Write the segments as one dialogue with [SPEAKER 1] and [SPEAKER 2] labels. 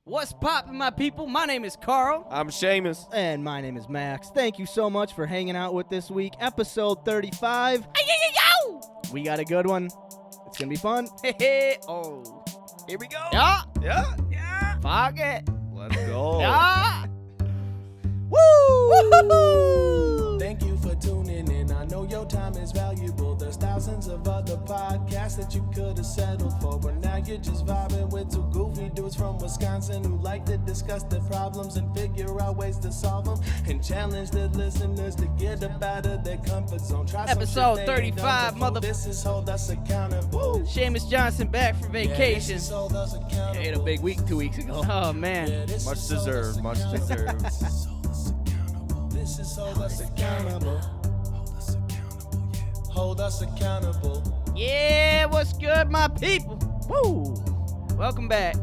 [SPEAKER 1] What's poppin', my people? My name is Carl.
[SPEAKER 2] I'm Seamus.
[SPEAKER 3] And my name is Max. Thank you so much for hanging out with this week. Episode 35. We got a good one. It's going to be fun.
[SPEAKER 1] Oh.
[SPEAKER 2] Here we go.
[SPEAKER 1] Yeah.
[SPEAKER 2] Yeah.
[SPEAKER 1] Fuck it.
[SPEAKER 2] Let's go.
[SPEAKER 1] Yeah.
[SPEAKER 3] Woo!
[SPEAKER 1] Woo-hoo!
[SPEAKER 4] Thank you for tuning in. I know your time is valuable. There's thousands of other podcasts that you could have settled for, but now you're just vibing with two goofy dudes from Wisconsin who like to discuss their problems and figure out ways to solve them and challenge the listeners to get up out of their comfort zone. Try some
[SPEAKER 1] Episode
[SPEAKER 4] shit they ain't
[SPEAKER 1] 35,
[SPEAKER 4] done before.
[SPEAKER 1] mother-
[SPEAKER 4] This is Hold Us Accountable.
[SPEAKER 1] Seamus Johnson back from
[SPEAKER 4] Yeah, this
[SPEAKER 1] vacation.
[SPEAKER 4] is Hold Us Accountable.
[SPEAKER 3] Ate a big week 2 weeks ago.
[SPEAKER 1] Oh, man.
[SPEAKER 4] Yeah, this
[SPEAKER 2] Much
[SPEAKER 4] is Hold Us
[SPEAKER 2] deserved. Much deserved.
[SPEAKER 4] This is Hold Us Accountable. Hold us accountable.
[SPEAKER 1] Yeah, what's good, my people?
[SPEAKER 3] Woo!
[SPEAKER 1] Welcome back.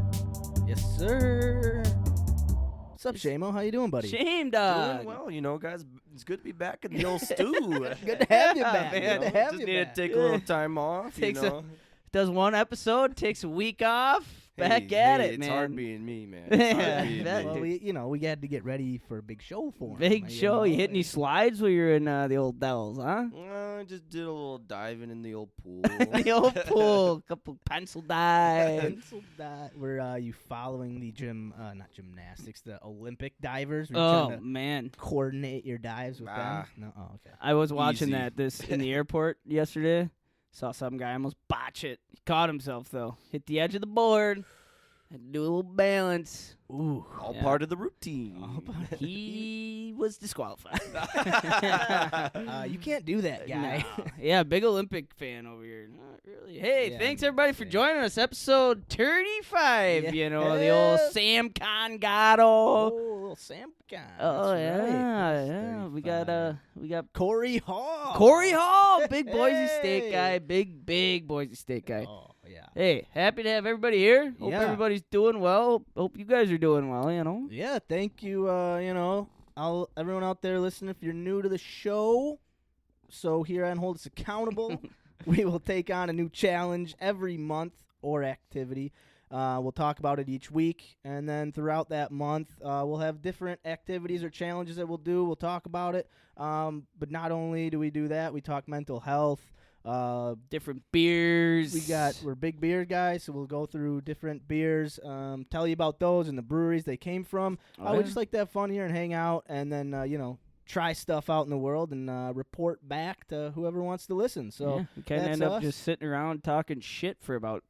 [SPEAKER 3] Yes, sir. What's up, Shamo? How you doing, buddy?
[SPEAKER 1] Shame dog.
[SPEAKER 2] Doing well, you know, guys. It's good to be back in the old stew.
[SPEAKER 3] Good to have you
[SPEAKER 1] Yeah,
[SPEAKER 3] back.
[SPEAKER 1] man.
[SPEAKER 3] Good to have
[SPEAKER 2] Just
[SPEAKER 3] you
[SPEAKER 2] need
[SPEAKER 3] back.
[SPEAKER 2] to take a little time off.
[SPEAKER 1] Takes
[SPEAKER 2] you know?
[SPEAKER 1] Does one episode, takes a week off. Back
[SPEAKER 2] Hey,
[SPEAKER 1] at
[SPEAKER 2] hey,
[SPEAKER 1] it,
[SPEAKER 2] it's
[SPEAKER 1] man.
[SPEAKER 2] hard being me, man. It's
[SPEAKER 1] Yeah,
[SPEAKER 2] hard being
[SPEAKER 1] that-
[SPEAKER 2] me.
[SPEAKER 3] Well, we had to get ready for a big show for him.
[SPEAKER 1] Big show. You hit any slides while you were in the old Dells, huh?
[SPEAKER 2] I just did a little diving in the old pool.
[SPEAKER 1] The old pool. Couple pencil dives.
[SPEAKER 3] Pencil dive. Were you following the not gymnastics, the Olympic divers? Were you trying
[SPEAKER 1] Oh,
[SPEAKER 3] to
[SPEAKER 1] man.
[SPEAKER 3] coordinate your dives with
[SPEAKER 2] Ah.
[SPEAKER 3] them? No? Oh, okay.
[SPEAKER 1] I was watching
[SPEAKER 2] Easy.
[SPEAKER 1] this in the airport yesterday. Saw some guy almost botch it. He caught himself, though. Hit the edge of the board. Had to do a little balance.
[SPEAKER 3] Ooh.
[SPEAKER 2] All
[SPEAKER 1] Yeah.
[SPEAKER 2] part of the routine.
[SPEAKER 1] He was disqualified.
[SPEAKER 3] You can't do that, guy.
[SPEAKER 1] No. Yeah, big Olympic fan over here. Not really. Hey,
[SPEAKER 3] Yeah,
[SPEAKER 1] thanks
[SPEAKER 3] I'm
[SPEAKER 1] everybody for
[SPEAKER 3] fan.
[SPEAKER 1] joining us. Episode 35.
[SPEAKER 3] Yeah.
[SPEAKER 1] You know, the old Sam Congato.
[SPEAKER 3] Oh, little Sam guy.
[SPEAKER 1] Oh,
[SPEAKER 3] That's
[SPEAKER 1] yeah,
[SPEAKER 3] right.
[SPEAKER 1] yeah. We
[SPEAKER 3] 35.
[SPEAKER 1] got
[SPEAKER 3] Corey Hall.
[SPEAKER 1] Corey Hall, big Boise State
[SPEAKER 3] Hey.
[SPEAKER 1] guy, big Boise State guy.
[SPEAKER 3] Oh, yeah.
[SPEAKER 1] Hey, happy to have everybody here. Hope
[SPEAKER 3] Yeah.
[SPEAKER 1] everybody's doing well. Hope you guys are doing well, you know.
[SPEAKER 3] Yeah, thank you. Everyone out there listening, if you're new to the show, so here on Hold Us Accountable, we will take on a new challenge every month or activity. We'll talk about it each week, and then throughout that month, we'll have different activities or challenges that we'll do. We'll talk about it. But not only do we do that, we talk mental health.
[SPEAKER 1] Different beers.
[SPEAKER 3] We're big beer guys, so we'll go through different beers, tell you about those and the breweries they came from.
[SPEAKER 1] Oh,
[SPEAKER 3] We
[SPEAKER 1] yeah.
[SPEAKER 3] just like to have fun here and hang out, and then try stuff out in the world and report back to whoever wants to listen. So
[SPEAKER 1] yeah, we kind of
[SPEAKER 3] that's
[SPEAKER 1] end up
[SPEAKER 3] us.
[SPEAKER 1] just sitting around talking shit for about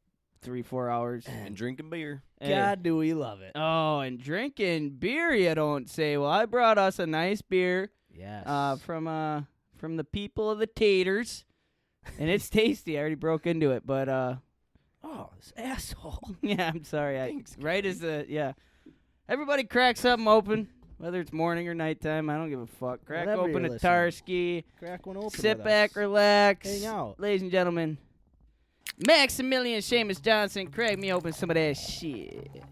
[SPEAKER 1] 3-4 hours.
[SPEAKER 2] And drinking beer.
[SPEAKER 1] Hey.
[SPEAKER 3] God, do we love it?
[SPEAKER 1] Oh, and drinking beer, you don't say. Well, I brought us a nice beer
[SPEAKER 3] Yes.
[SPEAKER 1] from the people of the Taters, and it's tasty. I already broke into it, but
[SPEAKER 3] oh, this asshole.
[SPEAKER 1] yeah, I'm sorry.
[SPEAKER 2] Thanks,
[SPEAKER 1] Right as everybody crack something open, whether it's morning or nighttime. I don't give a fuck. Crack
[SPEAKER 3] Whatever
[SPEAKER 1] open
[SPEAKER 3] you're
[SPEAKER 1] a
[SPEAKER 3] listening.
[SPEAKER 1] Tarski.
[SPEAKER 3] Crack one open.
[SPEAKER 1] Sit
[SPEAKER 3] with
[SPEAKER 1] back,
[SPEAKER 3] us.
[SPEAKER 1] relax.
[SPEAKER 3] Hang out.
[SPEAKER 1] Ladies and gentlemen, Maximilian Seamus Johnson, crack me open some of that shit.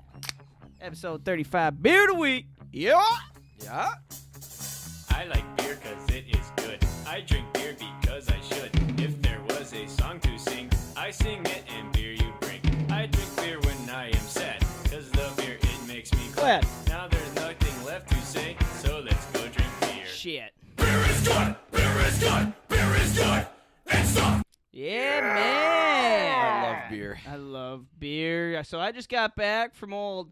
[SPEAKER 1] Episode 35, Beer of the Week.
[SPEAKER 2] Yeah. Yeah.
[SPEAKER 5] I like beer cause it is good. I drink beer because I should. If there was a song to sing, I sing it and beer you bring. I drink beer when I am sad, cause the beer it makes me glad. Now there's nothing left to say, so let's go drink beer.
[SPEAKER 1] Shit.
[SPEAKER 5] Beer is good! Beer is good! Beer is good! It's the
[SPEAKER 1] Yeah, man.
[SPEAKER 2] I love beer.
[SPEAKER 1] I love beer. So I just got back from old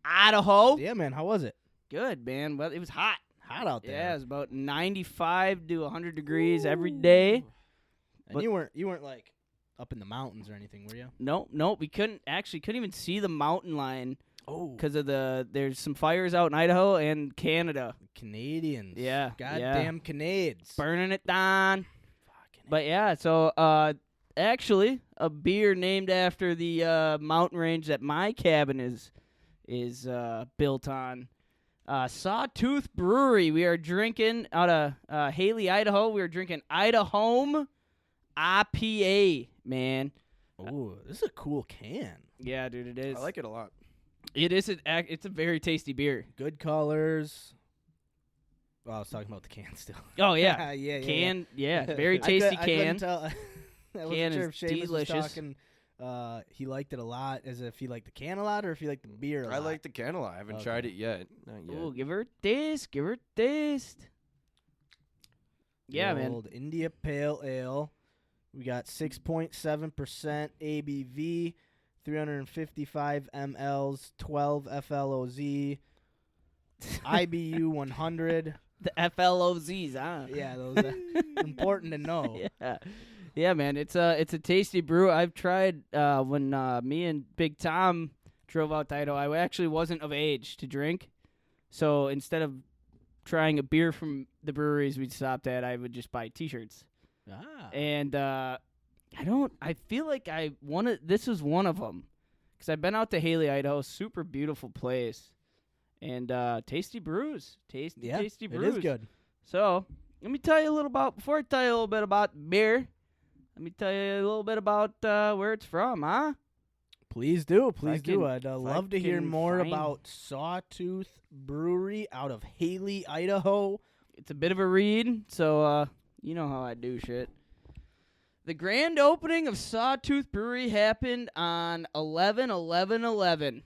[SPEAKER 1] Idaho.
[SPEAKER 3] Yeah, man. How was it?
[SPEAKER 1] Good, man. Well, it was hot.
[SPEAKER 3] Hot out there.
[SPEAKER 1] Yeah, it was about 95 to 100 degrees every day.
[SPEAKER 3] And
[SPEAKER 1] But-
[SPEAKER 3] you weren't like up in the mountains or anything, were you?
[SPEAKER 1] Nope. We couldn't even see the mountain line
[SPEAKER 3] Oh,
[SPEAKER 1] because of there's some fires out in Idaho and Canada.
[SPEAKER 3] Canadians.
[SPEAKER 1] Yeah,
[SPEAKER 3] Goddamn Canadians.
[SPEAKER 1] Burning it down.
[SPEAKER 3] Fucking
[SPEAKER 1] But yeah, so actually a beer named after the mountain range that my cabin is built on. Sawtooth Brewery. We are drinking out of Haley, Idaho. We are drinking Idaho IPA, man.
[SPEAKER 3] Oh, this is a cool can.
[SPEAKER 1] Yeah, dude, it is.
[SPEAKER 2] I like it a lot.
[SPEAKER 1] It is. It's a very tasty beer.
[SPEAKER 3] Good colors. Well, I was talking about the can still.
[SPEAKER 1] Oh yeah,
[SPEAKER 3] yeah.
[SPEAKER 1] can. Yeah, very tasty
[SPEAKER 3] I
[SPEAKER 1] can.
[SPEAKER 3] couldn't tell. I wasn't
[SPEAKER 1] Can
[SPEAKER 3] sure
[SPEAKER 1] is
[SPEAKER 3] if Seamus
[SPEAKER 1] delicious.
[SPEAKER 3] was talking he liked it a lot, as if he liked the can a lot or if he liked the beer a lot.
[SPEAKER 2] I like the Kärel. I haven't tried it yet. Not yet.
[SPEAKER 1] Ooh, give her a taste. Give her a taste. Yeah,
[SPEAKER 3] The
[SPEAKER 1] man.
[SPEAKER 3] old India Pale Ale. We got 6.7% ABV, 355 mLs, 12 FLOZ, IBU 100.
[SPEAKER 1] The FLOZs, huh?
[SPEAKER 3] Yeah, those are important to know.
[SPEAKER 1] Yeah, man. It's a tasty brew. I've tried when me and Big Tom drove out to Idaho. I actually wasn't of age to drink, so instead of trying a beer from the breweries we stopped at, I would just buy T-shirts.
[SPEAKER 3] Ah.
[SPEAKER 1] And I feel like this was one of them, because I've been out to Haley, Idaho. Super beautiful place. And tasty brews. Tasty brews.
[SPEAKER 3] It is good.
[SPEAKER 1] So, let me tell you a little about, before I tell you a little bit about beer, let me tell you a little bit about where it's from, huh?
[SPEAKER 3] Please do. Please
[SPEAKER 1] can-
[SPEAKER 3] do. I'd love to hear
[SPEAKER 1] can
[SPEAKER 3] more
[SPEAKER 1] find-
[SPEAKER 3] about Sawtooth Brewery out of Haley, Idaho.
[SPEAKER 1] It's a bit of a read, so you know how I do shit. The grand opening of Sawtooth Brewery happened on 11/11/11.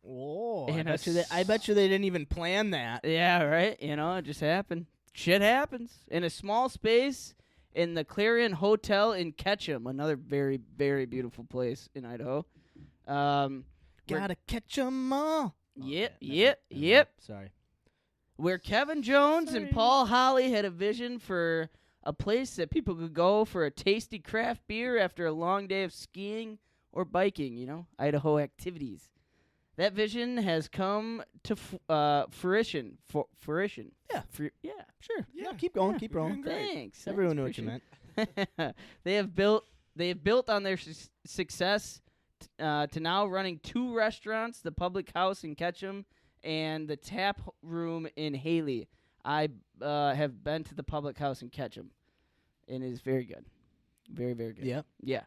[SPEAKER 3] Oh,
[SPEAKER 1] And
[SPEAKER 3] I bet you they didn't even plan that.
[SPEAKER 1] Yeah, right? You know, it just happened. Shit happens. In a small space in the Clarion Hotel in Ketchum, another very, very beautiful place in Idaho.
[SPEAKER 3] Gotta catch 'em all.
[SPEAKER 1] Yep.
[SPEAKER 3] Sorry.
[SPEAKER 1] Where Kevin Jones and Paul Holly had a vision for a place that people could go for a tasty craft beer after a long day of skiing or biking, you know, Idaho activities. That vision has come to fruition. Fruition.
[SPEAKER 3] Yeah.
[SPEAKER 1] Yeah.
[SPEAKER 3] Sure. Yeah, keep going. Keep rolling.
[SPEAKER 1] Thanks.
[SPEAKER 3] Everyone knew what you
[SPEAKER 1] Appreciate
[SPEAKER 3] meant.
[SPEAKER 1] They have built on their success to now running 2 restaurants, the Public House in Ketchum and the Tap Room in Haley. I have been to the Public House in Ketchum, and it is very good. Very, very good.
[SPEAKER 3] Yep.
[SPEAKER 1] Yeah.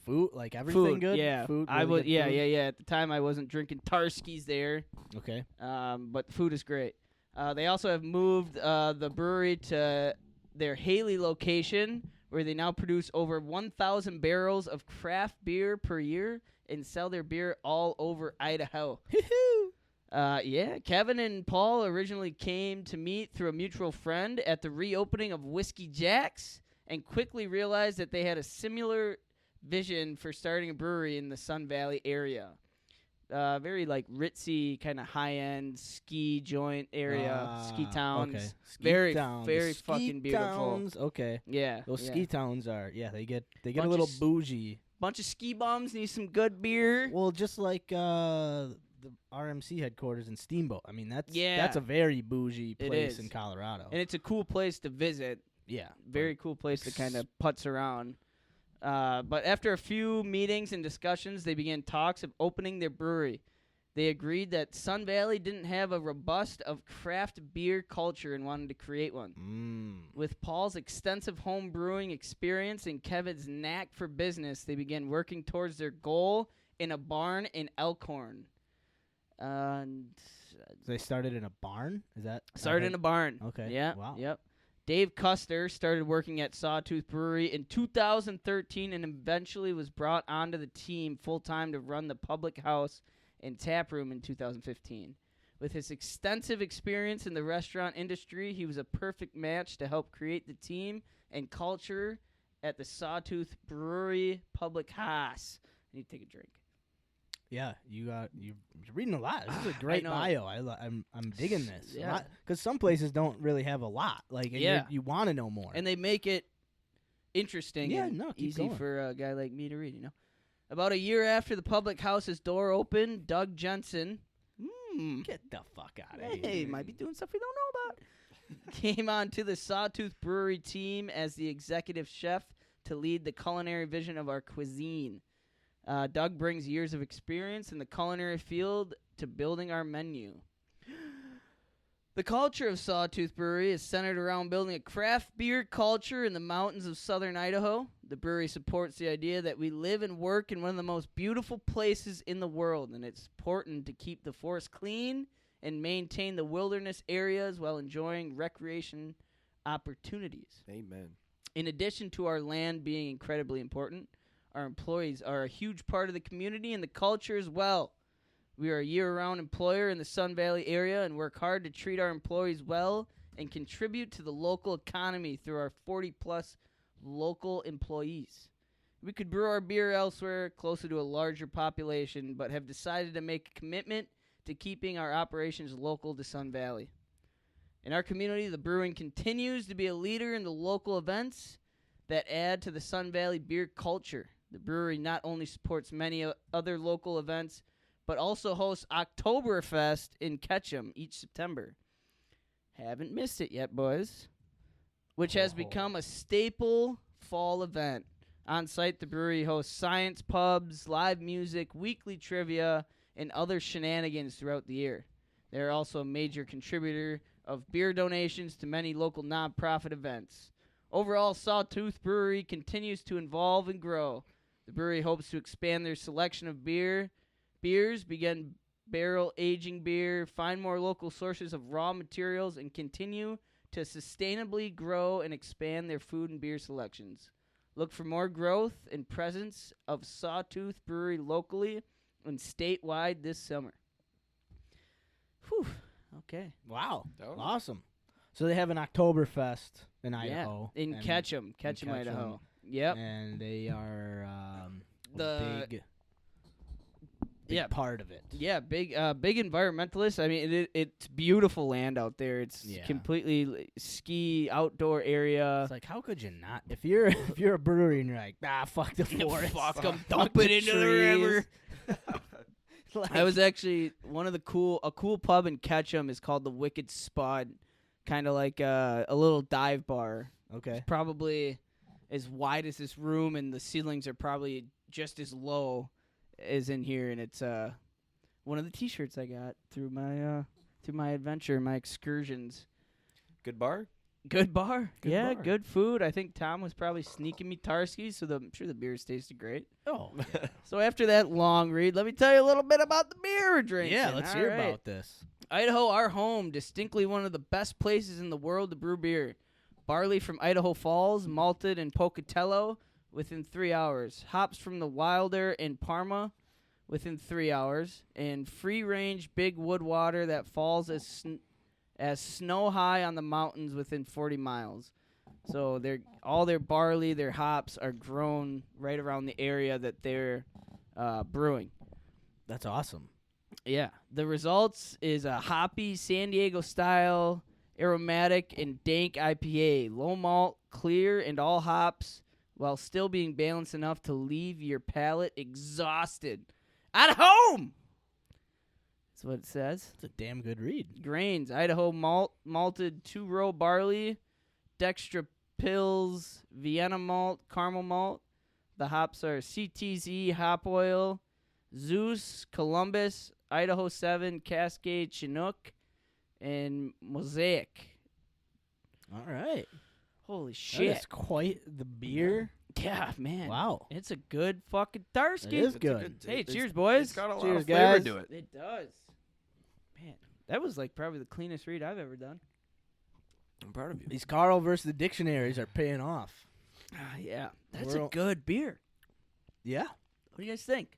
[SPEAKER 3] Food, like everything
[SPEAKER 1] Food,
[SPEAKER 3] good?
[SPEAKER 1] yeah.
[SPEAKER 3] Food,
[SPEAKER 1] I
[SPEAKER 3] really
[SPEAKER 1] was,
[SPEAKER 3] good
[SPEAKER 1] yeah,
[SPEAKER 3] food?
[SPEAKER 1] yeah. At the time, I wasn't drinking Tarski's there.
[SPEAKER 3] Okay.
[SPEAKER 1] But food is great. They also have moved the brewery to their Haley location, where they now produce over 1,000 barrels of craft beer per year and sell their beer all over Idaho. Yeah, Kevin and Paul originally came to meet through a mutual friend at the reopening of Whiskey Jack's and quickly realized that they had a similar vision for starting a brewery in the Sun Valley area. Very like ritzy, kind of high-end ski joint area, ski towns.
[SPEAKER 3] Okay. Ski
[SPEAKER 1] Very,
[SPEAKER 3] towns.
[SPEAKER 1] very
[SPEAKER 3] Ski
[SPEAKER 1] fucking beautiful.
[SPEAKER 3] Towns. Okay.
[SPEAKER 1] Yeah,
[SPEAKER 3] Those
[SPEAKER 1] yeah.
[SPEAKER 3] ski towns are, they get
[SPEAKER 1] Bunch
[SPEAKER 3] a
[SPEAKER 1] of
[SPEAKER 3] little
[SPEAKER 1] s-
[SPEAKER 3] bougie.
[SPEAKER 1] Bunch of ski bums need some good beer.
[SPEAKER 3] Well, just like the RMC headquarters in Steamboat. I mean, that's
[SPEAKER 1] Yeah.
[SPEAKER 3] a very bougie
[SPEAKER 1] It
[SPEAKER 3] place
[SPEAKER 1] is.
[SPEAKER 3] in Colorado.
[SPEAKER 1] And it's a cool place to visit.
[SPEAKER 3] Yeah.
[SPEAKER 1] Very cool place to kind of putz around. But after a few meetings and discussions, they began talks of opening their brewery. They agreed that Sun Valley didn't have a robust of craft beer culture and wanted to create one. With Paul's extensive home brewing experience and Kevin's knack for business, they began working towards their goal in a barn in Elkhorn. And
[SPEAKER 3] So they started in a barn? Is that?
[SPEAKER 1] started in a barn.
[SPEAKER 3] Okay.
[SPEAKER 1] Yeah.
[SPEAKER 3] Wow.
[SPEAKER 1] Yep. Dave Custer started working at Sawtooth Brewery in 2013 and eventually was brought onto the team full-time to run the Public House and Tap Room in 2015. With his extensive experience in the restaurant industry, he was a perfect match to help create the team and culture at the Sawtooth Brewery Public House. I need to take a drink.
[SPEAKER 3] Yeah, you're reading a lot. This is a great
[SPEAKER 1] know.
[SPEAKER 3] bio. I'm digging this.
[SPEAKER 1] Yeah.
[SPEAKER 3] Because some places don't really have a lot. Like, and
[SPEAKER 1] Yeah.
[SPEAKER 3] you want to know more.
[SPEAKER 1] And they make it interesting
[SPEAKER 3] Yeah,
[SPEAKER 1] and
[SPEAKER 3] no, keep
[SPEAKER 1] easy
[SPEAKER 3] going.
[SPEAKER 1] for a guy like me to read, you know. About a year after the Public House's door opened, Doug Jensen
[SPEAKER 3] Get the fuck out of
[SPEAKER 1] hey,
[SPEAKER 3] here.
[SPEAKER 1] might be doing stuff we don't know about, came on to the Sawtooth Brewery team as the executive chef to lead the culinary vision of our cuisine. Doug brings years of experience in the culinary field to building our menu. The culture of Sawtooth Brewery is centered around building a craft beer culture in the mountains of southern Idaho. The brewery supports the idea that we live and work in one of the most beautiful places in the world, and it's important to keep the forest clean and maintain the wilderness areas while enjoying recreation opportunities.
[SPEAKER 2] Amen.
[SPEAKER 1] In addition to our land being incredibly important, our employees are a huge part of the community and the culture as well. We are a year-round employer in the Sun Valley area and work hard to treat our employees well and contribute to the local economy through our 40-plus local employees. We could brew our beer elsewhere, closer to a larger population, but have decided to make a commitment to keeping our operations local to Sun Valley. In our community, the brewing continues to be a leader in the local events that add to the Sun Valley beer culture. The brewery not only supports many other local events, but also hosts Oktoberfest in Ketchum each September. Haven't missed it yet, boys. Which has become a staple fall event. On site, the brewery hosts science pubs, live music, weekly trivia, and other shenanigans throughout the year. They are also a major contributor of beer donations to many local nonprofit events. Overall, Sawtooth Brewery continues to evolve and grow. The brewery hopes to expand their selection of beers, begin barrel aging beer, find more local sources of raw materials, and continue to sustainably grow and expand their food and beer selections. Look for more growth and presence of Sawtooth Brewery locally and statewide this summer. Whew. Okay.
[SPEAKER 3] Wow.
[SPEAKER 2] That was-
[SPEAKER 3] Awesome. So they have an Oktoberfest in Idaho.
[SPEAKER 1] Yeah, in
[SPEAKER 3] and-
[SPEAKER 1] Ketchum, Idaho. Yep.
[SPEAKER 3] And they are
[SPEAKER 1] The-
[SPEAKER 3] a big
[SPEAKER 1] Yeah.
[SPEAKER 3] part of it.
[SPEAKER 1] Yeah, big environmentalist. I mean, it's beautiful land out there. It's
[SPEAKER 3] Yeah.
[SPEAKER 1] completely ski outdoor area.
[SPEAKER 3] It's like, how could you not? If you're a brewery and you're like, fuck the forest,
[SPEAKER 1] Fuck 'em,
[SPEAKER 3] fuck
[SPEAKER 1] dump it into the river.
[SPEAKER 3] Like,
[SPEAKER 1] I was actually a cool pub in Ketchum is called the Wicked Spud, kind of like a little dive bar.
[SPEAKER 3] okay.
[SPEAKER 1] Probably as wide as this room, and the ceilings are probably just as low as in here. And it's one of the T-shirts I got through my adventure, my excursions.
[SPEAKER 2] Good bar?
[SPEAKER 1] Good bar.
[SPEAKER 2] Good
[SPEAKER 1] Yeah,
[SPEAKER 2] bar.
[SPEAKER 1] good food. I think Tom was probably sneaking me Tarskies, so I'm sure the beers tasted great.
[SPEAKER 3] Oh,
[SPEAKER 1] So after that long read, let me tell you a little bit about the beer we're drinking.
[SPEAKER 3] yeah. Let's
[SPEAKER 1] All
[SPEAKER 3] hear
[SPEAKER 1] right.
[SPEAKER 3] about this.
[SPEAKER 1] Idaho, our home, distinctly one of the best places in the world to brew beer. Barley from Idaho Falls, malted in Pocatello within 3 hours. Hops from the Wilder and Parma within 3 hours. And free-range big wood water that falls as snow high on the mountains within 40 miles. So all their barley, their hops are grown right around the area that they're brewing.
[SPEAKER 3] That's awesome.
[SPEAKER 1] Yeah. The results is a hoppy San Diego style, aromatic and dank IPA. Low malt, clear, and all hops, while still being balanced enough to leave your palate exhausted. At home! That's what it says.
[SPEAKER 3] It's a damn good read.
[SPEAKER 1] Grains, Idaho malted 2-row barley, dextra pills, Vienna malt, caramel malt. The hops are CTZ hop oil, Zeus, Columbus, Idaho 7, Cascade, Chinook, and Mosaic.
[SPEAKER 3] All right.
[SPEAKER 1] Holy
[SPEAKER 3] That
[SPEAKER 1] shit.
[SPEAKER 3] is quite the beer.
[SPEAKER 1] Yeah, man.
[SPEAKER 3] Wow.
[SPEAKER 1] It's a good fucking Tarski.
[SPEAKER 3] It is
[SPEAKER 2] It's a
[SPEAKER 3] good.
[SPEAKER 1] Hey,
[SPEAKER 2] it's-
[SPEAKER 1] cheers, boys.
[SPEAKER 2] It's got a lot
[SPEAKER 3] Cheers,
[SPEAKER 2] of flavor
[SPEAKER 3] guys.
[SPEAKER 2] to it.
[SPEAKER 1] It does. Man, that was like probably the cleanest read I've ever done.
[SPEAKER 2] I'm proud of you.
[SPEAKER 3] These Kärel versus the dictionaries are paying off.
[SPEAKER 1] Yeah. That's a
[SPEAKER 3] We're-
[SPEAKER 1] good beer.
[SPEAKER 3] Yeah.
[SPEAKER 1] What do you guys think?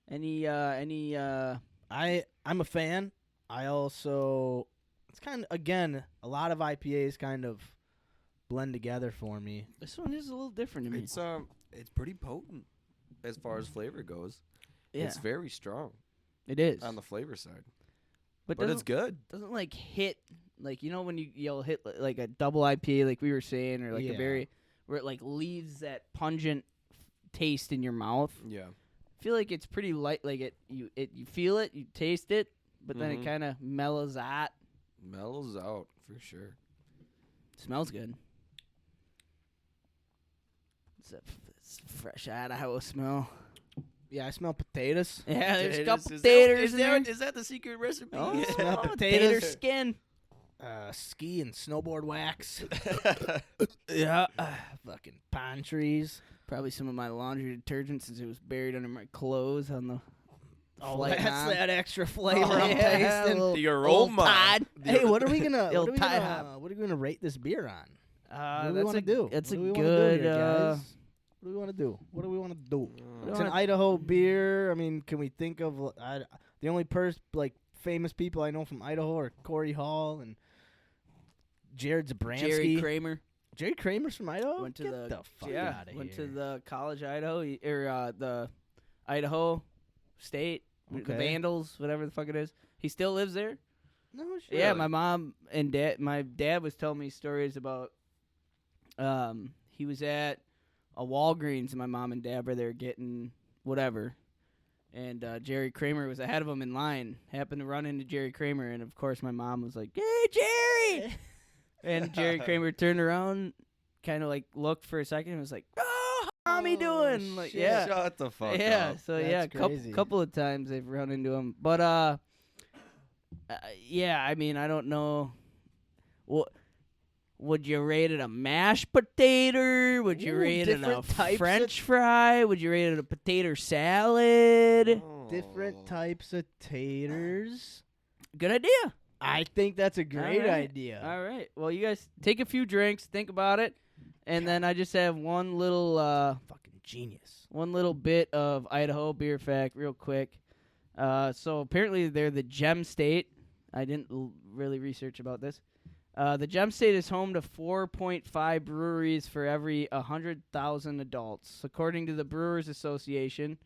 [SPEAKER 1] Any
[SPEAKER 3] I'm a fan. I also, it's kind of, again, a lot of IPAs kind of blend together for me.
[SPEAKER 1] this one is a little different to me.
[SPEAKER 2] It's pretty potent as far as flavor goes.
[SPEAKER 1] Yeah.
[SPEAKER 2] It's very strong
[SPEAKER 1] It is.
[SPEAKER 2] on the flavor side,
[SPEAKER 1] but
[SPEAKER 2] but it's good.
[SPEAKER 1] doesn't like hit like when you'll hit like a double IPA like we were saying, or like
[SPEAKER 3] Yeah.
[SPEAKER 1] a very where it like leaves that pungent taste in your mouth.
[SPEAKER 2] Yeah.
[SPEAKER 1] I feel like it's pretty light. Like you feel it, you taste it, but then it
[SPEAKER 2] Mhm.
[SPEAKER 1] kind of mellows out.
[SPEAKER 2] Mellows out for sure.
[SPEAKER 1] Smells good. It's fresh Idaho smell.
[SPEAKER 3] Yeah, I smell potatoes.
[SPEAKER 1] Yeah, there's a couple
[SPEAKER 2] Is
[SPEAKER 1] taters in
[SPEAKER 2] that,
[SPEAKER 1] there.
[SPEAKER 2] is that the secret recipe?
[SPEAKER 1] Oh,
[SPEAKER 3] Smell
[SPEAKER 1] tater
[SPEAKER 3] potatoes.
[SPEAKER 1] skin.
[SPEAKER 3] Ski and snowboard wax.
[SPEAKER 1] Yeah.
[SPEAKER 3] Fucking pine trees.
[SPEAKER 1] Probably some of my laundry detergent since it was buried under my clothes on the
[SPEAKER 3] Oh,
[SPEAKER 1] flight
[SPEAKER 3] that's
[SPEAKER 1] home.
[SPEAKER 3] that extra flavor
[SPEAKER 1] Oh,
[SPEAKER 3] I'm
[SPEAKER 1] yeah,
[SPEAKER 3] tasting.
[SPEAKER 1] little
[SPEAKER 2] The
[SPEAKER 1] old
[SPEAKER 2] aroma.
[SPEAKER 1] Tide.
[SPEAKER 3] Hey, what are we gonna?
[SPEAKER 1] It'll
[SPEAKER 3] What are we
[SPEAKER 1] tie
[SPEAKER 3] gonna, what are we gonna rate this beer on? What do we
[SPEAKER 1] That's
[SPEAKER 3] wanna
[SPEAKER 1] a
[SPEAKER 3] do?
[SPEAKER 1] That's
[SPEAKER 3] What
[SPEAKER 1] a
[SPEAKER 3] do we wanna do
[SPEAKER 1] good.
[SPEAKER 3] here, guys? What do we want to do? What do we want to do?
[SPEAKER 1] We
[SPEAKER 3] It's an
[SPEAKER 1] wanna-
[SPEAKER 3] Idaho beer. I mean, can we think of the only famous people I know from Idaho are Corey Hall and Jared Zabransky.
[SPEAKER 1] Jerry Kramer.
[SPEAKER 3] Jerry Kramer's from Idaho?
[SPEAKER 1] Went to
[SPEAKER 3] Get
[SPEAKER 1] the-
[SPEAKER 3] the fuck
[SPEAKER 1] Yeah,
[SPEAKER 3] out of
[SPEAKER 1] went
[SPEAKER 3] here.
[SPEAKER 1] to the college Idaho or the Idaho State, the
[SPEAKER 3] Okay.
[SPEAKER 1] Vandals, whatever the fuck it is. He still lives there.
[SPEAKER 3] No shit.
[SPEAKER 1] Yeah, my mom and my dad was telling me stories about. He was at a Walgreens, and my mom and dad were there getting whatever, and Jerry Kramer was ahead of him in line. Happened to run into Jerry Kramer, and of course my mom was like, "Hey, Jerry!" And Jerry Kramer turned around, kind of like looked for a second, and was like, "Oh, how me doing?" Like,
[SPEAKER 3] shit.
[SPEAKER 1] yeah,
[SPEAKER 2] Shut the fuck
[SPEAKER 1] yeah.
[SPEAKER 2] up.
[SPEAKER 1] So
[SPEAKER 3] That's
[SPEAKER 1] yeah,
[SPEAKER 3] crazy.
[SPEAKER 1] couple of times they've run into him, but yeah. I mean, I don't know. What would you rate it a mashed potato? Would you
[SPEAKER 3] Ooh,
[SPEAKER 1] rate it a
[SPEAKER 3] different types of-
[SPEAKER 1] French fry? Would you rate it a potato salad?
[SPEAKER 3] Different types of taters.
[SPEAKER 1] Good idea.
[SPEAKER 3] I think that's a great
[SPEAKER 1] All right.
[SPEAKER 3] idea.
[SPEAKER 1] All right. Well, you guys take a few drinks, think about it, and then I just have one little
[SPEAKER 3] Fucking genius.
[SPEAKER 1] one little bit of Idaho beer fact real quick. So apparently they're the gem state. I didn't really research about this. The gem state is home to 4.5 breweries for every 100,000 adults. According to the Brewers Association,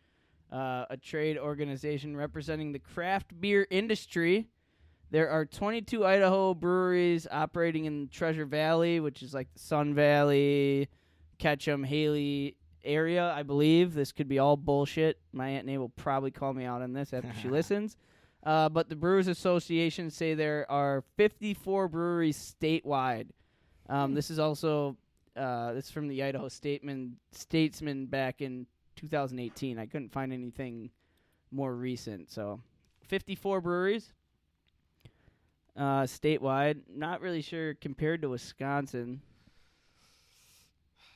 [SPEAKER 1] a trade organization representing the craft beer industry, there are 22 Idaho breweries operating in Treasure Valley, which is like the Sun Valley, Ketchum, Haley area, I believe. This could be all bullshit. My Aunt Nay will probably call me out on this after she listens. But the Brewers Association say there are 54 breweries statewide. This is also this is from the Idaho Statesman back in 2018. I couldn't find anything more recent. So 54 breweries statewide. Not really sure compared to Wisconsin.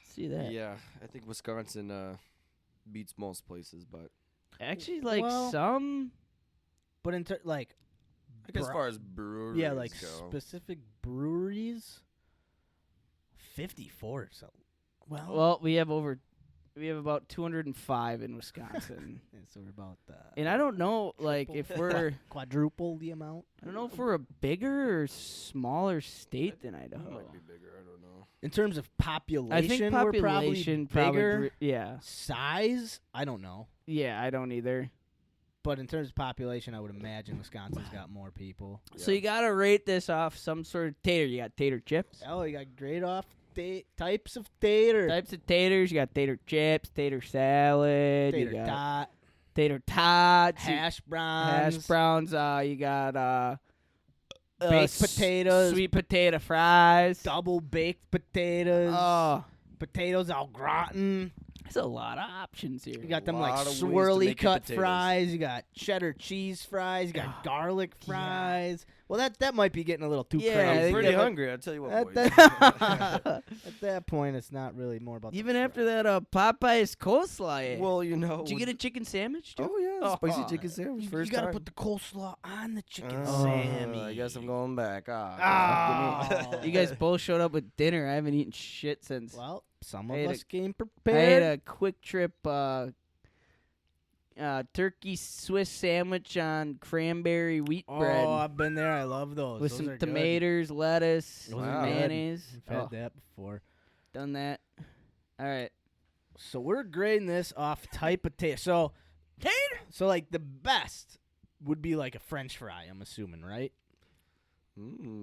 [SPEAKER 1] See that?
[SPEAKER 2] Yeah, I think Wisconsin beats most places, but
[SPEAKER 1] Actually, like
[SPEAKER 3] Well,
[SPEAKER 1] some.
[SPEAKER 3] But like,
[SPEAKER 2] I guess as
[SPEAKER 3] Bru-
[SPEAKER 2] far as brewers
[SPEAKER 3] yeah, like
[SPEAKER 2] go,
[SPEAKER 3] specific breweries. 54. So,
[SPEAKER 1] Well, we have about 205 in Wisconsin.
[SPEAKER 3] yeah, so we're about
[SPEAKER 1] And I don't know, like, if we're,
[SPEAKER 3] quadruple the amount.
[SPEAKER 1] I don't know if we're a bigger or smaller state than
[SPEAKER 2] it
[SPEAKER 1] Idaho.
[SPEAKER 2] might be bigger. I don't know.
[SPEAKER 3] In terms of population,
[SPEAKER 1] I think
[SPEAKER 3] we're
[SPEAKER 1] population
[SPEAKER 3] probably bigger.
[SPEAKER 1] yeah,
[SPEAKER 3] Size, I don't know.
[SPEAKER 1] yeah, I don't either.
[SPEAKER 3] But in terms of population, I would imagine Wisconsin's got more people.
[SPEAKER 1] So you gotta rate this off some sort of tater. You got tater chips,
[SPEAKER 3] Oh, you got grade off types of tater.
[SPEAKER 1] types of taters. You got tater chips, tater salad, you
[SPEAKER 3] Tater
[SPEAKER 1] got
[SPEAKER 3] tot,
[SPEAKER 1] tater tots,
[SPEAKER 3] hash browns,
[SPEAKER 1] hash browns. You got
[SPEAKER 3] baked potatoes,
[SPEAKER 1] sweet potato fries.
[SPEAKER 3] double baked potatoes,
[SPEAKER 1] Oh,
[SPEAKER 3] potatoes au gratin.
[SPEAKER 1] there's a lot of options here.
[SPEAKER 3] You got them like
[SPEAKER 2] lot of ways to
[SPEAKER 3] swirly
[SPEAKER 2] make your
[SPEAKER 3] cut
[SPEAKER 2] potatoes.
[SPEAKER 3] fries. You got cheddar cheese fries. You got garlic fries. Well, that might be getting a little too
[SPEAKER 1] Yeah, I
[SPEAKER 3] crazy.
[SPEAKER 2] I'm
[SPEAKER 1] think
[SPEAKER 2] pretty
[SPEAKER 1] that-
[SPEAKER 2] hungry. I tell you what,
[SPEAKER 3] At
[SPEAKER 2] boys.
[SPEAKER 3] that, at that point, it's not really more about
[SPEAKER 1] Even
[SPEAKER 3] the
[SPEAKER 1] after that Popeye's coleslaw.
[SPEAKER 2] well, you know.
[SPEAKER 1] Did you get a chicken sandwich too?
[SPEAKER 2] Oh yeah, spicy
[SPEAKER 1] Oh.
[SPEAKER 2] chicken sandwich.
[SPEAKER 3] you
[SPEAKER 2] First
[SPEAKER 3] gotta
[SPEAKER 2] time.
[SPEAKER 3] put the coleslaw on the chicken
[SPEAKER 2] Oh,
[SPEAKER 3] sandwich.
[SPEAKER 2] I guess I'm going back.
[SPEAKER 3] Oh.
[SPEAKER 1] You guys both showed up with dinner. I haven't eaten shit since.
[SPEAKER 3] Well, some
[SPEAKER 1] I
[SPEAKER 3] of
[SPEAKER 1] ate
[SPEAKER 3] us came
[SPEAKER 1] I ate
[SPEAKER 3] prepared.
[SPEAKER 1] a quick trip turkey Swiss sandwich on cranberry wheat bread
[SPEAKER 3] I've been there. I love those.
[SPEAKER 1] with
[SPEAKER 3] Those
[SPEAKER 1] some
[SPEAKER 3] are good.
[SPEAKER 1] tomatoes, lettuce,
[SPEAKER 3] Those
[SPEAKER 2] are good.
[SPEAKER 1] mayonnaise.
[SPEAKER 3] I've had
[SPEAKER 1] Oh,
[SPEAKER 3] that before.
[SPEAKER 1] done that. All right.
[SPEAKER 3] So we're grading this off type of taste. So So like the best would be like a French fry. I'm assuming, right?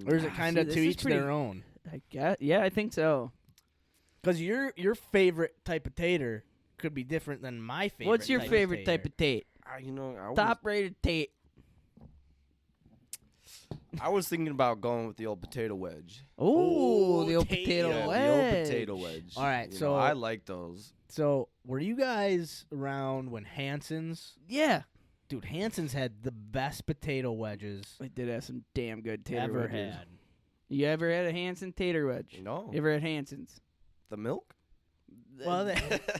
[SPEAKER 3] Or is it kind of
[SPEAKER 1] this
[SPEAKER 3] to
[SPEAKER 1] is
[SPEAKER 3] each
[SPEAKER 1] pretty-
[SPEAKER 3] their own?
[SPEAKER 1] I guess, yeah, I think so.
[SPEAKER 3] Because your favorite type of tater could be different than my favorite.
[SPEAKER 1] What's your
[SPEAKER 3] type
[SPEAKER 1] favorite
[SPEAKER 3] of
[SPEAKER 1] type of tate?
[SPEAKER 2] You know,
[SPEAKER 1] Top rated tate.
[SPEAKER 2] I was thinking about going with the old potato wedge.
[SPEAKER 1] Ooh, the old
[SPEAKER 3] tate-
[SPEAKER 1] potato
[SPEAKER 2] Yeah,
[SPEAKER 1] wedge.
[SPEAKER 2] the old potato wedge.
[SPEAKER 3] All right,
[SPEAKER 2] You
[SPEAKER 3] so-
[SPEAKER 2] know, I like those.
[SPEAKER 3] So were you guys around when Hanson's?
[SPEAKER 1] Yeah.
[SPEAKER 3] Dude, Hanson's had the best potato wedges
[SPEAKER 1] We did have some damn good tater
[SPEAKER 3] ever
[SPEAKER 1] wedges.
[SPEAKER 3] had.
[SPEAKER 1] You ever had a Hanson tater wedge?
[SPEAKER 2] No,
[SPEAKER 1] You ever had Hanson's?
[SPEAKER 2] the milk.
[SPEAKER 3] Well,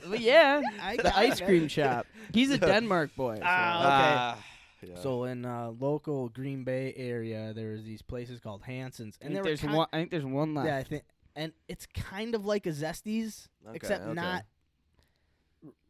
[SPEAKER 1] Well, yeah,
[SPEAKER 3] I
[SPEAKER 1] the
[SPEAKER 3] got
[SPEAKER 1] ice
[SPEAKER 3] it.
[SPEAKER 1] cream shop. He's a Denmark boy. so-
[SPEAKER 3] Ah,
[SPEAKER 2] Yeah.
[SPEAKER 3] So in local Green Bay area, there's these places called Hanson's,
[SPEAKER 1] I
[SPEAKER 3] and
[SPEAKER 1] think
[SPEAKER 3] there
[SPEAKER 1] there's
[SPEAKER 3] were
[SPEAKER 1] one. I think there's one left.
[SPEAKER 3] Yeah, I think, and it's kind of like a Zesties,
[SPEAKER 2] Okay,
[SPEAKER 3] except
[SPEAKER 2] okay.
[SPEAKER 3] not.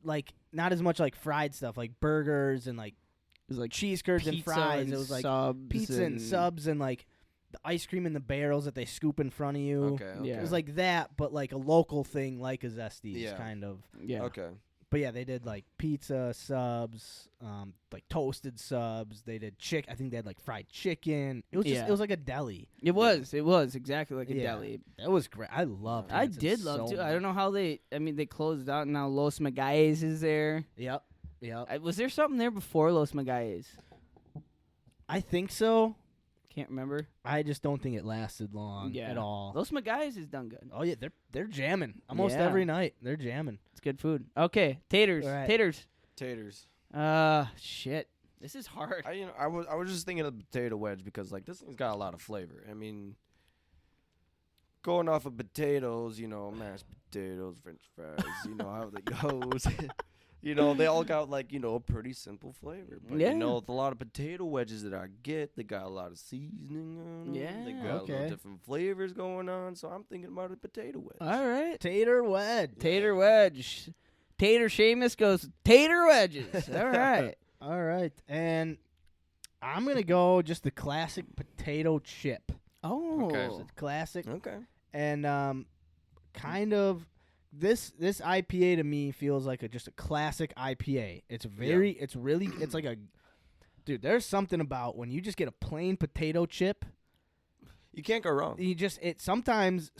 [SPEAKER 3] like not as much like fried stuff, like burgers and like
[SPEAKER 1] It was like
[SPEAKER 3] cheese curds and
[SPEAKER 1] pizza
[SPEAKER 3] fries. It was like
[SPEAKER 1] subs
[SPEAKER 3] pizza and subs and like the ice cream in the barrels that they scoop in front of you.
[SPEAKER 2] Okay.
[SPEAKER 1] Yeah.
[SPEAKER 3] It was like that, but like a local thing, like a Zesties
[SPEAKER 2] Yeah.
[SPEAKER 3] kind of.
[SPEAKER 1] Yeah.
[SPEAKER 2] Okay.
[SPEAKER 3] But yeah, they did like pizza subs, like toasted subs. They did I think they had like fried chicken. It was just
[SPEAKER 1] Yeah.
[SPEAKER 3] it was like a deli.
[SPEAKER 1] It was exactly like a
[SPEAKER 3] Yeah.
[SPEAKER 1] deli.
[SPEAKER 3] That was great. I loved it.
[SPEAKER 1] I did love too. I don't know how they closed out and now Los Magalles is there.
[SPEAKER 3] Yep.
[SPEAKER 1] Was there something there before Los Magalles?
[SPEAKER 3] I think so.
[SPEAKER 1] Can't remember.
[SPEAKER 3] I just don't think it lasted long at all.
[SPEAKER 1] Los Magalles is done good.
[SPEAKER 3] Oh yeah, they're jamming almost
[SPEAKER 1] Yeah.
[SPEAKER 3] every night. They're jamming.
[SPEAKER 1] It's good food. Okay, taters.
[SPEAKER 3] All right.
[SPEAKER 1] Taters.
[SPEAKER 2] Taters.
[SPEAKER 1] Shit. This is hard.
[SPEAKER 2] I was just thinking of potato wedge because like this thing's got a lot of flavor. I mean, going off of potatoes, mashed potatoes, French fries, how they goes. They all got like a pretty simple flavor. But
[SPEAKER 1] Yeah.
[SPEAKER 2] with a lot of potato wedges that I get, they got a lot of seasoning on them.
[SPEAKER 1] Yeah.
[SPEAKER 2] They got
[SPEAKER 3] Okay.
[SPEAKER 2] little different flavors going on. So I'm thinking about a potato wedge.
[SPEAKER 1] All right.
[SPEAKER 3] Tater wedge.
[SPEAKER 1] Tater wedge. Tater Seamus goes tater wedges. All right.
[SPEAKER 3] All right, and I'm gonna go just the classic potato chip.
[SPEAKER 1] Oh.
[SPEAKER 2] Okay.
[SPEAKER 3] Just a classic,
[SPEAKER 2] Okay.
[SPEAKER 3] and kind of this IPA to me feels like just a classic IPA. It's it's like a dude. There's something about when you just get a plain potato chip.
[SPEAKER 2] You can't go wrong.
[SPEAKER 3] Sometimes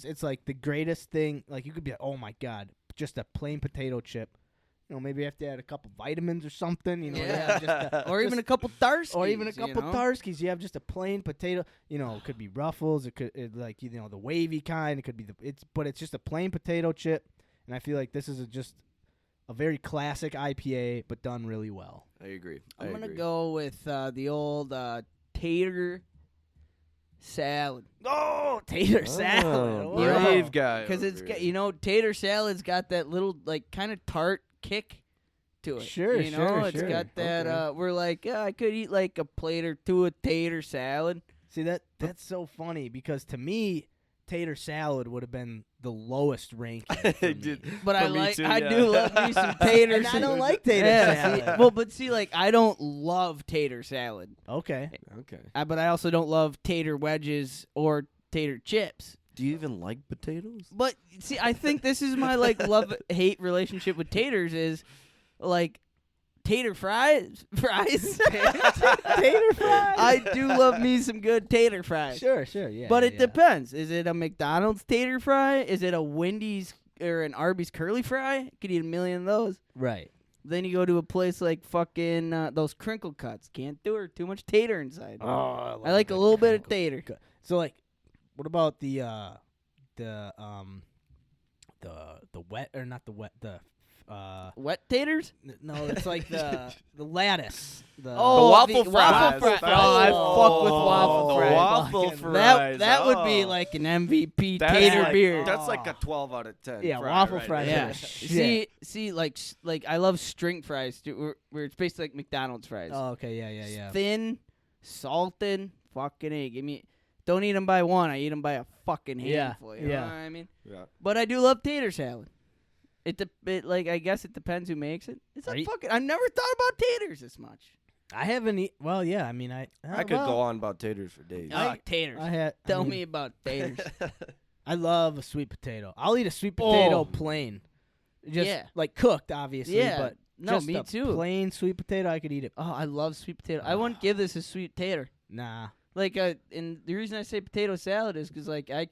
[SPEAKER 3] it's like the greatest thing. Like you could be like, oh my god, just a plain potato chip. Maybe you have to add a couple vitamins or something.
[SPEAKER 1] Yeah. Or even a couple Tarskis.
[SPEAKER 3] Or even a couple Tarskis. You have just a plain potato. It could be Ruffles. It could the wavy kind. It could be but it's just a plain potato chip. And I feel like this is just a very classic IPA, but done really well.
[SPEAKER 2] I agree.
[SPEAKER 1] I'm going to go with the old tater salad.
[SPEAKER 3] Oh, tater salad.
[SPEAKER 2] Oh,
[SPEAKER 3] Wow.
[SPEAKER 2] brave guy.
[SPEAKER 1] Because
[SPEAKER 2] over
[SPEAKER 1] it's got,
[SPEAKER 2] here.
[SPEAKER 1] tater salad's got that little, like, kind of tart kick to it.
[SPEAKER 3] Sure,
[SPEAKER 1] It's
[SPEAKER 3] sure.
[SPEAKER 1] got that,
[SPEAKER 2] Okay.
[SPEAKER 1] we're like, I could eat, like, a plate or two of tater salad.
[SPEAKER 3] See, that's so funny because to me, tater salad would have been the lowest ranking for me.
[SPEAKER 2] Dude,
[SPEAKER 1] But
[SPEAKER 2] for
[SPEAKER 1] I
[SPEAKER 2] me
[SPEAKER 1] like,
[SPEAKER 2] too,
[SPEAKER 1] I
[SPEAKER 2] yeah.
[SPEAKER 1] do love me some tater
[SPEAKER 3] And I
[SPEAKER 1] salad.
[SPEAKER 3] don't like tater
[SPEAKER 1] Yeah,
[SPEAKER 3] salad.
[SPEAKER 1] see, like, I don't love tater salad.
[SPEAKER 3] Okay.
[SPEAKER 2] Okay.
[SPEAKER 1] But I also don't love tater wedges or tater chips.
[SPEAKER 2] Do you even like potatoes?
[SPEAKER 1] But see, I think this is my like love-hate relationship with taters is like tater fries.
[SPEAKER 3] Tater fries.
[SPEAKER 1] I do love me some good tater fries.
[SPEAKER 3] Sure, yeah.
[SPEAKER 1] But it
[SPEAKER 3] yeah.
[SPEAKER 1] depends. Is it a McDonald's tater fry? Is it a Wendy's or an Arby's curly fry? Could eat a million of those.
[SPEAKER 3] Right.
[SPEAKER 1] Then you go to a place like fucking those crinkle cuts. Can't do it. Too much tater inside.
[SPEAKER 3] Oh,
[SPEAKER 1] I like a little bit of tater.
[SPEAKER 3] So like, what about the wet or not the wet
[SPEAKER 1] Wet taters?
[SPEAKER 3] no, it's like the lattice.
[SPEAKER 2] The waffle fries.
[SPEAKER 1] Waffle fries. Oh, I fuck with waffle
[SPEAKER 2] the
[SPEAKER 1] fries.
[SPEAKER 2] waffle
[SPEAKER 3] Fucking-
[SPEAKER 2] fries.
[SPEAKER 1] That would be
[SPEAKER 2] Oh.
[SPEAKER 1] like an MVP
[SPEAKER 2] That's
[SPEAKER 1] tater
[SPEAKER 2] like,
[SPEAKER 1] beer.
[SPEAKER 2] That's like a 12 out of 10.
[SPEAKER 3] Yeah,
[SPEAKER 2] fry
[SPEAKER 3] waffle
[SPEAKER 2] right
[SPEAKER 3] fries
[SPEAKER 2] there.
[SPEAKER 1] Yeah.
[SPEAKER 3] are shit.
[SPEAKER 1] See, like I love string fries, too, where it's basically like McDonald's fries.
[SPEAKER 3] Oh, okay, yeah.
[SPEAKER 1] Thin, salted, fucking egg. Don't eat them by one. I eat them by a fucking
[SPEAKER 3] Yeah,
[SPEAKER 1] handful. You
[SPEAKER 3] yeah.
[SPEAKER 1] know what I mean?
[SPEAKER 2] Yeah.
[SPEAKER 1] But I do love tater salad. I guess it depends who makes it. It's like fucking. I've never thought about taters this much.
[SPEAKER 3] I haven't. Well, yeah. I mean, I
[SPEAKER 2] I could go on about taters for days.
[SPEAKER 1] Taters. Tell me about taters.
[SPEAKER 3] I love a sweet potato. I'll eat a sweet potato
[SPEAKER 1] Oh.
[SPEAKER 3] plain. Just
[SPEAKER 1] Yeah.
[SPEAKER 3] like cooked, obviously.
[SPEAKER 1] Yeah.
[SPEAKER 3] But
[SPEAKER 1] No,
[SPEAKER 3] just
[SPEAKER 1] me
[SPEAKER 3] a
[SPEAKER 1] too.
[SPEAKER 3] Plain sweet potato, I could eat it.
[SPEAKER 1] Oh, I love sweet potato. I wouldn't give this a sweet tater.
[SPEAKER 3] Nah.
[SPEAKER 1] Like, and the reason I say potato salad is because, like, I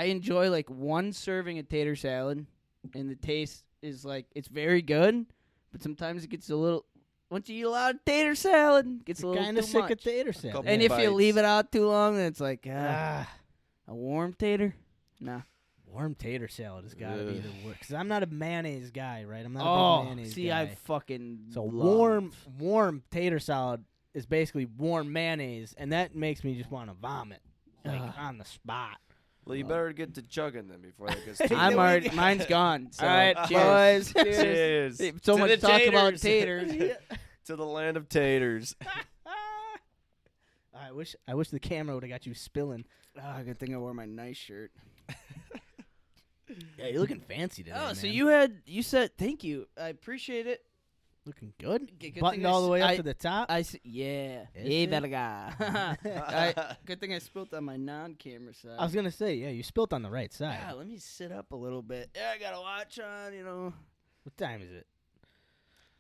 [SPEAKER 1] enjoy, like, one serving of tater salad, and the taste is, like, it's very good, but sometimes it gets a little, once you eat a lot of tater salad, it gets a little
[SPEAKER 3] Kind of
[SPEAKER 1] too
[SPEAKER 3] sick
[SPEAKER 1] much.
[SPEAKER 3] of tater salad.
[SPEAKER 2] Couple
[SPEAKER 1] And if you
[SPEAKER 2] bites.
[SPEAKER 1] leave it out too long, then it's like,
[SPEAKER 3] Ah,
[SPEAKER 1] a warm tater? Nah.
[SPEAKER 3] warm tater salad has got to be
[SPEAKER 2] Ugh.
[SPEAKER 3] the worst. Because I'm not a mayonnaise guy, right? I'm not a
[SPEAKER 1] Oh,
[SPEAKER 3] big mayonnaise
[SPEAKER 1] see,
[SPEAKER 3] guy.
[SPEAKER 1] I fucking
[SPEAKER 3] So
[SPEAKER 1] love.
[SPEAKER 3] warm tater salad is basically warm mayonnaise, and that makes me just want to vomit, like
[SPEAKER 1] Ugh.
[SPEAKER 3] on the spot.
[SPEAKER 2] Well, you better get to chugging then before that gets too
[SPEAKER 1] I'm
[SPEAKER 2] late.
[SPEAKER 1] already, mine's gone. So,
[SPEAKER 3] All right,
[SPEAKER 1] cheers.
[SPEAKER 3] boys.
[SPEAKER 2] Cheers.
[SPEAKER 1] So
[SPEAKER 2] To
[SPEAKER 1] much
[SPEAKER 2] the
[SPEAKER 1] talk about
[SPEAKER 2] taters.
[SPEAKER 1] taters.
[SPEAKER 2] To the land of taters.
[SPEAKER 3] I wish the camera would have got you spilling.
[SPEAKER 1] Ah, good thing I wore my nice shirt.
[SPEAKER 3] Yeah, you're looking fancy today,
[SPEAKER 1] Oh,
[SPEAKER 3] man.
[SPEAKER 1] so you said thank you. I appreciate it.
[SPEAKER 3] looking good.
[SPEAKER 1] Good
[SPEAKER 3] Buttoned
[SPEAKER 1] thing I
[SPEAKER 3] all the
[SPEAKER 1] s-
[SPEAKER 3] way up
[SPEAKER 1] I-
[SPEAKER 3] to the top.
[SPEAKER 1] Yeah.
[SPEAKER 3] Is
[SPEAKER 1] Yeah,
[SPEAKER 3] it?
[SPEAKER 1] that guy. Good thing I spilt on my non-camera side.
[SPEAKER 3] I was gonna say, yeah, you spilt on the right side.
[SPEAKER 1] Yeah, let me sit up a little bit. Yeah, I got a watch on,
[SPEAKER 3] What time is it?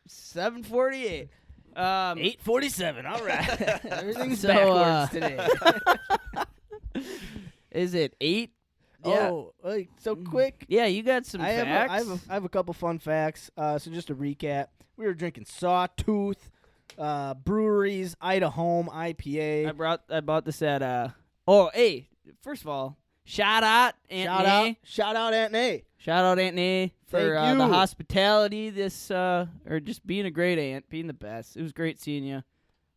[SPEAKER 1] 7:48.
[SPEAKER 3] 8:47. All right. Everything's
[SPEAKER 1] So,
[SPEAKER 3] backwards today.
[SPEAKER 1] Is it 8? Yeah.
[SPEAKER 3] Oh, like, so quick.
[SPEAKER 1] Yeah, you got some
[SPEAKER 3] I
[SPEAKER 1] facts.
[SPEAKER 3] have a couple fun facts. So just to recap, we were drinking Sawtooth Brewery's Idaho IPA.
[SPEAKER 1] I bought this at Oh, hey, first of all, shout out Aunt
[SPEAKER 3] Shout out Aunt Nay.
[SPEAKER 1] Shout out Aunt Nay for
[SPEAKER 3] Thank
[SPEAKER 1] the
[SPEAKER 3] you.
[SPEAKER 1] hospitality or just being a great aunt, being the best. It was great seeing you.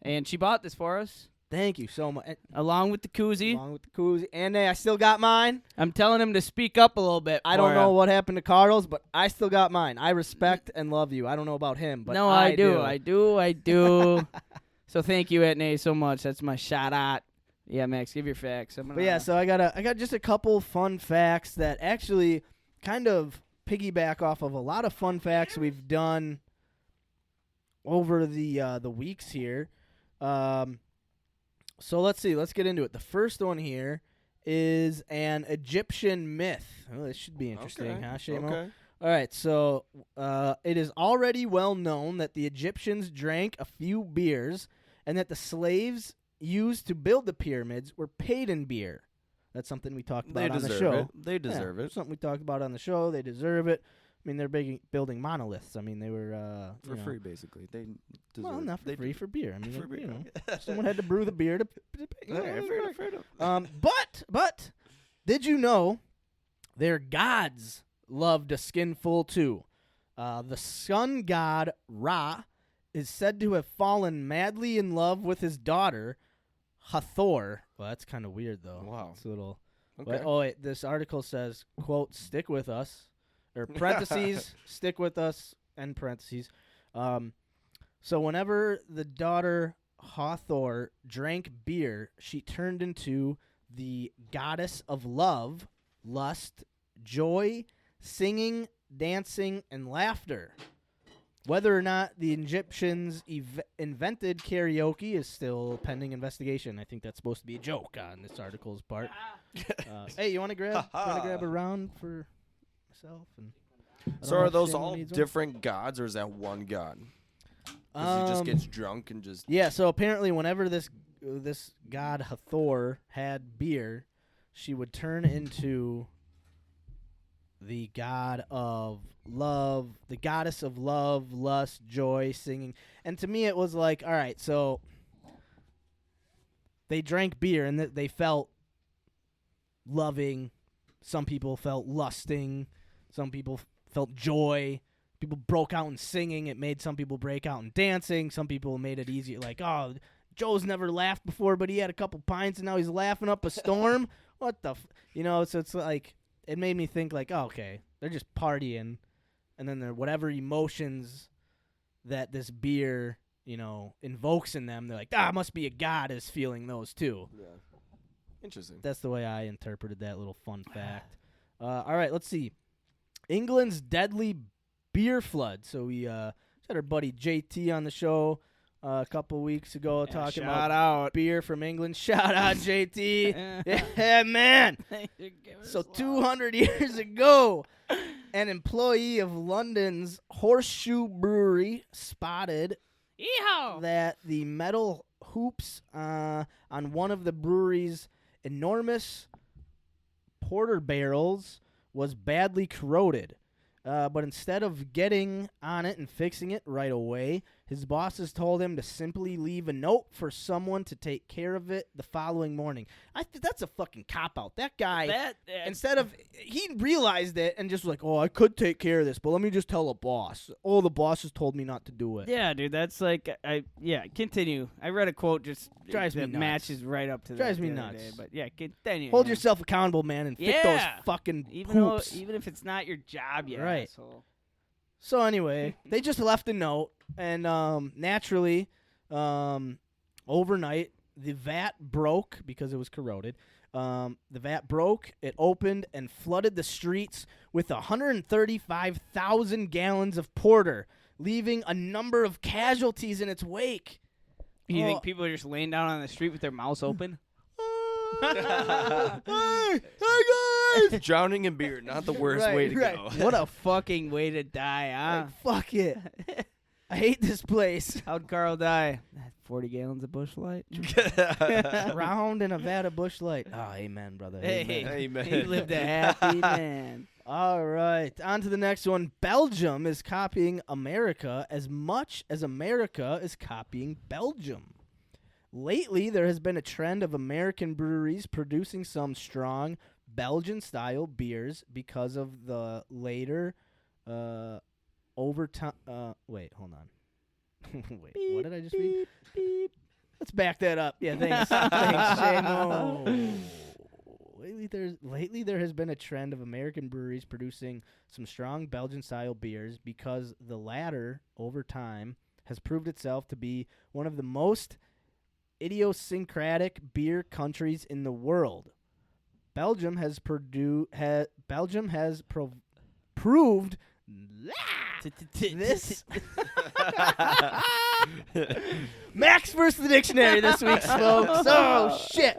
[SPEAKER 1] And she bought this for us
[SPEAKER 3] Thank you so much.
[SPEAKER 1] along with the koozie.
[SPEAKER 3] Along with the koozie. Aunt Nay, I still got mine.
[SPEAKER 1] I'm telling him to speak up a little bit.
[SPEAKER 3] I don't know what happened to Carl's, but I still got mine. I respect and love you. I don't know about him, but
[SPEAKER 1] no, I do. I do. So thank you, Aunt Nay, so much. That's my shout out. Yeah, Max, give your facts.
[SPEAKER 3] But yeah, so I got just a couple fun facts that actually kind of piggyback off of a lot of fun facts we've done over the weeks here. So let's see. Let's get into it. The first one here is an Egyptian myth. Oh, this should be interesting, huh, Shamo?
[SPEAKER 2] Okay.
[SPEAKER 3] All right, so it is already well known that the Egyptians drank a few beers and that the slaves used to build the pyramids were paid in beer. That's something we talked
[SPEAKER 2] They
[SPEAKER 3] about on the
[SPEAKER 2] deserve
[SPEAKER 3] show.
[SPEAKER 2] it. They deserve it.
[SPEAKER 3] Something we talked about on the show. They deserve it. I mean, they're building monoliths. I mean, they were
[SPEAKER 2] For free, basically. They deserve
[SPEAKER 3] Well, not for
[SPEAKER 2] they
[SPEAKER 3] free, for beer. I mean,
[SPEAKER 2] for beer.
[SPEAKER 3] someone had to brew the beer to pay.
[SPEAKER 2] Yeah, fair enough.
[SPEAKER 3] But did you know their gods loved a skinful too? The sun god Ra is said to have fallen madly in love with his daughter Hathor. Well, that's kind of weird though.
[SPEAKER 2] Wow.
[SPEAKER 3] It's a little.
[SPEAKER 2] Okay.
[SPEAKER 3] But, wait, this article says, quote, stick with us, or parentheses, stick with us, end parentheses. So whenever the daughter Hathor drank beer, she turned into the goddess of love, lust, joy, singing, dancing, and laughter. Whether or not the Egyptians invented karaoke is still pending investigation. I think that's supposed to be a joke on this article's part. Hey, you want to grab a round for myself? And I don't
[SPEAKER 2] So
[SPEAKER 3] know
[SPEAKER 2] are
[SPEAKER 3] if
[SPEAKER 2] those
[SPEAKER 3] Shamo
[SPEAKER 2] all
[SPEAKER 3] needs one.
[SPEAKER 2] different gods, or is that one god? Because he just gets drunk and just...
[SPEAKER 3] Yeah, so apparently whenever this god Hathor had beer, she would turn into the god of love, the goddess of love, lust, joy, singing. And to me it was like, all right, so they drank beer and they felt loving. Some people felt lusting. Some people felt joy. People broke out in singing. It made some people break out in dancing. Some people made it easier, like, oh, Joe's never laughed before, but he had a couple pints, and now he's laughing up a storm. What the so it's like, it made me think, like, oh, okay, they're just partying, and then whatever emotions that this beer, invokes in them, they're like, it must be a god is feeling those too.
[SPEAKER 2] Yeah. Interesting.
[SPEAKER 3] That's the way I interpreted that little fun fact. All right, let's see. England's deadly beer flood. So we had our buddy JT on the show a couple weeks ago talking about
[SPEAKER 1] out.
[SPEAKER 3] beer from England. Shout out, JT. Yeah, man. So 200 years ago, an employee of London's Horseshoe Brewery spotted that the metal hoops on one of the brewery's enormous porter barrels was badly corroded. But instead of getting on it and fixing it right away, his bosses told him to simply leave a note for someone to take care of it the following morning. That's a fucking cop-out. That guy, instead of, he realized it and just was like, oh, I could take care of this, but let me just tell a boss. Oh, the bosses told me not to do it.
[SPEAKER 1] Yeah, dude, that's like, continue. I read a quote just
[SPEAKER 3] Drives me
[SPEAKER 1] that
[SPEAKER 3] nuts.
[SPEAKER 1] matches right up to that.
[SPEAKER 3] Drives me
[SPEAKER 1] the other
[SPEAKER 3] nuts.
[SPEAKER 1] day, but yeah, continue.
[SPEAKER 3] Hold
[SPEAKER 1] man.
[SPEAKER 3] yourself accountable, man, and fix those
[SPEAKER 1] Yeah.
[SPEAKER 3] fucking
[SPEAKER 1] even
[SPEAKER 3] hoops.
[SPEAKER 1] even if it's not your job yet.
[SPEAKER 3] Right.
[SPEAKER 1] Asshole.
[SPEAKER 3] So anyway, they just left a note, and naturally, overnight, the vat broke because it was corroded. The vat broke, it opened, and flooded the streets with 135,000 gallons of porter, leaving a number of casualties in its wake.
[SPEAKER 1] You think people are just laying down on the street with their mouths open?
[SPEAKER 3] Hey guys!
[SPEAKER 2] Drowning in beer, not the worst way to go.
[SPEAKER 1] What a fucking way to die, huh?
[SPEAKER 3] Like, fuck it. I hate this place.
[SPEAKER 1] How'd Carl die? 40 gallons of Busch Light.
[SPEAKER 3] Drowned in a vat of Busch Light. Oh, amen, brother.
[SPEAKER 1] Hey,
[SPEAKER 3] Amen.
[SPEAKER 1] he lived a happy man.
[SPEAKER 3] All right, on to the next one. Belgium is copying America as much as America is copying Belgium. Lately, there has been a trend of American breweries producing some strong Belgian-style beers because of the later overtime. Wait, hold on. Wait,
[SPEAKER 1] Beep,
[SPEAKER 3] what did I just
[SPEAKER 1] beep,
[SPEAKER 3] read?
[SPEAKER 1] Beep.
[SPEAKER 3] Let's back that up. Yeah, thanks. Thanks, Seamus. Lately, there has been a trend of American breweries producing some strong Belgian-style beers because the latter, over time, has proved itself to be one of the most idiosyncratic beer countries in the world. Belgium has proved this. Max versus the dictionary this week, folks. Oh shit.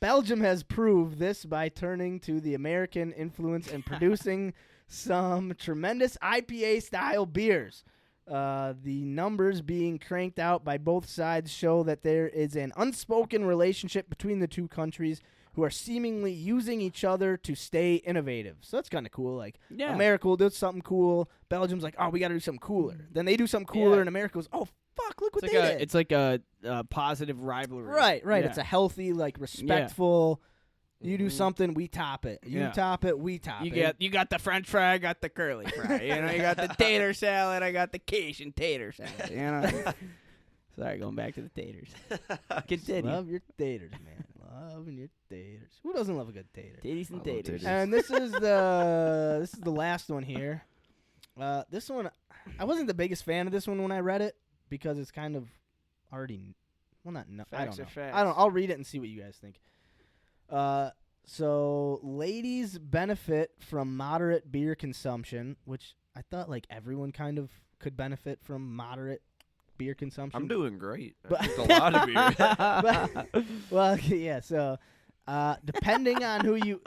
[SPEAKER 3] Belgium has proved this by turning to the American influence and producing some tremendous IPA-style beers. The numbers being cranked out by both sides show that there is an unspoken relationship between the two countries who are seemingly using each other to stay innovative. So that's kind of cool. Like, America will do something cool. Belgium's like, oh, we got to do something cooler. Then they do something cooler, and America goes, oh, fuck, look what they did.
[SPEAKER 1] It's like a positive rivalry.
[SPEAKER 3] Right.
[SPEAKER 1] Yeah.
[SPEAKER 3] It's a healthy, like, respectful. You do something, we top it. You top it, we top it.
[SPEAKER 1] You got the French fry, I got the curly fry. You got the tater salad, I got the Cajun tater salad. Sorry, going back to the taters. Continue.
[SPEAKER 3] Love your taters, man. Loving your taters. Who doesn't love a good tater?
[SPEAKER 1] Titties and taters.
[SPEAKER 3] And this is the last one here. This one, I wasn't the biggest fan of this one when I read it because it's kind of already, well, not no, I don't know.
[SPEAKER 1] Facts.
[SPEAKER 3] I'll read it and see what you guys think. So ladies benefit from moderate beer consumption, which I thought like everyone kind of could benefit from moderate beer consumption.
[SPEAKER 2] I'm doing great.
[SPEAKER 3] But
[SPEAKER 2] That's a lot of beer.
[SPEAKER 3] Well, yeah. So, depending on who you,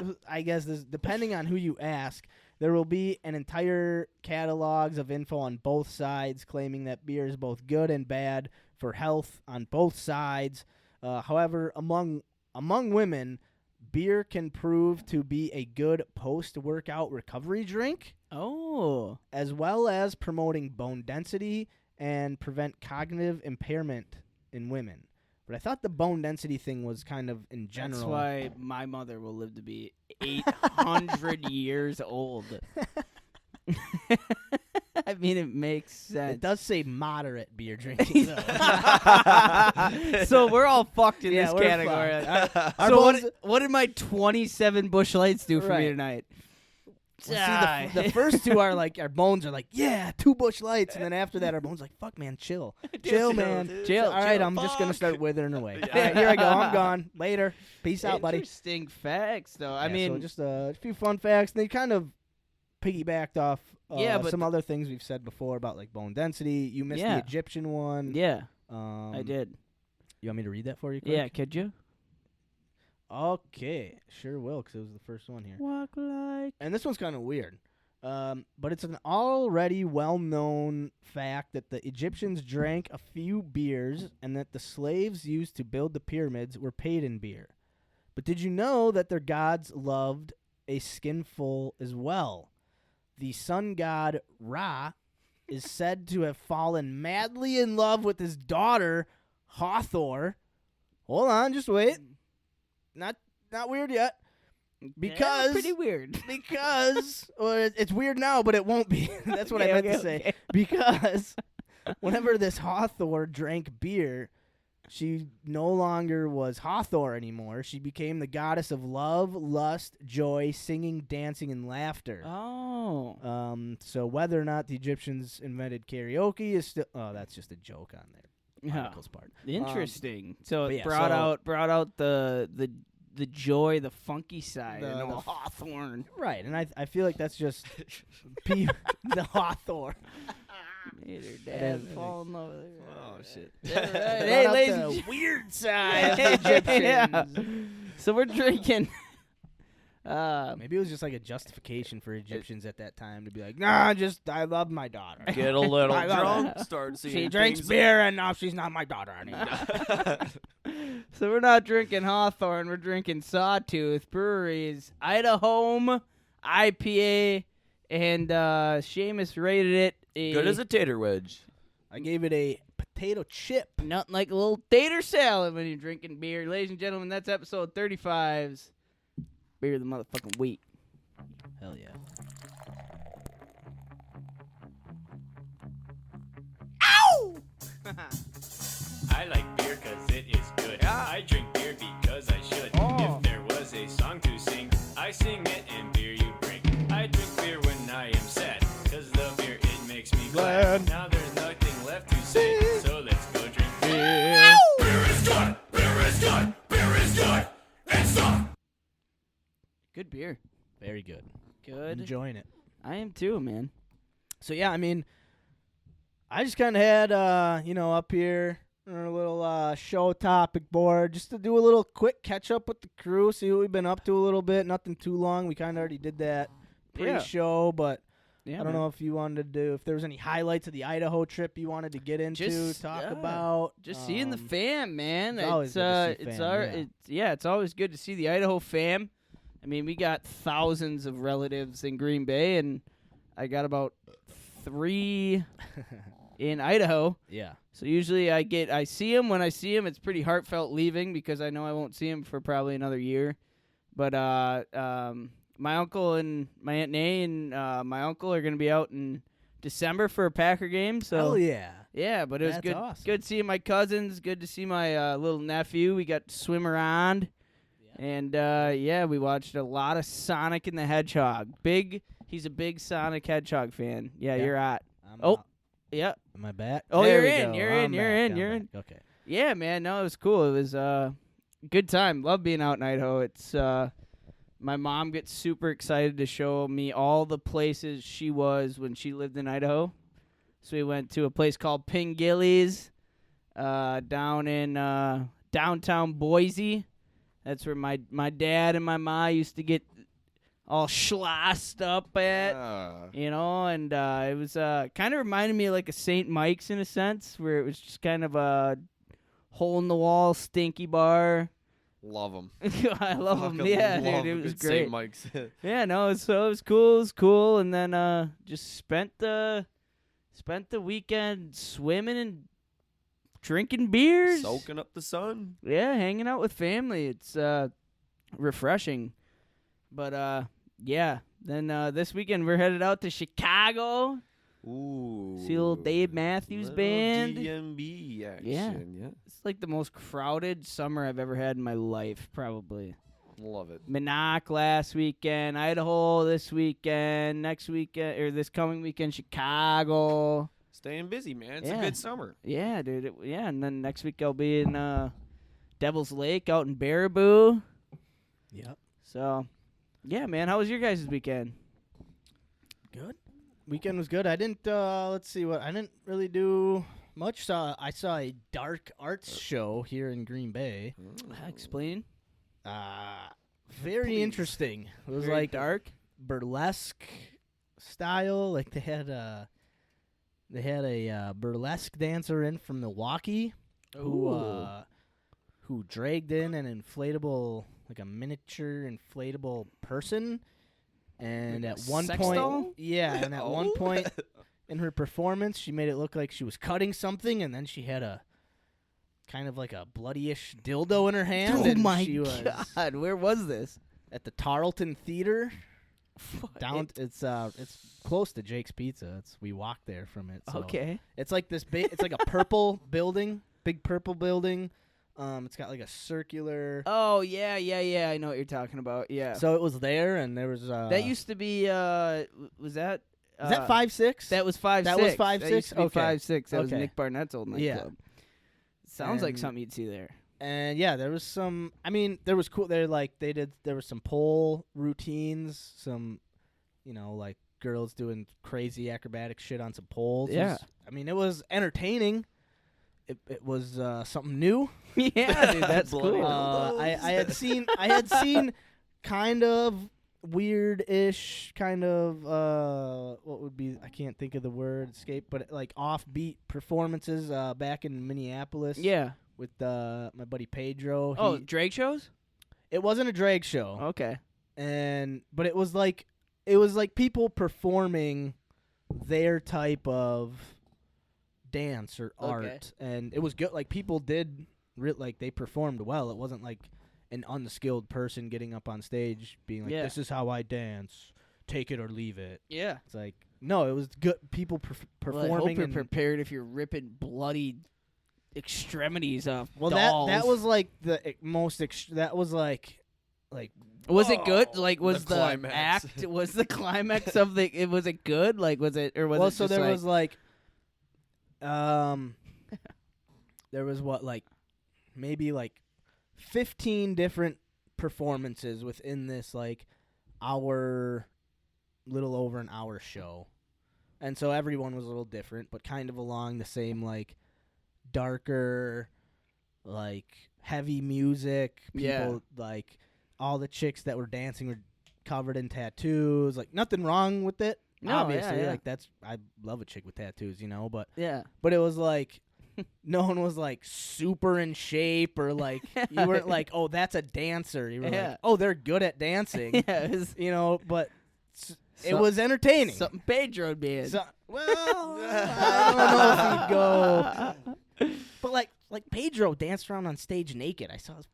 [SPEAKER 3] depending on who you ask, there will be an entire catalogs of info on both sides, claiming that beer is both good and bad for health on both sides. However, among women, beer can prove to be a good post-workout recovery drink.
[SPEAKER 1] Oh,
[SPEAKER 3] as well as promoting bone density and prevent cognitive impairment in women. But I thought the bone density thing was kind of in general.
[SPEAKER 1] That's why my mother will live to be 800 years old. I mean, it makes sense.
[SPEAKER 3] It does say moderate beer drinking, though.
[SPEAKER 1] So we're all fucked in this
[SPEAKER 3] we're
[SPEAKER 1] category.
[SPEAKER 3] fucked.
[SPEAKER 1] So what did my 27 Busch Lights do for me tonight?
[SPEAKER 3] Well, see, the first two are like, our bones are like, yeah, 2 Busch Lights. And then after that, our bones are like, fuck, man, chill. Chill, man.
[SPEAKER 2] Dude.
[SPEAKER 3] Chill. All right, I'm just going to start withering away. All right, here I go. I'm gone. Later. Peace out, buddy.
[SPEAKER 1] Interesting facts, though.
[SPEAKER 3] Yeah,
[SPEAKER 1] I mean,
[SPEAKER 3] so just a few fun facts. They kind of piggybacked off
[SPEAKER 1] but
[SPEAKER 3] some other things we've said before about like bone density. You missed the Egyptian one.
[SPEAKER 1] Yeah, I did.
[SPEAKER 3] You want me to read that for you, quick?
[SPEAKER 1] Yeah, could you?
[SPEAKER 3] Okay, sure will, because it was the first one here.
[SPEAKER 1] Walk like.
[SPEAKER 3] And this one's kind of weird. But it's an already well-known fact that the Egyptians drank a few beers and that the slaves used to build the pyramids were paid in beer. But did you know that their gods loved a skinful as well? The sun god Ra is said to have fallen madly in love with his daughter, Hathor. Hold on, just wait. Not weird yet. Because
[SPEAKER 1] pretty weird.
[SPEAKER 3] Because it's weird now, but it won't be. That's what I meant to say. Because whenever this Hathor drank beer, she no longer was Hathor anymore. She became the goddess of love, lust, joy, singing, dancing, and laughter.
[SPEAKER 1] Oh.
[SPEAKER 3] So whether or not the Egyptians invented karaoke is still. Oh, that's just a joke on their article's part.
[SPEAKER 1] Interesting. So it
[SPEAKER 3] yeah,
[SPEAKER 1] brought out the the joy, the funky side,
[SPEAKER 3] The-
[SPEAKER 1] and
[SPEAKER 3] the
[SPEAKER 1] the
[SPEAKER 3] f-
[SPEAKER 1] Hawthorne.
[SPEAKER 3] Right, and I feel like that's just the Hawthorne.
[SPEAKER 1] Made her
[SPEAKER 3] That
[SPEAKER 1] dad
[SPEAKER 3] is-
[SPEAKER 1] fall in love with her.
[SPEAKER 2] Oh shit.
[SPEAKER 1] Right.
[SPEAKER 3] Brought
[SPEAKER 1] Hey,
[SPEAKER 3] out
[SPEAKER 1] ladies
[SPEAKER 3] the
[SPEAKER 1] and gen-
[SPEAKER 3] weird side of the
[SPEAKER 1] Yeah.
[SPEAKER 3] Egyptians.
[SPEAKER 1] So we're drinking.
[SPEAKER 3] Maybe it was just like a justification for Egyptians at that time to be like, nah, I love my daughter.
[SPEAKER 2] Get a little
[SPEAKER 3] I love
[SPEAKER 2] drunk,
[SPEAKER 3] it.
[SPEAKER 2] start seeing
[SPEAKER 3] She drinks
[SPEAKER 2] things.
[SPEAKER 3] beer, and now she's not my daughter anymore.
[SPEAKER 1] So we're not drinking Hawthorne. We're drinking Sawtooth Brewery's Idaho IPA, and Seamus rated it
[SPEAKER 2] Good as a tater wedge.
[SPEAKER 3] I gave it a potato chip.
[SPEAKER 1] nothing like a little tater salad when you're drinking beer. Ladies and gentlemen, that's episode 35's Beer of the Motherfucking Week.
[SPEAKER 3] Hell yeah.
[SPEAKER 5] I like beer cause it is good. I drink beer because I should. If there was a song to sing, I sing it and beer you bring. I drink beer when I am sad, cause the beer it makes me glad. Now there's nothing left to say, so let's go drink beer. Beer is good, beer is good, beer is good. It's not.
[SPEAKER 1] Good beer.
[SPEAKER 3] Very good.
[SPEAKER 1] Good.
[SPEAKER 3] Enjoying it.
[SPEAKER 1] I am too, man.
[SPEAKER 3] So, yeah, I mean, I just kind of had, up here our little show topic board just to do a little quick catch up with the crew, see what we've been up to a little bit. Nothing too long. We kind of already did that pre-show, but
[SPEAKER 1] Yeah,
[SPEAKER 3] I don't know if you wanted to do, if there was any highlights of the Idaho trip you wanted to get into,
[SPEAKER 1] Just,
[SPEAKER 3] talk
[SPEAKER 1] yeah.
[SPEAKER 3] about.
[SPEAKER 1] Just seeing the fam, man.
[SPEAKER 3] it's always good to see fam,
[SPEAKER 1] It's always good to see the Idaho fam. I mean, we got thousands of relatives in Green Bay, and I got about 3 in Idaho.
[SPEAKER 3] Yeah.
[SPEAKER 1] So usually I see them. When I see them, it's pretty heartfelt leaving because I know I won't see them for probably another year. But my uncle and my Aunt Nay and my uncle are going to be out in December for a Packer game. So
[SPEAKER 3] Hell yeah.
[SPEAKER 1] yeah, but it was
[SPEAKER 3] That's
[SPEAKER 1] good.
[SPEAKER 3] awesome.
[SPEAKER 1] Good seeing my cousins. Good to see my little nephew. We got to swim around, and we watched a lot of Sonic and the Hedgehog. He's a big Sonic Hedgehog fan. Yeah,
[SPEAKER 3] Yeah.
[SPEAKER 1] you're at.
[SPEAKER 3] I'm
[SPEAKER 1] Oh.
[SPEAKER 3] out.
[SPEAKER 1] Yeah,
[SPEAKER 3] Am I back?
[SPEAKER 1] Oh,
[SPEAKER 3] There
[SPEAKER 1] you're
[SPEAKER 3] we
[SPEAKER 1] in,
[SPEAKER 3] go.
[SPEAKER 1] you're in,
[SPEAKER 3] I'm
[SPEAKER 1] you're
[SPEAKER 3] back,
[SPEAKER 1] in,
[SPEAKER 3] I'm
[SPEAKER 1] you're
[SPEAKER 3] back.
[SPEAKER 1] in.
[SPEAKER 3] Okay.
[SPEAKER 1] yeah, man. No, it was cool. It was good time. Love being out in Idaho. It's my mom gets super excited to show me all the places she was when she lived in Idaho. So we went to a place called Pingillies down in downtown Boise. That's where my dad and my ma used to get all schlossed up at, you know, and it was kind of reminded me of like a St. Mike's in a sense, where it was just kind of a hole-in-the-wall, stinky bar.
[SPEAKER 2] Love them.
[SPEAKER 1] I love them. Yeah, dude, it was great.
[SPEAKER 2] St. Mike's.
[SPEAKER 1] Yeah, no, so it was cool. It was cool, and then just spent the weekend swimming and drinking beers,
[SPEAKER 2] Soaking up the sun.
[SPEAKER 1] yeah, hanging out with family. It's refreshing. But yeah, then this weekend we're headed out to Chicago.
[SPEAKER 2] Ooh.
[SPEAKER 1] See little Dave Matthews
[SPEAKER 2] Little
[SPEAKER 1] Band.
[SPEAKER 2] DMB action.
[SPEAKER 1] Yeah.
[SPEAKER 2] Yeah.
[SPEAKER 1] It's like the most crowded summer I've ever had in my life, probably.
[SPEAKER 2] Love it.
[SPEAKER 1] Minot last weekend, Idaho this weekend, next weekend or this coming weekend, Chicago.
[SPEAKER 2] Staying busy, man. It's
[SPEAKER 1] Yeah.
[SPEAKER 2] a good summer.
[SPEAKER 1] Yeah, dude. And then next week I'll be in Devil's Lake out in Baraboo.
[SPEAKER 3] Yep.
[SPEAKER 1] So, yeah, man. How was your guys' weekend?
[SPEAKER 3] Good. Weekend was good. I didn't. Let's see what. I didn't really do much. I saw a dark arts show here in Green Bay.
[SPEAKER 1] Explain.
[SPEAKER 3] Very interesting. It was
[SPEAKER 1] Very
[SPEAKER 3] like
[SPEAKER 1] dark.
[SPEAKER 3] burlesque style. Like they had a burlesque dancer in from Milwaukee who dragged in an inflatable, like a miniature inflatable person. And
[SPEAKER 1] Like
[SPEAKER 3] at
[SPEAKER 1] a
[SPEAKER 3] one
[SPEAKER 1] sex
[SPEAKER 3] point,
[SPEAKER 1] doll?
[SPEAKER 3] yeah, and at one point in her performance, she made it look like she was cutting something, and then she had a kind of like a bloody-ish dildo in her hand.
[SPEAKER 1] Oh
[SPEAKER 3] and
[SPEAKER 1] my
[SPEAKER 3] she was
[SPEAKER 1] God! Where was this?
[SPEAKER 3] at the Tarleton Theater. Down, it's close to Jake's Pizza. We walked there from it. So.
[SPEAKER 1] Okay.
[SPEAKER 3] It's like this big. It's like a purple building, big purple building. It's got like a circular.
[SPEAKER 1] Oh yeah. I know what you're talking about. Yeah.
[SPEAKER 3] So it was there, and there was.
[SPEAKER 1] that used to be. Was that?
[SPEAKER 3] Is that 5-6?
[SPEAKER 1] That was 5-6.
[SPEAKER 3] That was
[SPEAKER 1] That
[SPEAKER 3] 5-6?
[SPEAKER 1] used to be
[SPEAKER 3] Okay.
[SPEAKER 1] 5-6. That was
[SPEAKER 3] Okay.
[SPEAKER 1] Nick Barnett's old
[SPEAKER 3] Yeah.
[SPEAKER 1] nightclub. Sounds like
[SPEAKER 3] And-
[SPEAKER 1] something you'd see there.
[SPEAKER 3] And yeah, there was some. I mean, there was cool. There were some pole routines. Some, like girls doing crazy acrobatic shit on some poles.
[SPEAKER 1] Yeah.
[SPEAKER 3] It was entertaining. It was something new.
[SPEAKER 1] Yeah, dude, that's
[SPEAKER 2] Bloody
[SPEAKER 1] cool.
[SPEAKER 3] I had seen kind of weird-ish, kind of what would be, I can't think of the word, escape, but like offbeat performances back in Minneapolis.
[SPEAKER 1] Yeah.
[SPEAKER 3] With my buddy Pedro.
[SPEAKER 1] Oh, drag shows?
[SPEAKER 3] It wasn't a drag show.
[SPEAKER 1] Okay.
[SPEAKER 3] But it was like people performing their type of dance or art, and it was good. Like people did, they performed well. It wasn't like an unskilled person getting up on stage being like, "This is how I dance. Take it or leave it."
[SPEAKER 1] Yeah.
[SPEAKER 3] It's like, no, it was good people performing.
[SPEAKER 1] Well, I hope you're
[SPEAKER 3] and
[SPEAKER 1] prepared if you're ripping bloody extremities off
[SPEAKER 3] well,
[SPEAKER 1] dolls.
[SPEAKER 3] that was like the most. That was like.
[SPEAKER 1] Was it good? Like, was
[SPEAKER 2] the
[SPEAKER 1] the
[SPEAKER 2] climax.
[SPEAKER 1] act? Was the climax of the? Was it good? Like, was it or was
[SPEAKER 3] Well,
[SPEAKER 1] it?
[SPEAKER 3] so
[SPEAKER 1] just
[SPEAKER 3] there was like, there was maybe 15 different performances within this little over an hour show, and so everyone was a little different, but kind of along the same darker, heavy music. People all the chicks that were dancing were covered in tattoos. Nothing wrong with it.
[SPEAKER 1] No,
[SPEAKER 3] obviously,
[SPEAKER 1] yeah.
[SPEAKER 3] I love a chick with tattoos, but
[SPEAKER 1] yeah.
[SPEAKER 3] but it was no one was super in shape or you weren't oh, that's a dancer. You were
[SPEAKER 1] Yeah.
[SPEAKER 3] oh, they're good at dancing.
[SPEAKER 1] Yeah, it was
[SPEAKER 3] But it was entertaining.
[SPEAKER 1] something Pedro did.
[SPEAKER 3] So, well, I don't know if he'd go. But Pedro danced around on stage naked. I saw his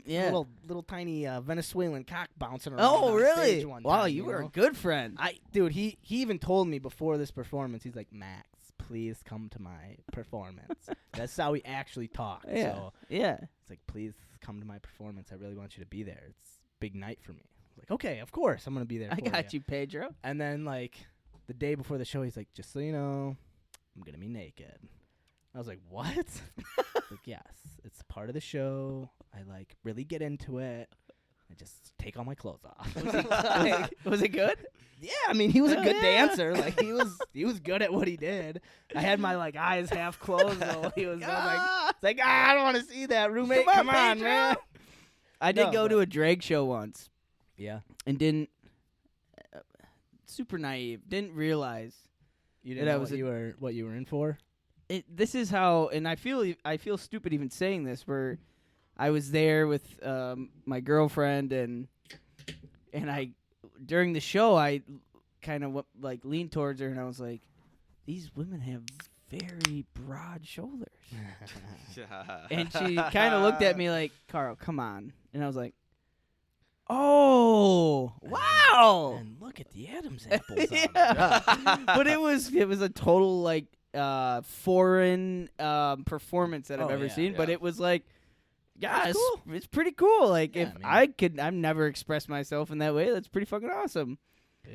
[SPEAKER 1] yeah.
[SPEAKER 3] little tiny Venezuelan cock bouncing around.
[SPEAKER 1] Oh,
[SPEAKER 3] on
[SPEAKER 1] really?
[SPEAKER 3] Stage one
[SPEAKER 1] Wow,
[SPEAKER 3] time,
[SPEAKER 1] you were
[SPEAKER 3] know?
[SPEAKER 1] a good friend.
[SPEAKER 3] Dude, he even told me before this performance. He's like, Max, please come to my performance. That's how he actually talked.
[SPEAKER 1] Yeah.
[SPEAKER 3] So
[SPEAKER 1] Yeah.
[SPEAKER 3] it's like, please come to my performance. I really want you to be there. It's a big night for me. I was like, okay, of course, I'm gonna be there.
[SPEAKER 1] I
[SPEAKER 3] for
[SPEAKER 1] got you, Pedro.
[SPEAKER 3] And then the day before the show, he's like, just so you know, I'm gonna be naked. I was like, what? Like, yes, it's part of the show. I really get into it. I just take all my clothes off.
[SPEAKER 1] Was it good?
[SPEAKER 3] Yeah, I mean, he was a
[SPEAKER 1] Oh,
[SPEAKER 3] good
[SPEAKER 1] yeah.
[SPEAKER 3] dancer. He was good at what he did. I had my eyes half closed though. He was I don't want to see that, roommate. Come on,
[SPEAKER 1] Pedro.
[SPEAKER 3] man.
[SPEAKER 1] I did
[SPEAKER 3] No,
[SPEAKER 1] go
[SPEAKER 3] but-
[SPEAKER 1] to a drag show once
[SPEAKER 3] Yeah,
[SPEAKER 1] and didn't. Super naive. Didn't realize.
[SPEAKER 3] you didn't
[SPEAKER 1] That
[SPEAKER 3] know
[SPEAKER 1] was
[SPEAKER 3] what you were in for.
[SPEAKER 1] This is how, and I feel stupid even saying this. Where I was there with my girlfriend, and I during the show I kind of leaned towards her, and I was like, "These women have very broad shoulders," and she kind of looked at me like, "Carl, come on," and I was like, "Oh, wow!"
[SPEAKER 3] And look at the Adam's apples.
[SPEAKER 1] Yeah. But it was a total foreign performance that I've
[SPEAKER 3] Oh,
[SPEAKER 1] ever
[SPEAKER 3] yeah,
[SPEAKER 1] seen. But
[SPEAKER 2] yeah.
[SPEAKER 1] it was yeah,
[SPEAKER 3] cool.
[SPEAKER 1] it's pretty cool.
[SPEAKER 3] Yeah,
[SPEAKER 1] If
[SPEAKER 3] I
[SPEAKER 1] I've never expressed myself in that way. That's pretty fucking awesome.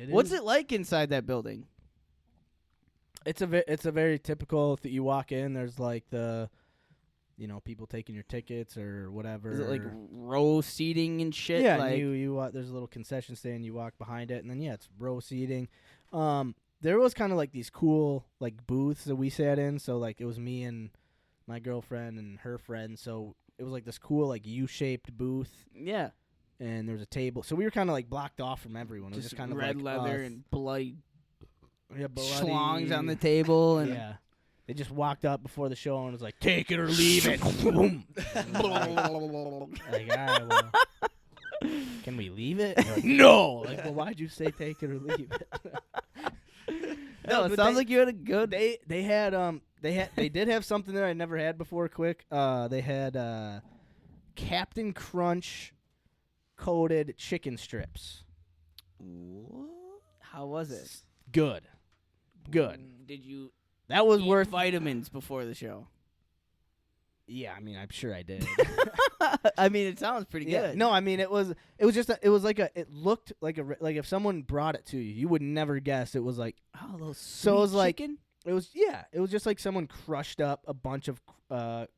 [SPEAKER 1] What's it like inside that building?
[SPEAKER 3] It's a very typical. You walk in, there's the, people taking your tickets or whatever.
[SPEAKER 1] Is it row seating and shit?
[SPEAKER 3] Yeah,
[SPEAKER 1] like,
[SPEAKER 3] you there's a little concession stand. You walk behind it, and then it's row seating. There was kind of these cool booths that we sat in. So it was me and my girlfriend and her friend. So it was this cool U-shaped booth,
[SPEAKER 1] yeah,
[SPEAKER 3] and there was a table. So we were kind of blocked off from everyone. It was just kind of
[SPEAKER 1] red leather
[SPEAKER 3] us.
[SPEAKER 1] and bloody
[SPEAKER 3] Bloody.
[SPEAKER 1] schlongs on the table, and
[SPEAKER 3] Yeah. They just walked up before the show and was like, take it or leave it. Boom. All right, well, can we leave it? And they're like, no. Well, why'd you say take it or leave it?
[SPEAKER 1] No, it
[SPEAKER 3] but
[SPEAKER 1] sounds like you had a good.
[SPEAKER 3] They did have something there I never had before. Quick, they had Captain Crunch coated chicken strips.
[SPEAKER 1] How was it?
[SPEAKER 3] Good.
[SPEAKER 1] Did you
[SPEAKER 3] That was
[SPEAKER 1] eat
[SPEAKER 3] worth.
[SPEAKER 1] vitamins before the show?
[SPEAKER 3] Yeah, I mean, I'm sure I did.
[SPEAKER 1] I mean, it sounds pretty
[SPEAKER 3] Yeah.
[SPEAKER 1] good.
[SPEAKER 3] No, I mean, it looked like if someone brought it to you, you would never guess it was
[SPEAKER 1] Oh, those
[SPEAKER 3] So it was
[SPEAKER 1] sweet chicken?
[SPEAKER 3] it was just someone crushed up a bunch of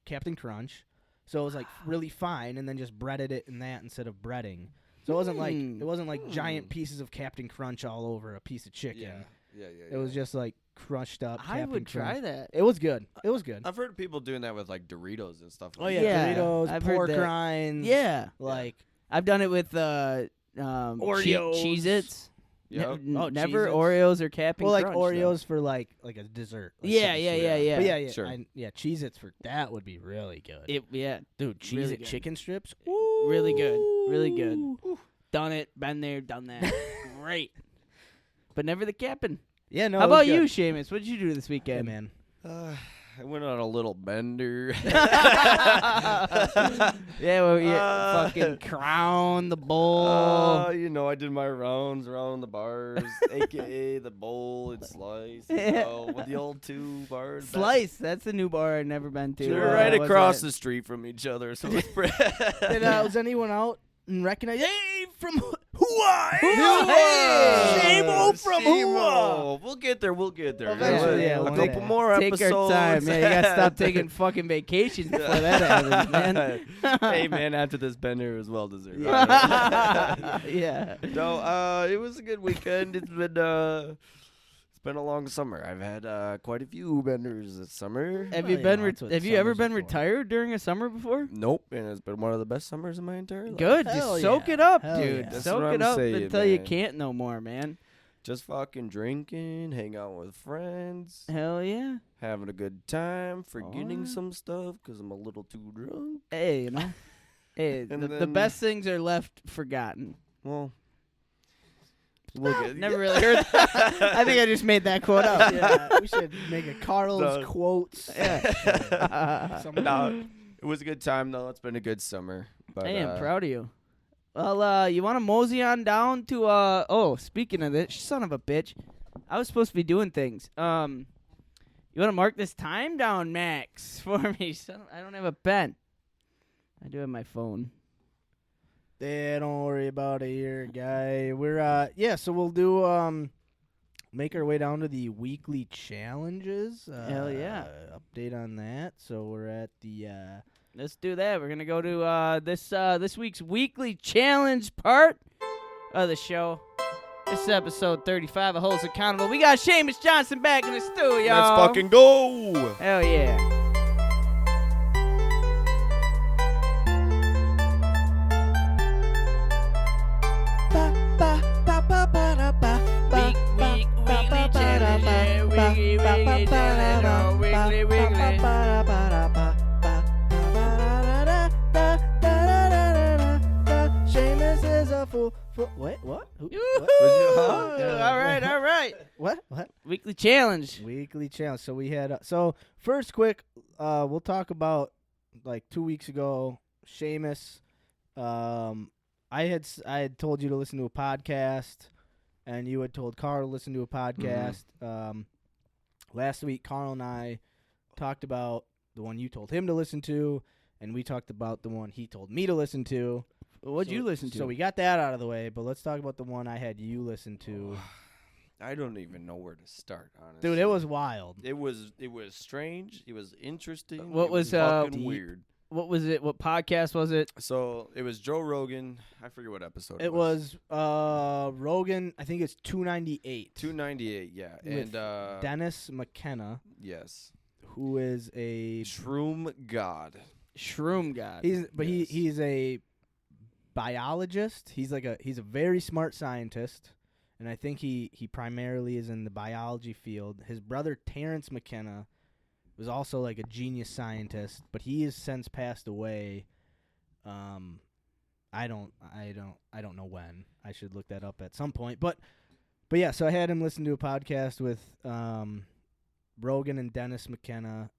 [SPEAKER 3] Captain Crunch, So it was like really fine, and then just breaded it in that instead of breading. So it wasn't like giant pieces of Captain Crunch all over a piece of chicken.
[SPEAKER 2] Yeah.
[SPEAKER 3] It was just like crushed up.
[SPEAKER 1] I
[SPEAKER 3] Captain
[SPEAKER 1] would try
[SPEAKER 3] Crunch.
[SPEAKER 1] that.
[SPEAKER 3] It was good. It was good.
[SPEAKER 2] I've heard people doing that with like Doritos and stuff.
[SPEAKER 3] Oh
[SPEAKER 2] like
[SPEAKER 3] yeah,
[SPEAKER 1] Yeah,
[SPEAKER 3] Doritos,
[SPEAKER 1] I've heard
[SPEAKER 3] pork
[SPEAKER 1] that.
[SPEAKER 3] rinds.
[SPEAKER 1] Yeah.
[SPEAKER 3] like
[SPEAKER 1] I've done it with
[SPEAKER 3] Oreos.
[SPEAKER 1] Cheez-Its.
[SPEAKER 2] Yep.
[SPEAKER 1] Never
[SPEAKER 3] Cheez-Its.
[SPEAKER 1] Oreos or Captain
[SPEAKER 3] well, like
[SPEAKER 1] Crunch.
[SPEAKER 3] Oreos for like a dessert. Like
[SPEAKER 1] Yeah,
[SPEAKER 3] something
[SPEAKER 1] yeah,
[SPEAKER 3] sweet.
[SPEAKER 1] yeah, yeah.
[SPEAKER 3] But yeah,
[SPEAKER 2] Sure.
[SPEAKER 3] Cheez-Its for that would be really good. Dude, Cheez-It
[SPEAKER 1] really good.
[SPEAKER 3] chicken strips.
[SPEAKER 1] Really good. Really good. Done it. Been there. Done that. Great. But never the Captain.
[SPEAKER 3] Yeah, no.
[SPEAKER 1] How
[SPEAKER 3] it was
[SPEAKER 1] about you,
[SPEAKER 3] good.
[SPEAKER 1] Seamus? What did you do this
[SPEAKER 3] Yeah,
[SPEAKER 1] weekend?
[SPEAKER 3] man.
[SPEAKER 2] I went on a little bender.
[SPEAKER 1] Yeah, well, fucking crown the bowl.
[SPEAKER 2] I did my rounds around the bars, aka the bowl and slice. With the old 2 bars.
[SPEAKER 1] Slice. That's the new bar I've never been to.
[SPEAKER 2] They're right
[SPEAKER 1] What's
[SPEAKER 2] across
[SPEAKER 1] that?
[SPEAKER 2] the street from each other. So it's
[SPEAKER 3] Was anyone out and recognized? Hey, from HUA!
[SPEAKER 1] Hey!
[SPEAKER 3] Shamo from HUA!
[SPEAKER 2] We'll get there.
[SPEAKER 3] Eventually, yeah,
[SPEAKER 2] a
[SPEAKER 3] one
[SPEAKER 2] couple
[SPEAKER 3] day.
[SPEAKER 2] more
[SPEAKER 1] Take
[SPEAKER 2] episodes.
[SPEAKER 1] our time. Yeah, you gotta stop taking fucking vacations before that happens, man.
[SPEAKER 2] Hey, man, after this bender, it was well deserved.
[SPEAKER 1] Yeah.
[SPEAKER 2] No, it was a good weekend. It's been a long summer. I've had quite a few benders this summer.
[SPEAKER 1] Have you
[SPEAKER 3] Well,
[SPEAKER 1] been?
[SPEAKER 3] that's what
[SPEAKER 1] Have you ever
[SPEAKER 3] summer's
[SPEAKER 1] been
[SPEAKER 3] for.
[SPEAKER 1] retired during a summer before?
[SPEAKER 2] Nope, and it's been one of the best summers of my entire life.
[SPEAKER 1] Good.
[SPEAKER 3] Hell
[SPEAKER 1] Just soak
[SPEAKER 3] yeah.
[SPEAKER 1] it up,
[SPEAKER 3] Hell
[SPEAKER 1] dude.
[SPEAKER 3] yeah.
[SPEAKER 2] That's
[SPEAKER 1] Soak
[SPEAKER 2] what
[SPEAKER 1] it
[SPEAKER 2] I'm
[SPEAKER 1] up
[SPEAKER 2] saying,
[SPEAKER 1] until you
[SPEAKER 2] man.
[SPEAKER 1] can't no more, man.
[SPEAKER 2] Just fucking drinking, hang out with friends,
[SPEAKER 1] Hell yeah.
[SPEAKER 2] having a good time, forgetting
[SPEAKER 1] Alright.
[SPEAKER 2] some stuff because I'm a little too drunk.
[SPEAKER 1] Hey, hey,
[SPEAKER 2] And
[SPEAKER 1] the
[SPEAKER 2] then-
[SPEAKER 1] best things are left forgotten.
[SPEAKER 2] Well, we'll get
[SPEAKER 1] Never really heard that. I think I just made that quote up.
[SPEAKER 3] Yeah, we should make a Carl's
[SPEAKER 2] No.
[SPEAKER 3] quotes.
[SPEAKER 1] Yeah.
[SPEAKER 2] No, it was a good time though. It's been a good summer. But,
[SPEAKER 1] Hey, I'm proud of you. Well, you want to mosey on down to speaking of this, son of a bitch. I was supposed to be doing things. You want to mark this time down, Max, for me? I don't have a pen. I do have my phone.
[SPEAKER 3] Yeah, don't worry about it here, guy. We're so we'll do make our way down to the weekly challenges.
[SPEAKER 1] Hell yeah.
[SPEAKER 3] Update on that. So we're at the
[SPEAKER 1] Let's do that. We're gonna go to this week's weekly challenge part of the show. This is episode 35 of Holds Accountable. We got Seamus Johnson back in the studio.
[SPEAKER 2] let's fucking go.
[SPEAKER 1] Hell yeah. Weekly challenge, yeah, weekly challenge, oh, weekly.
[SPEAKER 3] Seamus is a fool. Wait, what? Who? What?
[SPEAKER 1] All right.
[SPEAKER 3] What?
[SPEAKER 1] Weekly challenge.
[SPEAKER 3] Weekly challenge. So we had so first quick we'll talk about like 2 weeks ago Seamus I had told you to listen to a podcast and you had told Carl to listen to a podcast. Last week Carl and I talked about the one you told him to listen to and we talked about the one he told me to listen to.
[SPEAKER 1] What'd you listen to?
[SPEAKER 3] So we got that out of the way, but let's talk about the one I had you listen to.
[SPEAKER 2] I don't even know where to start, honestly.
[SPEAKER 3] Dude, it was wild.
[SPEAKER 2] It was strange. It was interesting.
[SPEAKER 1] What
[SPEAKER 2] it
[SPEAKER 1] was,
[SPEAKER 2] fucking
[SPEAKER 3] deep.
[SPEAKER 2] weird?
[SPEAKER 1] What was it? What podcast was it?
[SPEAKER 2] So it was Joe Rogan. I forget what episode
[SPEAKER 3] It was Rogan, I think it's 298.
[SPEAKER 2] 298. Yeah,
[SPEAKER 3] With
[SPEAKER 2] and
[SPEAKER 3] Dennis McKenna,
[SPEAKER 2] yes,
[SPEAKER 3] who is a
[SPEAKER 2] Shroom God.
[SPEAKER 1] Shroom God.
[SPEAKER 3] he's
[SPEAKER 2] Yes.
[SPEAKER 3] a biologist. He's a very smart scientist, and I think he primarily is in the biology field. His brother Terrence McKenna was also like a genius scientist, but he has since passed away. I don't know when. I should look that up at some point. But yeah, so I had him listen to a podcast with Rogan and Dennis McKenna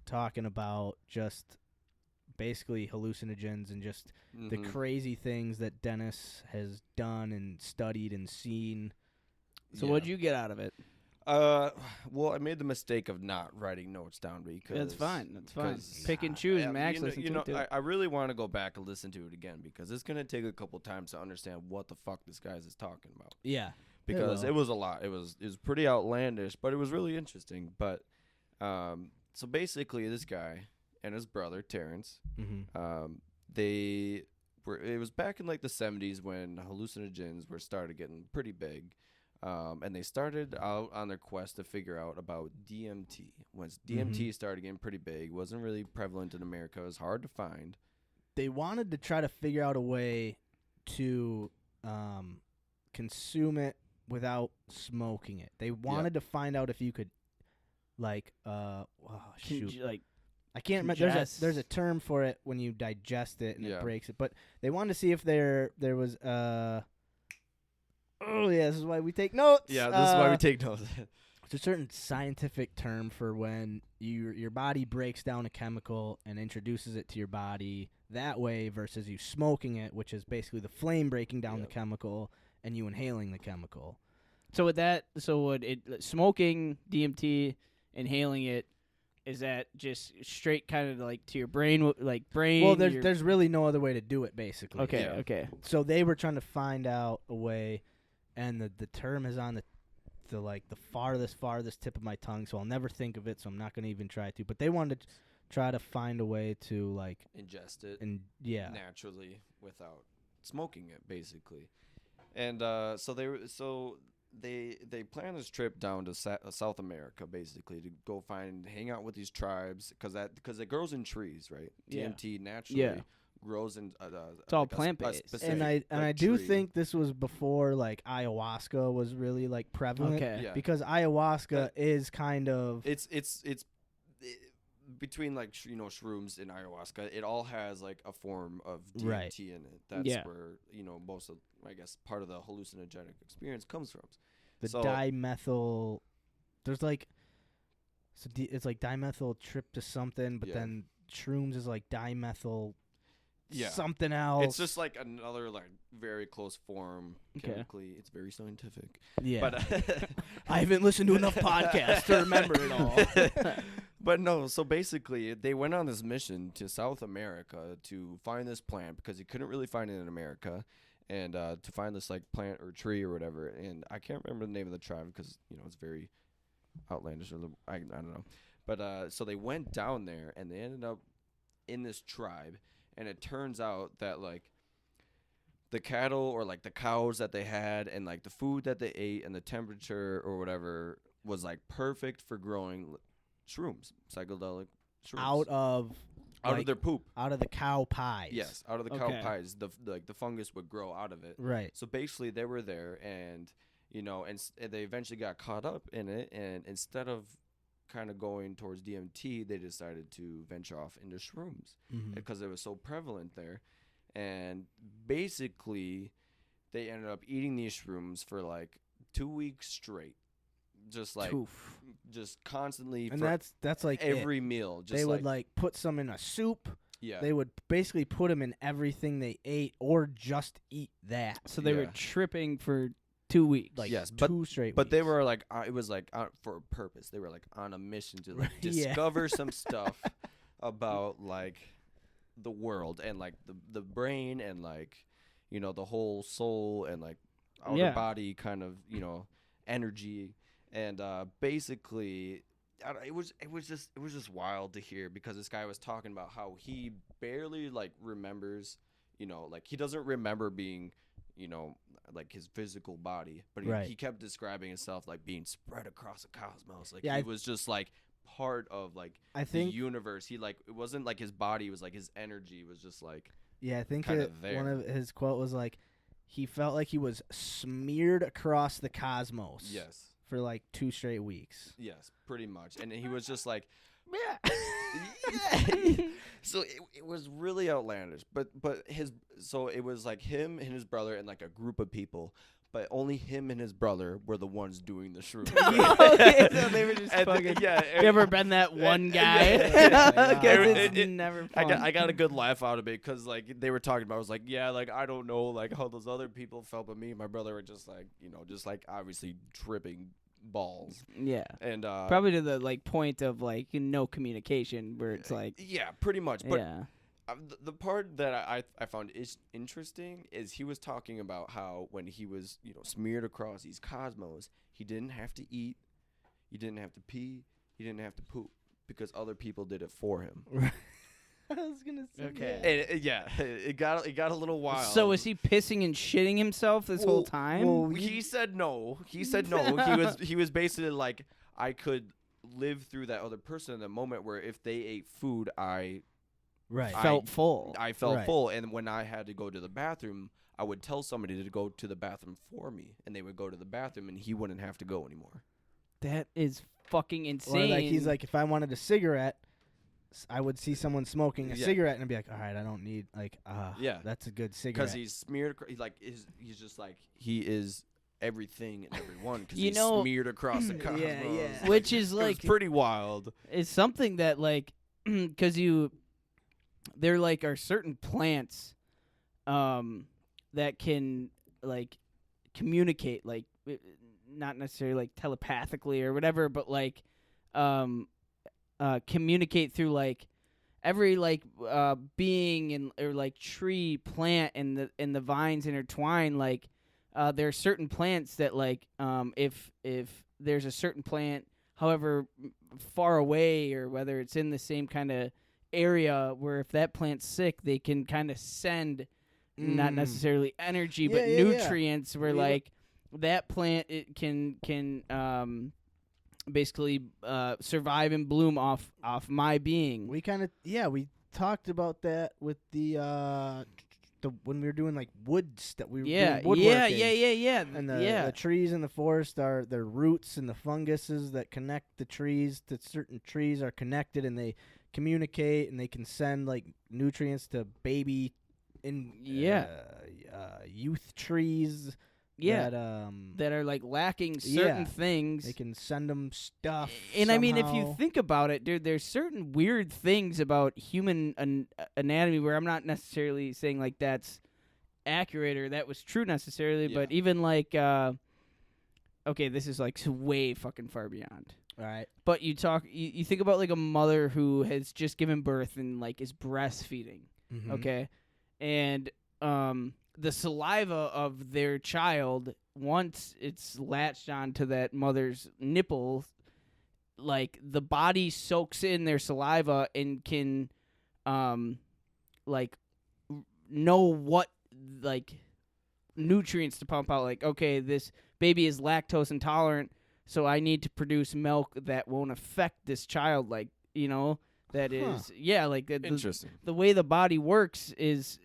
[SPEAKER 3] talking about just basically hallucinogens and just the crazy things that Dennis has done and studied and seen.
[SPEAKER 1] So what'd you get out of it?
[SPEAKER 2] Well, I made the mistake of not writing notes down because
[SPEAKER 1] That's fine. That's fine.
[SPEAKER 2] 'cause-
[SPEAKER 1] Pick and choose,
[SPEAKER 2] Yeah,
[SPEAKER 1] Max.
[SPEAKER 2] You know,
[SPEAKER 1] listen
[SPEAKER 2] you
[SPEAKER 1] to
[SPEAKER 2] know
[SPEAKER 1] it too.
[SPEAKER 2] I really want to go back and listen to it again because it's gonna take a couple times to understand what the fuck this guy's is talking about.
[SPEAKER 3] Yeah.
[SPEAKER 2] Because
[SPEAKER 3] will.
[SPEAKER 2] it was a lot. It was pretty outlandish, but it was really interesting. But so basically, this guy and his brother Terrence.
[SPEAKER 3] Mm-hmm.
[SPEAKER 2] They were. It was back in like the 70s when hallucinogens were started getting pretty big, and they started out on their quest to figure out about DMT. Once DMT started getting pretty big, wasn't really prevalent in America. It was hard to find.
[SPEAKER 3] They wanted to try to figure out a way to consume it without smoking it. They wanted to find out if you could, like, shoot. I can't remember. There's a term for it when you digest it and it breaks it. But they wanted to see if there was this is why we take notes.
[SPEAKER 2] Yeah, this is why we take notes.
[SPEAKER 3] It's a certain scientific term for when your body breaks down a chemical and introduces it to your body that way versus you smoking it, which is basically the flame breaking down the chemical and you inhaling the chemical.
[SPEAKER 1] So would smoking DMT, inhaling it, is that just straight kind of like to your brain, like brain?
[SPEAKER 3] Well, there's really no other way to do it, basically.
[SPEAKER 1] Okay, okay.
[SPEAKER 3] So they were trying to find out a way, and the term is on the farthest tip of my tongue, so I'll never think of it, so I'm not going to even try to. But they wanted to try to find a way to, like,
[SPEAKER 2] ingest it
[SPEAKER 3] naturally
[SPEAKER 2] without smoking it, basically. And so they planned this trip down to South America, basically, to go hang out with these tribes, because it grows in trees, right? DMT naturally grows in
[SPEAKER 1] it's all plant based.
[SPEAKER 3] And I do think this was before, like, ayahuasca was really, like, prevalent.
[SPEAKER 1] Okay.
[SPEAKER 2] Yeah.
[SPEAKER 3] Because ayahuasca is kind of
[SPEAKER 2] it's between, like, shrooms and ayahuasca, it all has, like, a form of DMT in it. That's where most of, I guess, part of the hallucinogenic experience comes from.
[SPEAKER 3] the dimethyl. There's like it's like dimethyl trip to something, but then shrooms is like dimethyl something else.
[SPEAKER 2] It's just like another, like, very close form chemically. It's very scientific.
[SPEAKER 3] Yeah.
[SPEAKER 2] But
[SPEAKER 3] I haven't listened to enough podcasts to remember it all.
[SPEAKER 2] But no, so basically they went on this mission to South America to find this plant because he couldn't really find it in America, and to find this, like, plant or tree or whatever. And I can't remember the name of the tribe because it's very outlandish, or I don't know. But so they went down there and they ended up in this tribe, and it turns out that, like, the cattle or, like, the cows that they had and, like, the food that they ate and the temperature or whatever was, like, perfect for growing shrooms, psychedelic shrooms.
[SPEAKER 3] Out of
[SPEAKER 2] their poop.
[SPEAKER 3] Out of the cow pies.
[SPEAKER 2] Yes, out of the cow pies. The fungus would grow out of it.
[SPEAKER 3] Right.
[SPEAKER 2] So basically they were there, and and they eventually got caught up in it, and instead of kind of going towards DMT, they decided to venture off into shrooms because it was so prevalent there. And basically they ended up eating these shrooms for like 2 weeks straight. Just like just constantly,
[SPEAKER 3] and that's like
[SPEAKER 2] every meal. Just
[SPEAKER 3] they would like put some in a soup.
[SPEAKER 2] Yeah,
[SPEAKER 3] they would basically put them in everything they ate, or just eat that.
[SPEAKER 1] So they were tripping for 2 weeks.
[SPEAKER 3] Like 2 straight.
[SPEAKER 2] But
[SPEAKER 3] weeks.
[SPEAKER 2] they were like, it was like for a purpose. They were like on a mission to like discover some stuff about like the world and like the brain and like the whole soul and like outer body kind of energy. And basically, it was just wild to hear, because this guy was talking about how he barely like remembers, like he doesn't remember being, like his physical body, but he kept describing himself like being spread across the cosmos. Like he was just like part of like the universe. He like, it wasn't like his body, it was like his energy was just like
[SPEAKER 3] I think
[SPEAKER 2] there.
[SPEAKER 3] One of his quote was like, he felt like he was smeared across the cosmos.
[SPEAKER 2] Yes.
[SPEAKER 3] For like 2 straight weeks.
[SPEAKER 2] Yes, pretty much. And he was just like, So it was really outlandish. But it was like him and his brother and like a group of people, but only him and his brother were the ones doing the shrooms.
[SPEAKER 1] So they were just fucking. You ever been that one guy? It's never fun.
[SPEAKER 2] I got a good laugh out of it, because like they were talking about, I was like, like I don't know like how those other people felt, but me and my brother were just like, just like obviously tripping balls.
[SPEAKER 1] Yeah.
[SPEAKER 2] And
[SPEAKER 1] probably to the like point of like no communication, where it's like
[SPEAKER 2] pretty much. But the part that I found is interesting is he was talking about how when he was smeared across these cosmos, he didn't have to eat, he didn't have to pee, he didn't have to poop, because other people did it for him.
[SPEAKER 3] I was gonna say.
[SPEAKER 1] Okay.
[SPEAKER 2] And it got a little wild.
[SPEAKER 1] So is he pissing and shitting himself this whole time?
[SPEAKER 3] well,
[SPEAKER 2] He said no. He said no. He was basically like, I could live through that other person in the moment where if they ate food, I
[SPEAKER 3] Right.
[SPEAKER 1] felt full.
[SPEAKER 2] I felt
[SPEAKER 3] Right.
[SPEAKER 2] full, and when I had to go to the bathroom, I would tell somebody to go to the bathroom for me, and they would go to the bathroom, and he wouldn't have to go anymore.
[SPEAKER 1] That is fucking insane.
[SPEAKER 3] Or like he's like, if I wanted a cigarette, I would see someone smoking a
[SPEAKER 2] Yeah.
[SPEAKER 3] cigarette and I'd be like, all right, I don't need
[SPEAKER 2] Yeah.
[SPEAKER 3] that's a good cigarette.
[SPEAKER 2] Because he's smeared. He's just like he is everything and everyone. Because
[SPEAKER 1] You
[SPEAKER 2] he's
[SPEAKER 1] know-
[SPEAKER 2] smeared across the cosmos.
[SPEAKER 3] yeah.
[SPEAKER 1] which is
[SPEAKER 2] It
[SPEAKER 1] like
[SPEAKER 2] was pretty wild.
[SPEAKER 1] it's something that like because there like are certain plants that can like communicate like not necessarily like telepathically or whatever, but like communicate through like every like being and or like tree plant and the vines intertwine. Like there are certain plants that like if there's a certain plant however far away or whether it's in the same kind of area where if that plant's sick they can kind of send not necessarily energy but
[SPEAKER 3] Yeah, yeah, yeah.
[SPEAKER 1] nutrients where
[SPEAKER 3] We-
[SPEAKER 1] like that plant it can basically survive and bloom off my being.
[SPEAKER 3] we kind of we talked about that with the when we were doing like woods that we were
[SPEAKER 1] yeah,
[SPEAKER 3] doing woodworking.
[SPEAKER 1] yeah.
[SPEAKER 3] And
[SPEAKER 1] yeah.
[SPEAKER 3] the trees in the forest are their roots and the funguses that connect the trees to certain trees are connected and they communicate and they can send like nutrients to baby in youth trees.
[SPEAKER 1] Yeah.
[SPEAKER 3] That,
[SPEAKER 1] that are like lacking certain
[SPEAKER 3] Yeah.
[SPEAKER 1] things.
[SPEAKER 3] they can send them stuff.
[SPEAKER 1] And I mean, if you
[SPEAKER 3] somehow.
[SPEAKER 1] think about it, dude, there's certain weird things about human anatomy where I'm not necessarily saying like that's accurate or that was true necessarily,
[SPEAKER 2] Yeah.
[SPEAKER 1] but even like, okay, this is like way fucking far beyond.
[SPEAKER 3] All right.
[SPEAKER 1] But you think about like a mother who has just given birth and like is breastfeeding,
[SPEAKER 3] Mhm.
[SPEAKER 1] okay, and the saliva of their child once it's latched onto that mother's nipple, like the body soaks in their saliva and can, like know what like nutrients to pump out. Like, okay, this baby is lactose intolerant. So I need to produce milk that won't affect this child, like, you know, that is like
[SPEAKER 2] Interesting.
[SPEAKER 1] the way the body works is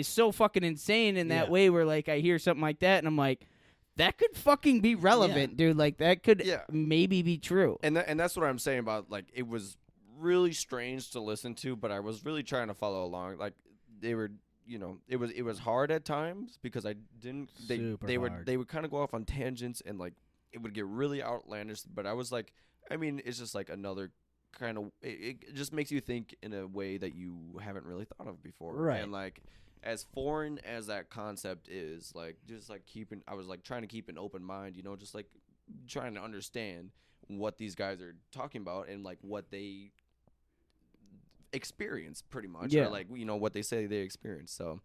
[SPEAKER 1] so fucking insane in that
[SPEAKER 2] Yeah.
[SPEAKER 1] way where like I hear something like that and I'm like, that could fucking be relevant, dude. Like that could
[SPEAKER 2] Yeah.
[SPEAKER 1] maybe be true.
[SPEAKER 2] And that's what I'm saying about like it was really strange to listen to, but I was really trying to follow along. Like they were, you know, it was hard at times because I didn't.
[SPEAKER 3] Super
[SPEAKER 2] they
[SPEAKER 3] hard.
[SPEAKER 2] would kind of go off on tangents and like it would get really outlandish. But I was like, I mean, it's just like another kind of. It just makes you think in a way that you haven't really thought of before.
[SPEAKER 3] Right.
[SPEAKER 2] And like as foreign as that concept is, like just like I was like trying to keep an open mind, you know, just like trying to understand what these guys are talking about and like what they experience pretty much,
[SPEAKER 1] Yeah.
[SPEAKER 2] or like, you know, what they say they experience. So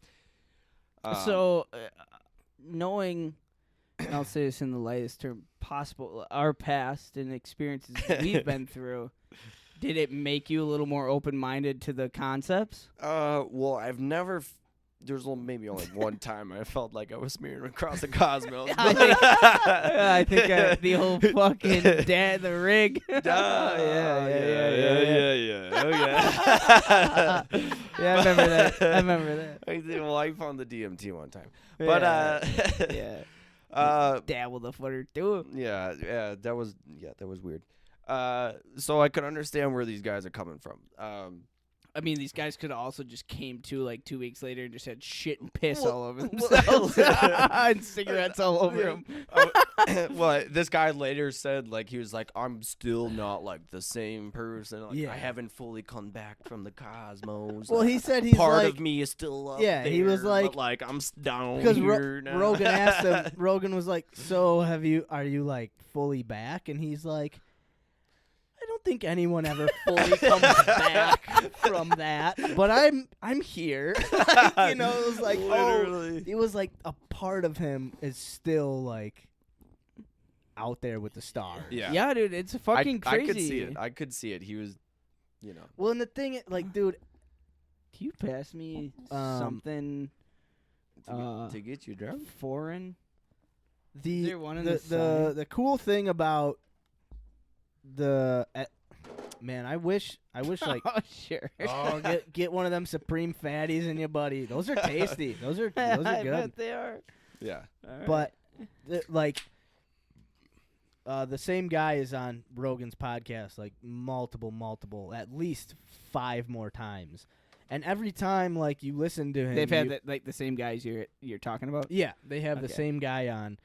[SPEAKER 1] Knowing, and I'll say this in the lightest term possible, our past and experiences we've been through, did it make you a little more open-minded to the concepts?
[SPEAKER 2] well, I've never there's maybe only one time I felt like I was smearing across the cosmos.
[SPEAKER 1] I think the whole fucking the rig.
[SPEAKER 2] Yeah.
[SPEAKER 1] Yeah, I remember that.
[SPEAKER 2] Well, I found the DMT one time,
[SPEAKER 1] Yeah.
[SPEAKER 2] but
[SPEAKER 1] Yeah. Dabble the footer too.
[SPEAKER 2] yeah, that was weird. So I could understand where these guys are coming from.
[SPEAKER 1] I mean, these guys could have also just came to like 2 weeks later and just had shit and piss
[SPEAKER 2] Well-
[SPEAKER 1] all over themselves and cigarettes all over them.
[SPEAKER 2] Well, this guy later said, like, he was like, I'm still not like the same person. Like,
[SPEAKER 3] Yeah.
[SPEAKER 2] I haven't fully come back from the cosmos.
[SPEAKER 3] Well, he said he's
[SPEAKER 2] part
[SPEAKER 3] like
[SPEAKER 2] of me is still up
[SPEAKER 3] Yeah, he was
[SPEAKER 2] there,
[SPEAKER 3] like-
[SPEAKER 2] but, like, I'm down
[SPEAKER 3] because
[SPEAKER 2] here now.
[SPEAKER 3] Rogan asked him. Rogan was like, "So are you like fully back?" And he's like, "I don't think anyone ever fully comes back from that, but I'm here." Like, you know, it was like
[SPEAKER 2] Literally.
[SPEAKER 3] it was like a part of him is still like out there with the stars.
[SPEAKER 2] Yeah.
[SPEAKER 1] Yeah, dude, it's fucking crazy.
[SPEAKER 2] I could see it. I could see it. He was you know.
[SPEAKER 3] Well, and the thing, like, dude,
[SPEAKER 1] Can you pass me
[SPEAKER 3] Um,
[SPEAKER 1] something
[SPEAKER 2] To get you drunk.
[SPEAKER 1] foreign?
[SPEAKER 3] the
[SPEAKER 1] there one in
[SPEAKER 3] the,
[SPEAKER 1] the sign?
[SPEAKER 3] the cool thing about the man, I wish like
[SPEAKER 1] Oh, sure.
[SPEAKER 3] oh get one of them Supreme Fatties in you, buddy. Those are tasty. Those are
[SPEAKER 1] I
[SPEAKER 3] good.
[SPEAKER 1] bet they are.
[SPEAKER 2] Yeah.
[SPEAKER 1] All right.
[SPEAKER 3] But like the same guy is on Rogan's podcast like multiple, at least 5 more times. And every time like you listen to him,
[SPEAKER 1] they've had like the same guys you're talking about.
[SPEAKER 3] yeah, they have the
[SPEAKER 1] Okay.
[SPEAKER 3] same guy on.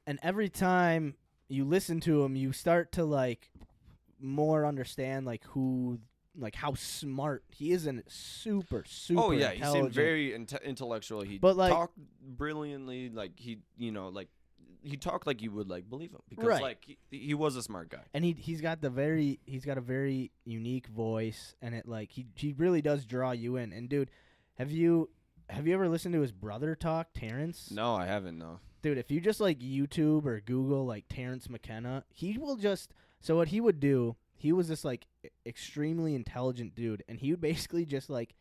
[SPEAKER 3] And every time you listen to him, you start to like more understand like how smart he is, and super
[SPEAKER 2] Oh yeah, he seemed
[SPEAKER 3] intelligent.
[SPEAKER 2] very intellectual. He
[SPEAKER 3] But, like-
[SPEAKER 2] talked brilliantly. Like he, like he talked like you would like believe him because
[SPEAKER 3] Right.
[SPEAKER 2] like he was a smart guy.
[SPEAKER 3] And he's got a very unique voice, and it like he really does draw you in. And dude, have you ever listened to his brother talk, Terrence?
[SPEAKER 2] No, I haven't. No.
[SPEAKER 3] Dude, if you just like YouTube or Google like Terrence McKenna, he will just so what he would do, he was this like extremely intelligent dude, and he would basically just like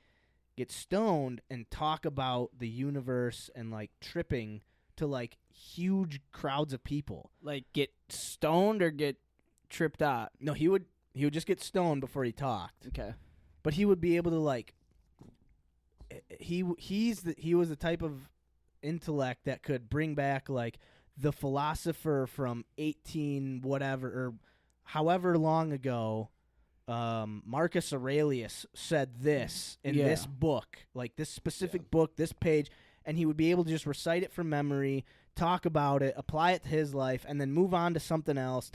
[SPEAKER 3] get stoned and talk about the universe and like tripping to like huge crowds of people.
[SPEAKER 1] Like get stoned or get tripped out.
[SPEAKER 3] No, he would just get stoned before he talked.
[SPEAKER 1] Okay.
[SPEAKER 3] But he would be able to like he was the type of intellect that could bring back like the philosopher from 18 whatever or however long ago, Marcus Aurelius said this in
[SPEAKER 1] Yeah.
[SPEAKER 3] this book, like this specific book, this page, and he would be able to just recite it from memory, talk about it, apply it to his life, and then move on to something else.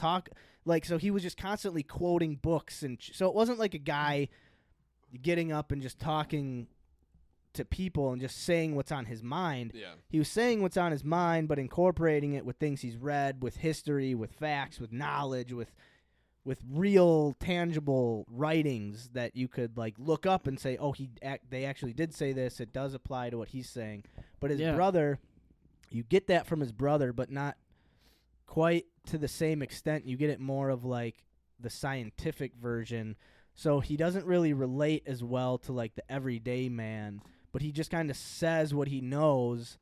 [SPEAKER 3] So he was just constantly quoting books, and so it wasn't like a guy getting up and just talking to people and just saying what's on his mind.
[SPEAKER 2] Yeah.
[SPEAKER 3] He was saying what's on his mind, but incorporating it with things he's read, with history, with facts, with knowledge, with real tangible writings that you could like look up and say, oh, they actually did say this. It does apply to what he's saying. But his brother, you get that from his brother, but not quite to the same extent. You get it more of like the scientific version. So he doesn't really relate as well to like the everyday man, but he just kind of says what he knows.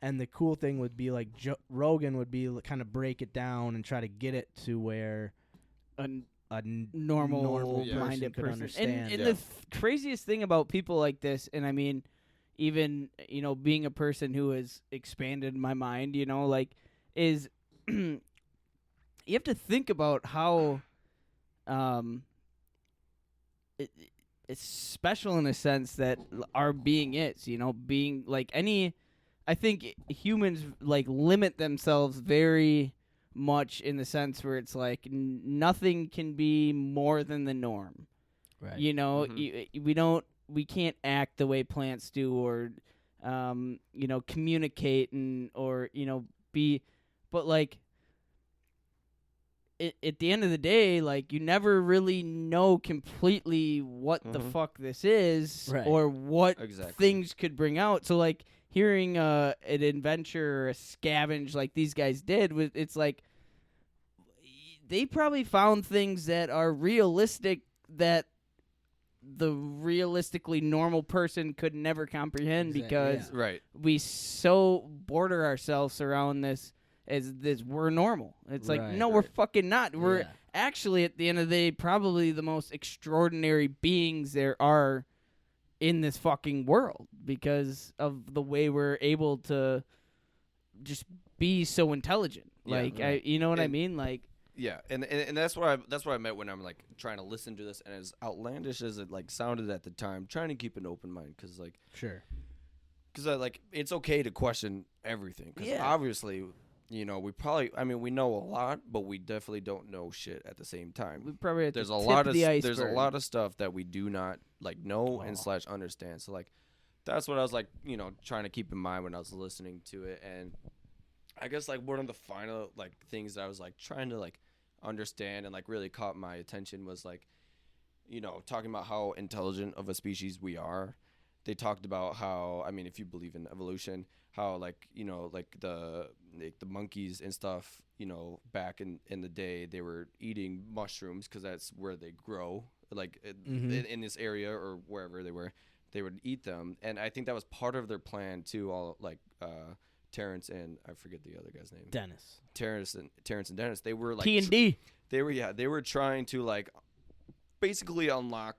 [SPEAKER 3] And the cool thing would be like Rogan would be kind of break it down and try to get it to where a normal
[SPEAKER 1] minded
[SPEAKER 3] could
[SPEAKER 1] person.
[SPEAKER 3] understand.
[SPEAKER 1] And the craziest thing about people like this, and I mean, even being a person who has expanded my mind, like, is you have to think about how it's special in a sense that our being is, being like I think humans like limit themselves very much in the sense where it's like nothing can be more than the norm.
[SPEAKER 3] Right.
[SPEAKER 1] We can't act the way plants do or communicate or be, but like at the end of the day, like you never really know completely what the fuck this is or what things could bring out. So like hearing an adventure or a scavenge like these guys did, it's like they probably found things that are realistic that the realistically normal person could never comprehend because we so border ourselves around this as this we're normal. It's like, no, we're fucking not. We're actually, at the end of the day, probably the most extraordinary beings there are in this fucking world because of the way we're able to just be so intelligent. Like, you know what I mean? Like,
[SPEAKER 2] yeah, and that's what I meant when I'm like trying to listen to this, and as outlandish as it like sounded at the time, trying to keep an open mind because like like it's okay to question everything because obviously we know a lot, but we definitely don't know shit at the same time.
[SPEAKER 1] We probably at
[SPEAKER 2] there's
[SPEAKER 1] the
[SPEAKER 2] a
[SPEAKER 1] tip
[SPEAKER 2] lot
[SPEAKER 1] of the iceberg.
[SPEAKER 2] There's a lot of stuff that we do not like know and / understand. So like that's what I was like trying to keep in mind when I was listening to it. And I guess like one of the final like things that I was like trying to like understand and like really caught my attention was like talking about how intelligent of a species we are. They talked about how, I mean, if you believe in evolution, how like like the monkeys and stuff back in the day, they were eating mushrooms because that's where they grow like
[SPEAKER 3] Mhm.
[SPEAKER 2] in this area or wherever they were. They would eat them, and I think that was part of their plan too. All like Terrence and I forget the other guy's name.
[SPEAKER 3] Dennis.
[SPEAKER 2] Terrence and Dennis. They were like
[SPEAKER 1] T&D.
[SPEAKER 2] they were trying to like basically unlock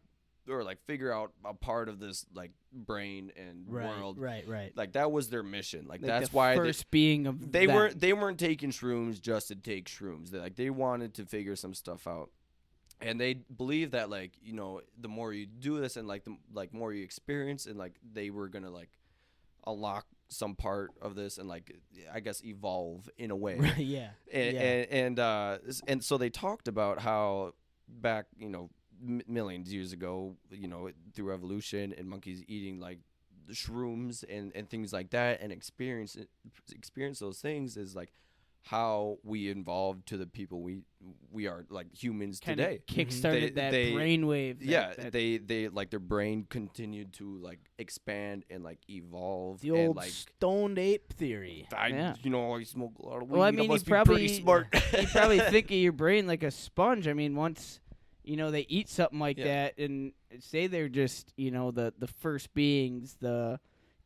[SPEAKER 2] or like figure out a part of this like brain and world.
[SPEAKER 3] Right.
[SPEAKER 2] Like that was their mission. Like that's
[SPEAKER 1] the
[SPEAKER 2] why
[SPEAKER 1] first being of
[SPEAKER 2] they
[SPEAKER 1] that.
[SPEAKER 2] weren't taking shrooms just to take shrooms. They wanted to figure some stuff out. And they believe that like, you know, the more you do this and like the more you experience and like they were going to like unlock some part of this and like I guess evolve in a way.
[SPEAKER 3] Right, yeah.
[SPEAKER 2] And so they talked about how back, you know, millions years ago, you know, through evolution and monkeys eating like shrooms and things like that and experience those things is like how we evolved to the people we are like humans
[SPEAKER 1] Kind
[SPEAKER 2] today.
[SPEAKER 1] of kickstarted that brainwave.
[SPEAKER 2] They like their brain continued to like expand and like evolve.
[SPEAKER 3] The
[SPEAKER 2] and,
[SPEAKER 3] old
[SPEAKER 2] like,
[SPEAKER 3] stoned ape theory.
[SPEAKER 2] I smoke a lot of weed.
[SPEAKER 1] Well, I
[SPEAKER 2] I
[SPEAKER 1] mean,
[SPEAKER 2] must
[SPEAKER 1] you
[SPEAKER 2] be pretty smart.
[SPEAKER 1] you probably think of your brain like a sponge. I mean, once you know they eat something like
[SPEAKER 2] Yeah.
[SPEAKER 1] that, and say they're just you know the first beings, the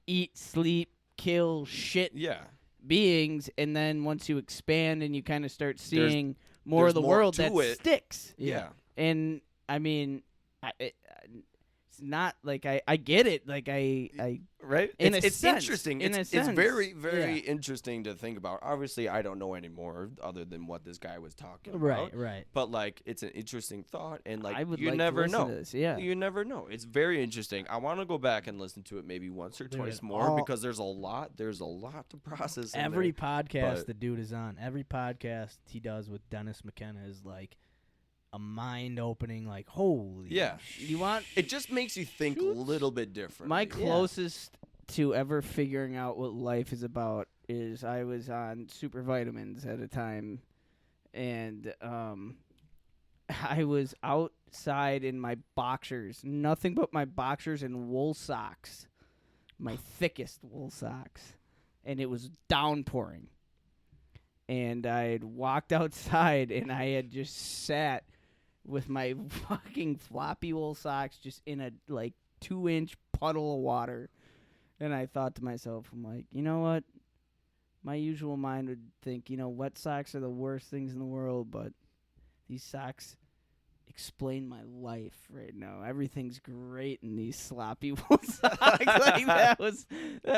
[SPEAKER 1] eat, sleep, kill, shit
[SPEAKER 2] Yeah.
[SPEAKER 1] beings, and then once you expand and you kind of start seeing more
[SPEAKER 2] there's
[SPEAKER 1] of the
[SPEAKER 2] more
[SPEAKER 1] world,
[SPEAKER 2] to
[SPEAKER 1] that
[SPEAKER 2] it.
[SPEAKER 1] sticks.
[SPEAKER 2] Yeah.
[SPEAKER 1] And I mean, it's not like I get it. Like I
[SPEAKER 2] Right?
[SPEAKER 1] In
[SPEAKER 2] it's
[SPEAKER 1] a sense,
[SPEAKER 2] interesting.
[SPEAKER 1] in a
[SPEAKER 2] It's
[SPEAKER 1] sense.
[SPEAKER 2] very, very
[SPEAKER 3] Yeah.
[SPEAKER 2] interesting to think about. Obviously, I don't know anymore other than what this guy was talking
[SPEAKER 3] Right,
[SPEAKER 2] about.
[SPEAKER 3] right.
[SPEAKER 2] But like, it's an interesting thought, and like,
[SPEAKER 1] I would
[SPEAKER 2] you
[SPEAKER 1] like
[SPEAKER 2] never
[SPEAKER 1] to listen
[SPEAKER 2] know.
[SPEAKER 1] to this. Yeah.
[SPEAKER 2] You never know. It's very interesting. I want to go back and listen to it maybe once or
[SPEAKER 3] Dude,
[SPEAKER 2] twice
[SPEAKER 3] it
[SPEAKER 2] more
[SPEAKER 3] all-
[SPEAKER 2] because there's a lot. There's a lot to process. in
[SPEAKER 3] Every
[SPEAKER 2] there.
[SPEAKER 3] podcast
[SPEAKER 2] but-
[SPEAKER 3] the dude is on, every podcast he does with Dennis McKenna is like a mind-opening, like, holy
[SPEAKER 2] Yeah.
[SPEAKER 1] You want
[SPEAKER 2] It just makes you think a little bit different.
[SPEAKER 1] my closest to ever figuring out what life is about is I was on super vitamins at a time, and I was outside in my boxers, nothing but my boxers and wool socks, my thickest wool socks, and it was downpouring. And I had walked outside, and I had just sat with my fucking floppy wool socks just in a, 2-inch puddle of water. And I thought to myself, I'm like, you know what? My usual mind would think, wet socks are the worst things in the world, but these socks explain my life right now. Everything's great in these sloppy wool socks. That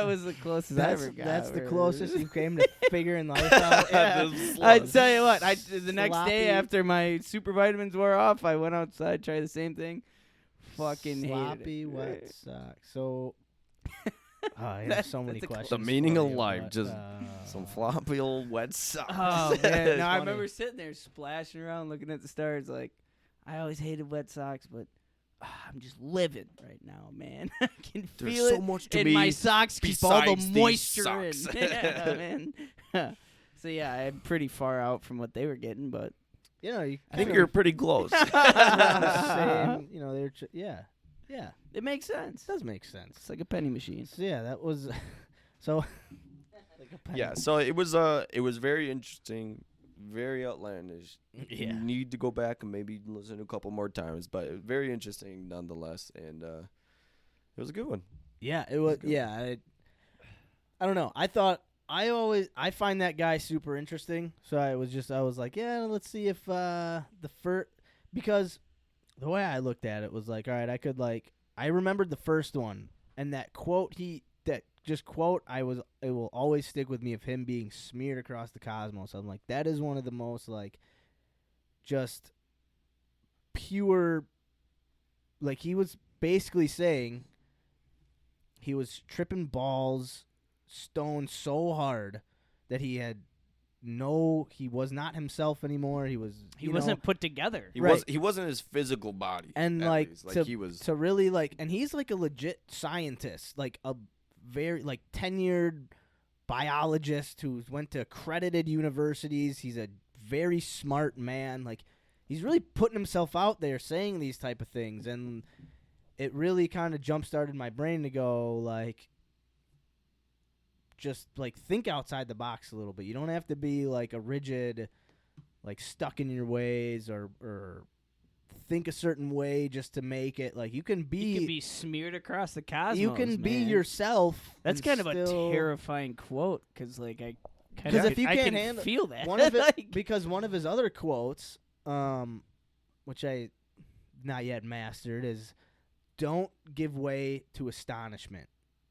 [SPEAKER 1] was the closest I ever got.
[SPEAKER 3] That's the
[SPEAKER 1] really.
[SPEAKER 3] closest you came to figuring life out.
[SPEAKER 1] Yeah. I tell you what, the next day
[SPEAKER 3] Sloppy.
[SPEAKER 1] after my super vitamins wore off, I went outside, tried the same thing. Fucking
[SPEAKER 3] sloppy
[SPEAKER 1] hated it.
[SPEAKER 3] wet socks. So, I have
[SPEAKER 1] That's-
[SPEAKER 3] so many
[SPEAKER 1] that's a
[SPEAKER 3] questions.
[SPEAKER 2] The meaning
[SPEAKER 3] for
[SPEAKER 2] of
[SPEAKER 3] you,
[SPEAKER 2] life,
[SPEAKER 3] but,
[SPEAKER 2] just some floppy old wet socks.
[SPEAKER 1] Oh man,
[SPEAKER 3] It's
[SPEAKER 1] no, I
[SPEAKER 3] funny.
[SPEAKER 1] remember sitting there splashing around, looking at the stars. Like, I always hated wet socks, but I'm just living right now, man. I can
[SPEAKER 2] There's
[SPEAKER 1] feel
[SPEAKER 2] so
[SPEAKER 1] it,
[SPEAKER 2] much to
[SPEAKER 1] and
[SPEAKER 2] be
[SPEAKER 1] my socks keep all the
[SPEAKER 2] besides these
[SPEAKER 1] moisture in.
[SPEAKER 2] socks.
[SPEAKER 1] Yeah, man. So yeah, I'm pretty far out from what they were getting, but
[SPEAKER 3] you know, you
[SPEAKER 2] I think
[SPEAKER 3] kind
[SPEAKER 2] you're
[SPEAKER 3] of
[SPEAKER 2] pretty close.
[SPEAKER 3] saying, they're yeah,
[SPEAKER 1] it makes sense.
[SPEAKER 3] it does make sense.
[SPEAKER 1] It's like a penny machine.
[SPEAKER 3] So, yeah, that was so. Like a penny.
[SPEAKER 2] Yeah, so it was very interesting, very outlandish.
[SPEAKER 3] Yeah.
[SPEAKER 2] You need to go back and maybe listen a couple more times, but very interesting nonetheless, and it was a good one.
[SPEAKER 3] Yeah, it was.
[SPEAKER 2] good.
[SPEAKER 3] Yeah, I don't know. I find that guy super interesting. So I was like, yeah, let's see if because the way I looked at it was like, all right, I remembered the first one and that quote it will always stick with me of him being smeared across the cosmos. I'm like, that is one of the most like just pure, like he was basically saying he was tripping balls stoned so hard that he was not himself anymore. He was
[SPEAKER 1] He wasn't put together.
[SPEAKER 2] He wasn't his physical body.
[SPEAKER 3] and
[SPEAKER 2] at
[SPEAKER 3] like
[SPEAKER 2] least.
[SPEAKER 3] to,
[SPEAKER 2] he was
[SPEAKER 3] to really like, and he's like a legit scientist, like a very like tenured biologist who went to accredited universities. He's a very smart man. Like he's really putting himself out there saying these type of things, and it really kind of jump started my brain to go like, just like think outside the box a little bit. You don't have to be like a rigid, like stuck in your ways or think a certain way just to make it. Like you can
[SPEAKER 1] You can be smeared across the cosmos.
[SPEAKER 3] you can be
[SPEAKER 1] man.
[SPEAKER 3] yourself.
[SPEAKER 1] That's
[SPEAKER 3] and
[SPEAKER 1] kind of a
[SPEAKER 3] still-
[SPEAKER 1] terrifying quote, because like I kind
[SPEAKER 3] 'Cause
[SPEAKER 1] of
[SPEAKER 3] if you
[SPEAKER 1] I
[SPEAKER 3] can't
[SPEAKER 1] can
[SPEAKER 3] handle-
[SPEAKER 1] feel that.
[SPEAKER 3] one of it,
[SPEAKER 1] Like,
[SPEAKER 3] because one of his other quotes, which I not yet mastered, is don't give way to astonishment.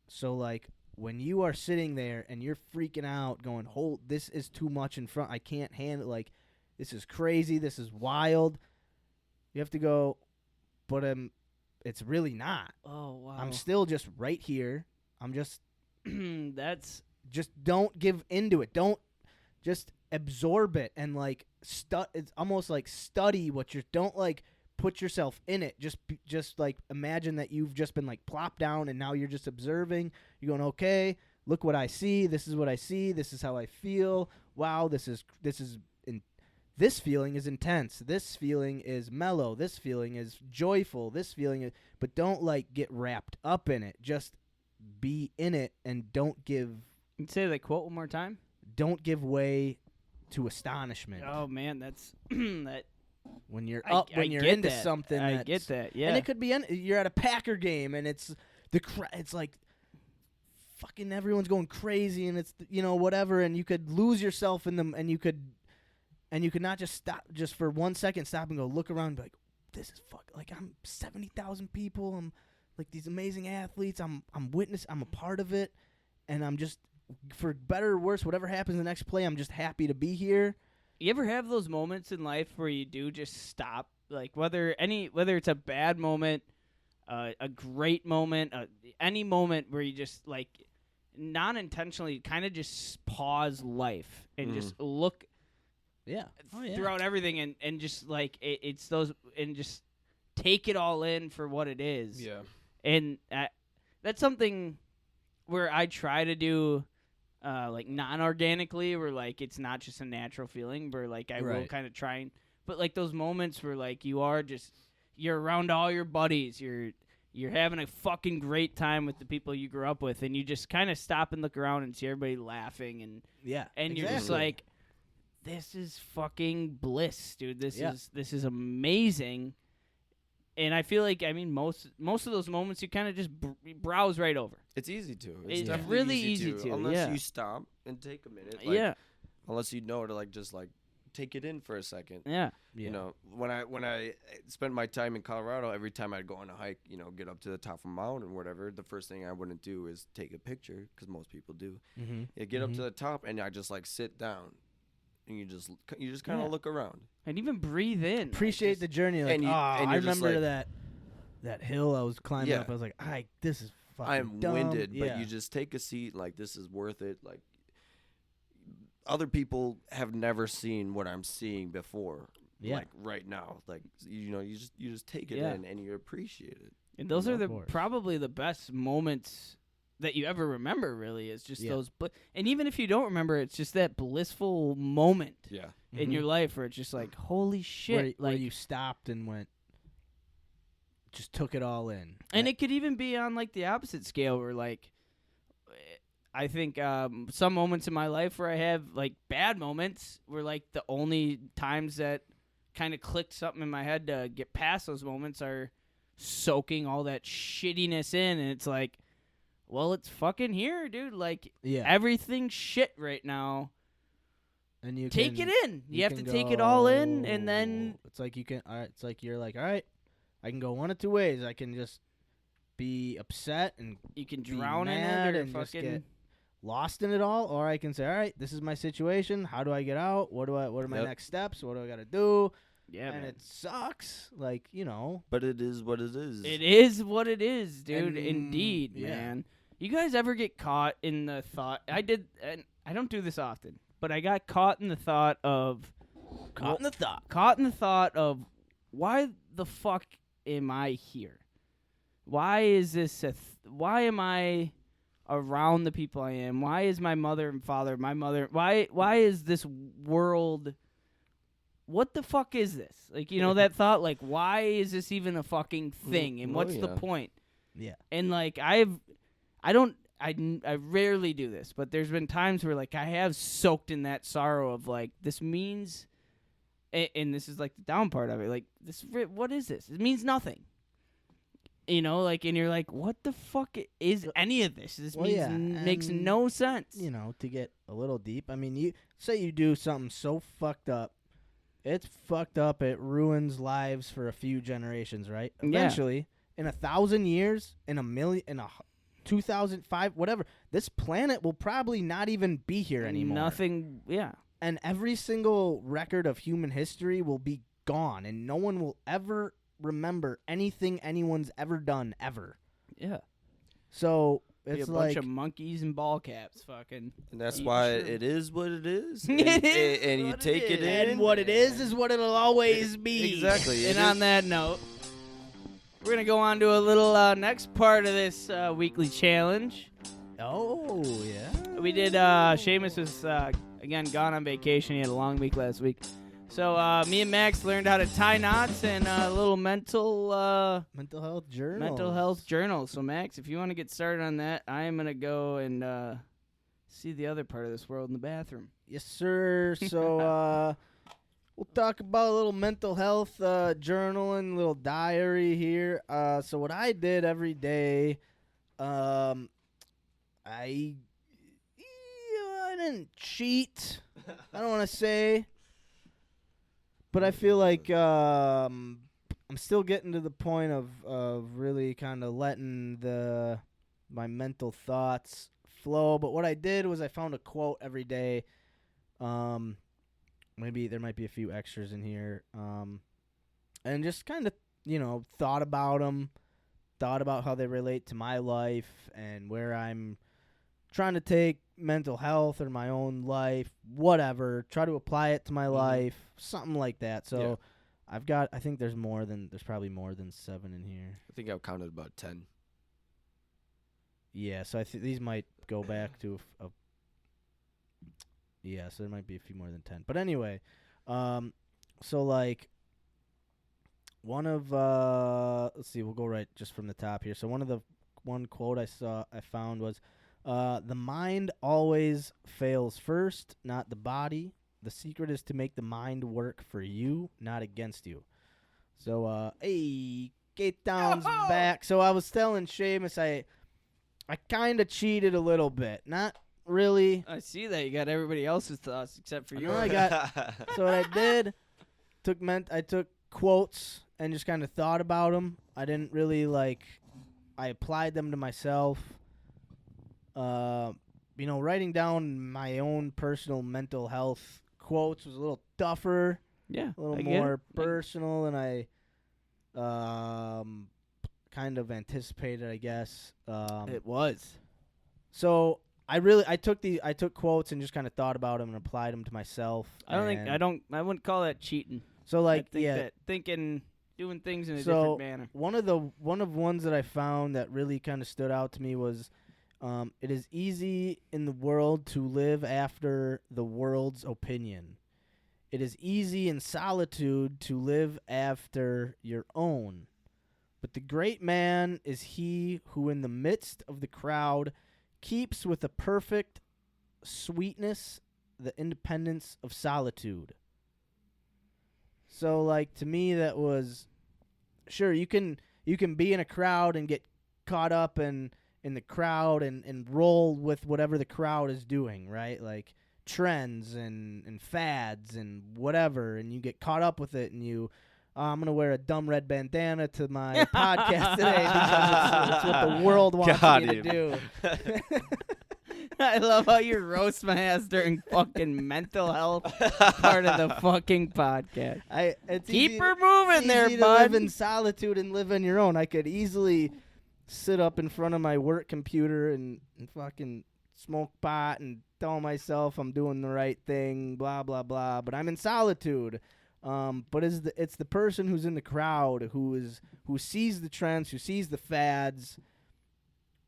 [SPEAKER 3] So like when you are sitting there and you're freaking out, going, "Hold, this is too much in front. I can't handle. Like this is crazy. This is wild." You have to go, but it's really not.
[SPEAKER 1] oh wow,
[SPEAKER 3] I'm still just right here. I'm just
[SPEAKER 1] that's
[SPEAKER 3] don't give into it. Don't just absorb it and like it's almost like study what you're. Don't like put yourself in it. Just like imagine that you've just been like plopped down and now you're just observing. You're going, okay, look what I see. This is what I see. This is how I feel. Wow, this feeling is intense. This feeling is mellow. This feeling is joyful. This feeling is, but don't like get wrapped up in it. Just be in it and don't give
[SPEAKER 1] say that quote one more time.
[SPEAKER 3] way to astonishment.
[SPEAKER 1] Oh man, that's that.
[SPEAKER 3] When you're
[SPEAKER 1] I-
[SPEAKER 3] up,
[SPEAKER 1] I
[SPEAKER 3] when you're
[SPEAKER 1] get
[SPEAKER 3] into
[SPEAKER 1] that.
[SPEAKER 3] something,
[SPEAKER 1] I
[SPEAKER 3] that's,
[SPEAKER 1] get that. Yeah,
[SPEAKER 3] and it could be you're at a Packer game and it's it's like fucking everyone's going crazy and it's whatever, and you could lose yourself in them, and you could not just stop just for 1 second, stop and go look around and be like, this is like I'm 70,000 people, I'm like these amazing athletes, I'm a part of it, and I'm just, for better or worse, whatever happens the next play, I'm just happy to be here.
[SPEAKER 1] You ever have those moments in life where you do just stop, like whether it's a bad moment, a great moment, any moment where you just like non-intentionally kind of just pause life and just look throughout everything and just like it's those, and just take it all in for what it is.
[SPEAKER 2] Yeah.
[SPEAKER 1] And that's something where I try to do. Like non-organically, where like it's not just a natural feeling, where like I will kind of try and, but like those moments where like you're around all your buddies, you're having a fucking great time with the people you grew up with, and you just kind of stop and look around and see everybody laughing, and you're just like, this is fucking bliss, dude. This is amazing. And I feel like, I mean, most of those moments you kind of just browse right over.
[SPEAKER 2] It's easy to.
[SPEAKER 1] It's
[SPEAKER 2] definitely
[SPEAKER 1] really easy to,
[SPEAKER 2] unless you stop and take a minute. Like, unless you know to like just like take it in for a second.
[SPEAKER 1] Yeah.
[SPEAKER 2] You know, when I spent my time in Colorado, every time I'd go on a hike, get up to the top of a mountain or whatever, the first thing I wouldn't do is take a picture, because most people do.
[SPEAKER 3] Mm-hmm.
[SPEAKER 2] Yeah, get up to the top and I just like sit down, and you just kind of look around
[SPEAKER 1] and even breathe in.
[SPEAKER 3] Appreciate the journey. Like,
[SPEAKER 2] and
[SPEAKER 3] I
[SPEAKER 2] you're just
[SPEAKER 3] remember
[SPEAKER 2] like,
[SPEAKER 3] that hill I was climbing up. I was like, this is fucking
[SPEAKER 2] I'm
[SPEAKER 3] dumb.
[SPEAKER 2] winded, but you just take a seat. Like, this is worth it. Like, other people have never seen what I'm seeing before.
[SPEAKER 3] Yeah.
[SPEAKER 2] Like right now, like you just take it in and you appreciate it.
[SPEAKER 1] And those are probably the best moments that you ever remember. Really, is just those. But and even if you don't remember, it's just that blissful moment.
[SPEAKER 2] Yeah.
[SPEAKER 1] In your life where it's just like, holy shit,
[SPEAKER 3] where you stopped and went, just took it all in.
[SPEAKER 1] And it could even be on like the opposite scale, where like, I think some moments in my life where I have like bad moments were like the only times that kind of clicked something in my head to get past those moments are soaking all that shittiness in, and it's like, well, it's fucking here, dude. Like, everything's shit right now.
[SPEAKER 3] And you
[SPEAKER 1] take it in. You have to take it all in, and then
[SPEAKER 3] it's like you can. It's like you're like, all right, I can go one of two ways. I can just be upset and
[SPEAKER 1] you can
[SPEAKER 3] be
[SPEAKER 1] drown in
[SPEAKER 3] mad
[SPEAKER 1] it, or
[SPEAKER 3] and just
[SPEAKER 1] fucking
[SPEAKER 3] get lost in it all, or I can say, all right, this is my situation. How do I get out? What are my next steps? What do I got to do?
[SPEAKER 1] Yeah,
[SPEAKER 3] and
[SPEAKER 1] man.
[SPEAKER 3] it sucks, like,
[SPEAKER 2] But it is what it is.
[SPEAKER 1] It is what it is, dude.
[SPEAKER 3] And,
[SPEAKER 1] Indeed, man. You guys ever get caught in the thought? I did, and I don't do this often, but I got caught in the thought of
[SPEAKER 3] Caught in the thought
[SPEAKER 1] of why the fuck am I here? Why is this why am I around the people I am? Why is my mother and father, why is this world, what the fuck is this? Like, that thought, like, why is this even a fucking thing? And what's the point?
[SPEAKER 3] Yeah.
[SPEAKER 1] And like, I rarely do this, but there's been times where like I have soaked in that sorrow of like, this means and this is like the down part of it. Like what is this? It means nothing. You know, like, and you're like, what the fuck is any of this? This makes no sense.
[SPEAKER 3] You know, to get a little deep, I mean, you say you do something so fucked up, it's fucked up. It ruins lives for a few generations, right?
[SPEAKER 1] Yeah.
[SPEAKER 3] Eventually, in 1,000 years, in 2005, whatever, this planet will probably not even be here anymore.
[SPEAKER 1] Nothing. Yeah.
[SPEAKER 3] And every single record of human history will be gone, and no one will ever remember anything anyone's ever done ever.
[SPEAKER 1] Yeah.
[SPEAKER 3] So
[SPEAKER 1] Be
[SPEAKER 3] it's
[SPEAKER 1] a
[SPEAKER 3] like
[SPEAKER 1] bunch of monkeys and ball caps, fucking.
[SPEAKER 2] And that's
[SPEAKER 1] eat
[SPEAKER 2] why
[SPEAKER 1] shrimp.
[SPEAKER 2] it is what it is.
[SPEAKER 1] It is
[SPEAKER 2] and you
[SPEAKER 1] what it
[SPEAKER 2] take it
[SPEAKER 1] is.
[SPEAKER 2] in.
[SPEAKER 3] and what it is what it'll always be.
[SPEAKER 2] Exactly.
[SPEAKER 1] And on that note, we're gonna go on to a little next part of this weekly challenge.
[SPEAKER 3] Oh yeah.
[SPEAKER 1] We did. Seamus was again gone on vacation. He had a long week last week. So me and Max learned how to tie knots and a little mental
[SPEAKER 3] Mental health journal.
[SPEAKER 1] So Max, if you want to get started on that, I am gonna go and see the other part of this world in the bathroom.
[SPEAKER 3] Yes, sir. So we'll talk about a little mental health journaling, little diary here. So what I did every day, I didn't cheat. I don't want to say. But I feel like I'm still getting to the point of really kind of letting my mental thoughts flow. But what I did was I found a quote every day. Maybe there might be a few extras in here. And just kind of, thought about them, thought about how they relate to my life and where I'm trying to take mental health or my own life, whatever, try to apply it to my life, something like that. So I think there's probably more than 7 in here.
[SPEAKER 2] I think I've counted about 10.
[SPEAKER 3] Yeah, so I think these might go back to so there might be a few more than 10. But anyway, so like one of let's see, we'll go right just from the top here. So one quote I found was, the mind always fails first, not the body. The secret is to make the mind work for you, not against you. So, hey, get down's back. So I was telling Seamus I kind of cheated a little bit. Not really.
[SPEAKER 1] I see that you got everybody else's thoughts except for
[SPEAKER 3] I
[SPEAKER 1] yours.
[SPEAKER 3] know I got. So what I did, I took quotes and just kind of thought about them. I didn't really I applied them to myself. Writing down my own personal mental health quotes was a little tougher,
[SPEAKER 1] Yeah,
[SPEAKER 3] a little
[SPEAKER 1] I get
[SPEAKER 3] more
[SPEAKER 1] it.
[SPEAKER 3] personal than I kind of anticipated, I guess.
[SPEAKER 1] It was.
[SPEAKER 3] So I took quotes and just kind of thought about them and applied them to myself.
[SPEAKER 1] I wouldn't call that cheating.
[SPEAKER 3] So
[SPEAKER 1] I think that doing things in a different manner.
[SPEAKER 3] One of ones that I found that really kind of stood out to me was, it is easy in the world to live after the world's opinion. It is easy in solitude to live after your own. But the great man is he who in the midst of the crowd keeps with a perfect sweetness the independence of solitude. So to me that was, sure, you can be in a crowd and get caught up in the crowd and roll with whatever the crowd is doing, right? Like trends and fads and whatever, and you get caught up with it, and I'm going to wear a dumb red bandana to my podcast today because it's what the world wants me to do.
[SPEAKER 1] I love how you roast my ass during fucking mental health part of the fucking podcast. Keep her moving there,
[SPEAKER 3] easy to
[SPEAKER 1] bud.
[SPEAKER 3] live in solitude and live on your own. I could easily sit up in front of my work computer and fucking smoke pot and tell myself I'm doing the right thing, blah, blah, blah. But I'm in solitude. But it's the person who's in the crowd who sees the trends, who sees the fads,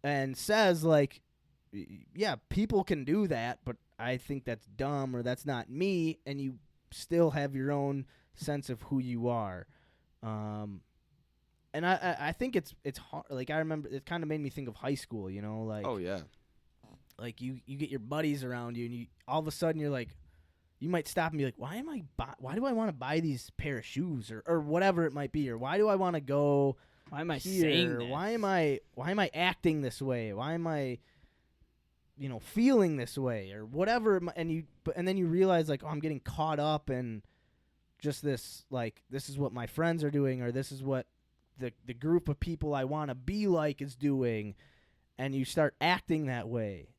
[SPEAKER 3] and says, yeah, people can do that, but I think that's dumb or that's not me, and you still have your own sense of who you are. And I think it's hard. I remember it kind of made me think of high school,
[SPEAKER 2] Oh, yeah.
[SPEAKER 3] you get your buddies around you, and all of a sudden you're like, you might stop and be like, why do I want to buy these pair of shoes or whatever it might be, or why do I want to go
[SPEAKER 1] Why am I
[SPEAKER 3] here?
[SPEAKER 1] saying this?
[SPEAKER 3] Why am I acting this way? Why am I feeling this way or whatever? And then you realize like, oh, I'm getting caught up in just this, like, this is what my friends are doing, or this is what the group of people I want to be like is doing, and you start acting that way.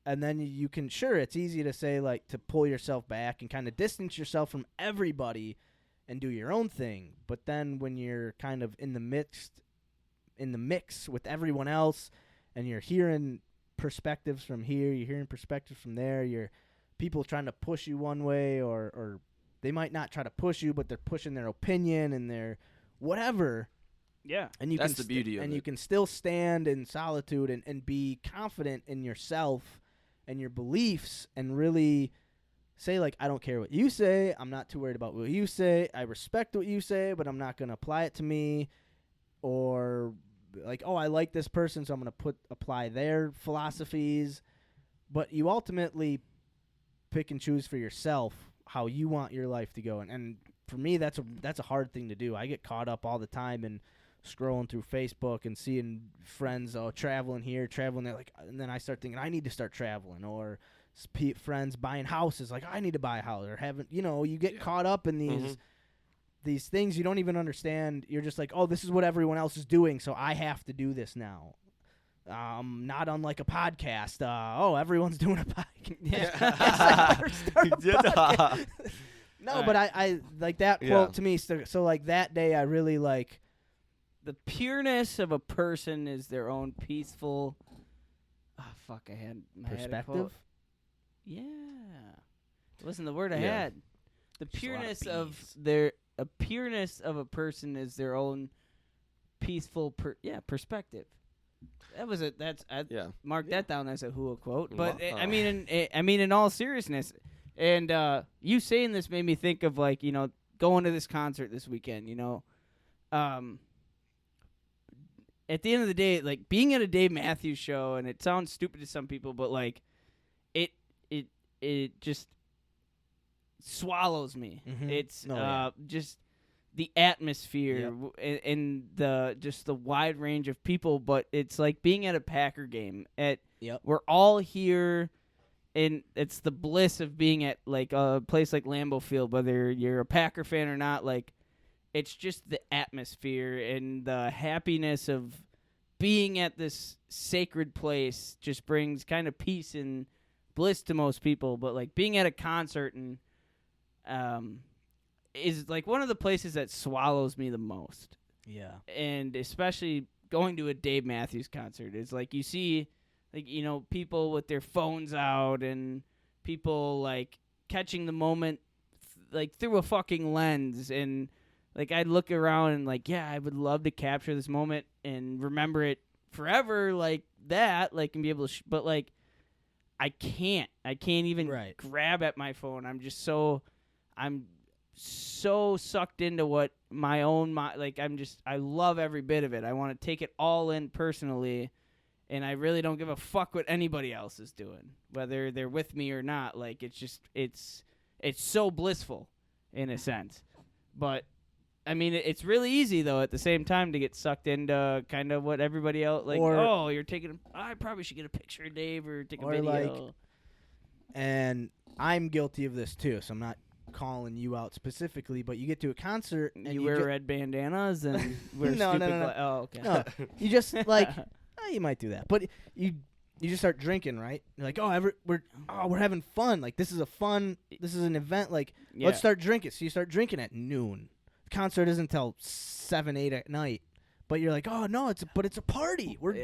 [SPEAKER 3] And then you can, sure, it's easy to say, like, to pull yourself back and kind of distance yourself from everybody and do your own thing. But then when you're kind of in the mix with everyone else, and you're hearing perspectives from here, you're hearing perspectives from there, you're people trying to push you one way, or they might not try to push you, but they're pushing their opinion and their whatever.
[SPEAKER 1] Yeah.
[SPEAKER 3] And you
[SPEAKER 2] That's
[SPEAKER 3] can
[SPEAKER 2] the beauty of
[SPEAKER 3] and
[SPEAKER 2] it.
[SPEAKER 3] you can still stand in solitude and be confident in yourself and your beliefs, and really say, like, I don't care what you say. I'm not too worried about what you say. I respect what you say, but I'm not going to apply it to me. Or like, oh, I like this person, so I'm going to apply their philosophies. But you ultimately pick and choose for yourself how you want your life to go. And for me, that's a hard thing to do. I get caught up all the time in scrolling through Facebook and seeing friends traveling here, traveling there, like, and then I start thinking I need to start traveling, or friends buying houses, like I need to buy a house, or you get caught up in these things you don't even understand. You're just like, oh, this is what everyone else is doing, so I have to do this now. Not unlike a podcast. Everyone's doing a podcast. No, but I like that quote to me. So like that day, I really like.
[SPEAKER 1] The pureness of a person is their own peaceful. I had my
[SPEAKER 3] Perspective.
[SPEAKER 1] Yeah, it wasn't the word I
[SPEAKER 2] Yeah.
[SPEAKER 1] had. The
[SPEAKER 3] Just a lot of
[SPEAKER 1] pureness of
[SPEAKER 3] Ps.
[SPEAKER 1] a pureness of a person is their own peaceful perspective. Mark that down as a HUA quote. But
[SPEAKER 2] Wow.
[SPEAKER 1] I mean in all seriousness, and you saying this made me think of, like, going to this concert this weekend. At the end of the day, like, being at a Dave Matthews show, and it sounds stupid to some people, but like it just swallows me.
[SPEAKER 3] Mhm.
[SPEAKER 1] It's
[SPEAKER 3] Oh, yeah.
[SPEAKER 1] just the atmosphere and the wide range of people. But it's like being at a Packer game. We're all here, and it's the bliss of being at, like, a place like Lambeau Field, whether you're a Packer fan or not. Like, it's just the atmosphere and the happiness of being at this sacred place just brings kind of peace and bliss to most people. But, like, being at a concert and is, like, one of the places that swallows me the most.
[SPEAKER 3] Yeah.
[SPEAKER 1] And especially going to a Dave Matthews concert is, like, you see, like, people with their phones out, and people, like, catching the moment like through a fucking lens. And like, I'd look around and, like, yeah, I would love to capture this moment and remember it forever, like that, like, and be able to but, like, I can't even grab at my phone. I'm so sucked into what my own like, I love every bit of it. I want to take it all in personally, and I really don't give a fuck what anybody else is doing, whether they're with me or not. Like, it's so blissful in a sense. But I mean, it's really easy, though, at the same time, to get sucked into kind of what everybody else, like, you're taking I probably should get a picture of Dave or take a video.
[SPEAKER 3] Like, and I'm guilty of this, too, so I'm not calling you out specifically, but you get to a concert and
[SPEAKER 1] you wear red bandanas and wear
[SPEAKER 3] No.
[SPEAKER 1] oh, okay.
[SPEAKER 3] No, you just, like, you might do that, but you just start drinking, right? You're like, we're having fun. Like, this is an event. Like, let's start drinking. So you start drinking at noon. The concert isn't until 7, 8 at night. But you're like, oh no, it's a party. We're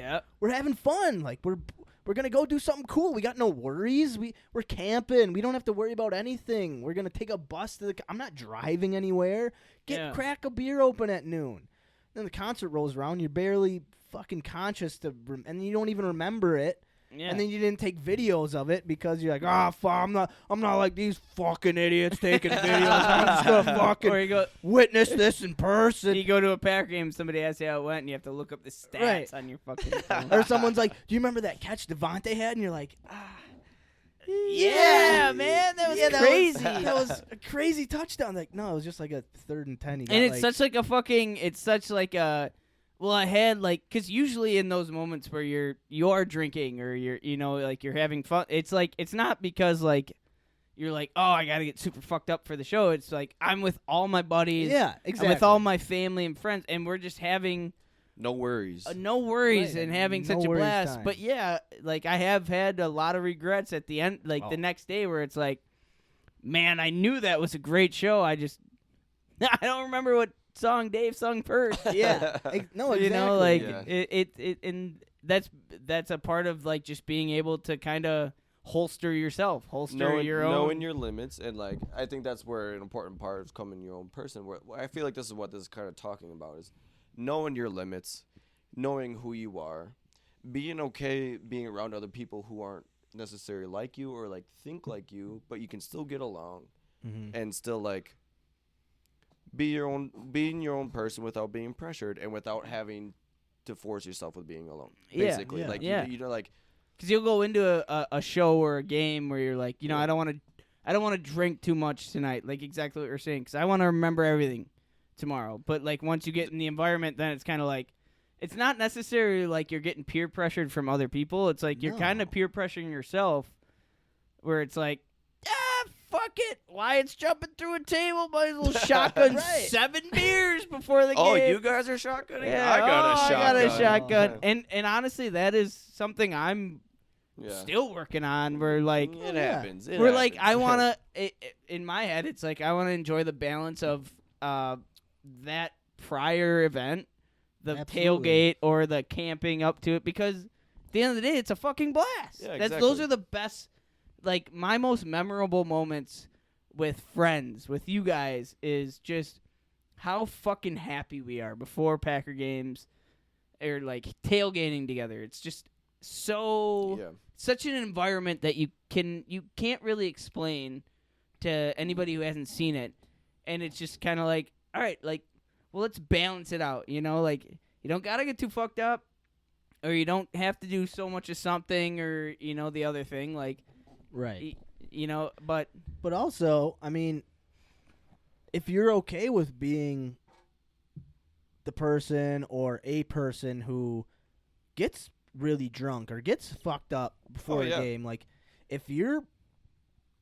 [SPEAKER 3] having fun. Like, we're gonna go do something cool. We got no worries. We're camping. We don't have to worry about anything. We're gonna take a bus to I'm not driving anywhere. Crack a beer open at noon. Then the concert rolls around. You're barely fucking conscious and you don't even remember it. Yeah. And then you didn't take videos of it because you're like, I'm not like these fucking idiots taking videos. I'm just gonna fucking witness this in person.
[SPEAKER 1] You go to a Packer game, somebody asks you how it went, and you have to look up the stats on your fucking phone.
[SPEAKER 3] Or someone's like, do you remember that catch Devontae had? And you're like,
[SPEAKER 1] Yeah, man, that was crazy.
[SPEAKER 3] That was a crazy touchdown. Like, no, it was just like a 3rd and 10. He got
[SPEAKER 1] And it's
[SPEAKER 3] like,
[SPEAKER 1] such like a fucking. It's such like a. Well, I had like, cause usually in those moments where you're drinking or like you're having fun, it's like it's not because like you're like, oh, I gotta get super fucked up for the show. It's like I'm with all my buddies.
[SPEAKER 3] Yeah, exactly.
[SPEAKER 1] I'm with all my family and friends, and we're just having
[SPEAKER 2] No worries.
[SPEAKER 1] no worries
[SPEAKER 3] Right,
[SPEAKER 1] and having
[SPEAKER 3] no
[SPEAKER 1] such a
[SPEAKER 3] worries
[SPEAKER 1] blast.
[SPEAKER 3] time.
[SPEAKER 1] But yeah, like I have had a lot of regrets at the end, like the next day, where it's like, man, I knew that was a great show. I don't remember what song Dave sung first.
[SPEAKER 3] yeah, no, exactly.
[SPEAKER 1] You know, like
[SPEAKER 2] Yeah.
[SPEAKER 1] it and that's a part of like just being able to kind of holster yourself, your own.
[SPEAKER 2] Knowing your limits, and like I think that's where an important part of becoming your own person. Where I feel like this is what this is kind of talking about is knowing your limits, knowing who you are, being okay being around other people who aren't necessarily like you or like think like you, but you can still get along and still like being your own person without being pressured and without having to force yourself with being alone.
[SPEAKER 1] Yeah,
[SPEAKER 2] Basically,
[SPEAKER 3] yeah.
[SPEAKER 2] like
[SPEAKER 1] Yeah.
[SPEAKER 2] you know, like
[SPEAKER 1] Because you'll go into a show or a game where you're like, I don't want to drink too much tonight. Like exactly what you're saying, because I want to remember everything tomorrow. But like once you get in the environment, then it's kind of like, it's not necessarily like you're getting peer pressured from other people. It's like you're kind of peer pressuring yourself, where it's like, fuck it, Wyatt's jumping through a table, might as well shotgun 7 beers before the game.
[SPEAKER 2] oh, you guys are shotgunning?
[SPEAKER 1] Yeah,
[SPEAKER 2] I got a
[SPEAKER 1] shotgun. And honestly, that is something I'm
[SPEAKER 2] Yeah.
[SPEAKER 1] still working on. Where like
[SPEAKER 2] It happens. It
[SPEAKER 1] we're like, I
[SPEAKER 2] happens.
[SPEAKER 1] want to, in my head, it's like I want to enjoy the balance of that prior event, the
[SPEAKER 3] Absolutely.
[SPEAKER 1] tailgate or the camping up to it, because at the end of the day, it's a fucking blast.
[SPEAKER 2] Yeah,
[SPEAKER 1] Those
[SPEAKER 2] exactly.
[SPEAKER 1] are the best, like my most memorable moments with friends, with you guys, is just how fucking happy we are before Packer games or like tailgating together. It's just such an environment that you can't really explain to anybody who hasn't seen it, and it's just kind of like, all right, like, well, let's balance it out, like you don't gotta get too fucked up, or you don't have to do so much of something, or the other thing, like,
[SPEAKER 3] Right.
[SPEAKER 1] But
[SPEAKER 3] also, I mean, if you're okay with being the person or a person who gets really drunk or gets fucked up before a game, like if you're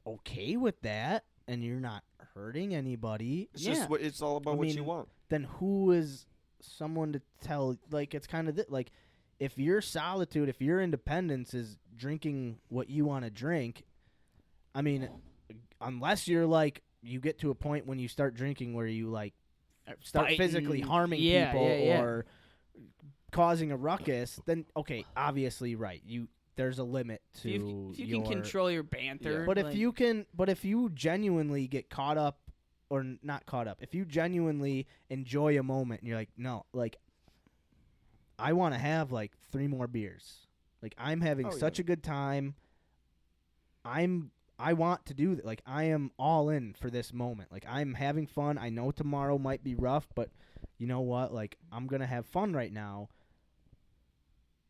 [SPEAKER 3] okay with that and you're not hurting anybody,
[SPEAKER 2] It's just what it's all about.
[SPEAKER 3] I
[SPEAKER 2] what
[SPEAKER 3] mean,
[SPEAKER 2] you want.
[SPEAKER 3] then who is someone to tell? Like, it's kind of like if your solitude, if your independence is drinking what you want to drink, I mean, unless you're like, you get to a point when you start drinking where you like start
[SPEAKER 1] Fighting,
[SPEAKER 3] physically harming people or causing a ruckus, then okay, obviously, right, there's a limit to
[SPEAKER 1] if you can control your banter.
[SPEAKER 3] But
[SPEAKER 1] like,
[SPEAKER 3] if you genuinely get caught up, or not caught up, if you genuinely enjoy a moment and you're like, no, like, I want to have like 3 more beers. Like, I'm having such a good time. I want to do that. Like, I am all in for this moment. Like, I'm having fun. I know tomorrow might be rough, but you know what? Like, I'm going to have fun right now.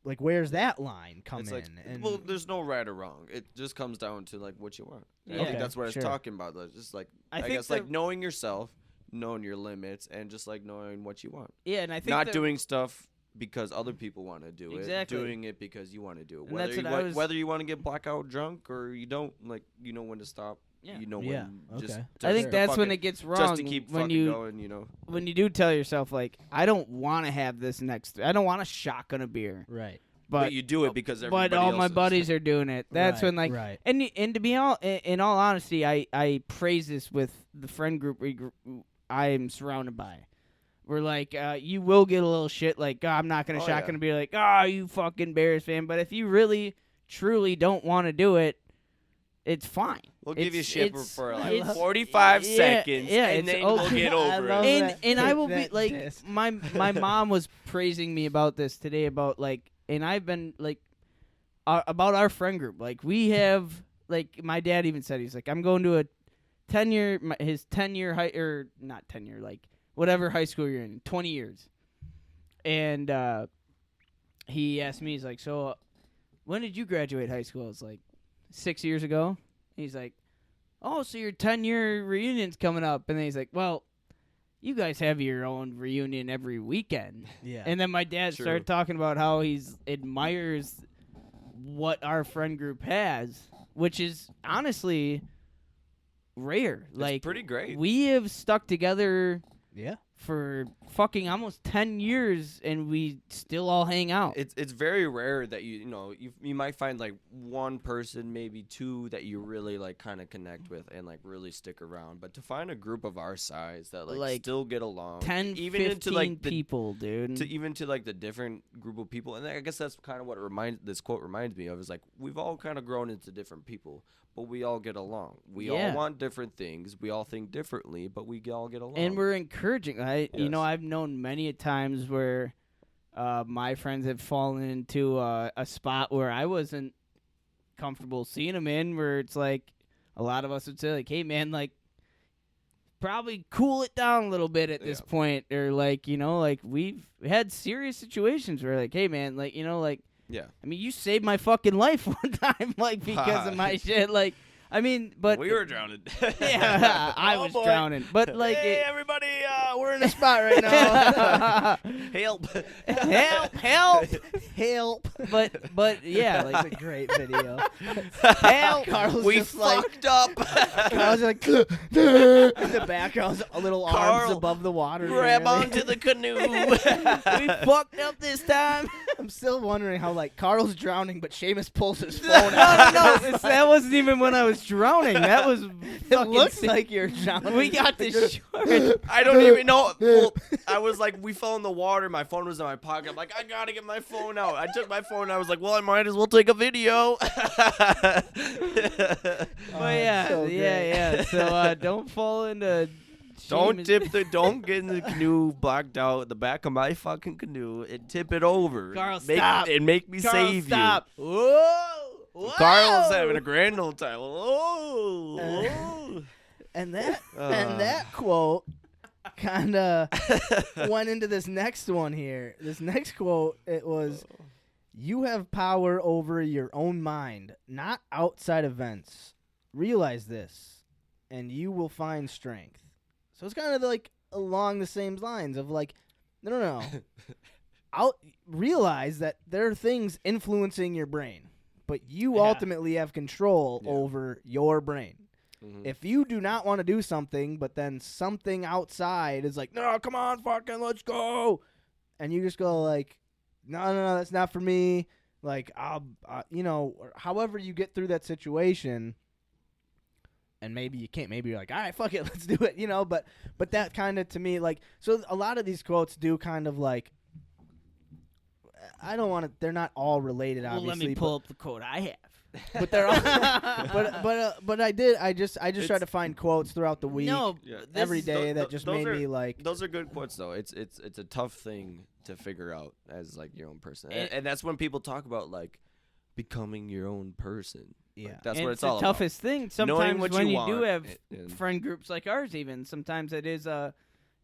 [SPEAKER 3] Like, where's that line come
[SPEAKER 2] It's
[SPEAKER 3] in?
[SPEAKER 2] like,
[SPEAKER 3] And
[SPEAKER 2] well, there's no right or wrong. It just comes down to like what you want. And I
[SPEAKER 1] Okay,
[SPEAKER 2] think that's what I was
[SPEAKER 3] sure.
[SPEAKER 2] talking about. Like, just like I
[SPEAKER 1] think
[SPEAKER 2] guess like knowing yourself, knowing your limits, and just like knowing what you want.
[SPEAKER 1] yeah, and I think
[SPEAKER 2] Not
[SPEAKER 1] that-
[SPEAKER 2] doing stuff because other people want to do
[SPEAKER 1] Exactly.
[SPEAKER 2] it, doing it because you want to do it.
[SPEAKER 1] And that's what I was-
[SPEAKER 2] Whether you want to get blackout drunk or you don't, like, you know when to stop.
[SPEAKER 1] Yeah.
[SPEAKER 2] You know
[SPEAKER 3] Yeah,
[SPEAKER 2] when. Just
[SPEAKER 3] okay.
[SPEAKER 2] to
[SPEAKER 1] I think that's when
[SPEAKER 2] fucking-
[SPEAKER 1] it gets wrong.
[SPEAKER 2] just to keep
[SPEAKER 1] when
[SPEAKER 2] fucking
[SPEAKER 1] you
[SPEAKER 2] going.
[SPEAKER 1] when you do tell yourself like, I don't want to have this next. I don't want to shotgun a beer,
[SPEAKER 3] right.
[SPEAKER 2] But you do it because everybody
[SPEAKER 1] all
[SPEAKER 2] else
[SPEAKER 1] my
[SPEAKER 2] is.
[SPEAKER 1] buddies are doing it. That's
[SPEAKER 3] Right,
[SPEAKER 1] when like
[SPEAKER 3] right.
[SPEAKER 1] and to be in all honesty, I praise this with the friend group I am surrounded by. We're like, you will get a little shit like, I'm not gonna
[SPEAKER 2] Oh,
[SPEAKER 1] shotgun
[SPEAKER 2] yeah.
[SPEAKER 1] a beer, like, you fucking Bears fan. But if you really truly don't want to do it, it's fine.
[SPEAKER 2] We'll give you
[SPEAKER 1] It's-
[SPEAKER 2] shit
[SPEAKER 1] it's-
[SPEAKER 2] for like
[SPEAKER 1] it's-
[SPEAKER 2] 45
[SPEAKER 1] yeah,
[SPEAKER 2] seconds,
[SPEAKER 1] yeah,
[SPEAKER 2] and
[SPEAKER 1] it's
[SPEAKER 2] then we'll
[SPEAKER 1] okay.
[SPEAKER 2] get
[SPEAKER 3] I
[SPEAKER 2] over
[SPEAKER 3] love
[SPEAKER 2] it.
[SPEAKER 3] that.
[SPEAKER 1] And I will be
[SPEAKER 3] That
[SPEAKER 1] like,
[SPEAKER 3] disc.
[SPEAKER 1] my mom was praising me about this today, about like, and I've been like, about our friend group. Like, we have, like, my dad even said, he's like, I'm going to a 10-year, his 10-year or not 10-year, like whatever high school you're in, 20 years. And he asked me, he's like, so when did you graduate high school? I was like, 6 years ago. He's like, oh, so your 10-year reunion's coming up. And then he's like, well, you guys have your own reunion every weekend.
[SPEAKER 3] Yeah.
[SPEAKER 1] And then my dad
[SPEAKER 2] True.
[SPEAKER 1] started talking about how he's admires what our friend group has, which is honestly rare.
[SPEAKER 2] It's pretty great.
[SPEAKER 1] We have stuck together
[SPEAKER 3] Yeah.
[SPEAKER 1] for fucking almost 10 years, and we still all hang out.
[SPEAKER 2] It's very rare that you might find like one person, maybe two, that you really like kind of connect with and like really stick around. But to find a group of our size that like still get along,
[SPEAKER 1] 10,
[SPEAKER 2] even
[SPEAKER 1] 15
[SPEAKER 2] into like
[SPEAKER 1] people, dude.
[SPEAKER 2] to like the different group of people, and I guess that's kind of what this quote reminds me of, is like we've all kind of grown into different people, but we all get along. We all want different things. We all think differently, but we all get along.
[SPEAKER 1] And we're encouraging.
[SPEAKER 2] Yes.
[SPEAKER 1] I've known many a times where my friends have fallen into a spot where I wasn't comfortable seeing them in, where it's like a lot of us would say, like, hey, man, like, probably cool it down a little bit at this point. Or, like, like, we've had serious situations where, like, hey, man, like, like,
[SPEAKER 2] yeah.
[SPEAKER 1] I mean, you saved my fucking life one time, like, because of my shit. Like, I mean, but
[SPEAKER 2] we were drowning.
[SPEAKER 1] yeah, I was
[SPEAKER 3] boy.
[SPEAKER 1] drowning. But like,
[SPEAKER 3] hey, everybody, we're in a spot right now.
[SPEAKER 2] Help!
[SPEAKER 1] help.
[SPEAKER 3] Help.
[SPEAKER 1] But yeah, like,
[SPEAKER 3] It's a great video.
[SPEAKER 1] help.
[SPEAKER 3] Carl's
[SPEAKER 2] We
[SPEAKER 3] just like,
[SPEAKER 2] fucked up.
[SPEAKER 3] Carl's like, in the background's a little arms
[SPEAKER 2] Carl,
[SPEAKER 3] above the water.
[SPEAKER 2] Grab
[SPEAKER 3] barely.
[SPEAKER 2] onto the canoe.
[SPEAKER 1] We fucked up this time.
[SPEAKER 3] I'm still wondering how, like, Carl's drowning, but Seamus pulls his phone
[SPEAKER 1] No,
[SPEAKER 3] out.
[SPEAKER 1] that wasn't even when I was drowning. That was
[SPEAKER 3] It
[SPEAKER 1] fucking
[SPEAKER 3] looks
[SPEAKER 1] sick.
[SPEAKER 3] like you're drowning.
[SPEAKER 1] We got this short.
[SPEAKER 2] I don't even know. Well, I was like, we fell in the water. My phone was in my pocket. I'm like, I gotta get my phone out. I took my phone. I was like, well, I might as well take a video.
[SPEAKER 1] But yeah,
[SPEAKER 3] so great.
[SPEAKER 1] yeah. So don't fall into.
[SPEAKER 2] Don't
[SPEAKER 1] Seamus-
[SPEAKER 2] don't get in the canoe blocked out the back of my fucking canoe and tip it over.
[SPEAKER 1] Carl,
[SPEAKER 2] make,
[SPEAKER 1] stop.
[SPEAKER 2] And make me
[SPEAKER 1] Carl,
[SPEAKER 2] save
[SPEAKER 1] stop.
[SPEAKER 2] you.
[SPEAKER 1] Whoa.
[SPEAKER 2] Carl's having a grand old time. Oh.
[SPEAKER 3] And that quote kind of went into this next one here. This next quote, it was, "You have power over your own mind, not outside events. Realize this, and you will find strength." So it's kind of like along the same lines of like, no. Realize that there are things influencing your brain, but you ultimately have control over your brain.
[SPEAKER 2] Mhm.
[SPEAKER 3] If you do not want to do something, but then something outside is like, no, come on, fucking, let's go. And you just go like, no, that's not for me. Like, I'll, or however you get through that situation. And maybe you can't. Maybe you're like, all right, fuck it, let's do it. But that kind of, to me, like, so a lot of these quotes do kind of like, I don't want to, they're not all related,
[SPEAKER 1] Well,
[SPEAKER 3] obviously.
[SPEAKER 1] let me pull up the quote I have.
[SPEAKER 3] But they're all, but I just tried to find quotes throughout the week,
[SPEAKER 1] No,
[SPEAKER 2] Yeah.
[SPEAKER 3] every day that just made me like.
[SPEAKER 2] Those are good quotes, though. It's a tough thing to figure out as like your own person,
[SPEAKER 1] And-
[SPEAKER 2] and that's when people talk about like becoming your own person.
[SPEAKER 3] Yeah.
[SPEAKER 2] Like, that's
[SPEAKER 1] and
[SPEAKER 2] what
[SPEAKER 1] it's
[SPEAKER 2] it's all
[SPEAKER 1] the toughest thing.
[SPEAKER 2] Knowing
[SPEAKER 1] Sometimes
[SPEAKER 2] what
[SPEAKER 1] when
[SPEAKER 2] you
[SPEAKER 1] you do
[SPEAKER 2] want
[SPEAKER 1] have
[SPEAKER 2] and-
[SPEAKER 1] friend groups like ours, even sometimes it is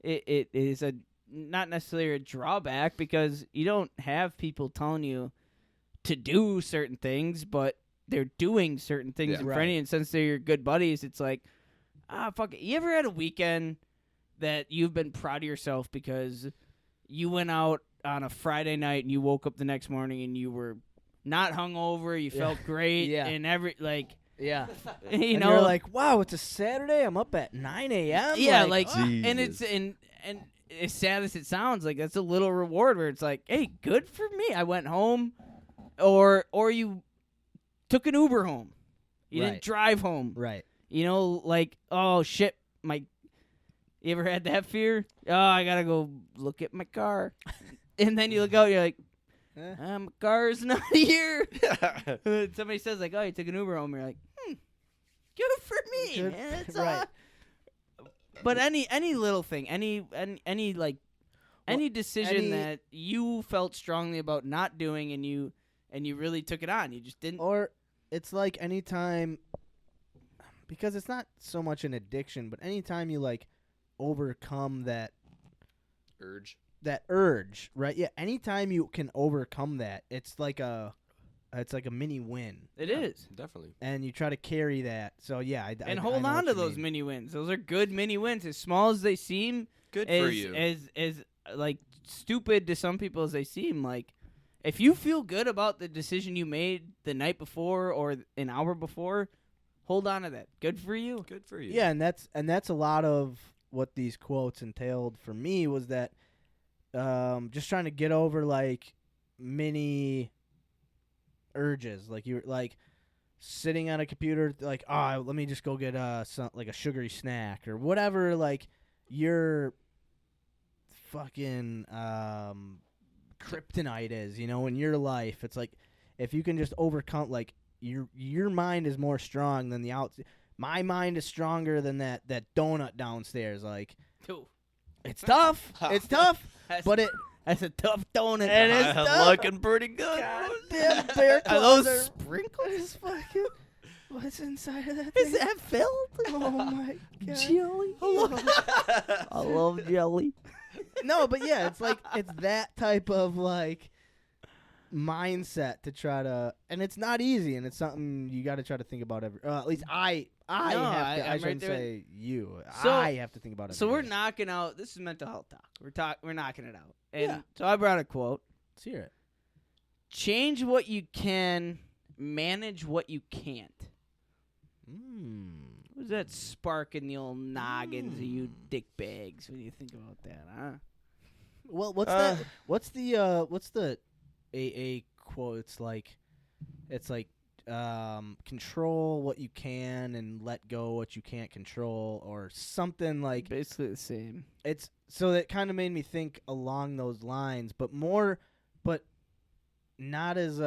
[SPEAKER 1] it is a not necessarily a drawback, because you don't have people telling you to do certain things, but they're doing certain things
[SPEAKER 2] Yeah.
[SPEAKER 1] in front of you. And since they're your good buddies, it's like, fuck it. You ever had a weekend that you've been proud of yourself because you went out on a Friday night and you woke up the next morning and you were not hungover, you felt great,
[SPEAKER 3] Yeah.
[SPEAKER 1] and
[SPEAKER 3] Yeah.
[SPEAKER 1] you
[SPEAKER 3] And
[SPEAKER 1] know,
[SPEAKER 3] you're like, wow, it's a Saturday. I'm up at 9 a.m.
[SPEAKER 1] yeah,
[SPEAKER 2] Jesus.
[SPEAKER 1] and it's and as sad as it sounds, like that's a little reward where it's like, hey, good for me. I went home, or you took an Uber home. You
[SPEAKER 3] Right.
[SPEAKER 1] didn't drive home.
[SPEAKER 3] right.
[SPEAKER 1] Like, oh shit, you ever had that fear? Oh, I gotta go look at my car, and then you look out, you're like, my car's not here. Somebody says like, oh, you took an Uber home. You're like, good for me,
[SPEAKER 3] Good-
[SPEAKER 1] man. It's
[SPEAKER 3] right.
[SPEAKER 1] But any little thing, any decision
[SPEAKER 3] any-
[SPEAKER 1] that you felt strongly about not doing, and you really took it on, you just didn't.
[SPEAKER 3] Or it's like anytime, because it's not so much an addiction, but anytime you like overcome that
[SPEAKER 2] urge.
[SPEAKER 3] urge, right? Yeah, anytime you can overcome that, it's like a It's like a mini win.
[SPEAKER 1] It is.
[SPEAKER 2] Definitely.
[SPEAKER 3] And you try to carry that. So, yeah.
[SPEAKER 1] And
[SPEAKER 3] I
[SPEAKER 1] hold
[SPEAKER 3] know
[SPEAKER 1] on
[SPEAKER 3] what
[SPEAKER 1] to
[SPEAKER 3] you
[SPEAKER 1] those
[SPEAKER 3] mean.
[SPEAKER 1] mini wins. Those are good mini wins. As small as they seem,
[SPEAKER 2] Good
[SPEAKER 1] as,
[SPEAKER 2] for you.
[SPEAKER 1] as like stupid to some people as they seem, like if you feel good about the decision you made the night before or an hour before, hold on to that. Good for you.
[SPEAKER 2] Good for you.
[SPEAKER 3] Yeah, and that's a lot of what these quotes entailed for me was that just trying to get over like mini urges, like you're like sitting on a computer, like let me just go get like a sugary snack or whatever, like your fucking kryptonite is, in your life. It's like if you can just overcome, like your mind is more strong than the my mind is stronger than that donut downstairs. Like
[SPEAKER 1] Ooh,
[SPEAKER 3] it's tough, it's tough, but
[SPEAKER 1] that's a tough donut.
[SPEAKER 3] It is tough.
[SPEAKER 2] looking pretty good.
[SPEAKER 3] Damn bear
[SPEAKER 1] Are
[SPEAKER 3] claws
[SPEAKER 1] those
[SPEAKER 3] are
[SPEAKER 1] sprinkles?
[SPEAKER 3] fucking. What's inside of that?
[SPEAKER 1] Is
[SPEAKER 3] thing?
[SPEAKER 1] that filled?
[SPEAKER 3] Oh my god!
[SPEAKER 1] Jelly. I love jelly.
[SPEAKER 3] No, but yeah, it's like it's that type of like mindset to try to, and it's not easy, and it's something you got to try to think about every. At least I
[SPEAKER 1] No,
[SPEAKER 3] have to.
[SPEAKER 1] I'm
[SPEAKER 3] I
[SPEAKER 1] right
[SPEAKER 3] shouldn't
[SPEAKER 1] there.
[SPEAKER 3] say you.
[SPEAKER 1] So-
[SPEAKER 3] I have to think about it.
[SPEAKER 1] So we're knocking out. This is mental health talk. We're knocking it out. And
[SPEAKER 3] Yeah.
[SPEAKER 1] so I brought a quote.
[SPEAKER 3] Let's hear it.
[SPEAKER 1] Change what you can, manage what you can't. What's that spark in the old noggins of you dick bags when you think about that, huh?
[SPEAKER 3] Well, what's that? What's the AA quote? It's like control what you can and let go what you can't control, or something like.
[SPEAKER 1] Basically the same.
[SPEAKER 3] It's so that kind of made me think along those lines, but not as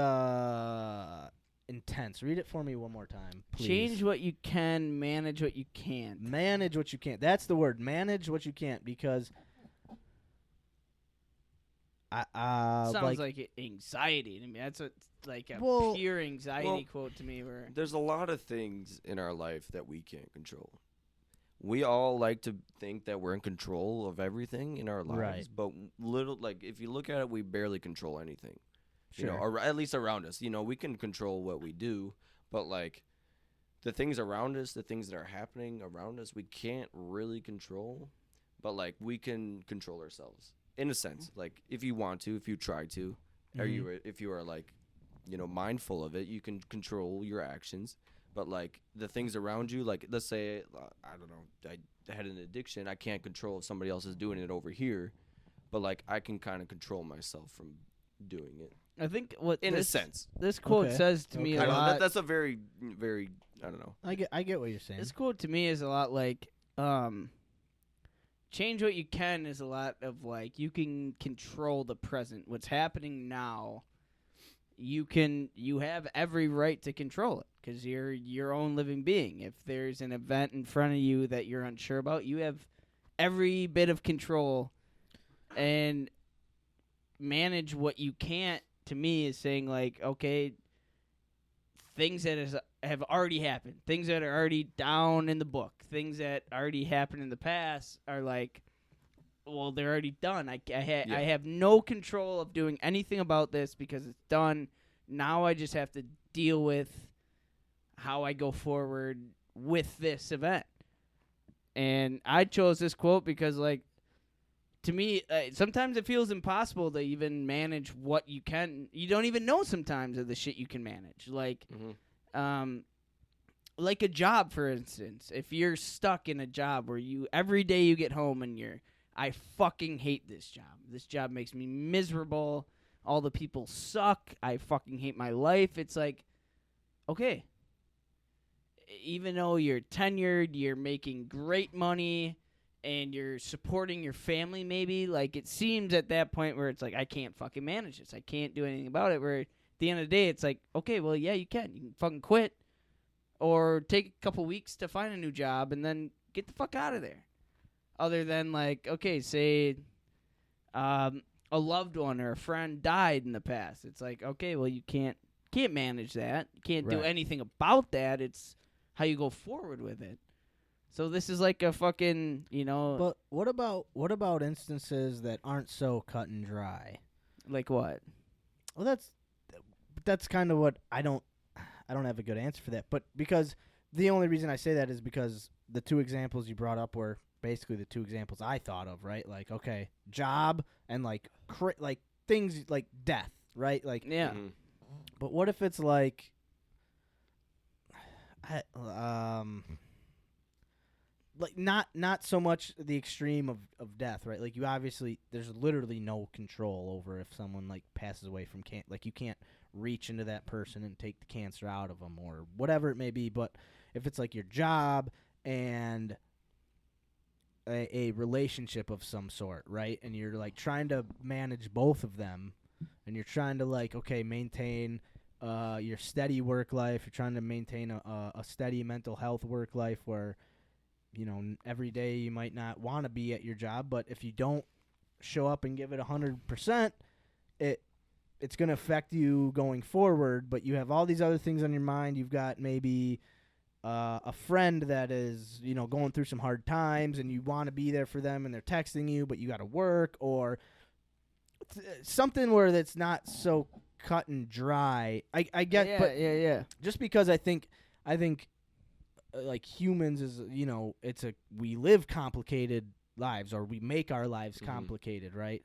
[SPEAKER 3] intense. Read it for me one more time, please.
[SPEAKER 1] Change what you can, manage what you can't.
[SPEAKER 3] Manage what you can't. That's the word. Manage what you can't, because
[SPEAKER 1] Sounds like anxiety to me. That's like a
[SPEAKER 3] Well-
[SPEAKER 1] pure anxiety quote to me. Where
[SPEAKER 2] There's a lot of things in our life that we can't control. We all like to think that we're in control of everything in our lives,
[SPEAKER 3] Right.
[SPEAKER 2] but if you look at it, we barely control anything.
[SPEAKER 3] Sure.
[SPEAKER 2] Or at least around us. We can control what we do, but like the things around us, the things that are happening around us, we can't really control, but like we can control ourselves in a sense. Like if you want to, if you try to, or if you are like, mindful of it, you can control your actions. But like the things around you, like let's say, I don't know, I had an addiction. I can't control if somebody else is doing it over here, but like I can kind of control myself from doing it.
[SPEAKER 1] I think what
[SPEAKER 2] In a sense.
[SPEAKER 1] this quote
[SPEAKER 3] Okay.
[SPEAKER 1] says to me
[SPEAKER 2] I
[SPEAKER 1] a
[SPEAKER 2] don't know,
[SPEAKER 1] lot.
[SPEAKER 2] that's a very, very, I don't know.
[SPEAKER 3] I get what you're saying.
[SPEAKER 1] This quote to me is a lot like, change what you can is a lot of like, you can control the present. What's happening now, you have every right to control it because you're your own living being. If there's an event in front of you that you're unsure about, you have every bit of control, and manage what you can't, to me, is saying like, okay, things that have already happened, things that are already down in the book, things that already happened in the past are like, well, they're already done. I have no control of doing anything about this because it's done. Now I just have to deal with how I go forward with this event. And I chose this quote because, like, to me, sometimes it feels impossible to even manage what you can. You don't even know sometimes of the shit you can manage. Like, like a job, for instance. If you're stuck in a job where every day you get home and I fucking hate this job. This job makes me miserable. All the people suck. I fucking hate my life. It's like, okay, even though you're tenured, you're making great money, and you're supporting your family maybe, like it seems at that point where it's like, I can't fucking manage this. I can't do anything about it. Where at the end of the day, it's like, okay, well, yeah, you can. You can fucking quit or take a couple weeks to find a new job and then get the fuck out of there. Other than like, okay, say a loved one or a friend died in the past. It's like, okay, well, you can't manage that. You can't do
[SPEAKER 3] Right.
[SPEAKER 1] anything about that. It's how you go forward with it. So this is like a fucking,
[SPEAKER 3] But what about instances that aren't so cut and dry?
[SPEAKER 1] like what?
[SPEAKER 3] Well, But that's kind of what I don't have a good answer for that. But because the only reason I say that is because the two examples you brought up were basically the two examples I thought of, right? Like, okay, job and like things like death, right? Like,
[SPEAKER 1] Yeah.
[SPEAKER 2] Mhm.
[SPEAKER 3] but what if it's like, like not so much the extreme of death, right? Like you obviously there's literally no control over if someone like passes away from like you can't reach into that person and take the cancer out of them or whatever it may be. But if it's like your job and a relationship of some sort, right? And you're like trying to manage both of them, and you're trying to like maintain your steady work life. You're trying to maintain a steady mental health work life where, you know, every day you might not want to be at your job, but if you don't show up and give it 100%, it's going to affect you going forward. But you have all these other things on your mind. You've got maybe a friend that is, you know, going through some hard times, and you want to be there for them, and they're texting you, but you got to work, or something where that's not so cut and dry. I get, but
[SPEAKER 1] yeah.
[SPEAKER 3] just because I think like humans is, you know, we live complicated lives, or we make our lives complicated, right?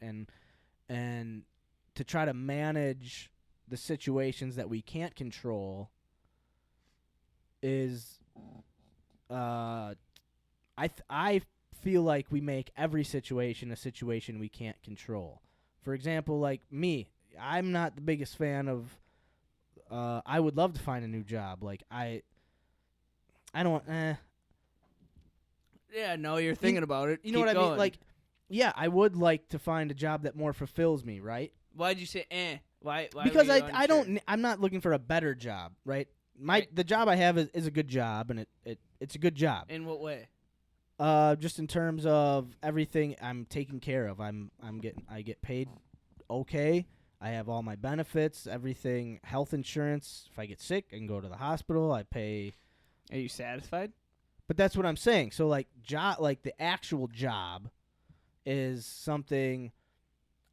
[SPEAKER 3] And to try to manage the situations that we can't control is I feel like we make every situation a situation we can't control. For example, like me, I'm not the biggest fan of I would love to find a new job. Like I don't
[SPEAKER 1] Yeah, no, you're thinking about it.
[SPEAKER 3] you know
[SPEAKER 1] Keep
[SPEAKER 3] what I
[SPEAKER 1] going.
[SPEAKER 3] mean? Like, yeah, I would like to find a job that more fulfills me, right?
[SPEAKER 1] Why'd you say Why
[SPEAKER 3] Because
[SPEAKER 1] were you
[SPEAKER 3] I
[SPEAKER 1] unsure?
[SPEAKER 3] don't I'm not looking for a better job, right?
[SPEAKER 1] Right.
[SPEAKER 3] The job I have is a good job, and it's a good job.
[SPEAKER 1] In what way?
[SPEAKER 3] Just in terms of everything I'm taken care of. I get paid okay. I have all my benefits, everything, health insurance. If I get sick, I can go to the hospital. I pay.
[SPEAKER 1] Are you satisfied?
[SPEAKER 3] But that's what I'm saying. So like the actual job is something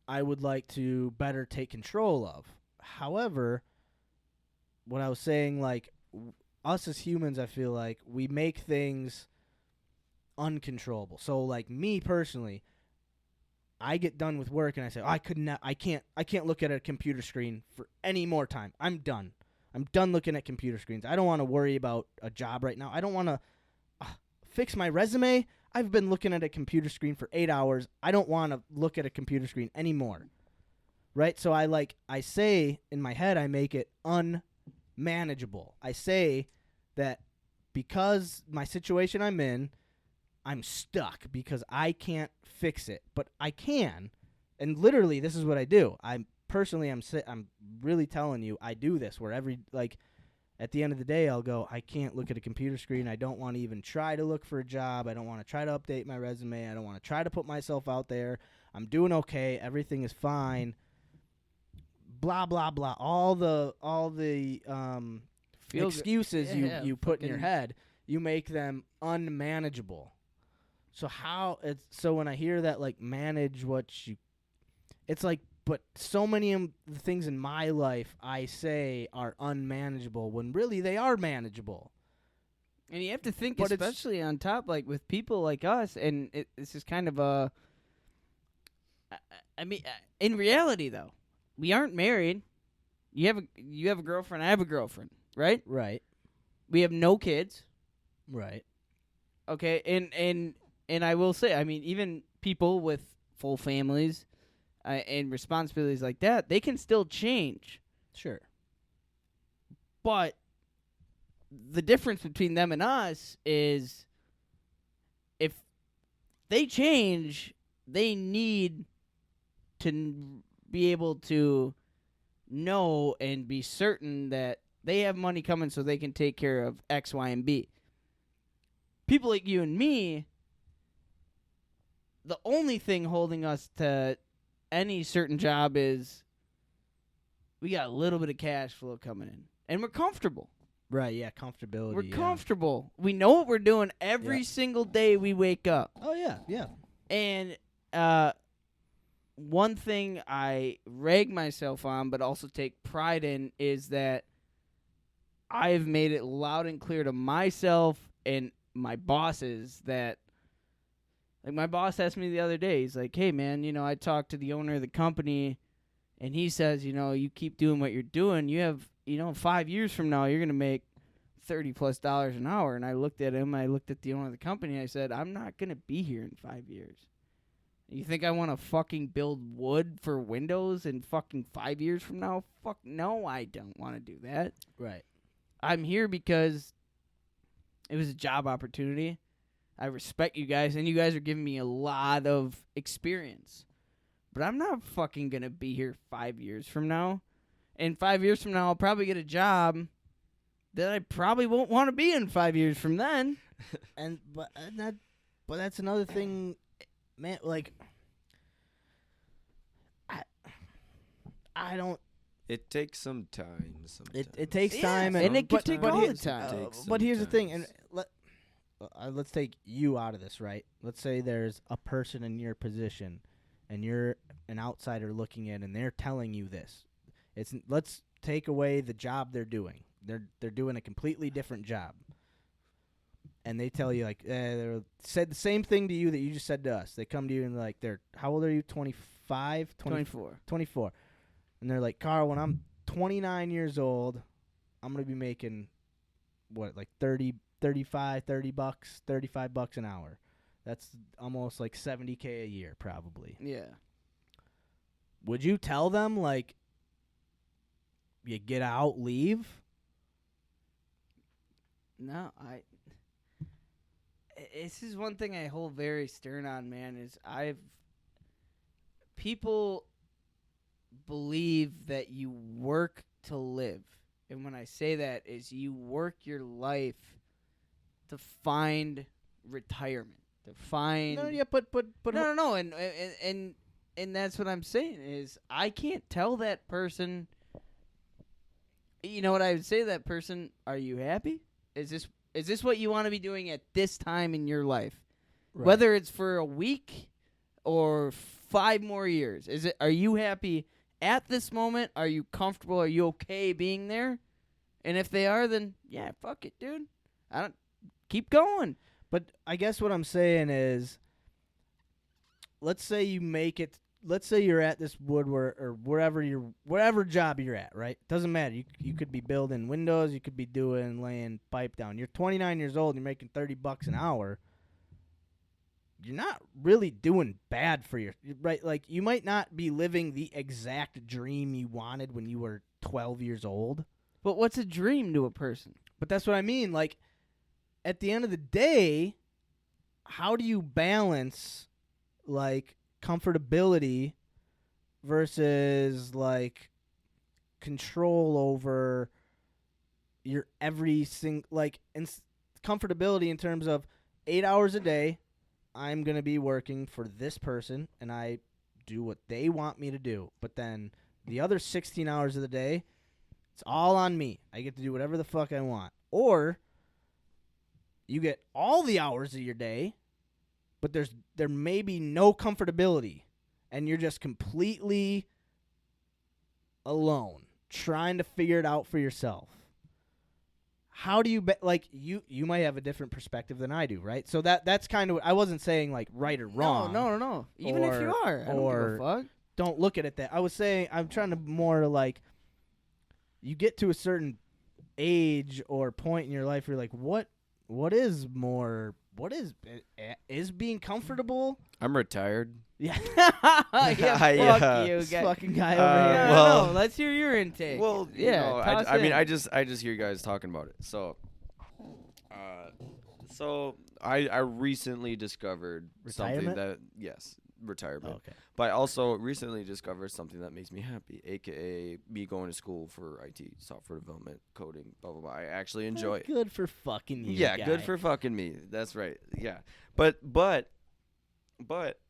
[SPEAKER 3] I would like to better take control of. However, what I was saying, like us as humans, I feel like we make things uncontrollable. So like me personally, I get done with work and I say, oh, I can't look at a computer screen for any more time. I'm done. I'm done looking at computer screens. I don't want to worry about a job right now. I don't want to fix my resume. I've been looking at a computer screen for 8 hours. I don't want to look at a computer screen anymore. Right? So I say in my head, I make it unmanageable. I say that because my situation I'm in, I'm stuck because I can't fix it, but I can. And literally, this is what I do. I'm really telling you, I do this where at the end of the day, I'll go, I can't look at a computer screen. I don't want to even try to look for a job. I don't want to try to update my resume. I don't want to try to put myself out there. I'm doing okay. Everything is fine. Blah, blah, blah. All the excuses you put in your head, you make them unmanageable. So when I hear that, like, manage what you, it's like, but so many of the things in my life I say are unmanageable when really they are manageable.
[SPEAKER 1] And you have to think,
[SPEAKER 3] But
[SPEAKER 1] especially on top, like with people like us, and this is kind of a. I mean, in reality, though, we aren't married. You have a girlfriend. I have a girlfriend, right?
[SPEAKER 3] Right.
[SPEAKER 1] We have no kids.
[SPEAKER 3] Right.
[SPEAKER 1] Okay, and I will say, I mean, even people with full families and responsibilities like that, they can still change.
[SPEAKER 3] Sure.
[SPEAKER 1] But the difference between them and us is if they change, they need to be able to know and be certain that they have money coming so they can take care of X, Y, and B. People like you and me, the only thing holding us to any certain job is we got a little bit of cash flow coming in. And we're comfortable.
[SPEAKER 3] Right, yeah, comfortability.
[SPEAKER 1] We're
[SPEAKER 3] yeah.
[SPEAKER 1] comfortable. We know what we're doing every
[SPEAKER 3] Yeah.
[SPEAKER 1] single day we wake up.
[SPEAKER 3] Oh, yeah, yeah.
[SPEAKER 1] And one thing I rag myself on, but also take pride in, is that I've made it loud and clear to myself and my bosses that, like, my boss asked me the other day, he's like, hey, man, I talked to the owner of the company, and he says, you keep doing what you're doing, you have, 5 years from now, you're going to make $30+ an hour. And I looked at him, I looked at the owner of the company, I said, I'm not going to be here in 5 years. You think I want to fucking build wood for windows in fucking 5 years from now? Fuck no, I don't want to do that.
[SPEAKER 3] Right.
[SPEAKER 1] I'm here because it was a job opportunity. I respect you guys, and you guys are giving me a lot of experience. But I'm not fucking going to be here 5 years from now. And 5 years from now, I'll probably get a job that I probably won't want to be in 5 years from then.
[SPEAKER 3] But that's another thing, man. Like, I don't.
[SPEAKER 2] It takes some time. Sometimes.
[SPEAKER 3] It takes time,
[SPEAKER 1] and it could take all the
[SPEAKER 2] It
[SPEAKER 1] time.
[SPEAKER 2] takes
[SPEAKER 3] But here's the thing, and
[SPEAKER 2] sometimes.
[SPEAKER 3] let's take you out of this, right? Let's say there's a person in your position, and you're an outsider looking in, and they're telling you this. Let's take away the job they're doing. They're doing a completely different job, and they tell you like they said the same thing to you that you just said to us. They come to you and like they're how old are you? 25?
[SPEAKER 1] 24.
[SPEAKER 3] 24. And they're like, Carl, when I'm 29 years old, I'm going to be making, what, like $35 an hour. That's almost like $70K a year, probably.
[SPEAKER 1] Yeah.
[SPEAKER 3] Would you tell them, like, you get out, leave?
[SPEAKER 1] No, this is one thing I hold very stern on, man, is people believe that you work to live. And when I say that is you work your life to find retirement, to find no, and that's what I'm saying is I can't tell that person. You know what I would say to that person? Are you happy? Is this what you want to be doing at this time in your life? Right. Whether it's for a week or 5 more years. Are you happy at this moment? Are you comfortable? Are you okay being there? And if they are, then yeah, fuck it, dude. Keep going.
[SPEAKER 3] But I guess what I'm saying is, let's say you make it. Let's say you're at this woodwork or wherever job you're at, right? Doesn't matter. You could be building windows. You could be laying pipe down. You're 29 years old. And you're making $30 an hour. You're not really doing bad for right? Like, you might not be living the exact dream you wanted when you were 12 years old.
[SPEAKER 1] But what's a dream to a person?
[SPEAKER 3] But that's what I mean. Like, at the end of the day, how do you balance, like, comfortability versus, like, control over your comfortability in terms of 8 hours a day, I'm going to be working for this person, and I do what they want me to do. But then the other 16 hours of the day, it's all on me. I get to do whatever the fuck I want. Or you get all the hours of your day, but there may be no comfortability, and you're just completely alone, trying to figure it out for yourself. How do you you might have a different perspective than I do, right? So that's kind of, I wasn't saying like right or wrong.
[SPEAKER 1] No. Even if you are, I don't give a fuck.
[SPEAKER 3] Don't look at it that. I was saying I'm trying to more like, you get to a certain age or point in your life where you're like, what is being comfortable?
[SPEAKER 2] I'm retired.
[SPEAKER 3] Yeah.
[SPEAKER 1] Yeah, fuck you,
[SPEAKER 3] This
[SPEAKER 1] guy.
[SPEAKER 3] fucking guy over here.
[SPEAKER 1] No, let's hear your intake.
[SPEAKER 2] Well,
[SPEAKER 1] yeah.
[SPEAKER 2] I mean, I just hear you guys talking about it. So, I recently discovered something that retirement.
[SPEAKER 3] Oh, okay.
[SPEAKER 2] But I also recently discovered something that makes me happy, aka me going to school for IT, software development, coding, blah blah blah. I actually enjoy it.
[SPEAKER 3] Good for fucking you.
[SPEAKER 2] Yeah,
[SPEAKER 3] guy.
[SPEAKER 2] good for fucking me. That's right. Yeah, but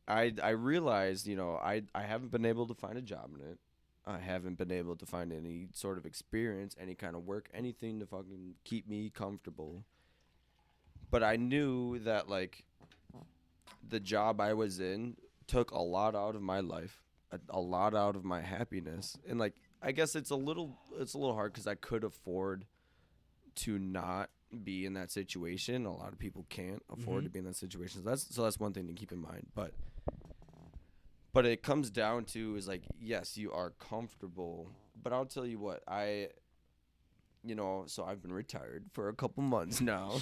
[SPEAKER 2] I realized, I haven't been able to find a job in it. I haven't been able to find any sort of experience, any kind of work, anything to fucking keep me comfortable. But I knew that, like, the job I was in took a lot out of my life. a lot out of my happiness. And like, I guess it's a little hard because I could afford to not be in that situation. A lot of people can't afford to be in that situation. So that's one thing to keep in mind. But it comes down to is like, yes, you are comfortable, but I'll tell you what, so I've been retired for a couple months now.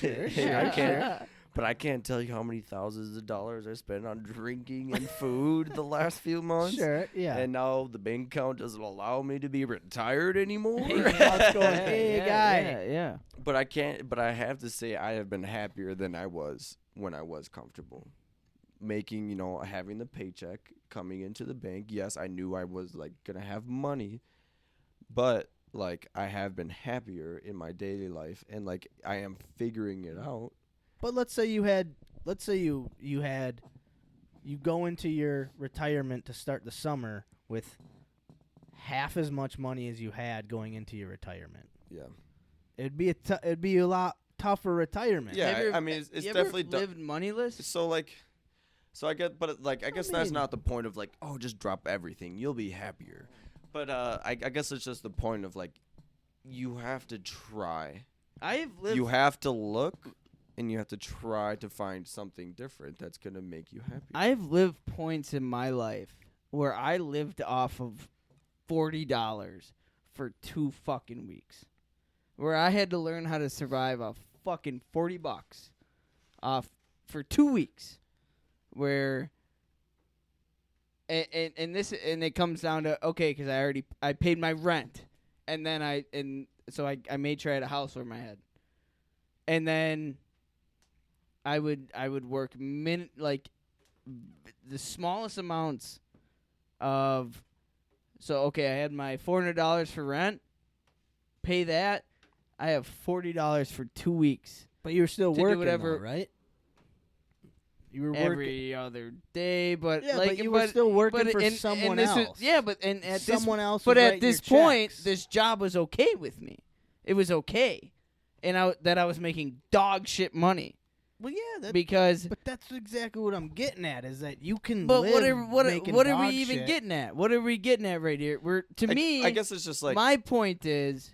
[SPEAKER 2] I can't tell you how many thousands of dollars I spent on drinking and food the last few months.
[SPEAKER 3] Sure, yeah.
[SPEAKER 2] And now the bank account doesn't allow me to be retired anymore.
[SPEAKER 3] Hey, guy.
[SPEAKER 1] Yeah.
[SPEAKER 2] But I have to say I have been happier than I was when I was comfortable. Making, having the paycheck coming into the bank. Yes, I knew I was like gonna have money, but like I have been happier in my daily life, and like I am figuring it out.
[SPEAKER 3] But let's say you go into your retirement to start the summer with half as much money as you had going into your retirement.
[SPEAKER 2] Yeah,
[SPEAKER 3] it'd be a lot tougher retirement.
[SPEAKER 2] Yeah, I mean it's
[SPEAKER 1] you
[SPEAKER 2] definitely
[SPEAKER 1] ever lived moneyless.
[SPEAKER 2] So I guess that's not the point of like, oh, just drop everything, you'll be happier. But I guess it's just the point of like, you have to try. You have to look, and you have to try to find something different that's gonna make you happy.
[SPEAKER 1] I've lived points in my life where I lived off of $40 for 2 fucking weeks, where I had to learn how to survive off fucking $40 off for 2 weeks. Where and it comes down to, okay, because I paid my rent, and then so I made sure I had a house over my head, and then I would work the smallest amounts of, so okay, I had my $400 for rent, pay that, I have $40 for 2 weeks,
[SPEAKER 3] but you were still
[SPEAKER 1] to
[SPEAKER 3] working,
[SPEAKER 1] do whatever,
[SPEAKER 3] though, right? You were
[SPEAKER 1] every other day, but
[SPEAKER 3] but you were still working for someone else.
[SPEAKER 1] But at this point, this job was okay with me. It was okay, and I was making dog shit money.
[SPEAKER 3] Well, yeah,
[SPEAKER 1] but
[SPEAKER 3] that's exactly what I'm getting at, is that you can.
[SPEAKER 1] But
[SPEAKER 3] live
[SPEAKER 1] what are we
[SPEAKER 3] dog
[SPEAKER 1] even
[SPEAKER 3] shit.
[SPEAKER 1] getting at? What are we getting at right here?
[SPEAKER 2] I guess it's just like,
[SPEAKER 1] my point is,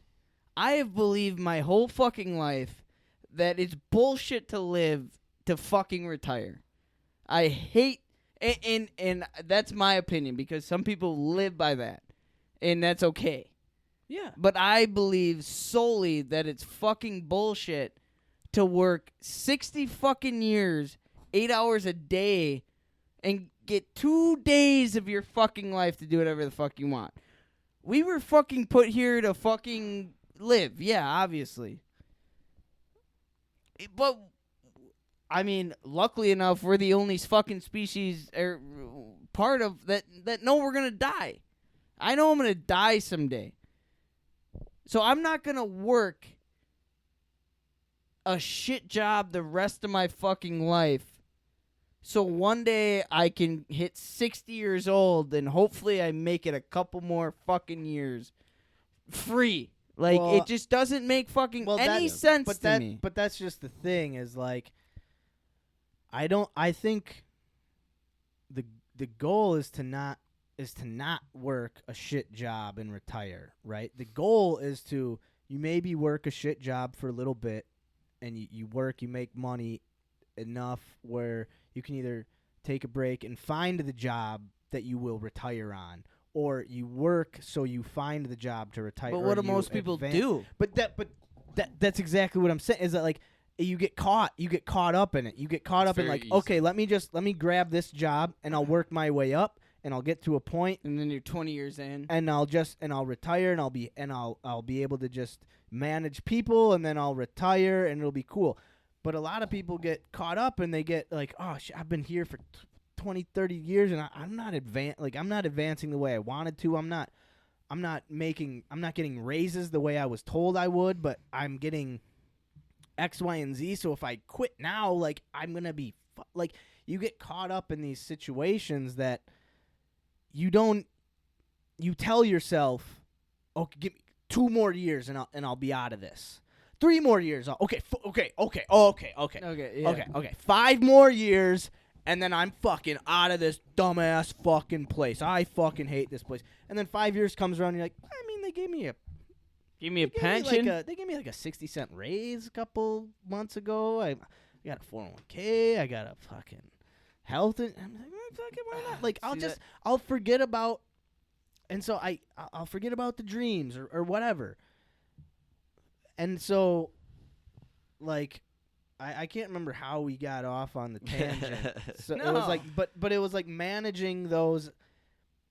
[SPEAKER 1] I have believed my whole fucking life that it's bullshit to live to fucking retire. I hate, and that's my opinion, because some people live by that, and that's okay.
[SPEAKER 3] Yeah.
[SPEAKER 1] But I believe solely that it's fucking bullshit to work 60 fucking years, 8 hours a day, and get 2 days of your fucking life to do whatever the fuck you want. We were fucking put here to fucking live. Yeah, obviously. But I mean, luckily enough, we're the only fucking species or part of that know we're gonna die. I know I'm gonna die someday. So I'm not gonna work a shit job the rest of my fucking life. So one day I can hit 60 years old and hopefully I make it a couple more fucking years free. Like, it just doesn't make fucking any sense to me.
[SPEAKER 3] But that's just the thing, is like, I think the goal is to not work a shit job and retire, right? The goal is to, you maybe work a shit job for a little bit, and you make money enough where you can either take a break and find the job that you will retire on, or you work so you find the job to retire.
[SPEAKER 1] But what do most people do?
[SPEAKER 3] But that's exactly what I'm saying, is that like, you get caught up in it. You get caught up in like, okay, let me grab this job and I'll work my way up and I'll get to a point,
[SPEAKER 1] and then you're 20 years in,
[SPEAKER 3] and I'll retire, and I'll be able to just manage people, and then I'll retire and it'll be cool. But a lot of people get caught up and they get like, oh, I've been here for 20, 30 years and I'm not advancing the way I wanted to. I'm not getting raises the way I was told I would, but I'm getting X, Y, and Z. So if I quit now, like, I'm going to be like, you get caught up in these situations that you tell yourself, okay, give me 2 more years and I'll be out of this. 3 more years. Okay. 5 more years and then I'm fucking out of this dumbass fucking place. I fucking hate this place. And then 5 years comes around, and you're like, I mean, they gave me a
[SPEAKER 1] pension.
[SPEAKER 3] they gave me like a 60-cent raise a couple months ago. I got a 401k. I got a fucking health. I'm like, fucking why not? Like, I'll forget about, and so I'll forget about the dreams or whatever. And so, like, I can't remember how we got off on the tangent. So it was like, but it was like managing those.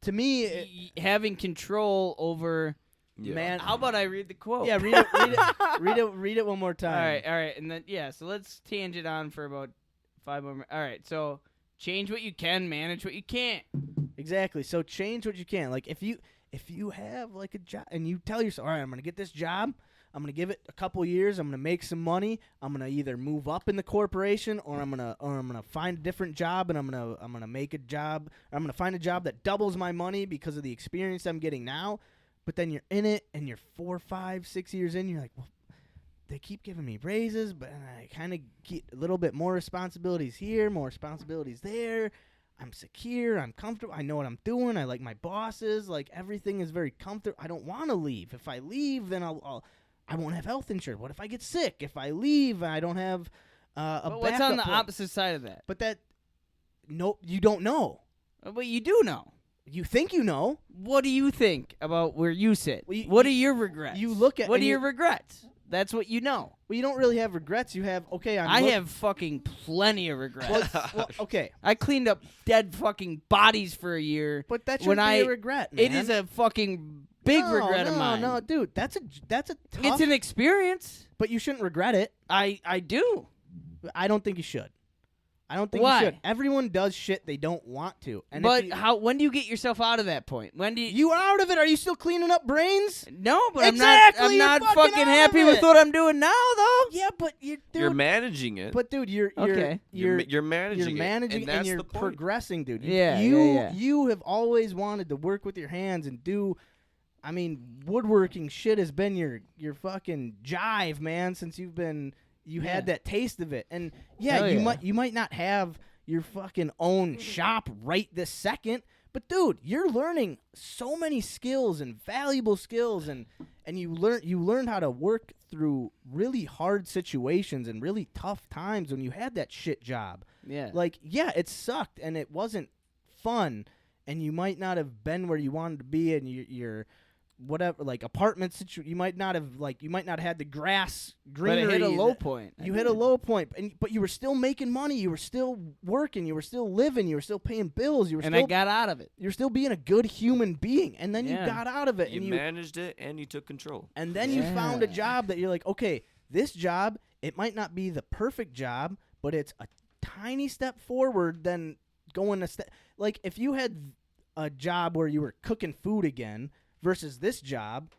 [SPEAKER 3] To me,
[SPEAKER 1] having control over.
[SPEAKER 2] Yeah.
[SPEAKER 3] Man,
[SPEAKER 1] how about I read the quote?
[SPEAKER 3] Yeah, read it one more time.
[SPEAKER 1] All right, and then so let's tangent on for about 5 more minutes. All right, so change what you can, manage what you can't.
[SPEAKER 3] Exactly. So change what you can. Like if you have like a job and you tell yourself, all right, I'm gonna get this job. I'm gonna give it a couple years. I'm gonna make some money. I'm gonna either move up in the corporation or I'm gonna find a different job and I'm gonna make a job. I'm gonna find a job that doubles my money because of the experience I'm getting now. But then you're in it and you're 4, 5, 6 years in. You're like, well, they keep giving me raises, but I kind of get a little bit more responsibilities here, more responsibilities there. I'm secure. I'm comfortable. I know what I'm doing. I like my bosses. Like everything is very comfortable. I don't want to leave. If I leave, then I won't have health insurance. What if I get sick? If I leave, I don't have
[SPEAKER 1] But what's on the opposite side of that?
[SPEAKER 3] But you don't know.
[SPEAKER 1] But you do know.
[SPEAKER 3] You think you know.
[SPEAKER 1] What do you think about where you sit?
[SPEAKER 3] Well,
[SPEAKER 1] what are your regrets?
[SPEAKER 3] You look at
[SPEAKER 1] what are your regrets? That's what you know.
[SPEAKER 3] Well, you don't really have regrets. You have
[SPEAKER 1] I have fucking plenty of regrets.
[SPEAKER 3] Well, okay.
[SPEAKER 1] I cleaned up dead fucking bodies for a year.
[SPEAKER 3] But that shouldn't be a regret, man.
[SPEAKER 1] It is a fucking big regret of mine.
[SPEAKER 3] No, dude, that's a tough.
[SPEAKER 1] It's an experience.
[SPEAKER 3] But you shouldn't regret it.
[SPEAKER 1] I do.
[SPEAKER 3] I don't think you should. I don't think
[SPEAKER 1] Why?
[SPEAKER 3] you should. Everyone does shit they don't want to. And
[SPEAKER 1] but when do you get yourself out of that point? When do
[SPEAKER 3] you are out of it? Are you still cleaning up brains?
[SPEAKER 1] No, but
[SPEAKER 3] exactly,
[SPEAKER 1] I'm not
[SPEAKER 3] fucking
[SPEAKER 1] fucking happy with what I'm doing now, though.
[SPEAKER 3] Yeah, but
[SPEAKER 2] you're managing it.
[SPEAKER 3] But dude, you're
[SPEAKER 2] managing
[SPEAKER 3] you're
[SPEAKER 2] it.
[SPEAKER 3] managing
[SPEAKER 2] and
[SPEAKER 3] you're
[SPEAKER 2] the point.
[SPEAKER 3] progressing, dude.
[SPEAKER 1] Yeah,
[SPEAKER 3] You have always wanted to work with your hands and do. I mean, woodworking shit has been your fucking jive, man, since you had that taste of it. And you might not have your fucking own shop right this second, but dude, you're learning so many skills and valuable skills, and you learn how to work through really hard situations and really tough times when you had that shit job.
[SPEAKER 1] Yeah.
[SPEAKER 3] Like, yeah, it sucked and it wasn't fun, and you might not have been where you wanted to be, and you're whatever, like apartment situation, you might not have had the grass greenery.
[SPEAKER 1] But it hit a low point.
[SPEAKER 3] You hit a low point, but you were still making money. You were still working. You were still living. You were still paying bills.
[SPEAKER 1] I got out of it.
[SPEAKER 3] You're still being a good human being, and then you got out of it.
[SPEAKER 2] You managed it, and you took control.
[SPEAKER 3] And then you found a job that you're like, okay, this job, it might not be the perfect job, but it's a tiny step forward than going a step. Like if you had a job where you were cooking food again versus this job,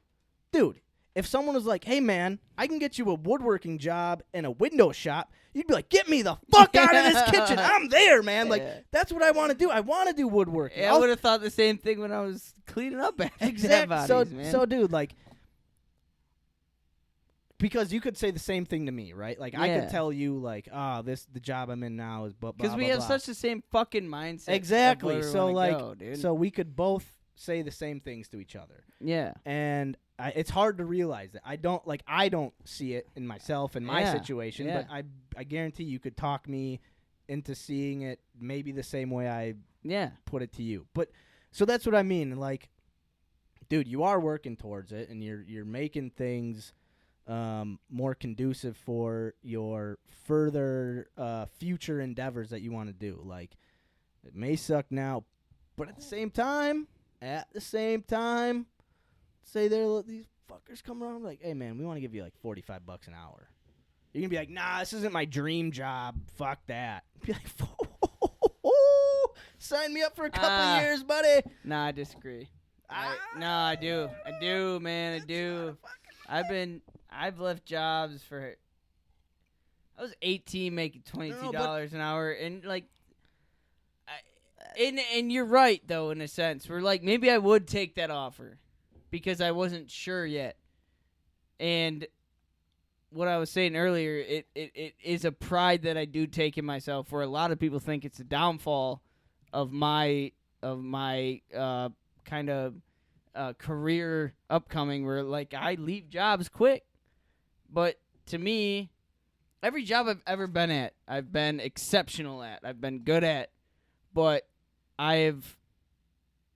[SPEAKER 3] dude, if someone was like, hey, man, I can get you a woodworking job in a window shop, you'd be like, get me the fuck out of this kitchen. I'm there, man. Like, that's what I want to do. I want to do woodworking.
[SPEAKER 1] Yeah, I would have thought the same thing when I was cleaning up after
[SPEAKER 3] exactly.
[SPEAKER 1] man.
[SPEAKER 3] So, dude, like, because you could say the same thing to me, right? Like, I could tell you, like, the job I'm in now is blah, blah,
[SPEAKER 1] because we have such the same fucking mindset.
[SPEAKER 3] Exactly. So, like,
[SPEAKER 1] dude.
[SPEAKER 3] So we could both say the same things to each other.
[SPEAKER 1] Yeah.
[SPEAKER 3] And it's hard to realize that. I don't see it in myself in my situation, but I guarantee you could talk me into seeing it maybe the same way I put it to you. But so that's what I mean. Like, dude, you are working towards it, and you're making things more conducive for your further future endeavors that you want to do. Like, it may suck now, but at the same time, say these fuckers come around like, hey, man, we want to give you like $45 an hour. You're going to be like, nah, this isn't my dream job. Fuck that. Be like, sign me up for a couple years, buddy.
[SPEAKER 1] Nah, I disagree. I do. I do, man. I do. I've left jobs for. I was 18 making $22 an hour, and like. And you're right, though, in a sense. We're like, maybe I would take that offer because I wasn't sure yet. And what I was saying earlier, it is a pride that I do take in myself, where a lot of people think it's a downfall of my kind of career upcoming, where like I leave jobs quick. But to me, every job I've ever been at, I've been exceptional at, I've been good at, but I've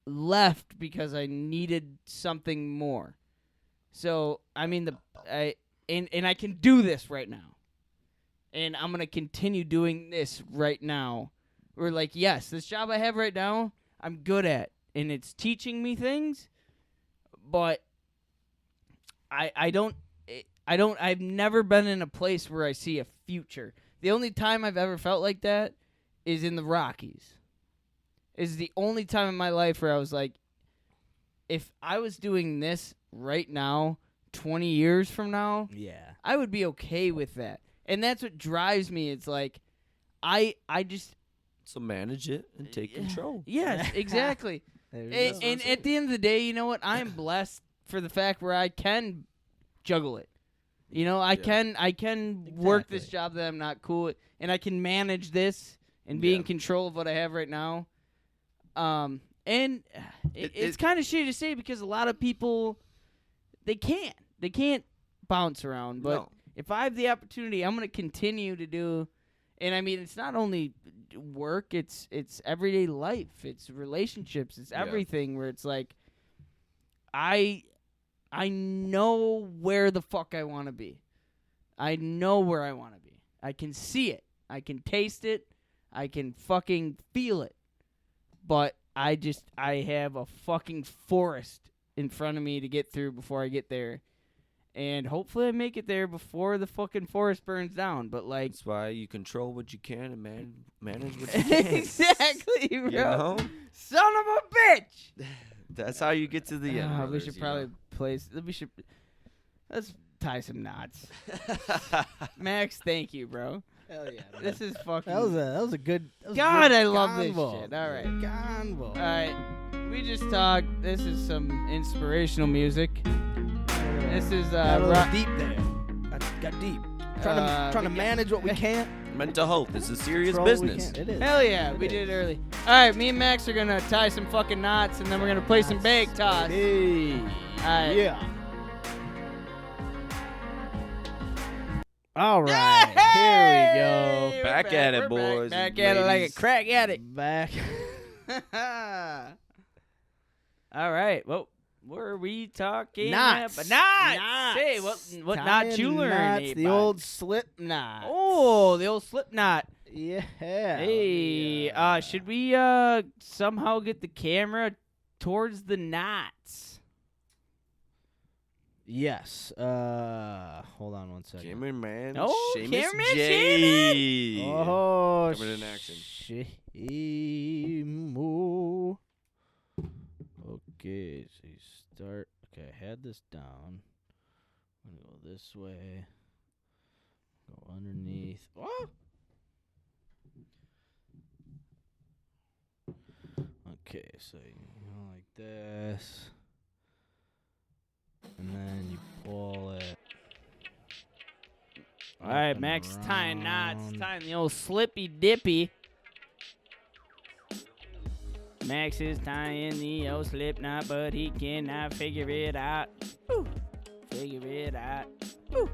[SPEAKER 1] left because I needed something more. So I mean, and I can do this right now, and I'm gonna continue doing this right now. We're like, yes, this job I have right now, I'm good at, and it's teaching me things, but I've never been in a place where I see a future. The only time I've ever felt like that is in the Rockies. Is the only time in my life where I was like, if I was doing this right now, 20 years from now,
[SPEAKER 3] Yeah.
[SPEAKER 1] I would be okay with that. And that's what drives me. It's like, I just...
[SPEAKER 2] So manage it and take control.
[SPEAKER 1] Yes, exactly. And at the end of the day, you know what? I am blessed for the fact where I can juggle it. You know, I can work this job that I'm not cool at, and I can manage this and be in control of what I have right now. And it's kind of shitty to say because a lot of people, they can't bounce around. But if I have the opportunity, I'm going to continue to do. And I mean, it's not only work; it's everyday life, it's relationships, it's everything. Where it's like, I know where the fuck I want to be. I know where I want to be. I can see it. I can taste it. I can fucking feel it. But I have a fucking forest in front of me to get through before I get there. And hopefully I make it there before the fucking forest burns down. But like,
[SPEAKER 2] that's why you control what you can and manage what you can.
[SPEAKER 1] Exactly, bro.
[SPEAKER 2] You know?
[SPEAKER 1] Son of a bitch.
[SPEAKER 2] That's how you get to the end.
[SPEAKER 1] We
[SPEAKER 2] brothers,
[SPEAKER 1] should
[SPEAKER 2] you
[SPEAKER 1] probably
[SPEAKER 2] know?
[SPEAKER 1] let's tie some knots. Max, thank you, bro.
[SPEAKER 3] Hell yeah. Man.
[SPEAKER 1] This is fucking.
[SPEAKER 3] That was a good. That was
[SPEAKER 1] God,
[SPEAKER 3] good
[SPEAKER 1] I love this
[SPEAKER 3] convo.
[SPEAKER 1] shit. All right.
[SPEAKER 3] Convo.
[SPEAKER 1] All right. We just talked. This is some inspirational music. This is
[SPEAKER 3] Got a little deep there. Got deep. Trying to manage what we can't.
[SPEAKER 2] Mental health is a serious
[SPEAKER 3] control what we
[SPEAKER 2] business.
[SPEAKER 3] can't. It is.
[SPEAKER 1] Hell yeah,
[SPEAKER 3] It
[SPEAKER 1] we
[SPEAKER 3] is.
[SPEAKER 1] did it early. All right, me and Max are gonna tie some fucking knots, and then we're gonna play some bag toss.
[SPEAKER 3] Hey.
[SPEAKER 1] All right.
[SPEAKER 3] Yeah. All right. Here we go.
[SPEAKER 1] We're
[SPEAKER 2] Back at it,
[SPEAKER 1] We're
[SPEAKER 2] boys
[SPEAKER 1] Back
[SPEAKER 2] and
[SPEAKER 1] at it like a
[SPEAKER 2] ladies.
[SPEAKER 1] crack addict.
[SPEAKER 3] Back.
[SPEAKER 1] All right. Well, what are we talking
[SPEAKER 3] Knots.
[SPEAKER 1] about? Knots. Hey, what knot you
[SPEAKER 3] Tying
[SPEAKER 1] learn?
[SPEAKER 3] knots, the old slip knot.
[SPEAKER 1] Oh, the old slip knot.
[SPEAKER 3] Yeah.
[SPEAKER 1] Hey, should we somehow get the camera towards the knots?
[SPEAKER 3] Yes. Hold on one second.
[SPEAKER 2] Cameraman
[SPEAKER 1] Oh,
[SPEAKER 2] Seamus
[SPEAKER 1] cameraman
[SPEAKER 2] J.
[SPEAKER 3] Oh,
[SPEAKER 2] Coming in action.
[SPEAKER 3] Seamus. Okay, so you start. Okay, I had this down. I'm gonna go this way. Go underneath. Oh! Okay, so you go like this. And then you pull it.
[SPEAKER 1] All right,
[SPEAKER 3] up and
[SPEAKER 1] Max is tying knots,
[SPEAKER 3] around.
[SPEAKER 1] tying the old slippy dippy. Max is tying the old slip knot, but he cannot figure it out. Ooh. Figure it out. Ooh.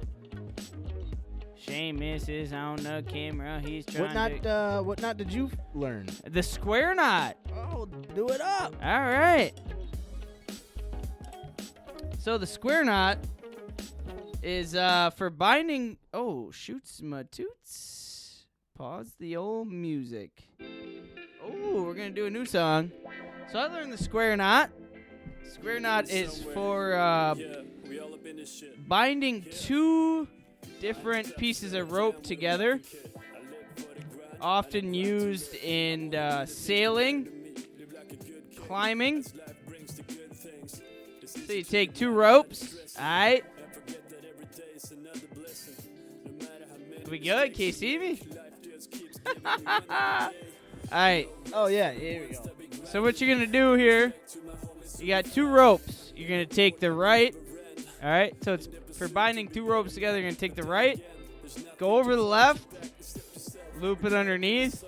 [SPEAKER 1] Seamus is on the camera. He's trying
[SPEAKER 3] What knot did you learn?
[SPEAKER 1] the square knot.
[SPEAKER 3] Oh, do it up.
[SPEAKER 1] All right. So the square knot is for binding. Oh, shoots my toots. Pause the old music. Oh, we're gonna do a new song. So I learned the square knot. Square knot is for binding two different pieces of rope together. Often used in sailing, climbing. So you take two ropes. All right. We good? Can you see me? All right.
[SPEAKER 3] Oh, yeah, here we go.
[SPEAKER 1] So what you're going to do here, you got two ropes. You're going to take the right All right, so it's for binding 2 ropes together. You're gonna take the right, go over the left, loop it underneath.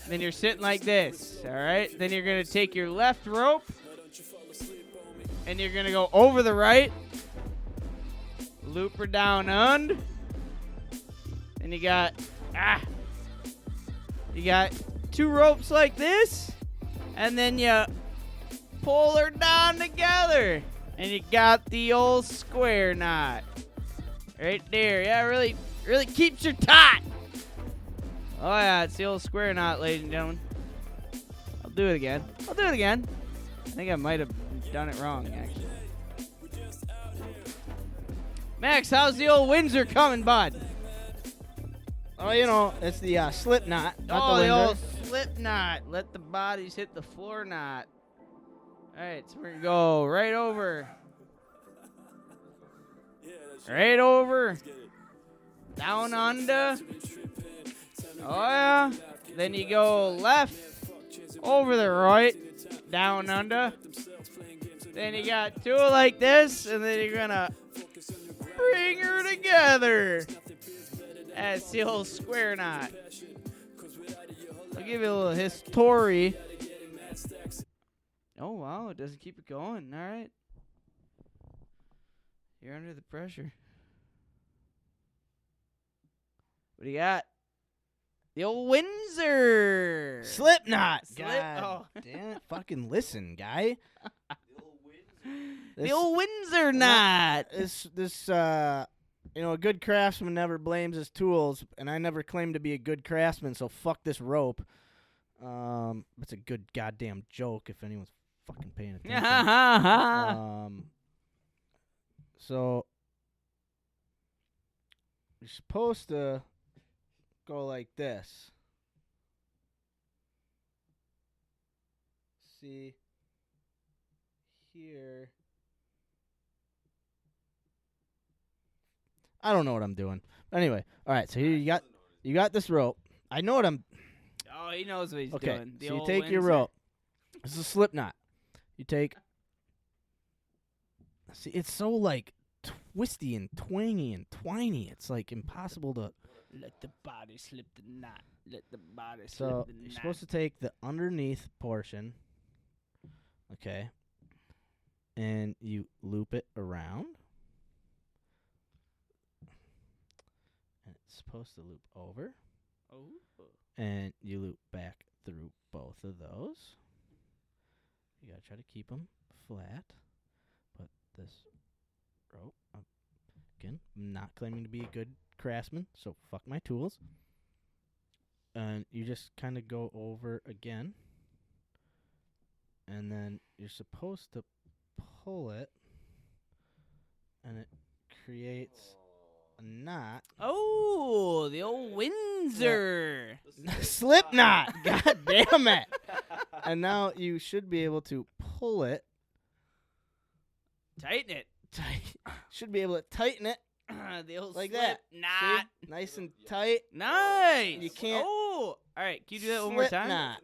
[SPEAKER 1] Then you're sitting like this. All right. Then you're gonna take your left rope, and you're gonna go over the right, loop her down under. And you got 2 ropes like this, and then you pull her down together. And you got the old square knot. Right there. Yeah, really keeps her taut. Oh, yeah, it's the old square knot, ladies and gentlemen. I'll do it again. I think I might have done it wrong, actually. Max, how's the old Windsor coming, bud?
[SPEAKER 3] Oh, you know, it's the slip knot, not
[SPEAKER 1] Oh,
[SPEAKER 3] the
[SPEAKER 1] the
[SPEAKER 3] Windsor.
[SPEAKER 1] old slip knot. Let the bodies hit the floor knot. All right, so we're going to go right over. Right over. Down under. Oh, yeah. Then you go left. Over the right. Down under. Then you got 2 like this. And then you're going to bring her together. That's the old square knot. I'll give you a little history. Oh, wow. It doesn't keep it going. All right. You're under the pressure. What do you got? The old Windsor.
[SPEAKER 3] Slip knot.
[SPEAKER 1] Slip-
[SPEAKER 3] God
[SPEAKER 1] oh.
[SPEAKER 3] damn it. Fucking listen, guy.
[SPEAKER 1] The old Windsor knot.
[SPEAKER 3] This you know, a good craftsman never blames his tools, and I never claimed to be a good craftsman, so fuck this rope. It's a good goddamn joke if anyone's fucking paying attention. So you're supposed to go like this. See here. I don't know what I'm doing. Anyway, all right. So here you got this rope. I know what I'm.
[SPEAKER 1] Oh, he knows what he's
[SPEAKER 3] Okay,
[SPEAKER 1] doing. The
[SPEAKER 3] so you
[SPEAKER 1] old
[SPEAKER 3] take your
[SPEAKER 1] Windsor.
[SPEAKER 3] rope. This is a slip knot. You take. See, it's so like twisty and twangy and twiny. It's like impossible to.
[SPEAKER 1] Let the body slip the knot. Let the body slip
[SPEAKER 3] So
[SPEAKER 1] the
[SPEAKER 3] you're
[SPEAKER 1] knot.
[SPEAKER 3] supposed to take the underneath portion. Okay. And you loop it around. And it's supposed to loop over.
[SPEAKER 1] Oh.
[SPEAKER 3] And you loop back through both of those. You gotta try to keep them flat. Put this rope up. Again, I'm not claiming to be a good craftsman, so fuck my tools. And you just kind of go over again. And then you're supposed to pull it. And it creates a knot.
[SPEAKER 1] Oh, the old Windsor.
[SPEAKER 3] Slip knot! God damn it! And now you should be able to pull it.
[SPEAKER 1] Tighten it.
[SPEAKER 3] Should be able to tighten it
[SPEAKER 1] The old
[SPEAKER 3] like
[SPEAKER 1] slip
[SPEAKER 3] that.
[SPEAKER 1] knot.
[SPEAKER 3] See? Nice and tight.
[SPEAKER 1] Nice.
[SPEAKER 3] You can't-
[SPEAKER 1] Oh. All right. Can you do that one more
[SPEAKER 3] Slip
[SPEAKER 1] time?
[SPEAKER 3] knot.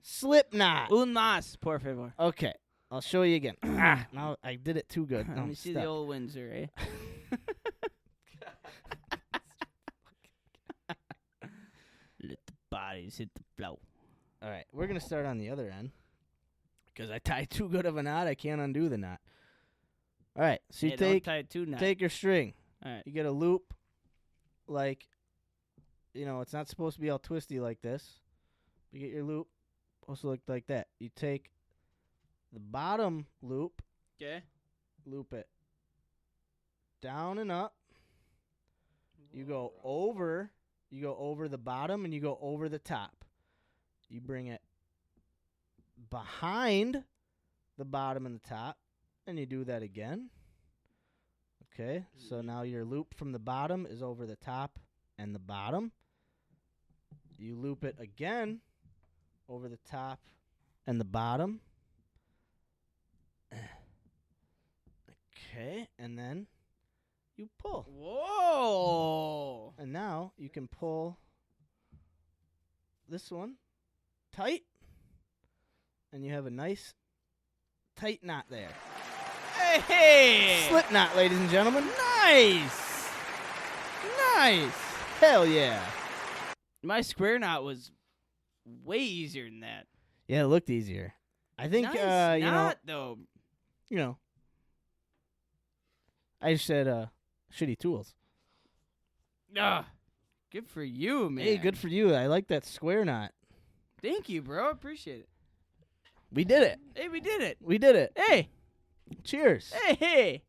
[SPEAKER 3] Slip knot.
[SPEAKER 1] Un más, por favor.
[SPEAKER 3] Okay, I'll show you again. Now I did it too good.
[SPEAKER 1] Let
[SPEAKER 3] Now
[SPEAKER 1] me
[SPEAKER 3] I'm
[SPEAKER 1] see the
[SPEAKER 3] stuck.
[SPEAKER 1] old Windsor, eh? Let the bodies hit the floor.
[SPEAKER 3] All right, we're gonna start on the other end because I tied too good of a knot. I can't undo the knot. All right, so you
[SPEAKER 1] Hey, don't
[SPEAKER 3] take
[SPEAKER 1] tie it too knot.
[SPEAKER 3] take your string.
[SPEAKER 1] All right.
[SPEAKER 3] You get a loop, like, you know, it's not supposed to be all twisty like this. You get your loop, supposed to look like that. You take the bottom loop,
[SPEAKER 1] Okay.
[SPEAKER 3] loop it down and up. You go over the bottom, and you go over the top. You bring it behind the bottom and the top, and you do that again. Okay, so now your loop from the bottom is over the top and the bottom. You loop it again over the top and the bottom. Okay, and then you pull.
[SPEAKER 1] Whoa.
[SPEAKER 3] And now you can pull this one tight, and you have a nice tight knot there.
[SPEAKER 1] Hey!
[SPEAKER 3] Slipknot, ladies and gentlemen.
[SPEAKER 1] Nice! Nice!
[SPEAKER 3] Hell yeah.
[SPEAKER 1] My square knot was way easier than that.
[SPEAKER 3] Yeah, it looked easier. I think,
[SPEAKER 1] nice
[SPEAKER 3] you
[SPEAKER 1] knot, though.
[SPEAKER 3] know, I just said shitty tools.
[SPEAKER 1] Ah, good for you, man.
[SPEAKER 3] Hey, good for you. I like that square knot.
[SPEAKER 1] Thank you, bro. I appreciate it.
[SPEAKER 3] We did it.
[SPEAKER 1] Hey, we did it.
[SPEAKER 3] We did it.
[SPEAKER 1] Hey,
[SPEAKER 3] Cheers.
[SPEAKER 1] hey.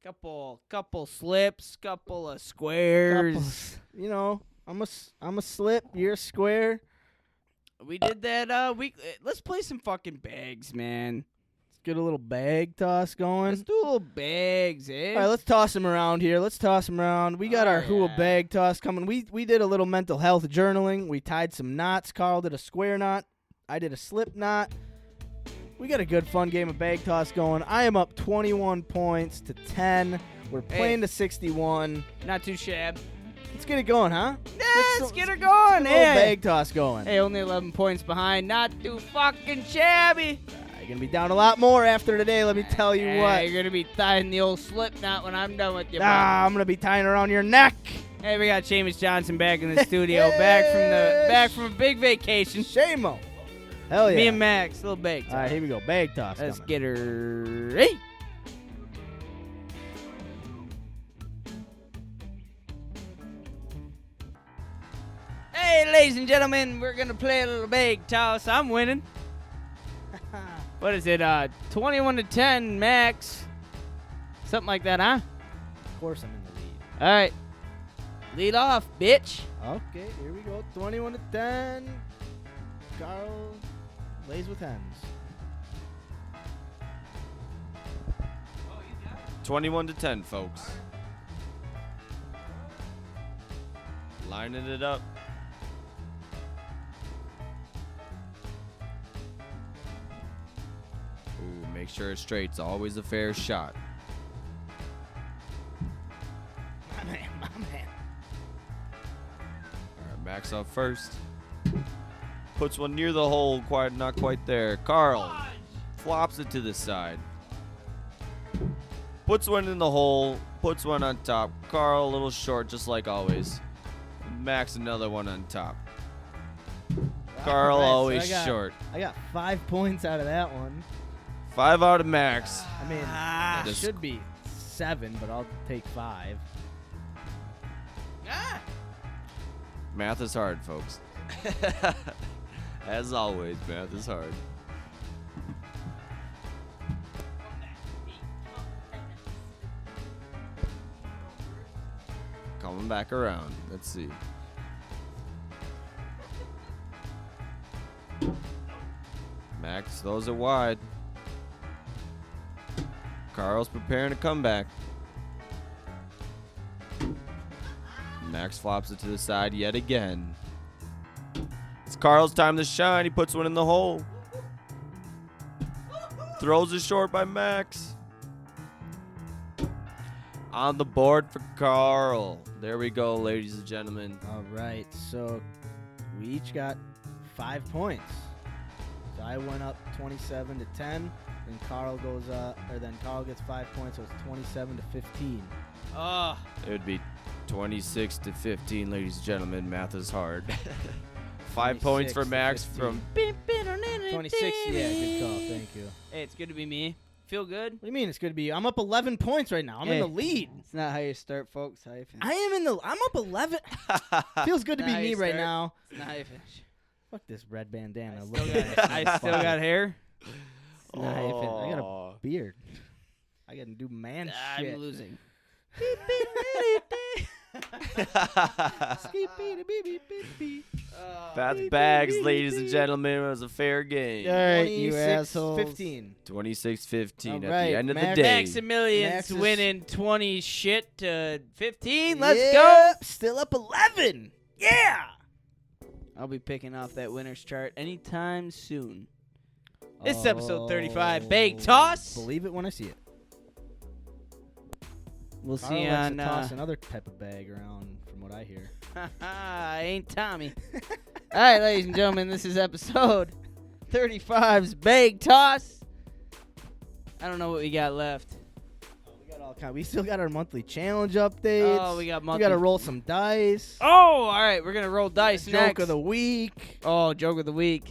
[SPEAKER 1] Couple slips, couple of squares.
[SPEAKER 3] You know, I'm a slip. You're a square.
[SPEAKER 1] We did that. Let's play some fucking bags, man.
[SPEAKER 3] Let's get a little bag toss going.
[SPEAKER 1] Let's do a little bags, eh?
[SPEAKER 3] All right, let's toss them around here. Let's toss them around. We got our HUA bag toss coming. We did a little mental health journaling. We tied some knots. Carl did a square knot. I did a slip knot. We got a good, fun game of bag toss going. I am up 21 points to 10. We're playing to 61.
[SPEAKER 1] Not too shabby.
[SPEAKER 3] Let's get it going, huh?
[SPEAKER 1] Let's get her going.
[SPEAKER 3] Little bag toss going.
[SPEAKER 1] Hey, only 11 points behind. Not too fucking shabby.
[SPEAKER 3] You're going to be down a lot more after today, let me tell you what.
[SPEAKER 1] You're going to be tying the old slip knot when I'm done with you.
[SPEAKER 3] I'm going to be tying around your neck.
[SPEAKER 1] Hey, we got Seamus Johnson back in the studio, back from a big vacation.
[SPEAKER 3] Shamo. Hell yeah.
[SPEAKER 1] Me and Max, little bag toss.
[SPEAKER 3] All right, here we go. Bag toss
[SPEAKER 1] Let's
[SPEAKER 3] coming.
[SPEAKER 1] get her. Hey. Hey, ladies and gentlemen, we're going to play a little bag toss. I'm winning. What is it? 21 to 10, Max. Something like that, huh?
[SPEAKER 3] Of course I'm in the lead.
[SPEAKER 1] All right. Lead off, bitch.
[SPEAKER 3] Okay, here we go. 21 to 10. Carl lays with hens.
[SPEAKER 2] 21 to 10, folks. Lining it up. Ooh, make sure it's straight. It's always a fair shot.
[SPEAKER 3] My man.
[SPEAKER 2] All right, Max up first. Puts one near the hole, not quite there. Carl flops it to the side. Puts one in the hole, puts one on top. Carl a little short, just like always. Max another one on top. Carl
[SPEAKER 3] All right, so
[SPEAKER 2] always short.
[SPEAKER 3] I got 5 points out of that one.
[SPEAKER 2] 5 out of Max.
[SPEAKER 3] I mean, it
[SPEAKER 2] This-
[SPEAKER 3] should be 7, but I'll take 5.
[SPEAKER 2] Math is hard, folks. As always, math is hard. Coming back around. Let's see. Max throws it wide. Carl's preparing a comeback. Max flops it to the side yet again. It's Carl's time to shine. He puts one in the hole. Throws it short by Max. On the board for Carl. There we go, ladies and gentlemen.
[SPEAKER 3] All right, so we each got 5 points. So I went up 27 to 10. Then Carl goes then Carl gets 5 points, so it's 27 to 15.
[SPEAKER 2] It would be 26 to 15, ladies and gentlemen. Math is hard. 5 points for
[SPEAKER 3] 26 to
[SPEAKER 2] Max
[SPEAKER 3] 15.
[SPEAKER 2] from
[SPEAKER 3] 26, yeah, good call, thank you.
[SPEAKER 1] Hey, it's good to be me. Feel good?
[SPEAKER 3] What do you mean it's good to be? I'm up 11 points right now. I'm in
[SPEAKER 1] Hey.
[SPEAKER 3] the lead.
[SPEAKER 1] It's not how you start, folks. How you finish.
[SPEAKER 3] I'm up 11. Feels good to be
[SPEAKER 1] Nah,
[SPEAKER 3] me
[SPEAKER 1] you
[SPEAKER 3] right
[SPEAKER 1] start.
[SPEAKER 3] now.
[SPEAKER 1] It's not how you finish.
[SPEAKER 3] Fuck this red bandana.
[SPEAKER 1] I still got hair.
[SPEAKER 3] It's not how you finish. I got a beard. I got to do man shit.
[SPEAKER 1] I'm losing.
[SPEAKER 2] That's bags, ladies and gentlemen. It was a fair game.
[SPEAKER 3] All right,
[SPEAKER 1] 26,
[SPEAKER 3] you assholes. 15.
[SPEAKER 2] 26-15 at
[SPEAKER 3] Alright,
[SPEAKER 2] the end of the
[SPEAKER 3] Max-
[SPEAKER 2] day.
[SPEAKER 1] Maximilian's
[SPEAKER 3] Max is-
[SPEAKER 1] winning 20 shit to 15. Let's go.
[SPEAKER 3] Yep, still up 11. Yeah.
[SPEAKER 1] I'll be picking off that winner's chart anytime soon. This is episode 35, Bake Toss.
[SPEAKER 3] Believe it when I see it.
[SPEAKER 1] We'll
[SPEAKER 3] Carl
[SPEAKER 1] see you
[SPEAKER 3] likes
[SPEAKER 1] on.
[SPEAKER 3] to toss another type of bag around, from what I hear.
[SPEAKER 1] I ain't Tommy. All right, ladies and gentlemen, this is episode 35's Bag Toss. I don't know what we got left.
[SPEAKER 3] We still got our monthly challenge updates.
[SPEAKER 1] Oh, we got
[SPEAKER 3] We
[SPEAKER 1] monthly.
[SPEAKER 3] got to roll some dice.
[SPEAKER 1] Oh, all right. We're gonna roll dice
[SPEAKER 3] Joke
[SPEAKER 1] next.
[SPEAKER 3] of the week.
[SPEAKER 1] Oh, joke of the week.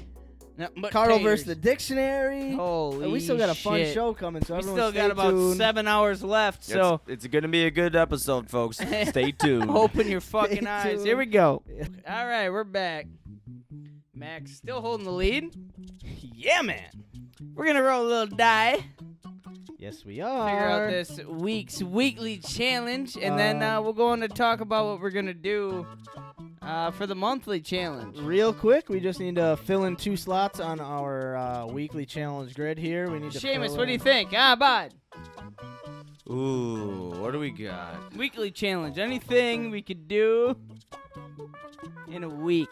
[SPEAKER 1] No, but
[SPEAKER 3] Carl
[SPEAKER 1] taters.
[SPEAKER 3] versus the dictionary.
[SPEAKER 1] Holy
[SPEAKER 3] We still got a fun
[SPEAKER 1] shit.
[SPEAKER 3] show coming, so
[SPEAKER 1] We
[SPEAKER 3] everyone
[SPEAKER 1] still
[SPEAKER 3] stay
[SPEAKER 1] got about
[SPEAKER 3] tuned.
[SPEAKER 1] 7 hours left, so
[SPEAKER 2] it's going to be a good episode, folks. Stay tuned.
[SPEAKER 1] open your fucking
[SPEAKER 3] Stay
[SPEAKER 1] eyes.
[SPEAKER 3] tuned.
[SPEAKER 1] Here we go.
[SPEAKER 3] Yeah.
[SPEAKER 1] All right, we're back. Max still holding the lead.
[SPEAKER 3] Yeah, man.
[SPEAKER 1] We're gonna roll a little die.
[SPEAKER 3] Yes, we are.
[SPEAKER 1] Figure out this week's weekly challenge, and then we'll go on to talk about what we're gonna do for the monthly challenge.
[SPEAKER 3] Real quick, we just need to fill in 2 slots on our weekly challenge grid here. We need to
[SPEAKER 1] Seamus,
[SPEAKER 3] fill
[SPEAKER 1] what do you
[SPEAKER 3] in-
[SPEAKER 1] think? Bud.
[SPEAKER 2] Ooh, what do we got?
[SPEAKER 1] Weekly challenge. Anything we could do in a week.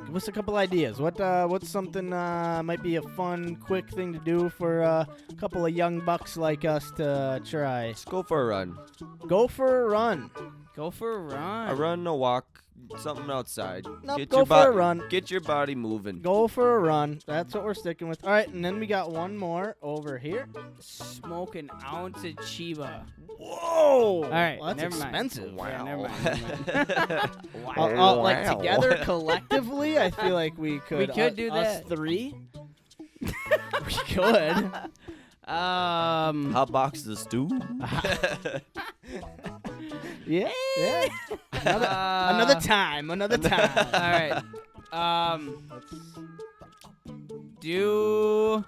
[SPEAKER 3] Give us a couple ideas. What's something might be a fun, quick thing to do for a couple of young bucks like us to try?
[SPEAKER 2] Let's go for a run.
[SPEAKER 3] Go for a run.
[SPEAKER 1] Go for a run.
[SPEAKER 2] A run, a walk, something outside.
[SPEAKER 3] Nope, go for a run.
[SPEAKER 2] Get your body moving.
[SPEAKER 3] Go for a run. That's what we're sticking with. All right, and then we got one more over here.
[SPEAKER 1] Smoke an ounce of Chiba.
[SPEAKER 3] Whoa!
[SPEAKER 1] All right,
[SPEAKER 3] well, that's
[SPEAKER 1] never mind.
[SPEAKER 3] expensive.
[SPEAKER 1] Yeah, never mind. Never mind.
[SPEAKER 3] Like
[SPEAKER 2] Wow.
[SPEAKER 3] together collectively, I feel like we could.
[SPEAKER 1] could do
[SPEAKER 3] us
[SPEAKER 1] that.
[SPEAKER 3] 3. We could.
[SPEAKER 2] Hot box the stew.
[SPEAKER 3] Yeah. Yeah. Another time. Another time.
[SPEAKER 1] All right. Do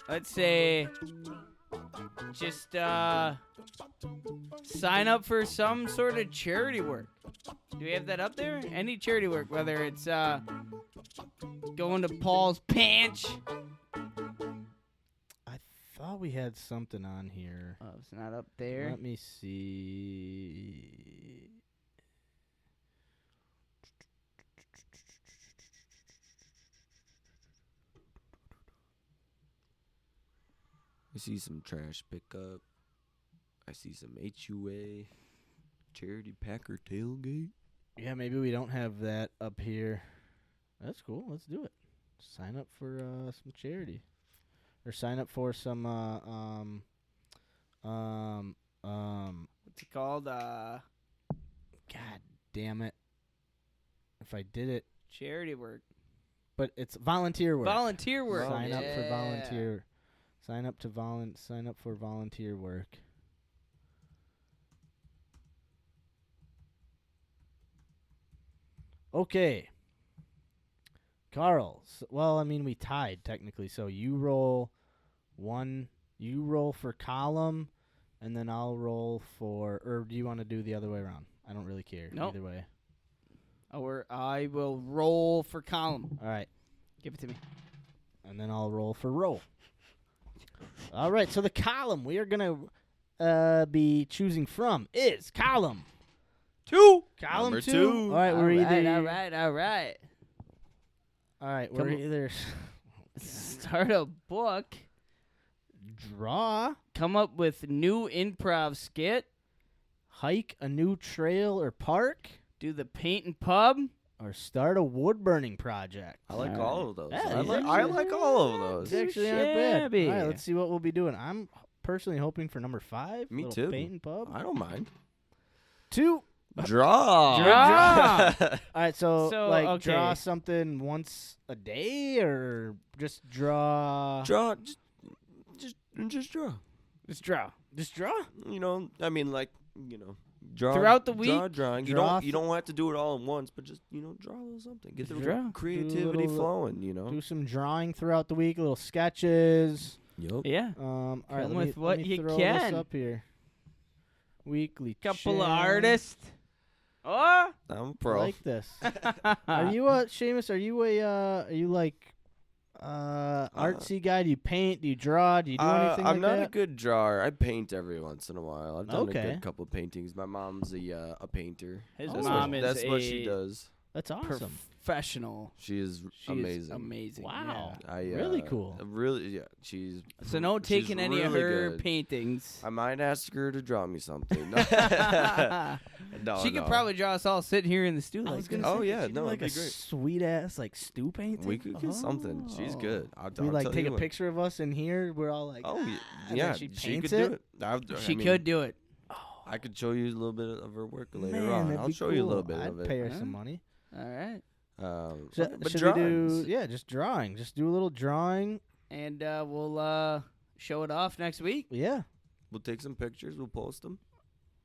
[SPEAKER 1] let's say just sign up for some sort of charity work. Do we have that up there? Any charity work, whether it's going to Paul's Panch.
[SPEAKER 3] I thought we had something on here.
[SPEAKER 1] Oh, it's not up there.
[SPEAKER 3] Let me see.
[SPEAKER 2] I see some trash pickup. I see some HUA. Charity Packer tailgate.
[SPEAKER 3] Yeah, maybe we don't have that up here. That's cool. Let's do it. Sign up for some charity, or sign up for some
[SPEAKER 1] What's it called?
[SPEAKER 3] God damn it! If I did it,
[SPEAKER 1] Charity work.
[SPEAKER 3] but it's volunteer work.
[SPEAKER 1] Volunteer work.
[SPEAKER 3] Sign up for
[SPEAKER 1] Yeah.
[SPEAKER 3] volunteer. Sign up for volunteer work. Okay. Carl. Well, I mean, we tied technically. So you roll for column, and then I'll roll for. Or do you want to do the other way around? I don't really care.
[SPEAKER 1] Nope.
[SPEAKER 3] Either way.
[SPEAKER 1] Or I will roll for column.
[SPEAKER 3] All right.
[SPEAKER 1] Give it to me.
[SPEAKER 3] And then I'll roll for roll. All right. So the column we are gonna be choosing from is column
[SPEAKER 2] 2.
[SPEAKER 3] Column
[SPEAKER 2] Number
[SPEAKER 3] 2.
[SPEAKER 2] 2.
[SPEAKER 3] All right. We're either.
[SPEAKER 1] All right.
[SPEAKER 3] All right.
[SPEAKER 1] Come
[SPEAKER 3] We're
[SPEAKER 1] on.
[SPEAKER 3] either
[SPEAKER 1] Start a book.
[SPEAKER 3] draw,
[SPEAKER 1] Come up with new improv skit.
[SPEAKER 3] hike a new trail or park,
[SPEAKER 1] Do the paint and pub.
[SPEAKER 3] or start a wood burning project.
[SPEAKER 2] I like
[SPEAKER 1] Alright.
[SPEAKER 2] all of those.
[SPEAKER 3] Yeah,
[SPEAKER 2] I
[SPEAKER 3] these
[SPEAKER 2] like,
[SPEAKER 3] are-
[SPEAKER 2] I like all of
[SPEAKER 3] These
[SPEAKER 2] those.
[SPEAKER 3] actually aren't bad.
[SPEAKER 1] Shabby.
[SPEAKER 3] All right, let's see what we'll be doing. I'm personally hoping for number 5.
[SPEAKER 2] Me
[SPEAKER 3] little
[SPEAKER 2] too.
[SPEAKER 3] Paint and pub.
[SPEAKER 2] I don't mind.
[SPEAKER 3] 2.
[SPEAKER 2] Draw.
[SPEAKER 1] Draw.
[SPEAKER 3] All right, so like
[SPEAKER 1] okay.
[SPEAKER 3] draw something once a day, or just draw.
[SPEAKER 2] Draw. Just draw.
[SPEAKER 1] Let's draw.
[SPEAKER 3] Just draw.
[SPEAKER 2] You know, I mean, like, draw
[SPEAKER 1] Throughout the
[SPEAKER 2] Draw
[SPEAKER 1] week?
[SPEAKER 2] drawing. You
[SPEAKER 3] Draw
[SPEAKER 2] don't have to do it all at once, but just draw a little something. Get the
[SPEAKER 1] Just draw.
[SPEAKER 2] creativity
[SPEAKER 3] Do a little-
[SPEAKER 2] flowing.
[SPEAKER 3] Do some drawing throughout the week, little sketches.
[SPEAKER 2] Yup.
[SPEAKER 1] Yeah.
[SPEAKER 3] All right,
[SPEAKER 1] Come
[SPEAKER 3] let
[SPEAKER 1] with
[SPEAKER 3] me,
[SPEAKER 1] what
[SPEAKER 3] let me
[SPEAKER 1] you
[SPEAKER 3] throw
[SPEAKER 1] can.
[SPEAKER 3] This up here. Weekly.
[SPEAKER 1] Couple of
[SPEAKER 3] challenge.
[SPEAKER 1] artists. Oh.
[SPEAKER 2] I'm a
[SPEAKER 3] I
[SPEAKER 2] pro.
[SPEAKER 3] like this. Are you Seamus? Are you like artsy guy? Do you paint? Do you draw? Do you do anything
[SPEAKER 2] I'm
[SPEAKER 3] like
[SPEAKER 2] not
[SPEAKER 3] that?
[SPEAKER 2] a good drawer. I paint every once in a while. I've done a
[SPEAKER 3] Okay.
[SPEAKER 2] good couple of paintings. My mom's a painter.
[SPEAKER 1] His
[SPEAKER 3] Oh.
[SPEAKER 1] mom is
[SPEAKER 2] That's what she
[SPEAKER 1] a
[SPEAKER 2] does.
[SPEAKER 3] That's awesome.
[SPEAKER 1] professional.
[SPEAKER 2] She is
[SPEAKER 1] She
[SPEAKER 2] amazing.
[SPEAKER 1] is amazing.
[SPEAKER 3] Wow.
[SPEAKER 1] Yeah.
[SPEAKER 2] I,
[SPEAKER 3] Really cool.
[SPEAKER 2] Really, yeah. She's
[SPEAKER 1] So no
[SPEAKER 2] she's
[SPEAKER 1] taking any of
[SPEAKER 2] really
[SPEAKER 1] her
[SPEAKER 2] good.
[SPEAKER 1] paintings.
[SPEAKER 2] I might ask her to draw me something. No,
[SPEAKER 1] She could probably draw us all sitting here in the studio.
[SPEAKER 3] I
[SPEAKER 1] Like
[SPEAKER 3] was gonna
[SPEAKER 1] this.
[SPEAKER 2] Oh
[SPEAKER 3] say,
[SPEAKER 2] yeah,
[SPEAKER 3] could you do
[SPEAKER 2] no,
[SPEAKER 3] like
[SPEAKER 2] it'd
[SPEAKER 3] a
[SPEAKER 2] be great.
[SPEAKER 3] sweet ass like stew painting.
[SPEAKER 2] We could get something. She's
[SPEAKER 3] Oh.
[SPEAKER 2] good. I'll
[SPEAKER 3] We like
[SPEAKER 2] tell
[SPEAKER 3] take
[SPEAKER 2] you
[SPEAKER 3] a
[SPEAKER 2] what.
[SPEAKER 3] picture of us in here. We're all like,
[SPEAKER 2] Oh
[SPEAKER 3] and
[SPEAKER 2] yeah,
[SPEAKER 3] then she paints
[SPEAKER 2] could
[SPEAKER 3] it.
[SPEAKER 2] do it.
[SPEAKER 1] She
[SPEAKER 2] I mean,
[SPEAKER 1] could do it.
[SPEAKER 2] I could show you a little bit of her work later
[SPEAKER 3] Man,
[SPEAKER 2] on.
[SPEAKER 3] that'd
[SPEAKER 2] I'll
[SPEAKER 3] be
[SPEAKER 2] show you a little
[SPEAKER 3] cool.
[SPEAKER 2] bit
[SPEAKER 3] I'd
[SPEAKER 2] of it.
[SPEAKER 3] pay her
[SPEAKER 1] Huh?
[SPEAKER 3] some money.
[SPEAKER 1] All right.
[SPEAKER 2] But
[SPEAKER 3] Should we
[SPEAKER 2] drawings.
[SPEAKER 3] do? Yeah, just drawing. Just do a little drawing.
[SPEAKER 1] And we'll show it off next week.
[SPEAKER 3] Yeah.
[SPEAKER 2] We'll take some pictures. We'll post them.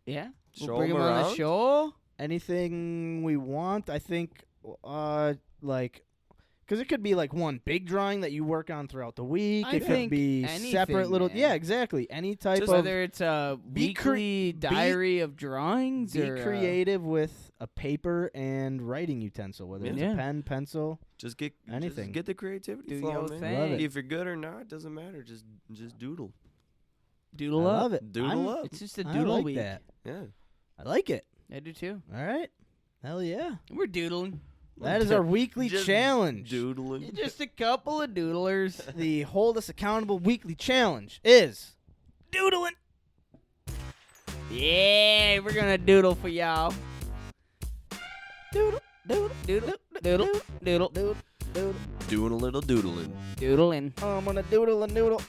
[SPEAKER 1] Yeah. We'll
[SPEAKER 2] Show
[SPEAKER 1] bring
[SPEAKER 2] 'em
[SPEAKER 1] them on the
[SPEAKER 2] around.
[SPEAKER 1] show.
[SPEAKER 3] Anything we want. I think, like, because it could be like one big drawing that you work on throughout the week.
[SPEAKER 1] I
[SPEAKER 3] It could
[SPEAKER 1] think
[SPEAKER 3] be
[SPEAKER 1] anything,
[SPEAKER 3] separate little.
[SPEAKER 1] man.
[SPEAKER 3] Yeah, exactly. Any type
[SPEAKER 2] Just
[SPEAKER 3] of.
[SPEAKER 1] Whether it's a
[SPEAKER 3] be cre-
[SPEAKER 1] weekly diary of drawings
[SPEAKER 3] Be
[SPEAKER 1] or
[SPEAKER 3] creative with a paper and writing utensil, whether it's
[SPEAKER 1] Yeah.
[SPEAKER 3] a pen, pencil.
[SPEAKER 2] Just get
[SPEAKER 3] Anything.
[SPEAKER 2] Just get the creativity
[SPEAKER 1] Do
[SPEAKER 2] flowing,
[SPEAKER 1] your
[SPEAKER 2] man.
[SPEAKER 1] thing.
[SPEAKER 3] Love it.
[SPEAKER 2] If you're good or not, doesn't matter. Just doodle.
[SPEAKER 1] doodle
[SPEAKER 3] I
[SPEAKER 1] up.
[SPEAKER 3] love it.
[SPEAKER 2] Doodle
[SPEAKER 3] I'm-
[SPEAKER 2] up.
[SPEAKER 1] It's just a
[SPEAKER 3] I
[SPEAKER 1] doodle
[SPEAKER 3] like
[SPEAKER 1] week.
[SPEAKER 3] that.
[SPEAKER 2] Yeah.
[SPEAKER 3] I like it.
[SPEAKER 1] I do too.
[SPEAKER 3] All right. Hell yeah.
[SPEAKER 1] We're doodling.
[SPEAKER 3] That is our weekly
[SPEAKER 2] Just
[SPEAKER 3] challenge.
[SPEAKER 2] Doodling.
[SPEAKER 1] Just a couple of doodlers.
[SPEAKER 3] The Hold Us Accountable weekly challenge is doodling.
[SPEAKER 1] Yeah, we're gonna doodle for y'all.
[SPEAKER 3] Doodle, doodle,
[SPEAKER 1] Doodle, doodle, doodle,
[SPEAKER 3] doodle, doodle.
[SPEAKER 2] Doing a little doodling.
[SPEAKER 1] doodling.
[SPEAKER 3] I'm gonna doodle and noodle.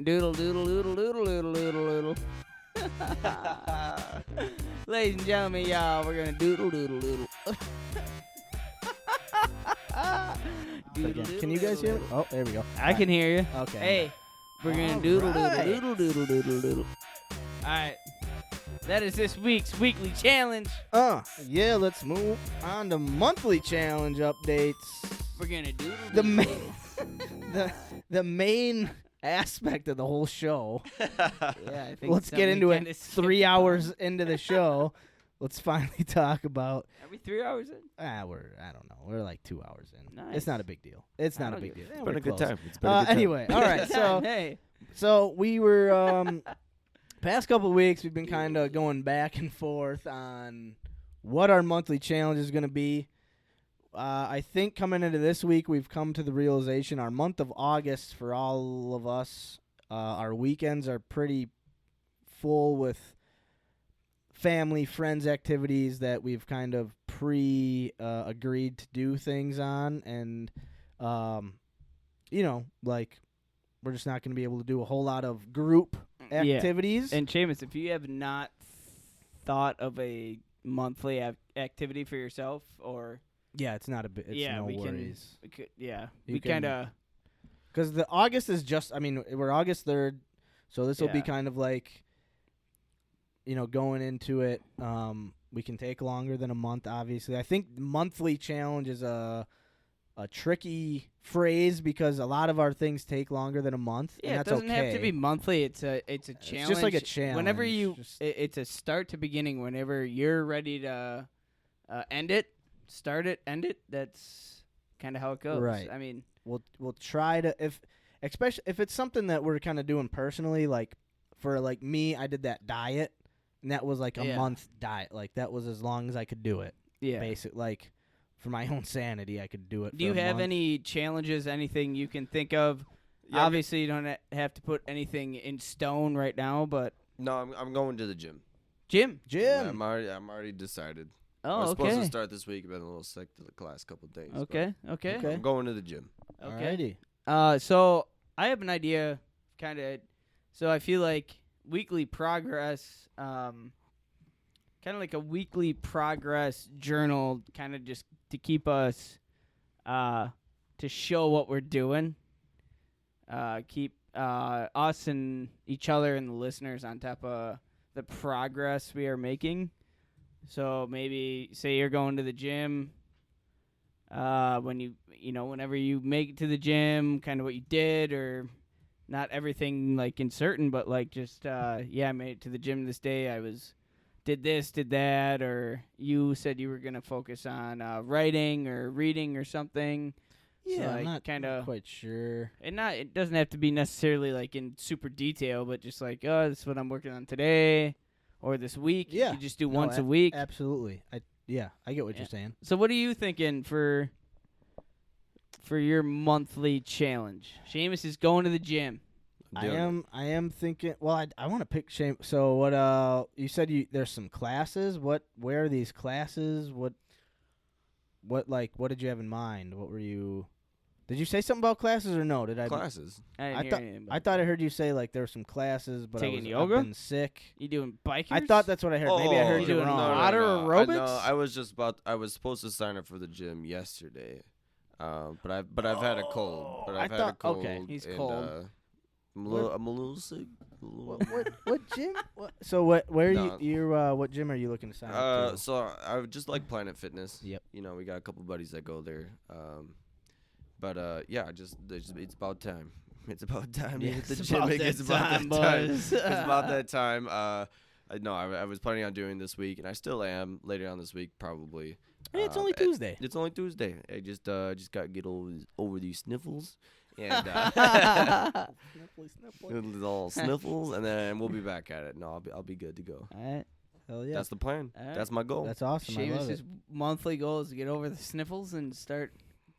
[SPEAKER 1] Doodle, doodle, doodle, doodle, doodle, doodle, doodle. Ladies and gentlemen, y'all, we're gonna doodle, doodle, doodle. Doodle,
[SPEAKER 3] Again. Can you guys hear me?
[SPEAKER 1] doodle,
[SPEAKER 3] Oh, there we go.
[SPEAKER 1] I can hear you.
[SPEAKER 3] Okay.
[SPEAKER 1] Hey, we're gonna
[SPEAKER 3] All
[SPEAKER 1] doodle,
[SPEAKER 3] right.
[SPEAKER 1] doodle, doodle, doodle, doodle, doodle. All right. That is this week's weekly challenge.
[SPEAKER 3] Yeah, let's move on to monthly challenge updates.
[SPEAKER 1] We're gonna doodle.
[SPEAKER 3] The
[SPEAKER 1] doodle,
[SPEAKER 3] main, the main aspect of the whole show.
[SPEAKER 1] Yeah, I think.
[SPEAKER 3] Let's get into
[SPEAKER 1] kinda
[SPEAKER 3] it.
[SPEAKER 1] skipped
[SPEAKER 3] 3
[SPEAKER 1] on.
[SPEAKER 3] hours into the show, let's finally talk about.
[SPEAKER 1] Are we 3 hours in?
[SPEAKER 3] I don't know. We're like 2 hours in.
[SPEAKER 1] Nice.
[SPEAKER 3] It's not a big deal. It's
[SPEAKER 1] I
[SPEAKER 3] not a
[SPEAKER 1] don't
[SPEAKER 3] big
[SPEAKER 1] give
[SPEAKER 3] deal.
[SPEAKER 1] a
[SPEAKER 3] Yeah,
[SPEAKER 2] It's
[SPEAKER 3] we're
[SPEAKER 2] been a good
[SPEAKER 3] close.
[SPEAKER 2] time. It's been a good time.
[SPEAKER 3] Anyway, all right. So
[SPEAKER 1] hey,
[SPEAKER 3] so we were past couple of weeks we've been kind of going back and forth on what our monthly challenge is going to be. I think coming into this week we've come to the realization our month of August for all of us, our weekends are pretty full with family, friends activities that we've kind of agreed to do things on, and like we're just not going to be able to do a whole lot of group
[SPEAKER 1] Yeah.
[SPEAKER 3] activities.
[SPEAKER 1] and Seamus, if you have not thought of a monthly activity for yourself, or
[SPEAKER 3] yeah, it's not a bit. It's
[SPEAKER 1] yeah,
[SPEAKER 3] no
[SPEAKER 1] we
[SPEAKER 3] worries.
[SPEAKER 1] can,
[SPEAKER 3] You
[SPEAKER 1] we
[SPEAKER 3] can-
[SPEAKER 1] kind of
[SPEAKER 3] Because the August is just. I mean, we're August 3rd, so this will be
[SPEAKER 1] Yeah.
[SPEAKER 3] kind of like, going into it. We can take longer than a month. Obviously, I think monthly challenge is a tricky phrase because a lot of our things take longer than a month.
[SPEAKER 1] yeah.
[SPEAKER 3] and
[SPEAKER 1] It
[SPEAKER 3] that's
[SPEAKER 1] doesn't have to
[SPEAKER 3] okay.
[SPEAKER 1] be monthly. It's a challenge.
[SPEAKER 3] It's just like a challenge.
[SPEAKER 1] Whenever you,
[SPEAKER 3] Just-
[SPEAKER 1] it's a start to beginning. Whenever you're ready to end it, start it, end it. That's kind of how it goes.
[SPEAKER 3] Right.
[SPEAKER 1] I mean,
[SPEAKER 3] We'll try to especially if it's something that we're kind of doing personally. Like for like me, I did that diet, and that was like a
[SPEAKER 1] Yeah.
[SPEAKER 3] month diet. Like that was as long as I could do it.
[SPEAKER 1] yeah.
[SPEAKER 3] Basic like for my own sanity, I could do it.
[SPEAKER 1] Do you
[SPEAKER 3] for a
[SPEAKER 1] have
[SPEAKER 3] month.
[SPEAKER 1] any challenges? Anything you can think of?
[SPEAKER 2] Yeah,
[SPEAKER 1] Obviously, you don't have to put anything in stone right now, but
[SPEAKER 2] No, I'm going to the gym.
[SPEAKER 1] Jim.
[SPEAKER 3] Jim?
[SPEAKER 2] I'm already decided. I
[SPEAKER 1] Oh,
[SPEAKER 2] was supposed to
[SPEAKER 1] okay.
[SPEAKER 2] start this week. I've been a little sick the last couple of days. but
[SPEAKER 1] Okay. Okay.
[SPEAKER 3] Okay.
[SPEAKER 2] I'm going to the gym.
[SPEAKER 1] Okay.
[SPEAKER 3] Alrighty.
[SPEAKER 1] So I have an idea, kind of. So I feel like weekly progress, kind of like a weekly progress journal, kind of just to keep us, to show what we're doing. Keep us and each other and the listeners on top of the progress we are making. So maybe say you're going to the gym. When whenever you make it to the gym, kind of what you did, or not everything like in certain, but like just I made it to the gym this day. Did this, did that, or you said you were gonna focus on writing or reading or something.
[SPEAKER 3] Yeah,
[SPEAKER 1] like,
[SPEAKER 3] I'm not
[SPEAKER 1] kinda-
[SPEAKER 3] quite sure.
[SPEAKER 1] And it doesn't have to be necessarily like in super detail, but just like, oh, this is what I'm working on today or this week.
[SPEAKER 3] Yeah.
[SPEAKER 1] You just do
[SPEAKER 3] No,
[SPEAKER 1] once a week.
[SPEAKER 3] Absolutely. I get what
[SPEAKER 1] Yeah.
[SPEAKER 3] you're saying.
[SPEAKER 1] So what are you thinking for your monthly challenge? Seamus is going to the gym.
[SPEAKER 2] I'm doing
[SPEAKER 3] I am thinking. Well, I want to pick Seamus. So what? You said there's some classes. Where are these classes? What did you have in mind? What were you? Did you say something about classes or no? Did I?
[SPEAKER 2] classes.
[SPEAKER 1] I didn't hear anything about
[SPEAKER 3] I thought I heard you say like there were some classes, but
[SPEAKER 1] Taking
[SPEAKER 3] I've
[SPEAKER 1] yoga?
[SPEAKER 3] been sick.
[SPEAKER 1] You doing bikers?
[SPEAKER 3] I thought that's what I heard. Maybe I heard
[SPEAKER 1] you
[SPEAKER 3] you
[SPEAKER 1] doing
[SPEAKER 3] wrong.
[SPEAKER 1] water aerobics?
[SPEAKER 2] No, I was just I was supposed to sign up for the gym yesterday, but I've had a cold. But I've had a cold.
[SPEAKER 3] okay,
[SPEAKER 1] he's
[SPEAKER 2] and,
[SPEAKER 1] cold.
[SPEAKER 2] I'm a little sick.
[SPEAKER 3] What gym? So where
[SPEAKER 2] No.
[SPEAKER 3] you what gym are you looking to sign up to?
[SPEAKER 2] So I would just like Planet Fitness.
[SPEAKER 3] Yep.
[SPEAKER 2] You know, we got a couple buddies that go there. But yeah, it's about time. It's about time to hit the
[SPEAKER 1] It's
[SPEAKER 2] gym.
[SPEAKER 1] about
[SPEAKER 2] It's
[SPEAKER 1] that
[SPEAKER 2] about
[SPEAKER 1] time,
[SPEAKER 2] that time.
[SPEAKER 1] boys.
[SPEAKER 2] It's about that time. I was planning on doing this week, and I still am later on this week probably.
[SPEAKER 3] Hey, it's only Tuesday.
[SPEAKER 2] It's only Tuesday. I just got to get over these sniffles. And little sniffles, and then we'll be back at it. No, I'll be good to go.
[SPEAKER 1] All right.
[SPEAKER 3] Hell yeah.
[SPEAKER 2] That's the plan.
[SPEAKER 1] All right.
[SPEAKER 2] That's my goal.
[SPEAKER 3] That's awesome. I love
[SPEAKER 1] Seamus'
[SPEAKER 3] it.
[SPEAKER 1] monthly goal is to get over the sniffles and start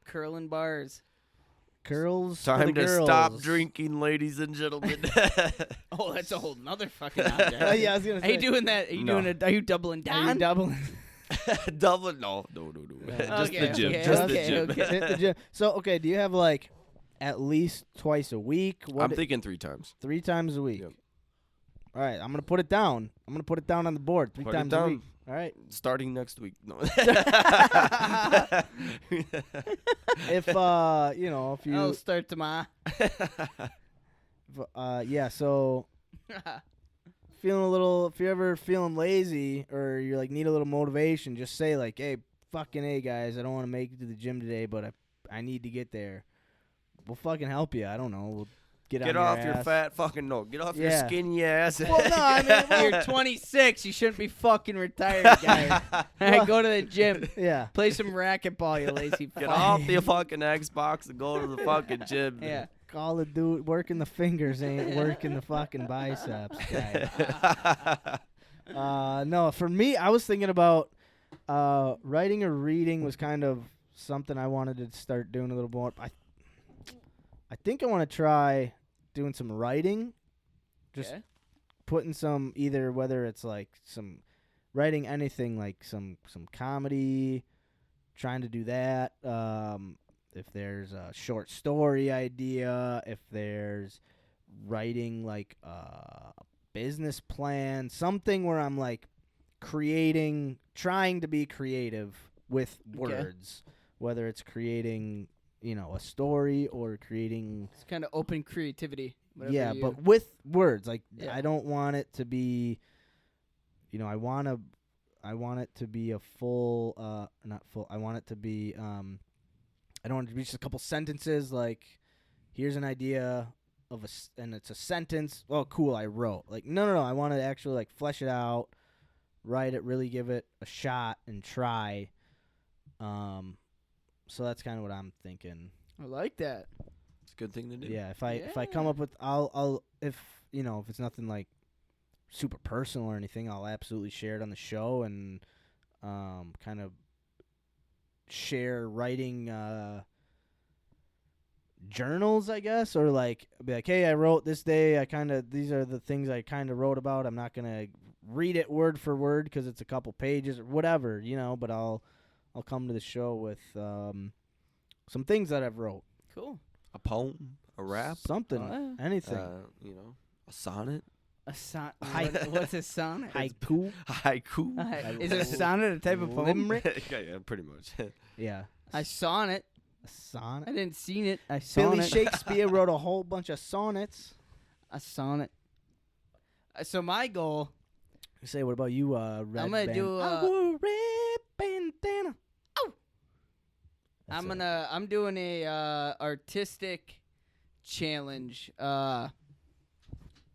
[SPEAKER 1] curling bars.
[SPEAKER 3] Girls. for
[SPEAKER 2] Time
[SPEAKER 3] the
[SPEAKER 2] to
[SPEAKER 3] girls.
[SPEAKER 2] stop drinking, ladies and gentlemen.
[SPEAKER 1] Oh, that's a whole nother fucking object.
[SPEAKER 3] Yeah, I was gonna
[SPEAKER 1] Are
[SPEAKER 3] say.
[SPEAKER 1] you doing that? Are you
[SPEAKER 2] No.
[SPEAKER 1] doing it? Are you doubling
[SPEAKER 3] Are you
[SPEAKER 1] down?
[SPEAKER 3] doubling?
[SPEAKER 2] Double? No. Just
[SPEAKER 1] Okay,
[SPEAKER 2] the gym.
[SPEAKER 1] okay,
[SPEAKER 2] Just
[SPEAKER 1] okay,
[SPEAKER 2] the gym.
[SPEAKER 1] okay.
[SPEAKER 3] Hit the gym. So okay, do you have like at least twice a week?
[SPEAKER 2] I'm thinking 3 times.
[SPEAKER 3] 3 times a week.
[SPEAKER 2] Yep.
[SPEAKER 3] All right, I'm gonna put it down. I'm gonna put it down on the board. 3
[SPEAKER 2] Put it
[SPEAKER 3] times a
[SPEAKER 2] down.
[SPEAKER 3] week. All right.
[SPEAKER 2] Starting next week. No.
[SPEAKER 3] If you know, if you
[SPEAKER 1] I'll start tomorrow.
[SPEAKER 3] yeah, so feeling a little, if you're ever feeling lazy or you're like need a little motivation, just say like, hey, fucking hey guys, I don't want to make it to the gym today, but I need to get there. We'll fucking help you. I don't know. We'll get
[SPEAKER 2] Get
[SPEAKER 3] on
[SPEAKER 2] off
[SPEAKER 3] your
[SPEAKER 2] your
[SPEAKER 3] ass.
[SPEAKER 2] fat fucking no. Get off your
[SPEAKER 3] Yeah.
[SPEAKER 2] skinny ass.
[SPEAKER 3] Well, no, I mean,
[SPEAKER 1] You're 26. You shouldn't be fucking retired, guy. All right, go to the gym.
[SPEAKER 3] Yeah.
[SPEAKER 1] Play some racquetball, you lazy
[SPEAKER 2] Get
[SPEAKER 1] fuck.
[SPEAKER 2] off the fucking Xbox and go to the fucking gym.
[SPEAKER 1] Yeah.
[SPEAKER 3] Call it dude. Working the fingers ain't working the fucking biceps, guy. No, for me, I was thinking about writing or reading was kind of something I wanted to start doing a little more. I think I want to try doing some writing, just
[SPEAKER 1] Okay.
[SPEAKER 3] putting some either whether it's like some writing anything like some comedy, trying to do that. If there's a short story idea, if there's writing like a business plan, something where I'm like trying to be creative with words, whether it's creating, you know, a story or creating.
[SPEAKER 1] It's kind of open creativity.
[SPEAKER 3] Yeah, but with words, like
[SPEAKER 1] Yeah.
[SPEAKER 3] I don't want it to be, you know, I want it to be a full, not full. I want it to be, I don't want it to be just a couple sentences. Like, here's an idea of and it's a sentence. Oh, cool, I wrote. Like, no. I want to actually like flesh it out, write it, really give it a shot and try. So that's kind of what I'm thinking.
[SPEAKER 1] I like that.
[SPEAKER 2] It's a good thing to do.
[SPEAKER 3] Yeah, if I come up with, I'll if you know, if it's nothing like super personal or anything, I'll absolutely share it on the show and kind of share writing journals, I guess, or like be like, hey, I wrote this day. These are the things I kind of wrote about. I'm not gonna read it word for word because it's a couple pages or whatever, you know. But I'll come to the show with some things that I've wrote.
[SPEAKER 1] Cool.
[SPEAKER 2] A poem, a rap,
[SPEAKER 3] Something, anything.
[SPEAKER 2] you know, a sonnet,
[SPEAKER 1] A son. What's a sonnet?
[SPEAKER 3] Haiku.
[SPEAKER 2] a haiku.
[SPEAKER 1] Is a sonnet a type of poem?
[SPEAKER 3] Limerick?
[SPEAKER 2] yeah, pretty much.
[SPEAKER 3] Yeah.
[SPEAKER 1] I saw it.
[SPEAKER 3] A sonnet.
[SPEAKER 1] I didn't seen it. I saw
[SPEAKER 3] Billy
[SPEAKER 1] it.
[SPEAKER 3] Shakespeare wrote a whole bunch of sonnets.
[SPEAKER 1] A sonnet. So my goal.
[SPEAKER 3] Say, what about you, Red
[SPEAKER 1] I'm gonna
[SPEAKER 3] Band-
[SPEAKER 1] do,
[SPEAKER 3] I wore a red bandana. That's it.
[SPEAKER 1] I'm doing a artistic challenge.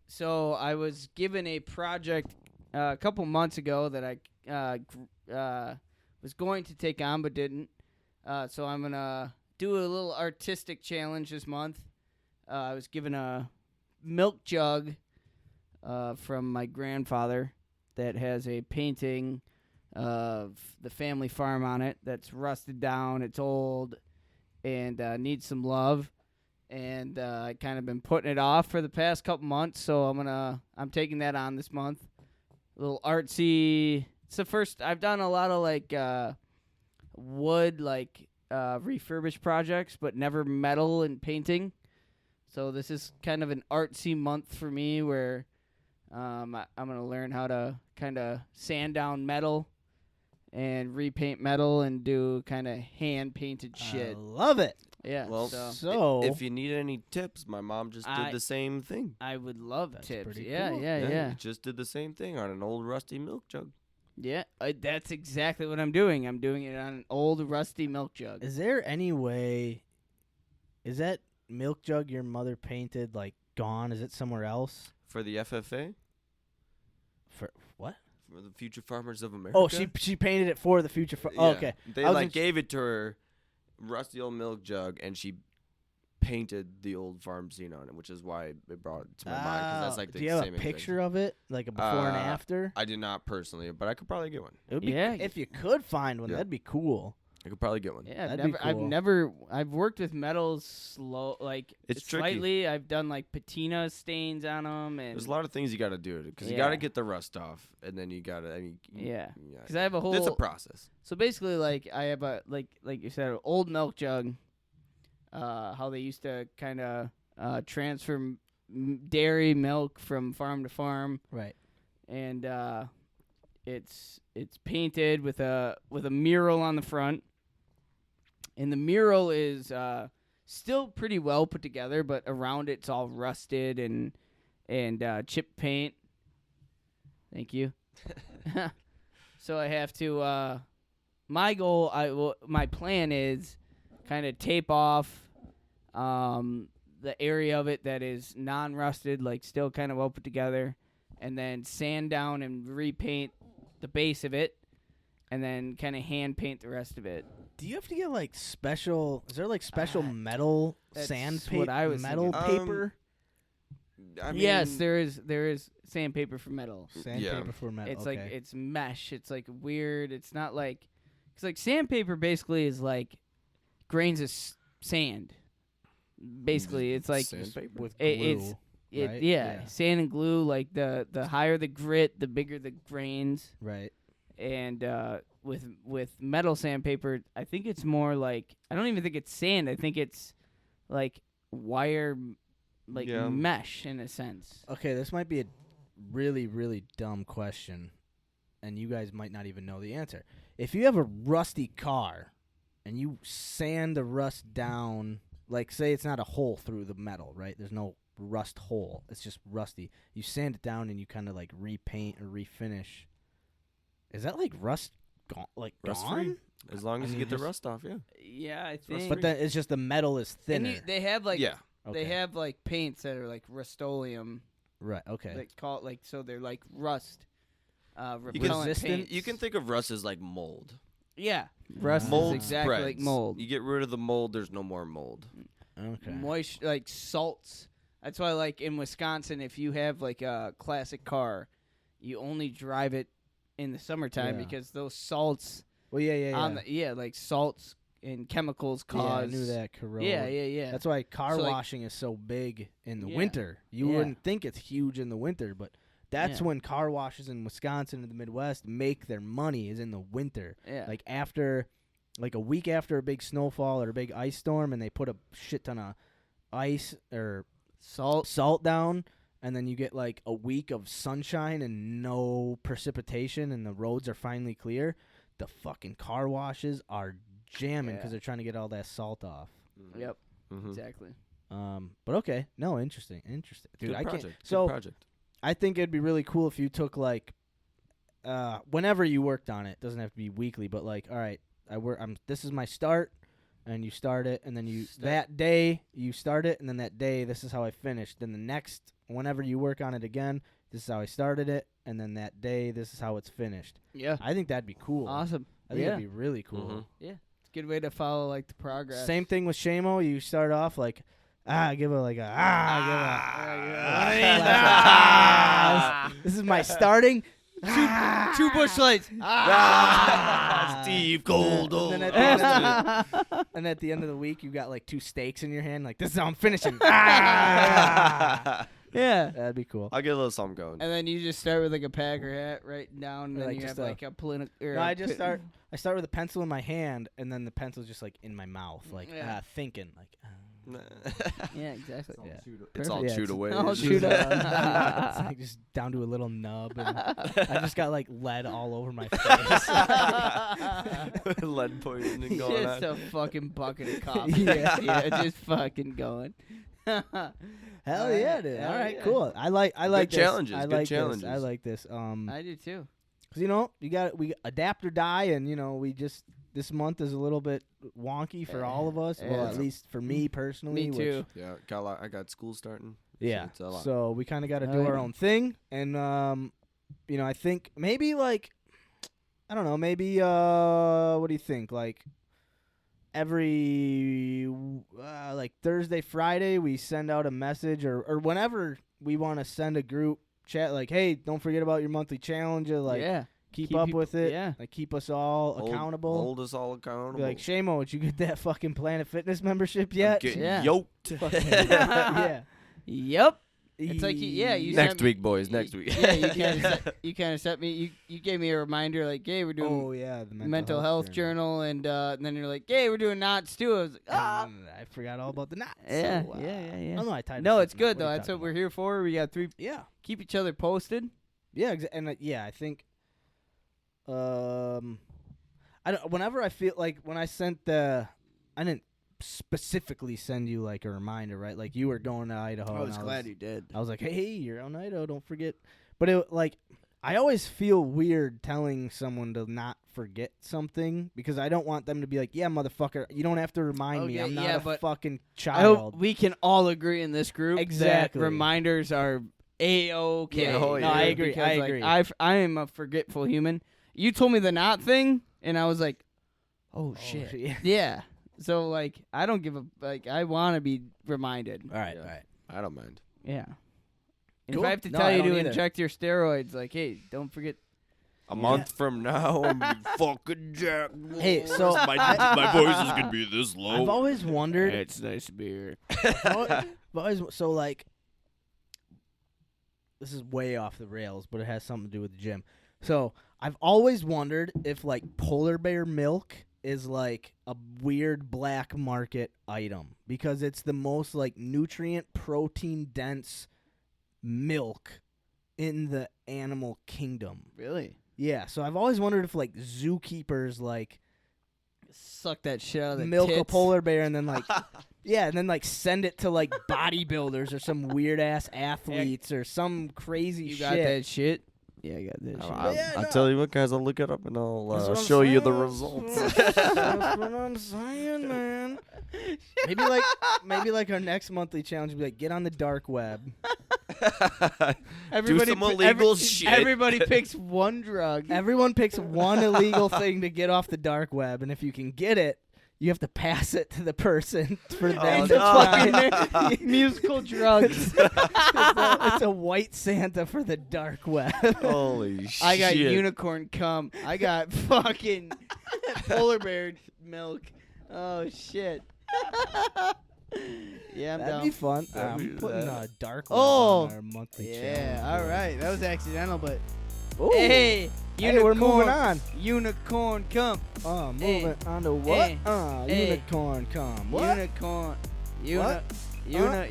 [SPEAKER 1] So I was given a project a couple months ago that I was going to take on but didn't. So I'm gonna do a little artistic challenge this month. I was given a milk jug from my grandfather that has a painting of the family farm on it that's rusted down, it's old, and needs some love. and I kind of been putting it off for the past couple months. So I'm taking that on this month. A little artsy. It's the first I've done a lot of like wood refurbished projects, but never metal and painting. So this is kind of an artsy month for me where I'm gonna learn how to kind of sand down metal and repaint metal and do kind of hand painted shit.
[SPEAKER 3] I love it.
[SPEAKER 1] Yeah.
[SPEAKER 2] Well,
[SPEAKER 3] So
[SPEAKER 2] if you need any tips, my mom just did the same thing.
[SPEAKER 1] I would love
[SPEAKER 3] That's
[SPEAKER 1] tips.
[SPEAKER 3] pretty
[SPEAKER 1] Yeah,
[SPEAKER 3] cool.
[SPEAKER 1] yeah.
[SPEAKER 2] Just did the same thing on an old rusty milk jug.
[SPEAKER 1] Yeah, that's exactly what I'm doing. I'm doing it on an old rusty milk jug.
[SPEAKER 3] is there any way? Is that milk jug your mother painted like gone? Is it somewhere else?
[SPEAKER 2] For the FFA?
[SPEAKER 3] For what?
[SPEAKER 2] For the Future Farmers of America?
[SPEAKER 3] Oh, she painted it for the future. Oh, okay.
[SPEAKER 2] They
[SPEAKER 3] I was
[SPEAKER 2] gave it to her, rusty old milk jug, and she painted the old farm scene on it, which is why it brought it to my mind, because that's like the
[SPEAKER 3] do you have
[SPEAKER 2] same
[SPEAKER 3] a picture of it, like a before and after?
[SPEAKER 2] I did not personally, but I could probably get one.
[SPEAKER 3] It would be
[SPEAKER 1] Yeah.
[SPEAKER 3] if you could find one,
[SPEAKER 2] Yeah.
[SPEAKER 3] that'd be cool.
[SPEAKER 2] I could probably get one.
[SPEAKER 1] Yeah,
[SPEAKER 3] That'd be cool.
[SPEAKER 1] I've worked with metals
[SPEAKER 2] It's tricky.
[SPEAKER 1] slightly. I've done like patina stains on them, and
[SPEAKER 2] There's a lot of things you got to do, because you
[SPEAKER 1] Yeah.
[SPEAKER 2] got to get the rust off, and then you got to,
[SPEAKER 1] yeah, because I have a whole.
[SPEAKER 2] it's a process.
[SPEAKER 1] So basically, like I have a like you said, an old milk jug. How they used to kind of transfer dairy milk from farm to farm,
[SPEAKER 3] Right.
[SPEAKER 1] and it's painted with a mural on the front, and the mural is still pretty well put together, but around it's all rusted and chip paint. Thank you. So I have to. My plan is kind of tape off the area of it that is non-rusted, like still kind of well put together, and then sand down and repaint the base of it, and then kind of hand paint the rest of it.
[SPEAKER 3] Do you have to get like special? Is there like special metal
[SPEAKER 1] that's
[SPEAKER 3] sandpaper?
[SPEAKER 1] what I was
[SPEAKER 3] metal
[SPEAKER 2] thinking.
[SPEAKER 3] paper?
[SPEAKER 2] I mean,
[SPEAKER 1] Yes, there is sandpaper for metal.
[SPEAKER 3] Sandpaper for metal.
[SPEAKER 1] It's
[SPEAKER 3] okay.
[SPEAKER 1] like it's mesh. It's like weird. It's not like it's like sandpaper basically is like grains of sand. Basically, it's like
[SPEAKER 2] sandpaper?
[SPEAKER 3] with glue. Right? Yeah.
[SPEAKER 1] sand and glue. Like the higher the grit, the bigger the grains.
[SPEAKER 3] Right.
[SPEAKER 1] And with metal sandpaper, I think it's more like I don't even think it's sand. I think it's like wire, like
[SPEAKER 2] Yeah.
[SPEAKER 1] mesh in a sense.
[SPEAKER 3] Okay, this might be a really, really dumb question, and you guys might not even know the answer. If you have a rusty car and you sand the rust down, like say it's not a hole through the metal, right? There's no rust hole. It's just rusty. You sand it down and you kind of like repaint or refinish. Is that like rust gone? Like
[SPEAKER 2] Rust-free.
[SPEAKER 3] gone?
[SPEAKER 2] As long as
[SPEAKER 3] I
[SPEAKER 2] you
[SPEAKER 3] mean,
[SPEAKER 2] get the
[SPEAKER 3] just-
[SPEAKER 2] rust off, yeah.
[SPEAKER 1] Yeah, I think.
[SPEAKER 3] But then it's just the metal is
[SPEAKER 1] And
[SPEAKER 3] thinner.
[SPEAKER 1] they have like
[SPEAKER 2] Yeah.
[SPEAKER 3] Okay.
[SPEAKER 1] they have like paints that are like Rust-Oleum.
[SPEAKER 3] Right. Okay.
[SPEAKER 1] They call it like so they're like rust.
[SPEAKER 2] You
[SPEAKER 1] Repellent
[SPEAKER 3] Resistant?
[SPEAKER 1] paints.
[SPEAKER 2] You can think of rust as like mold.
[SPEAKER 1] Yeah, rust
[SPEAKER 2] Mold
[SPEAKER 1] is exactly
[SPEAKER 2] spreads.
[SPEAKER 1] like mold.
[SPEAKER 2] You get rid of the mold, there's no more mold.
[SPEAKER 3] Okay.
[SPEAKER 1] Moist like salts. That's why like in Wisconsin, if you have like a classic car, you only drive it in the summertime
[SPEAKER 3] Yeah.
[SPEAKER 1] because those salts
[SPEAKER 3] Well, yeah.
[SPEAKER 1] on the like salts and chemicals
[SPEAKER 3] Yeah, I
[SPEAKER 1] cause.
[SPEAKER 3] knew that. Corrode.
[SPEAKER 1] Yeah.
[SPEAKER 3] That's why car
[SPEAKER 1] So, like-
[SPEAKER 3] washing is so big in the
[SPEAKER 1] Yeah.
[SPEAKER 3] winter. You
[SPEAKER 1] Yeah.
[SPEAKER 3] wouldn't think it's huge in the winter, but that's
[SPEAKER 1] Yeah.
[SPEAKER 3] when car washes in Wisconsin and the Midwest make their money is in the winter.
[SPEAKER 1] Yeah.
[SPEAKER 3] Like after, like a week after a big snowfall or a big ice storm, and they put a shit ton of ice or salt down, and then you get like a week of sunshine and no precipitation, and the roads are finally clear. The fucking car washes are jamming because
[SPEAKER 1] Yeah.
[SPEAKER 3] they're trying to get all that salt off.
[SPEAKER 1] Yep.
[SPEAKER 2] Mm-hmm.
[SPEAKER 1] Exactly.
[SPEAKER 3] But okay, no, interesting, dude.
[SPEAKER 2] Good
[SPEAKER 3] I
[SPEAKER 2] project.
[SPEAKER 3] can't.
[SPEAKER 2] Good
[SPEAKER 3] So
[SPEAKER 2] project.
[SPEAKER 3] I think it'd be really cool if you took like, whenever you worked on it. Doesn't have to be weekly, but like, all right, this is my start, and you start it, and then that day you start it, and then that day this is how I finished. Then the next, whenever you work on it again, this is how I started it, and then that day this is how it's finished.
[SPEAKER 1] Yeah.
[SPEAKER 3] I think that'd be cool.
[SPEAKER 1] Awesome.
[SPEAKER 3] I think
[SPEAKER 1] yeah.
[SPEAKER 3] that'd be really cool.
[SPEAKER 2] Mhm.
[SPEAKER 1] It's a good way to follow like the progress.
[SPEAKER 3] Same thing with Shamo. You start off like, give it like a,
[SPEAKER 1] Ah.
[SPEAKER 3] This is my starting.
[SPEAKER 1] Two bush lights.
[SPEAKER 2] Steve Gold.
[SPEAKER 3] And then at the end of the week, you got like 2 steaks in your hand. Like, this is how I'm finishing. Ah!
[SPEAKER 1] Yeah.
[SPEAKER 3] That'd be cool.
[SPEAKER 2] I'll get a little something going.
[SPEAKER 1] And then you just start with like a Packer hat right down, and then
[SPEAKER 3] Like
[SPEAKER 1] you
[SPEAKER 3] just
[SPEAKER 1] have like a political.
[SPEAKER 3] No, I start with a pencil in my hand, and then the pencil's just like in my mouth, like thinking, like.
[SPEAKER 1] Yeah, exactly.
[SPEAKER 2] It's all
[SPEAKER 3] Perfect.
[SPEAKER 2] chewed away.
[SPEAKER 1] all chewed up.
[SPEAKER 3] It's like just down to a little nub, and I just got like lead all over my face.
[SPEAKER 2] Lead poisoning going
[SPEAKER 1] Just
[SPEAKER 2] on.
[SPEAKER 1] a fucking bucket of coffee. Yeah, just fucking going.
[SPEAKER 3] Hell yeah, dude!
[SPEAKER 1] Hell
[SPEAKER 3] All right,
[SPEAKER 1] yeah.
[SPEAKER 3] cool. I like
[SPEAKER 2] Good
[SPEAKER 3] this.
[SPEAKER 2] challenges,
[SPEAKER 3] I
[SPEAKER 2] good
[SPEAKER 3] like
[SPEAKER 2] challenges.
[SPEAKER 3] this. I like this.
[SPEAKER 1] I do too.
[SPEAKER 3] Cause we adapt or die, and we just this month is a little bit wonky for all of us. Well,
[SPEAKER 1] Yeah.
[SPEAKER 3] at least for me personally.
[SPEAKER 1] Me too.
[SPEAKER 2] Yeah, I got school starting.
[SPEAKER 3] Yeah.
[SPEAKER 2] it's a lot.
[SPEAKER 3] So we kind of got to
[SPEAKER 1] Oh,
[SPEAKER 3] do our
[SPEAKER 1] yeah.
[SPEAKER 3] own thing, and I think maybe like, I don't know, maybe what do you think? Like every like Thursday, Friday, we send out a message, or whenever we want to send a group chat, like, hey, don't forget about your monthly challenge. Like, keep up
[SPEAKER 1] people-
[SPEAKER 3] with it.
[SPEAKER 1] yeah.
[SPEAKER 3] Like, keep us all accountable.
[SPEAKER 2] Hold us all accountable.
[SPEAKER 3] Be like, Shamo, did you get that fucking Planet Fitness membership yet?
[SPEAKER 2] Getting
[SPEAKER 1] Yeah.
[SPEAKER 2] yoked.
[SPEAKER 3] Yeah.
[SPEAKER 1] Yep. It's like you
[SPEAKER 2] Next
[SPEAKER 1] sent-
[SPEAKER 2] week, boys. Next week.
[SPEAKER 1] Yeah, you kind of set me. You gave me a reminder like, hey, we're doing
[SPEAKER 3] Oh yeah, the
[SPEAKER 1] mental health journal, and then you're like, hey, we're doing knots too. I was like, ah.
[SPEAKER 3] And I forgot all about the knots.
[SPEAKER 1] Yeah,
[SPEAKER 3] so,
[SPEAKER 1] yeah.
[SPEAKER 3] I don't know. I tied.
[SPEAKER 1] No,
[SPEAKER 3] a
[SPEAKER 1] it's
[SPEAKER 3] knot.
[SPEAKER 1] good though.
[SPEAKER 3] are you
[SPEAKER 1] That's what
[SPEAKER 3] talking
[SPEAKER 1] we're
[SPEAKER 3] about?
[SPEAKER 1] here for. We got 3.
[SPEAKER 3] Yeah.
[SPEAKER 1] Keep each other posted.
[SPEAKER 3] Yeah, and I think, I don't. Whenever I feel like when I sent I didn't specifically send you like a reminder, right? Like you were going to Idaho. and
[SPEAKER 1] you did.
[SPEAKER 3] I was like, hey, you're on Idaho, don't forget. But it like, I always feel weird telling someone to not forget something because I don't want them to be like, yeah, motherfucker, you don't have to remind me.
[SPEAKER 1] Okay,
[SPEAKER 3] I'm not
[SPEAKER 1] yeah,
[SPEAKER 3] a
[SPEAKER 1] but
[SPEAKER 3] fucking
[SPEAKER 1] I hope
[SPEAKER 3] child.
[SPEAKER 1] we can all agree in this group
[SPEAKER 3] Exactly.
[SPEAKER 1] that reminders are a-okay.
[SPEAKER 3] Yeah,
[SPEAKER 2] oh,
[SPEAKER 3] no, I
[SPEAKER 2] yeah.
[SPEAKER 3] agree.
[SPEAKER 1] Because,
[SPEAKER 3] I
[SPEAKER 1] like,
[SPEAKER 3] agree.
[SPEAKER 1] I am a forgetful human. You told me the knot thing, and I was like, oh shit.
[SPEAKER 3] Yeah.
[SPEAKER 1] Yeah. So like, I don't give a like. I want to be reminded.
[SPEAKER 3] All right,
[SPEAKER 2] Yeah.
[SPEAKER 3] all right.
[SPEAKER 2] I don't mind.
[SPEAKER 1] Yeah. And
[SPEAKER 3] Cool.
[SPEAKER 1] if I have to
[SPEAKER 3] No,
[SPEAKER 1] tell
[SPEAKER 3] I
[SPEAKER 1] you
[SPEAKER 3] don't
[SPEAKER 1] to
[SPEAKER 3] either.
[SPEAKER 1] inject your steroids, like, hey, don't forget.
[SPEAKER 2] A month from now, I'm gonna be fucking jacked.
[SPEAKER 3] Hey, so
[SPEAKER 2] my voice is gonna be this low.
[SPEAKER 3] I've always wondered.
[SPEAKER 1] It's nice beer.
[SPEAKER 3] I've always so like. This is way off the rails, but it has something to do with the gym. So I've always wondered if like polar bear milk is like a weird black market item because it's the most like nutrient protein dense milk in the animal kingdom.
[SPEAKER 1] Really?
[SPEAKER 3] Yeah, so I've always wondered if like zookeepers like
[SPEAKER 1] Suck that shit out of the
[SPEAKER 3] milk a
[SPEAKER 1] tits.
[SPEAKER 3] polar bear and then like yeah, and then like send it to like bodybuilders or some weird ass athletes or some crazy
[SPEAKER 1] You
[SPEAKER 3] shit.
[SPEAKER 1] got that shit? Yeah, I got that shit.
[SPEAKER 3] Yeah,
[SPEAKER 2] I'll
[SPEAKER 3] no.
[SPEAKER 2] tell you what, guys. I'll look it up and I'll
[SPEAKER 3] That's what I'm
[SPEAKER 2] show you the
[SPEAKER 3] saying.
[SPEAKER 2] results.
[SPEAKER 3] That's what I'm saying, man. Maybe like our next monthly challenge would be like get on the dark web.
[SPEAKER 1] Everybody
[SPEAKER 2] some
[SPEAKER 1] pi-
[SPEAKER 2] illegal shit.
[SPEAKER 1] Everybody picks one drug.
[SPEAKER 3] Everyone picks one illegal thing to get off the dark web, and if you can get it, you have to pass it to the person for them to try.
[SPEAKER 1] Musical drugs.
[SPEAKER 3] It's a white Santa for the dark web.
[SPEAKER 2] Holy shit!
[SPEAKER 1] I got unicorn cum. I got fucking polar bear milk. Oh shit. Yeah, I'm
[SPEAKER 3] That'd
[SPEAKER 1] down.
[SPEAKER 3] be fun.
[SPEAKER 2] That'd
[SPEAKER 3] I'm
[SPEAKER 2] be-
[SPEAKER 3] putting
[SPEAKER 2] that-
[SPEAKER 3] dark web
[SPEAKER 1] Oh.
[SPEAKER 3] on our monthly
[SPEAKER 1] Yeah,
[SPEAKER 3] challenge.
[SPEAKER 1] all right. That was accidental, but
[SPEAKER 3] Ooh.
[SPEAKER 1] hey,
[SPEAKER 3] Hey, we're moving on.
[SPEAKER 1] Unicorn cum.
[SPEAKER 3] Moving
[SPEAKER 1] Hey.
[SPEAKER 3] on to what?
[SPEAKER 1] Hey.
[SPEAKER 3] Unicorn come. What?
[SPEAKER 1] Unicorn.
[SPEAKER 3] What?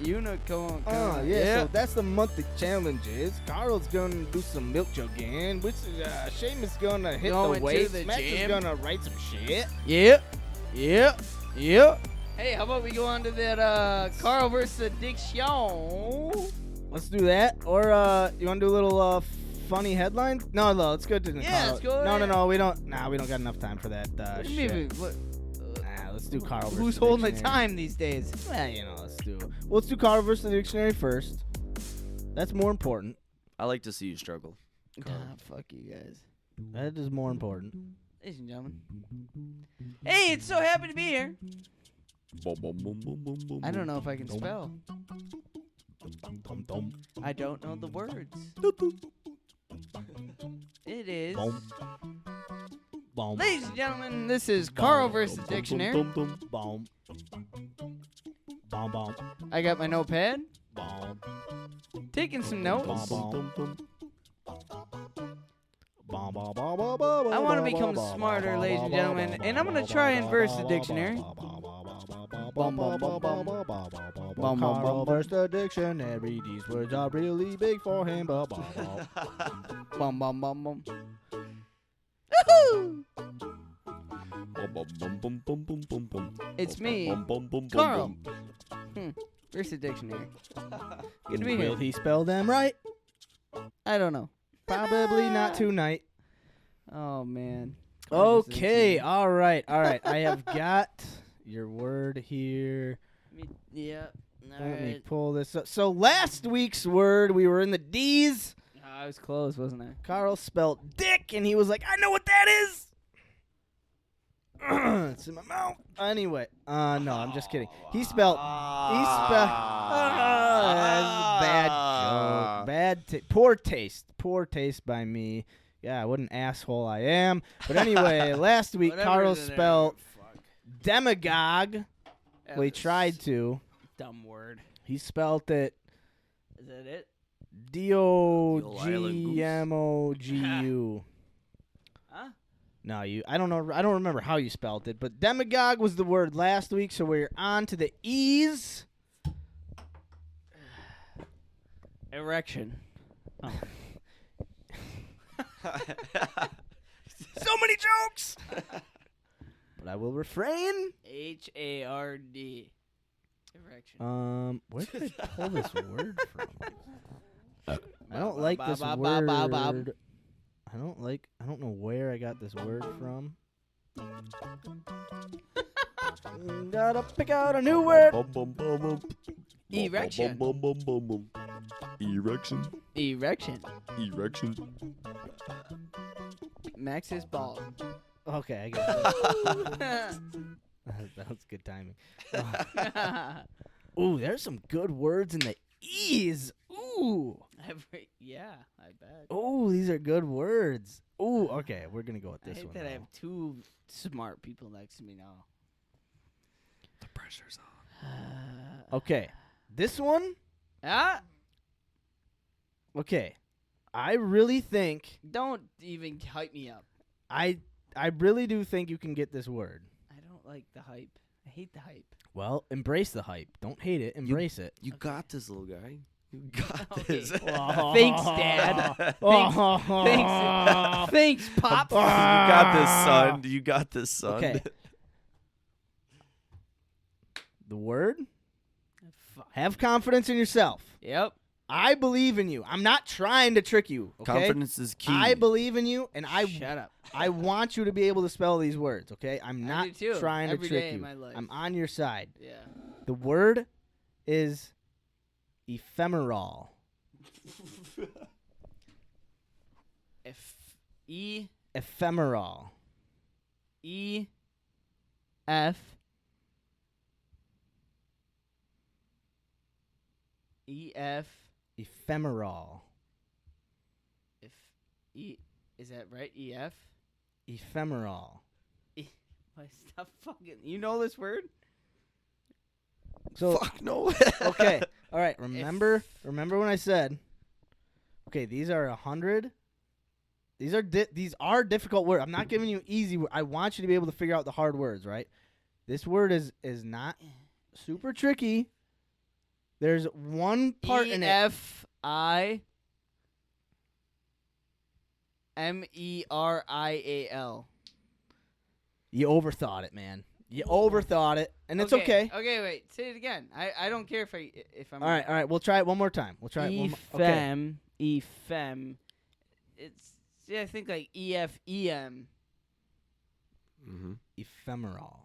[SPEAKER 1] Unicorn cum.
[SPEAKER 3] Yeah, so that's the monthly challenges. Carl's gonna do some milk jugging, which Seamus gonna hit
[SPEAKER 1] Going
[SPEAKER 3] the
[SPEAKER 1] to
[SPEAKER 3] weights.
[SPEAKER 1] the
[SPEAKER 3] Max is
[SPEAKER 1] gym.
[SPEAKER 3] gonna write some shit.
[SPEAKER 1] Yep. Hey, how about we go on to that Carl versus addiction?
[SPEAKER 3] Let's do that. Or you wanna do a little funny headline? No, let's go to the
[SPEAKER 1] Yeah,
[SPEAKER 3] Carl.
[SPEAKER 1] let's go
[SPEAKER 3] No,
[SPEAKER 1] ahead.
[SPEAKER 3] we don't. Nah, we don't got enough time for that
[SPEAKER 1] What do you
[SPEAKER 3] shit.
[SPEAKER 1] mean, what-
[SPEAKER 3] Nah, let's do Carl versus
[SPEAKER 1] Who's holding the
[SPEAKER 3] dictionary.
[SPEAKER 1] time these days?
[SPEAKER 3] Well, let's do Carl versus the dictionary first. That's more important.
[SPEAKER 2] I like to see you struggle.
[SPEAKER 1] Fuck you guys.
[SPEAKER 3] That is more important.
[SPEAKER 1] Ladies and gentlemen. Hey, it's so happy to be here. I don't know if I can spell. I don't know the words. It is.
[SPEAKER 3] Boom. Boom.
[SPEAKER 1] Ladies and gentlemen, this is Kärel versus Dictionary.
[SPEAKER 3] Boom. Boom. Boom.
[SPEAKER 1] I got my notepad,
[SPEAKER 3] Boom.
[SPEAKER 1] taking some notes.
[SPEAKER 3] Boom.
[SPEAKER 1] I want to become smarter, ladies and gentlemen, and I'm going to try and verse the dictionary.
[SPEAKER 3] Kärel versus the dictionary. These words are really big for him.
[SPEAKER 1] Bum, bum, bum, bum. Woohoo! It's me, Kärel. Versus the dictionary. Good to be here.
[SPEAKER 3] Will he spell them right?
[SPEAKER 1] I don't know.
[SPEAKER 3] Probably not tonight.
[SPEAKER 1] Oh, man.
[SPEAKER 3] Okay, all right. I have got your word here.
[SPEAKER 1] Yeah.
[SPEAKER 3] Let me pull this up. So last week's word, we were in the D's.
[SPEAKER 1] I was close, wasn't I?
[SPEAKER 3] Kärel spelled dick, and he was like, I know what that is. It's in my mouth. Anyway, no, I'm just kidding. He spelled. Bad joke. Poor taste by me. Yeah, what an asshole I am. But anyway, last week Kärel spelled demagogue. Well, he tried to.
[SPEAKER 1] Dumb word.
[SPEAKER 3] He spelled it
[SPEAKER 1] Is that it?
[SPEAKER 3] Dogmogu.
[SPEAKER 1] Huh?
[SPEAKER 3] No, I don't know. I don't remember how you spelled it, but demagogue was the word last week, so we're on to the E's.
[SPEAKER 1] Erection. Oh.
[SPEAKER 3] So many jokes. But I will refrain.
[SPEAKER 1] HARD. Erection.
[SPEAKER 3] Where did I pull this word from? I don't like this
[SPEAKER 1] Bob.
[SPEAKER 3] word. I don't know where I got this word from. Gotta pick out a new word.
[SPEAKER 1] Erection.
[SPEAKER 2] Erection.
[SPEAKER 1] Erection. Max is bald.
[SPEAKER 3] Okay, I got it. That was good timing. Ooh, there's some good words in the E's. Ooh.
[SPEAKER 1] Yeah, I bet.
[SPEAKER 3] Ooh, these are good words. Ooh, okay, we're going to go with
[SPEAKER 1] I
[SPEAKER 3] this
[SPEAKER 1] hate
[SPEAKER 3] one.
[SPEAKER 1] that I
[SPEAKER 3] though.
[SPEAKER 1] have two smart people next to me now.
[SPEAKER 2] The pressure's on.
[SPEAKER 3] Okay, this one, okay, I really think,
[SPEAKER 1] Don't even hype me up.
[SPEAKER 3] I really do think you can get this word.
[SPEAKER 1] I don't like the hype. I hate the hype.
[SPEAKER 3] Well, embrace the hype. Don't hate it. Embrace it.
[SPEAKER 2] You got this, little guy. You got
[SPEAKER 1] Okay.
[SPEAKER 2] this.
[SPEAKER 1] Thanks, Dad. Thanks, Pop.
[SPEAKER 2] You got this, son. You got this, son.
[SPEAKER 3] Okay. The word,
[SPEAKER 1] Fuck.
[SPEAKER 3] have confidence in yourself.
[SPEAKER 1] Yep.
[SPEAKER 3] I believe in you. I'm not trying to trick you. Okay?
[SPEAKER 2] Confidence is key.
[SPEAKER 3] I believe in you, and
[SPEAKER 1] Shut up.
[SPEAKER 3] I want you to be able to spell these words, okay? I'm
[SPEAKER 1] I
[SPEAKER 3] not
[SPEAKER 1] do too.
[SPEAKER 3] trying
[SPEAKER 1] Every
[SPEAKER 3] to trick
[SPEAKER 1] day
[SPEAKER 3] you.
[SPEAKER 1] in my life.
[SPEAKER 3] I'm on your side.
[SPEAKER 1] Yeah.
[SPEAKER 3] The word is ephemeral. Ephemeral.
[SPEAKER 1] E F
[SPEAKER 3] Ephemeral.
[SPEAKER 1] Is that right? EF?
[SPEAKER 3] Ephemeral.
[SPEAKER 1] Why, stop fucking. You know this word?
[SPEAKER 3] So
[SPEAKER 2] Fuck no.
[SPEAKER 3] okay, all right. Remember when I said, okay, these are 100. These are difficult words. I'm not giving you easy. I want you to be able to figure out the hard words, right? This word is not super tricky. There's one part in it.
[SPEAKER 1] EFIMERIAL.
[SPEAKER 3] You overthought it, man. You overthought it, and it's okay.
[SPEAKER 1] Okay, wait. Say it again. I don't care if I'm.
[SPEAKER 3] All right. We'll try it one more time. We'll try it one more. Okay.
[SPEAKER 1] Ephem. It's I think like EFEM.
[SPEAKER 2] Mm-hmm.
[SPEAKER 3] Ephemeral.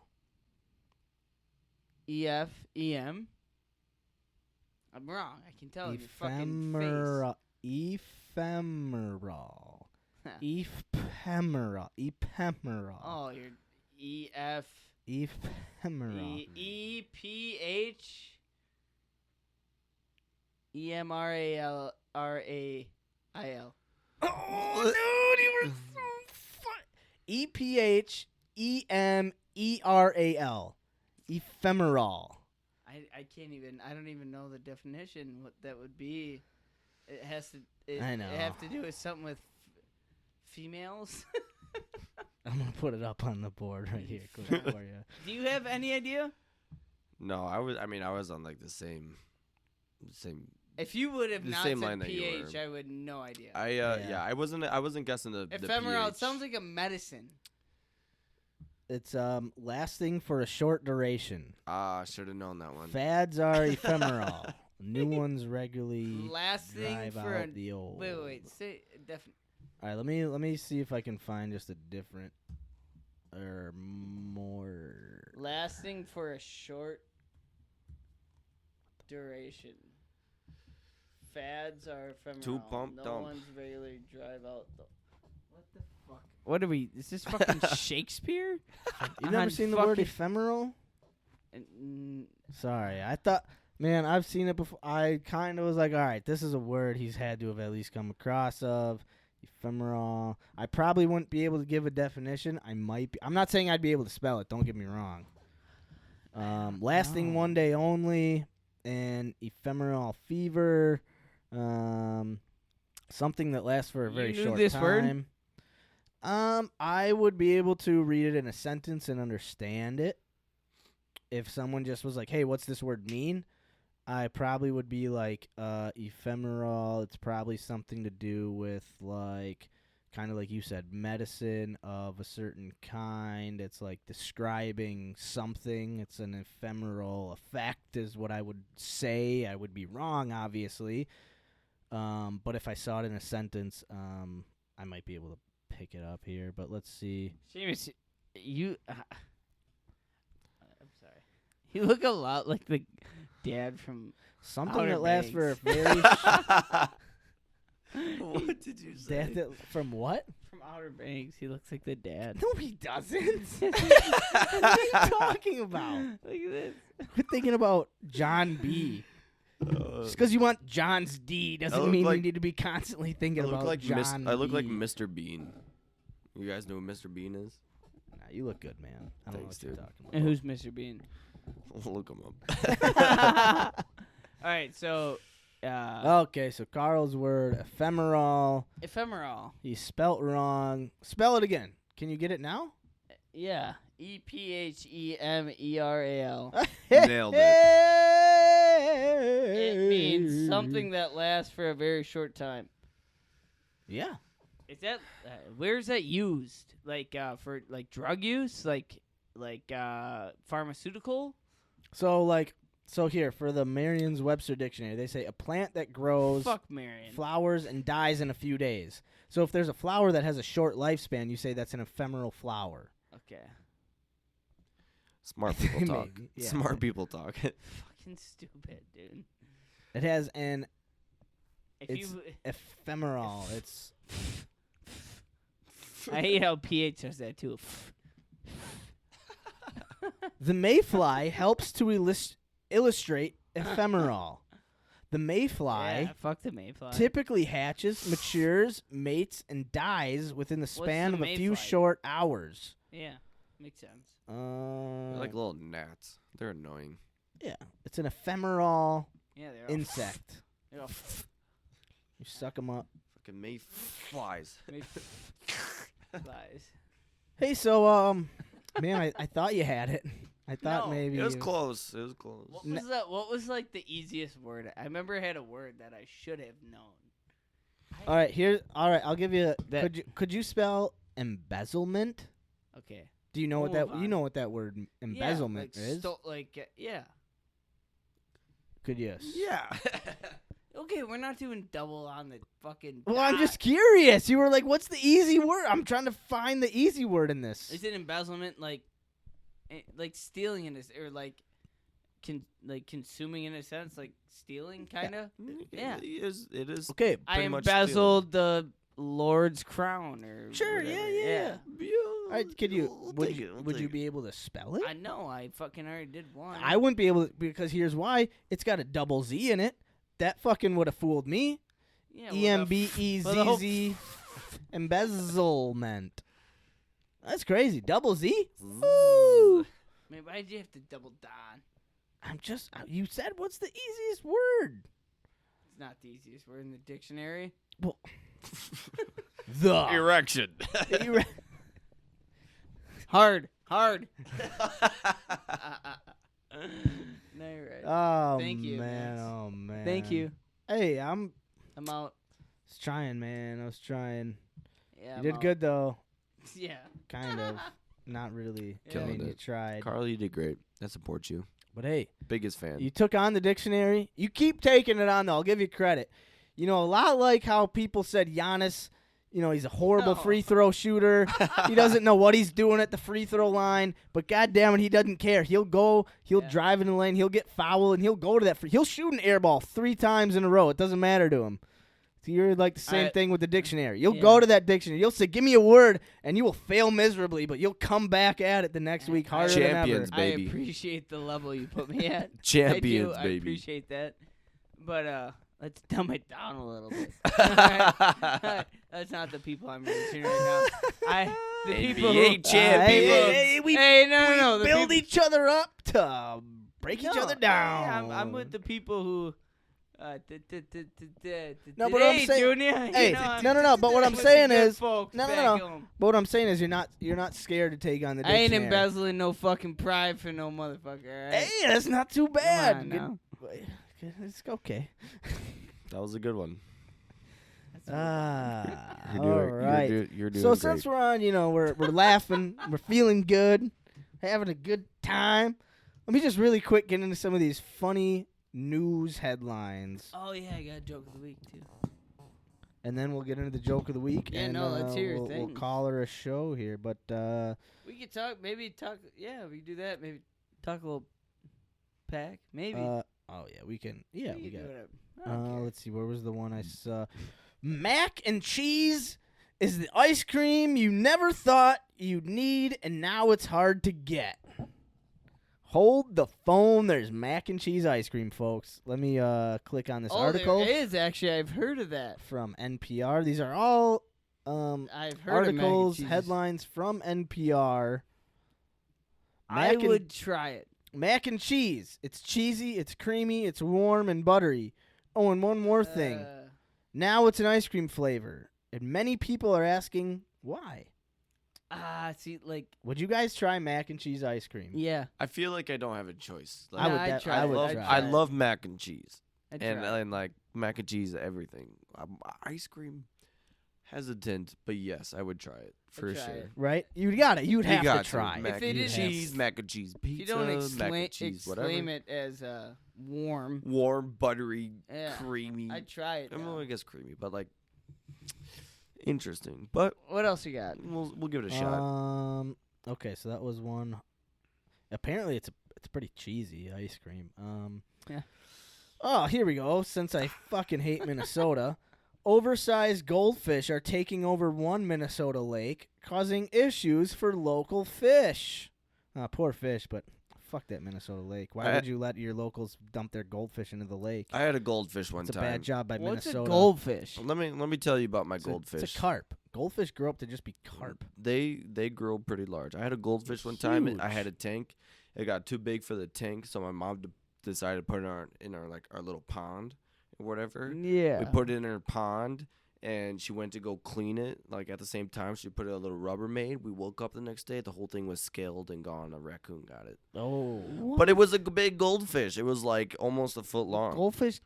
[SPEAKER 1] EFEM. I'm wrong. I can tell in your fucking face.
[SPEAKER 3] Ephemeral. Ephemeral. Ephemeral.
[SPEAKER 1] Oh, you're EF.
[SPEAKER 3] Ephemeral.
[SPEAKER 1] EPH. EMRALRAIL.
[SPEAKER 3] Oh, dude, you Ephemeral. Ephemeral.
[SPEAKER 1] I can't even. I don't even know the definition. What that would be. It has to.
[SPEAKER 3] I know.
[SPEAKER 1] It have to do with something with females.
[SPEAKER 3] I'm gonna put it up on the board right here quick for you.
[SPEAKER 1] Do you have any idea?
[SPEAKER 2] No, I was on like the same.
[SPEAKER 1] If you would have
[SPEAKER 2] The
[SPEAKER 1] not
[SPEAKER 2] same
[SPEAKER 1] said
[SPEAKER 2] line that you
[SPEAKER 1] PH,
[SPEAKER 2] were.
[SPEAKER 1] I would no idea.
[SPEAKER 2] Yeah, I wasn't guessing the
[SPEAKER 1] Ephemeral.
[SPEAKER 2] PH.
[SPEAKER 1] It sounds like a medicine.
[SPEAKER 3] It's lasting for a short duration.
[SPEAKER 2] Should have known that one.
[SPEAKER 3] Fads are ephemeral. New ones regularly
[SPEAKER 1] Lasting
[SPEAKER 3] drive
[SPEAKER 1] for
[SPEAKER 3] out
[SPEAKER 1] a.
[SPEAKER 3] the old.
[SPEAKER 1] Wait. Say
[SPEAKER 3] All right, let me see if I can find just a different or more.
[SPEAKER 1] lasting for a short duration. Fads are ephemeral.
[SPEAKER 2] Two pump
[SPEAKER 1] no
[SPEAKER 2] dump.
[SPEAKER 1] ones regularly drive out the. What the fuck? What are we? Is this fucking Shakespeare?
[SPEAKER 3] You never
[SPEAKER 1] On
[SPEAKER 3] seen the word
[SPEAKER 1] fucking-
[SPEAKER 3] ephemeral?
[SPEAKER 1] Mm,
[SPEAKER 3] Sorry, I thought. Man, I've seen it before. I kind of was like, all right, this is a word he's had to have at least come across of. Ephemeral. I probably wouldn't be able to give a definition. I might be. I'm not saying I'd be able to spell it. Don't get me wrong. Lasting
[SPEAKER 1] know.
[SPEAKER 3] one day only, and ephemeral fever. Something that lasts for a very
[SPEAKER 1] You knew
[SPEAKER 3] short
[SPEAKER 1] this word?
[SPEAKER 3] time. I would be able to read it in a sentence and understand it. If someone just was like, "Hey, what's this word mean?" I probably would be like, ephemeral. It's probably something to do with like, kind of like you said, medicine of a certain kind. It's like describing something. It's an ephemeral effect is what I would say. I would be wrong, obviously. But if I saw it in a sentence, I might be able to pick it up here. But let's see.
[SPEAKER 1] Seamus, you. I'm sorry. You look a lot like the dad from.
[SPEAKER 3] Something
[SPEAKER 1] Outer
[SPEAKER 3] that lasts for a
[SPEAKER 1] Banks.
[SPEAKER 3] very
[SPEAKER 2] What did you say?
[SPEAKER 3] from what?
[SPEAKER 1] From Outer Banks. He looks like the dad.
[SPEAKER 3] No, he doesn't. What are you talking about?
[SPEAKER 1] Look at this.
[SPEAKER 3] We're thinking about John B. Just because you want John's D
[SPEAKER 2] I
[SPEAKER 3] doesn't
[SPEAKER 2] look
[SPEAKER 3] mean
[SPEAKER 2] like-
[SPEAKER 3] you need to be constantly thinking about John
[SPEAKER 2] I look like
[SPEAKER 3] B.
[SPEAKER 2] Mr. Bean. You guys know who Mr. Bean is?
[SPEAKER 3] Nah, you look good, man. I don't
[SPEAKER 2] Thanks,
[SPEAKER 3] know what
[SPEAKER 2] dude.
[SPEAKER 3] you're talking about.
[SPEAKER 1] And who's Mr. Bean?
[SPEAKER 2] Look him up.
[SPEAKER 1] All right, so
[SPEAKER 3] Okay, so Carl's word, ephemeral.
[SPEAKER 1] ephemeral.
[SPEAKER 3] He spelt wrong. Spell it again. Can you get it now?
[SPEAKER 1] Yeah, EPHEMERAL.
[SPEAKER 2] Nailed it.
[SPEAKER 1] It means something that lasts for a very short time.
[SPEAKER 3] Yeah.
[SPEAKER 1] Is that where's that used? Like for like drug use, like pharmaceutical?
[SPEAKER 3] So here for the Merriam-Webster dictionary, they say a plant that grows,
[SPEAKER 1] Fuck Marion.
[SPEAKER 3] flowers, and dies in a few days. So if there's a flower that has a short lifespan, you say that's an ephemeral flower.
[SPEAKER 1] Okay.
[SPEAKER 2] Smart people talk.
[SPEAKER 3] Maybe, yeah.
[SPEAKER 2] Smart people talk.
[SPEAKER 1] Fucking stupid, dude.
[SPEAKER 3] It has an
[SPEAKER 1] If
[SPEAKER 3] It's-
[SPEAKER 1] you,
[SPEAKER 3] ephemeral. It's
[SPEAKER 1] I hate how PH says that too.
[SPEAKER 3] the mayfly helps to illustrate ephemeral. The mayfly
[SPEAKER 1] Yeah, fuck the mayfly.
[SPEAKER 3] typically hatches, matures, mates, and dies within the span
[SPEAKER 1] the
[SPEAKER 3] of a few
[SPEAKER 1] mayfly?
[SPEAKER 3] short hours.
[SPEAKER 1] Yeah, makes sense.
[SPEAKER 2] They're like little gnats. They're annoying.
[SPEAKER 3] Yeah, it's an ephemeral
[SPEAKER 1] Yeah, they're all
[SPEAKER 3] insect.
[SPEAKER 1] They're all
[SPEAKER 3] You suck them up.
[SPEAKER 2] Fucking mayflies.
[SPEAKER 1] mayflies.
[SPEAKER 3] Hey, so man, I thought you had it. I thought
[SPEAKER 1] No,
[SPEAKER 3] maybe
[SPEAKER 2] It was
[SPEAKER 3] you-
[SPEAKER 2] close. It was close.
[SPEAKER 1] What was that? What was like the easiest word? I remember I had a word that I should have known.
[SPEAKER 3] All right, here. All right, I'll give you.
[SPEAKER 1] That-
[SPEAKER 3] Could you spell embezzlement?
[SPEAKER 1] Okay.
[SPEAKER 3] Do you know what
[SPEAKER 1] We'll
[SPEAKER 3] that?
[SPEAKER 1] move
[SPEAKER 3] You
[SPEAKER 1] on.
[SPEAKER 3] know what that word embezzlement
[SPEAKER 1] yeah,
[SPEAKER 3] is?
[SPEAKER 1] yeah.
[SPEAKER 3] Could you?
[SPEAKER 2] Yeah.
[SPEAKER 1] Okay, we're not doing double on the fucking.
[SPEAKER 3] Well, I'm
[SPEAKER 1] dot.
[SPEAKER 3] just curious. You were like, "What's the easy word?" I'm trying to find the easy word in this.
[SPEAKER 1] Is it embezzlement like stealing in this or like consuming in a sense, like stealing, kind of? Yeah.
[SPEAKER 2] It is.
[SPEAKER 3] Okay.
[SPEAKER 1] I
[SPEAKER 2] pretty much
[SPEAKER 1] embezzled the Lord's crown, or
[SPEAKER 3] Sure.
[SPEAKER 1] whatever.
[SPEAKER 3] Yeah. All right. Could you?
[SPEAKER 2] We'll
[SPEAKER 3] Would
[SPEAKER 2] take
[SPEAKER 3] you?
[SPEAKER 2] it, we'll
[SPEAKER 3] Would
[SPEAKER 2] take
[SPEAKER 3] you
[SPEAKER 2] it.
[SPEAKER 3] be able to spell it?
[SPEAKER 1] I know. I fucking already did one.
[SPEAKER 3] I wouldn't be able to, because here's why. It's got a double Z in it. That fucking would have fooled me.
[SPEAKER 1] yeah, well, the
[SPEAKER 3] EMBEZZ embezzlement. That's crazy. Double Z? Ooh.
[SPEAKER 1] Man, why'd you have to double down?
[SPEAKER 3] You said what's the easiest word?
[SPEAKER 1] It's not the easiest word in the dictionary.
[SPEAKER 3] Well, the.
[SPEAKER 2] Erection.
[SPEAKER 1] Hard. No, you're right.
[SPEAKER 3] Oh,
[SPEAKER 1] Thank you,
[SPEAKER 3] man.
[SPEAKER 1] Vince.
[SPEAKER 3] Oh, man.
[SPEAKER 1] Thank you.
[SPEAKER 3] Hey, I'm
[SPEAKER 1] out.
[SPEAKER 3] trying, man. I was trying.
[SPEAKER 1] Yeah,
[SPEAKER 3] You
[SPEAKER 1] I'm
[SPEAKER 3] did
[SPEAKER 1] out.
[SPEAKER 3] good, though.
[SPEAKER 1] Yeah.
[SPEAKER 3] Kind of. Not really. I
[SPEAKER 2] Killing
[SPEAKER 3] mean, you
[SPEAKER 2] it.
[SPEAKER 3] tried.
[SPEAKER 2] Carl, you did great. I support you.
[SPEAKER 3] But hey,
[SPEAKER 2] Biggest fan.
[SPEAKER 3] you took on the dictionary. You keep taking it on, though. I'll give you credit. You know, a lot like how people said Giannis, you know, he's a horrible
[SPEAKER 1] No.
[SPEAKER 3] free throw shooter. He doesn't know what he's doing at the free throw line. But goddamn it, he doesn't care. He'll go, he'll
[SPEAKER 1] Yeah.
[SPEAKER 3] drive in the lane, he'll get fouled, and he'll go to that free. He'll shoot an air ball 3 times in a row. It doesn't matter to him. So you're like the same thing with the dictionary. You'll go to that dictionary. You'll say, give me a word, and you will fail miserably, but you'll come back at it the next week harder
[SPEAKER 2] Champions,
[SPEAKER 3] than ever.
[SPEAKER 2] baby.
[SPEAKER 1] I appreciate the level you put me at.
[SPEAKER 2] Champions,
[SPEAKER 1] I do.
[SPEAKER 2] baby.
[SPEAKER 1] I appreciate that. But let's dumb it down a little bit. That's not the people I'm reaching right now. The people who,
[SPEAKER 2] NBA champions.
[SPEAKER 3] we
[SPEAKER 1] no. The
[SPEAKER 3] build
[SPEAKER 1] people,
[SPEAKER 3] each other up to break each
[SPEAKER 1] No,
[SPEAKER 3] other
[SPEAKER 1] hey,
[SPEAKER 3] down.
[SPEAKER 1] I'm with the people who.
[SPEAKER 3] No, but what I'm saying-
[SPEAKER 1] Junior,
[SPEAKER 3] Hey,
[SPEAKER 1] you know,
[SPEAKER 3] no. But what I'm
[SPEAKER 1] with the
[SPEAKER 3] saying
[SPEAKER 1] good
[SPEAKER 3] is,
[SPEAKER 1] folks
[SPEAKER 3] no.
[SPEAKER 1] back home.
[SPEAKER 3] But what I'm saying is, you're not scared to take on the
[SPEAKER 1] I ain't
[SPEAKER 3] dictionary.
[SPEAKER 1] embezzling no fucking pride for no motherfucker. All right?
[SPEAKER 3] Hey, that's not too bad.
[SPEAKER 1] Come on now.
[SPEAKER 3] It's okay.
[SPEAKER 2] That was a good one.
[SPEAKER 3] Ah,
[SPEAKER 2] You're
[SPEAKER 3] all
[SPEAKER 2] doing,
[SPEAKER 3] right.
[SPEAKER 2] You're doing
[SPEAKER 3] So
[SPEAKER 2] great.
[SPEAKER 3] since we're on, we're laughing, we're feeling good, having a good time. Let me just really quick get into some of these funny news headlines,
[SPEAKER 1] Oh yeah, I got a joke of the week too.
[SPEAKER 3] and then we'll get into the joke of the week.
[SPEAKER 1] Yeah,
[SPEAKER 3] and,
[SPEAKER 1] no, let's hear your
[SPEAKER 3] we'll
[SPEAKER 1] things.
[SPEAKER 3] call her a show here, but
[SPEAKER 1] We could talk. Maybe talk. Yeah, we could do that. Maybe talk a little pack. Maybe.
[SPEAKER 3] oh yeah, we can. Yeah, we
[SPEAKER 1] can do
[SPEAKER 3] got.
[SPEAKER 1] whatever. I don't care.
[SPEAKER 3] Let's see. Where was the one I saw? Mac and cheese is the ice cream you never thought you'd need, and now it's hard to get. Hold the phone. There's mac and cheese ice cream, folks. Let me click on this article
[SPEAKER 1] there is actually. I've heard of that.
[SPEAKER 3] from NPR. These are all
[SPEAKER 1] I've heard
[SPEAKER 3] articles,
[SPEAKER 1] of mac and cheese.
[SPEAKER 3] headlines from NPR.
[SPEAKER 1] I would try it.
[SPEAKER 3] Mac and cheese. It's cheesy, it's creamy, it's warm and buttery. Oh, and one more thing. Now it's an ice cream flavor, and many people are asking why.
[SPEAKER 1] See, like,
[SPEAKER 3] Would you guys try mac and cheese ice cream?
[SPEAKER 1] yeah.
[SPEAKER 2] I feel like I don't have a choice. Like,
[SPEAKER 3] I would.
[SPEAKER 1] I'd try
[SPEAKER 3] I
[SPEAKER 1] it.
[SPEAKER 3] would
[SPEAKER 2] love,
[SPEAKER 3] try.
[SPEAKER 2] I
[SPEAKER 3] it.
[SPEAKER 2] love mac and cheese,
[SPEAKER 1] I'd
[SPEAKER 2] and
[SPEAKER 1] try it.
[SPEAKER 2] and like mac and cheese, everything. Ice cream, hesitant, but yes, I would try it for
[SPEAKER 1] try
[SPEAKER 2] sure.
[SPEAKER 1] it.
[SPEAKER 3] Right? You'd got it. You'd
[SPEAKER 2] You
[SPEAKER 3] have
[SPEAKER 2] got
[SPEAKER 3] to try.
[SPEAKER 2] mac
[SPEAKER 1] If it
[SPEAKER 2] and
[SPEAKER 1] is-
[SPEAKER 2] cheese, mac and cheese
[SPEAKER 1] If
[SPEAKER 2] pizza,
[SPEAKER 1] you don't
[SPEAKER 2] mac and cheese, whatever.
[SPEAKER 1] exclaim it as warm,
[SPEAKER 2] Warm, buttery,
[SPEAKER 1] yeah,
[SPEAKER 2] creamy.
[SPEAKER 1] I'd try it.
[SPEAKER 2] I
[SPEAKER 1] though.
[SPEAKER 2] guess creamy, but like interesting. But
[SPEAKER 1] What else you got?
[SPEAKER 2] we'll give it a shot.
[SPEAKER 3] Okay, so that was one. Apparently, it's pretty cheesy ice cream.
[SPEAKER 1] Yeah.
[SPEAKER 3] Oh, here we go. Since I fucking hate Minnesota, oversized goldfish are taking over one Minnesota lake, causing issues for local fish. Poor fish, but fuck that Minnesota lake. Why would you let your locals dump their goldfish into the lake?
[SPEAKER 2] I had a goldfish one
[SPEAKER 3] It's a
[SPEAKER 2] time.
[SPEAKER 3] bad job by
[SPEAKER 1] What's
[SPEAKER 3] Minnesota.
[SPEAKER 1] a goldfish?
[SPEAKER 2] Let me tell you about my
[SPEAKER 3] It's
[SPEAKER 2] goldfish.
[SPEAKER 3] a carp. Goldfish grow up to just be carp.
[SPEAKER 2] They grow pretty large. I had a goldfish one time, and I
[SPEAKER 3] Huge.
[SPEAKER 2] had a tank. It got too big for the tank, so my mom decided to put it in our little pond or whatever.
[SPEAKER 1] Yeah.
[SPEAKER 2] We put it in her pond, and she went to go clean it. Like at the same time, she put a little Rubbermaid. We woke up the next day, the whole thing was scaled and gone. A raccoon got it.
[SPEAKER 3] Oh.
[SPEAKER 2] But it was a big goldfish. It was like almost a foot long.
[SPEAKER 1] Goldfish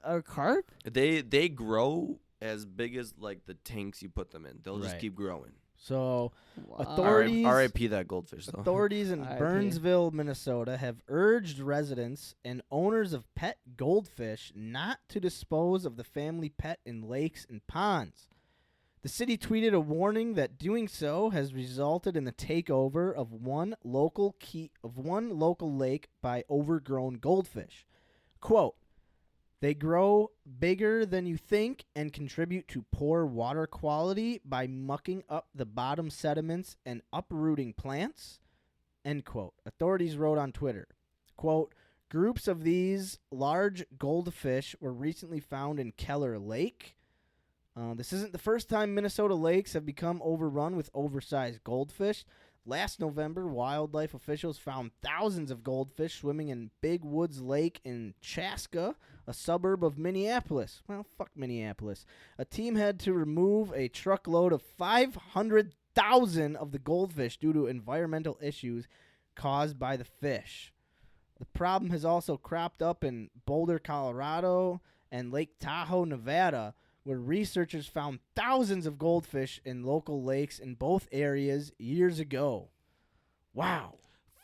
[SPEAKER 1] are carp?
[SPEAKER 2] They grow as big as like the tanks you put them in. They'll just
[SPEAKER 3] Right.
[SPEAKER 2] keep growing.
[SPEAKER 3] So
[SPEAKER 1] Wow.
[SPEAKER 3] Authorities-
[SPEAKER 2] R.I.P. that goldfish though.
[SPEAKER 3] authorities in
[SPEAKER 1] I see.
[SPEAKER 3] Burnsville, Minnesota, have urged residents and owners of pet goldfish not to dispose of the family pet in lakes and ponds. The city tweeted a warning that doing so has resulted in the takeover of one local lake by overgrown goldfish. Quote, "They grow bigger than you think and contribute to poor water quality by mucking up the bottom sediments and uprooting plants," end quote. Authorities wrote on Twitter, quote, "Groups of these large goldfish were recently found in Keller Lake. This isn't the first time Minnesota lakes have become overrun with oversized goldfish. Last November, wildlife officials found thousands of goldfish swimming in Big Woods Lake in Chaska, a suburb of Minneapolis. Well, fuck Minneapolis. A team had to remove a truckload of 500,000 of the goldfish due to environmental issues caused by the fish. The problem has also cropped up in Boulder, Colorado, and Lake Tahoe, Nevada, where researchers found thousands of goldfish in local lakes in both areas years ago. Wow.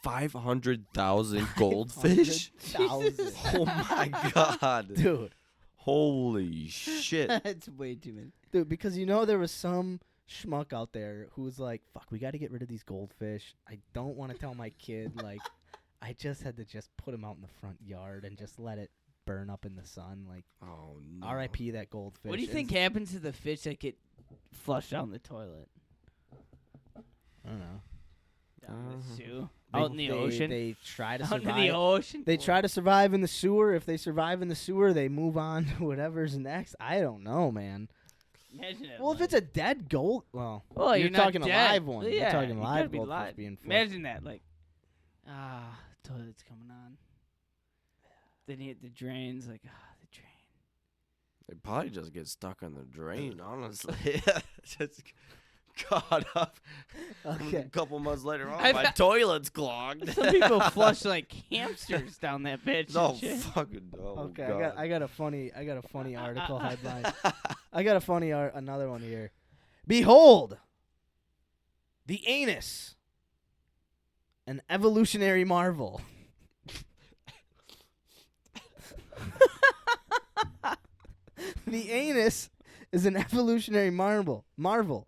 [SPEAKER 2] 500,000 goldfish?
[SPEAKER 3] 500,000.
[SPEAKER 2] Oh my god.
[SPEAKER 3] Dude.
[SPEAKER 2] Holy shit.
[SPEAKER 1] That's way too many.
[SPEAKER 3] Dude, because there was some schmuck out there who was like, fuck, we got to get rid of these goldfish. I don't want to tell my kid, like, I just had to just put them out in the front yard and just let it burn up in the sun. Like,
[SPEAKER 2] Oh no.
[SPEAKER 3] R.I.P. that goldfish.
[SPEAKER 1] What do you think happens to the fish that get flushed down the toilet?
[SPEAKER 3] I don't know.
[SPEAKER 1] Down the sewer? Out in the ocean?
[SPEAKER 3] They try to
[SPEAKER 1] Out in the
[SPEAKER 3] survive.
[SPEAKER 1] ocean?
[SPEAKER 3] They try to survive in the sewer. If they survive in the sewer, they move on to whatever's next. I don't know, man.
[SPEAKER 1] Imagine it.
[SPEAKER 3] Well, if it's a dead gold, well,
[SPEAKER 1] well,
[SPEAKER 3] you're
[SPEAKER 1] not
[SPEAKER 3] talking a
[SPEAKER 1] dead.
[SPEAKER 3] live one.
[SPEAKER 1] Yeah,
[SPEAKER 3] You're talking
[SPEAKER 1] you
[SPEAKER 3] live
[SPEAKER 1] gotta be
[SPEAKER 3] goldfish
[SPEAKER 1] live.
[SPEAKER 3] being flushed.
[SPEAKER 1] Imagine that, like, toilet's coming on. Then you hit the drains, like, the drain.
[SPEAKER 2] They probably just get stuck on the drain, honestly. Just caught up.
[SPEAKER 3] Okay.
[SPEAKER 2] A couple months later,
[SPEAKER 1] I've
[SPEAKER 2] my
[SPEAKER 1] had-
[SPEAKER 2] toilet's clogged.
[SPEAKER 1] Some people flush like hamsters down that bitch.
[SPEAKER 2] No
[SPEAKER 1] and shit.
[SPEAKER 2] fucking no.
[SPEAKER 3] Okay,
[SPEAKER 2] God.
[SPEAKER 3] I got a funny article headline. I got a funny another one here. Behold, the anus, an evolutionary marvel. The anus is an evolutionary marvel.
[SPEAKER 1] Marble?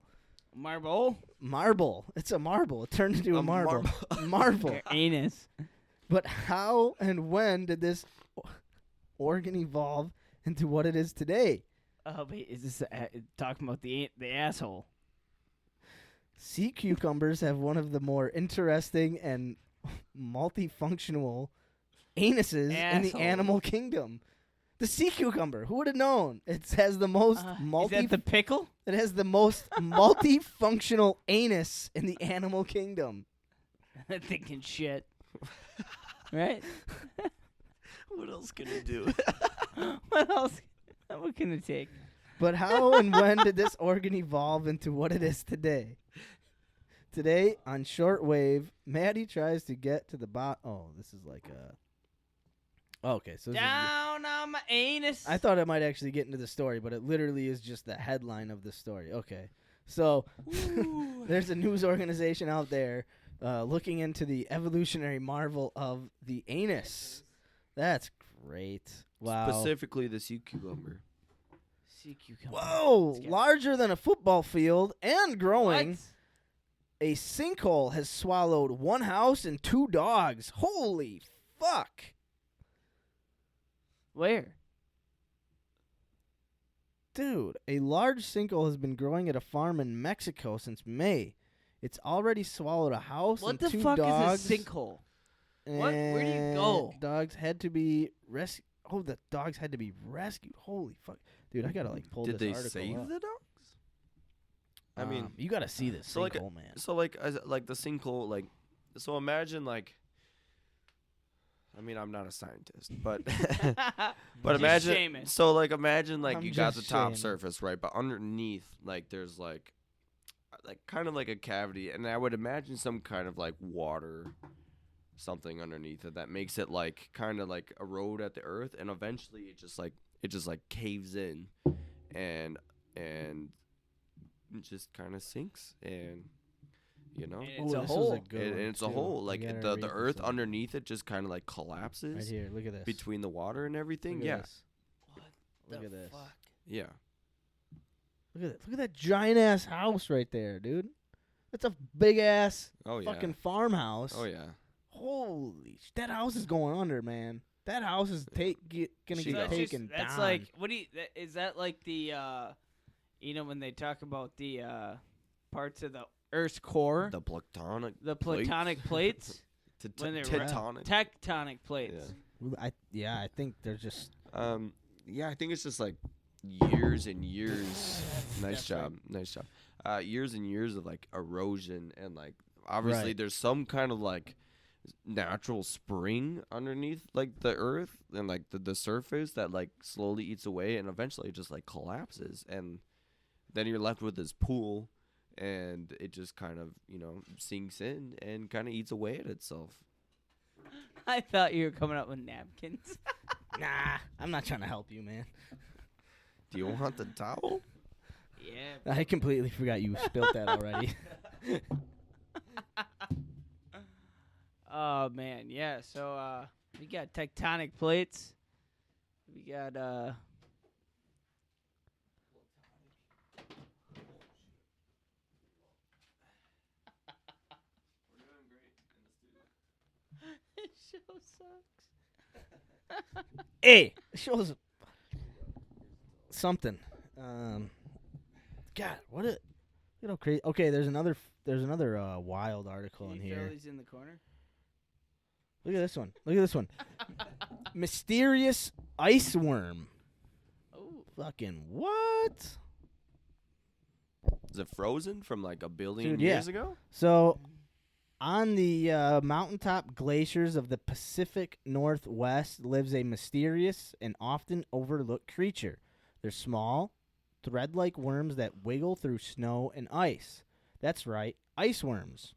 [SPEAKER 3] Marble. It's a marble. It turned into a marble. Marvel.
[SPEAKER 1] Your anus.
[SPEAKER 3] But how and when did this organ evolve into what it is today?
[SPEAKER 1] Oh, wait, is this talking about the asshole?
[SPEAKER 3] Sea cucumbers have one of the more interesting and multifunctional anuses in the
[SPEAKER 1] Asshole.
[SPEAKER 3] animal kingdom. The sea cucumber, who would have known? It has the most
[SPEAKER 1] Is that the pickle?
[SPEAKER 3] it has the most multifunctional anus in the animal kingdom.
[SPEAKER 1] That thing can shit. Right?
[SPEAKER 2] What else can it do?
[SPEAKER 1] What else? What can it take?
[SPEAKER 3] But how and when did this organ evolve into what it is today? Today on shortwave, Maddie tries to get to the bottom. Oh, this is like a. Okay, so this is
[SPEAKER 1] Down on my anus.
[SPEAKER 3] I thought I might actually get into the story, but it literally is just the headline of the story. Okay. So there's a news organization out there looking into the evolutionary marvel of the anus. That's great. Wow.
[SPEAKER 2] Specifically the sea cucumber.
[SPEAKER 1] Sea cucumber.
[SPEAKER 3] Whoa!
[SPEAKER 1] Let's get-
[SPEAKER 3] Larger than a football field and growing.
[SPEAKER 1] What?
[SPEAKER 3] A sinkhole has swallowed one house and 2 dogs. Holy fuck.
[SPEAKER 1] Where?
[SPEAKER 3] Dude, a large sinkhole has been growing at a farm in Mexico since May. It's already swallowed a house
[SPEAKER 1] What
[SPEAKER 3] and
[SPEAKER 1] the
[SPEAKER 3] 2
[SPEAKER 1] fuck
[SPEAKER 3] dogs.
[SPEAKER 1] is a sinkhole? What? Where do you go?
[SPEAKER 3] And dogs had to be rescued. Oh, the dogs had to be rescued. Holy fuck. Dude, I gotta like pull
[SPEAKER 2] Did
[SPEAKER 3] this
[SPEAKER 2] they
[SPEAKER 3] article
[SPEAKER 2] save
[SPEAKER 3] up.
[SPEAKER 2] the dogs? I mean,
[SPEAKER 3] you gotta see this
[SPEAKER 2] so like
[SPEAKER 3] sinkhole, man.
[SPEAKER 2] so like the sinkhole, like, so imagine like, I mean, I'm not a scientist, but but
[SPEAKER 1] Just
[SPEAKER 2] imagine,
[SPEAKER 1] Seamus.
[SPEAKER 2] so like imagine like
[SPEAKER 3] I'm
[SPEAKER 2] you got the
[SPEAKER 3] just
[SPEAKER 2] top
[SPEAKER 3] Seamus.
[SPEAKER 2] surface, right, but underneath like there's like kind of like a cavity, and I would imagine some kind of like water, something underneath it that makes it like kind of like erode at the earth, and eventually it just like caves in, and it just kind of sinks, and you know.
[SPEAKER 1] And it's a
[SPEAKER 3] this
[SPEAKER 1] hole.
[SPEAKER 3] Was a good
[SPEAKER 2] And
[SPEAKER 3] one,
[SPEAKER 2] it's a
[SPEAKER 3] too.
[SPEAKER 2] hole.
[SPEAKER 3] I
[SPEAKER 2] Like
[SPEAKER 3] gotta
[SPEAKER 2] the
[SPEAKER 3] read this
[SPEAKER 2] earth
[SPEAKER 3] one.
[SPEAKER 2] underneath it just kind of like
[SPEAKER 3] Right
[SPEAKER 2] collapses
[SPEAKER 3] here, look at this.
[SPEAKER 2] between the water and everything.
[SPEAKER 3] Look
[SPEAKER 2] Yeah,
[SPEAKER 3] at this. Look
[SPEAKER 1] The
[SPEAKER 3] at this.
[SPEAKER 1] fuck?
[SPEAKER 2] yeah.
[SPEAKER 3] Look at that. Look at that giant ass house right there, dude. That's a big ass
[SPEAKER 2] Oh yeah.
[SPEAKER 3] fucking farmhouse.
[SPEAKER 2] Oh yeah.
[SPEAKER 3] Holy that house is going under, man. That house is gonna
[SPEAKER 2] She
[SPEAKER 3] get
[SPEAKER 2] knows.
[SPEAKER 3] taken
[SPEAKER 1] That's
[SPEAKER 3] down.
[SPEAKER 1] like, what do you, is that like the, you know, when they talk about the, parts of the Earth's core,
[SPEAKER 2] The platonic.
[SPEAKER 1] the platonic plates, when they're
[SPEAKER 2] tectonic.
[SPEAKER 1] tectonic plates.
[SPEAKER 3] I think they're just
[SPEAKER 2] Yeah, I think it's just like years and years. Nice job. Years and years of like erosion and like obviously
[SPEAKER 3] Right.
[SPEAKER 2] there's some kind of like natural spring underneath like the earth and like the surface that like slowly eats away and eventually it just like collapses and then you're left with this pool and it just kind of sinks in and kind of eats away at itself.
[SPEAKER 1] I thought you were coming up with napkins.
[SPEAKER 3] Nah, I'm not trying to help you, man.
[SPEAKER 2] Do you want the towel?
[SPEAKER 1] Yeah.
[SPEAKER 3] I completely forgot you spilt that already.
[SPEAKER 1] Oh man, yeah. So we got tectonic plates. We got It show sucks.
[SPEAKER 3] Hey, it shows something. God, what a crazy. Okay, there's another wild article in here.
[SPEAKER 1] These in the corner.
[SPEAKER 3] Look at this one. Mysterious ice worm.
[SPEAKER 1] Oh,
[SPEAKER 3] Fucking what?
[SPEAKER 2] Is it frozen from like a billion
[SPEAKER 3] Dude,
[SPEAKER 2] years ago?
[SPEAKER 3] So, on the mountaintop glaciers of the Pacific Northwest lives a mysterious and often overlooked creature. They're small, thread-like worms that wiggle through snow and ice. That's right, ice worms.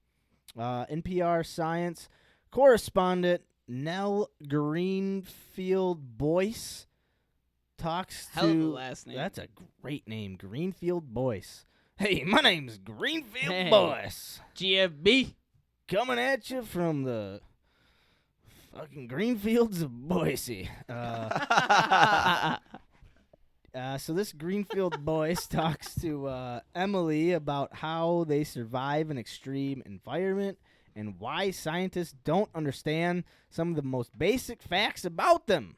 [SPEAKER 3] NPR Science correspondent Nell Greenfield Boyce talks
[SPEAKER 1] hell of a
[SPEAKER 3] to...
[SPEAKER 1] last name.
[SPEAKER 3] That's a great name, Greenfield Boyce. Hey, my name's Greenfield
[SPEAKER 1] Hey.
[SPEAKER 3] Boyce.
[SPEAKER 1] GFB.
[SPEAKER 3] Coming at you from the fucking Greenfields of Boise. So this Greenfield Boyce talks to Emily about how they survive an extreme environment and why scientists don't understand some of the most basic facts about them.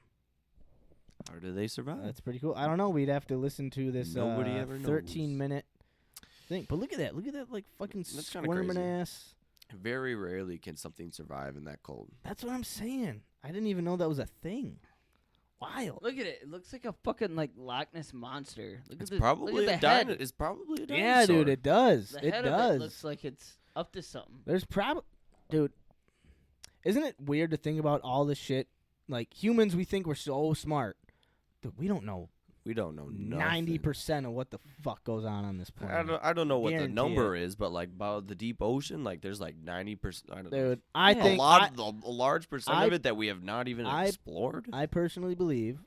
[SPEAKER 2] How do they survive?
[SPEAKER 3] That's pretty cool. I don't know. We'd have to listen to this
[SPEAKER 2] Nobody ever knows.
[SPEAKER 3] 13-minute thing. But look at that. Look at that, like, fucking
[SPEAKER 2] That's kinda
[SPEAKER 3] squirming
[SPEAKER 2] crazy.
[SPEAKER 3] ass.
[SPEAKER 2] Very rarely can something survive in that cold.
[SPEAKER 3] That's what I'm saying. I didn't even know that was a thing. Wild.
[SPEAKER 1] Look at it. It looks like a fucking like Loch Ness monster. Look
[SPEAKER 2] It's
[SPEAKER 1] at the
[SPEAKER 2] probably
[SPEAKER 1] look
[SPEAKER 2] a
[SPEAKER 1] at the head.
[SPEAKER 2] It's probably a dinosaur.
[SPEAKER 3] Yeah, dude, it does.
[SPEAKER 1] The
[SPEAKER 3] It
[SPEAKER 1] head of
[SPEAKER 3] does.
[SPEAKER 1] it looks like it's up to something.
[SPEAKER 3] There's probably, dude. Isn't it weird to think about all this shit? Like humans, we think we're so smart. Dude, we don't know
[SPEAKER 2] We don't know
[SPEAKER 3] 90% of what the fuck goes on this planet.
[SPEAKER 2] I don't know what the
[SPEAKER 3] Guarantee
[SPEAKER 2] number is, but like about the deep ocean, like there's like 90%. I don't know.
[SPEAKER 3] Dude, I
[SPEAKER 1] Yeah.
[SPEAKER 3] think
[SPEAKER 2] A large percent
[SPEAKER 3] I-
[SPEAKER 2] of it that we have not even explored.
[SPEAKER 3] I personally believe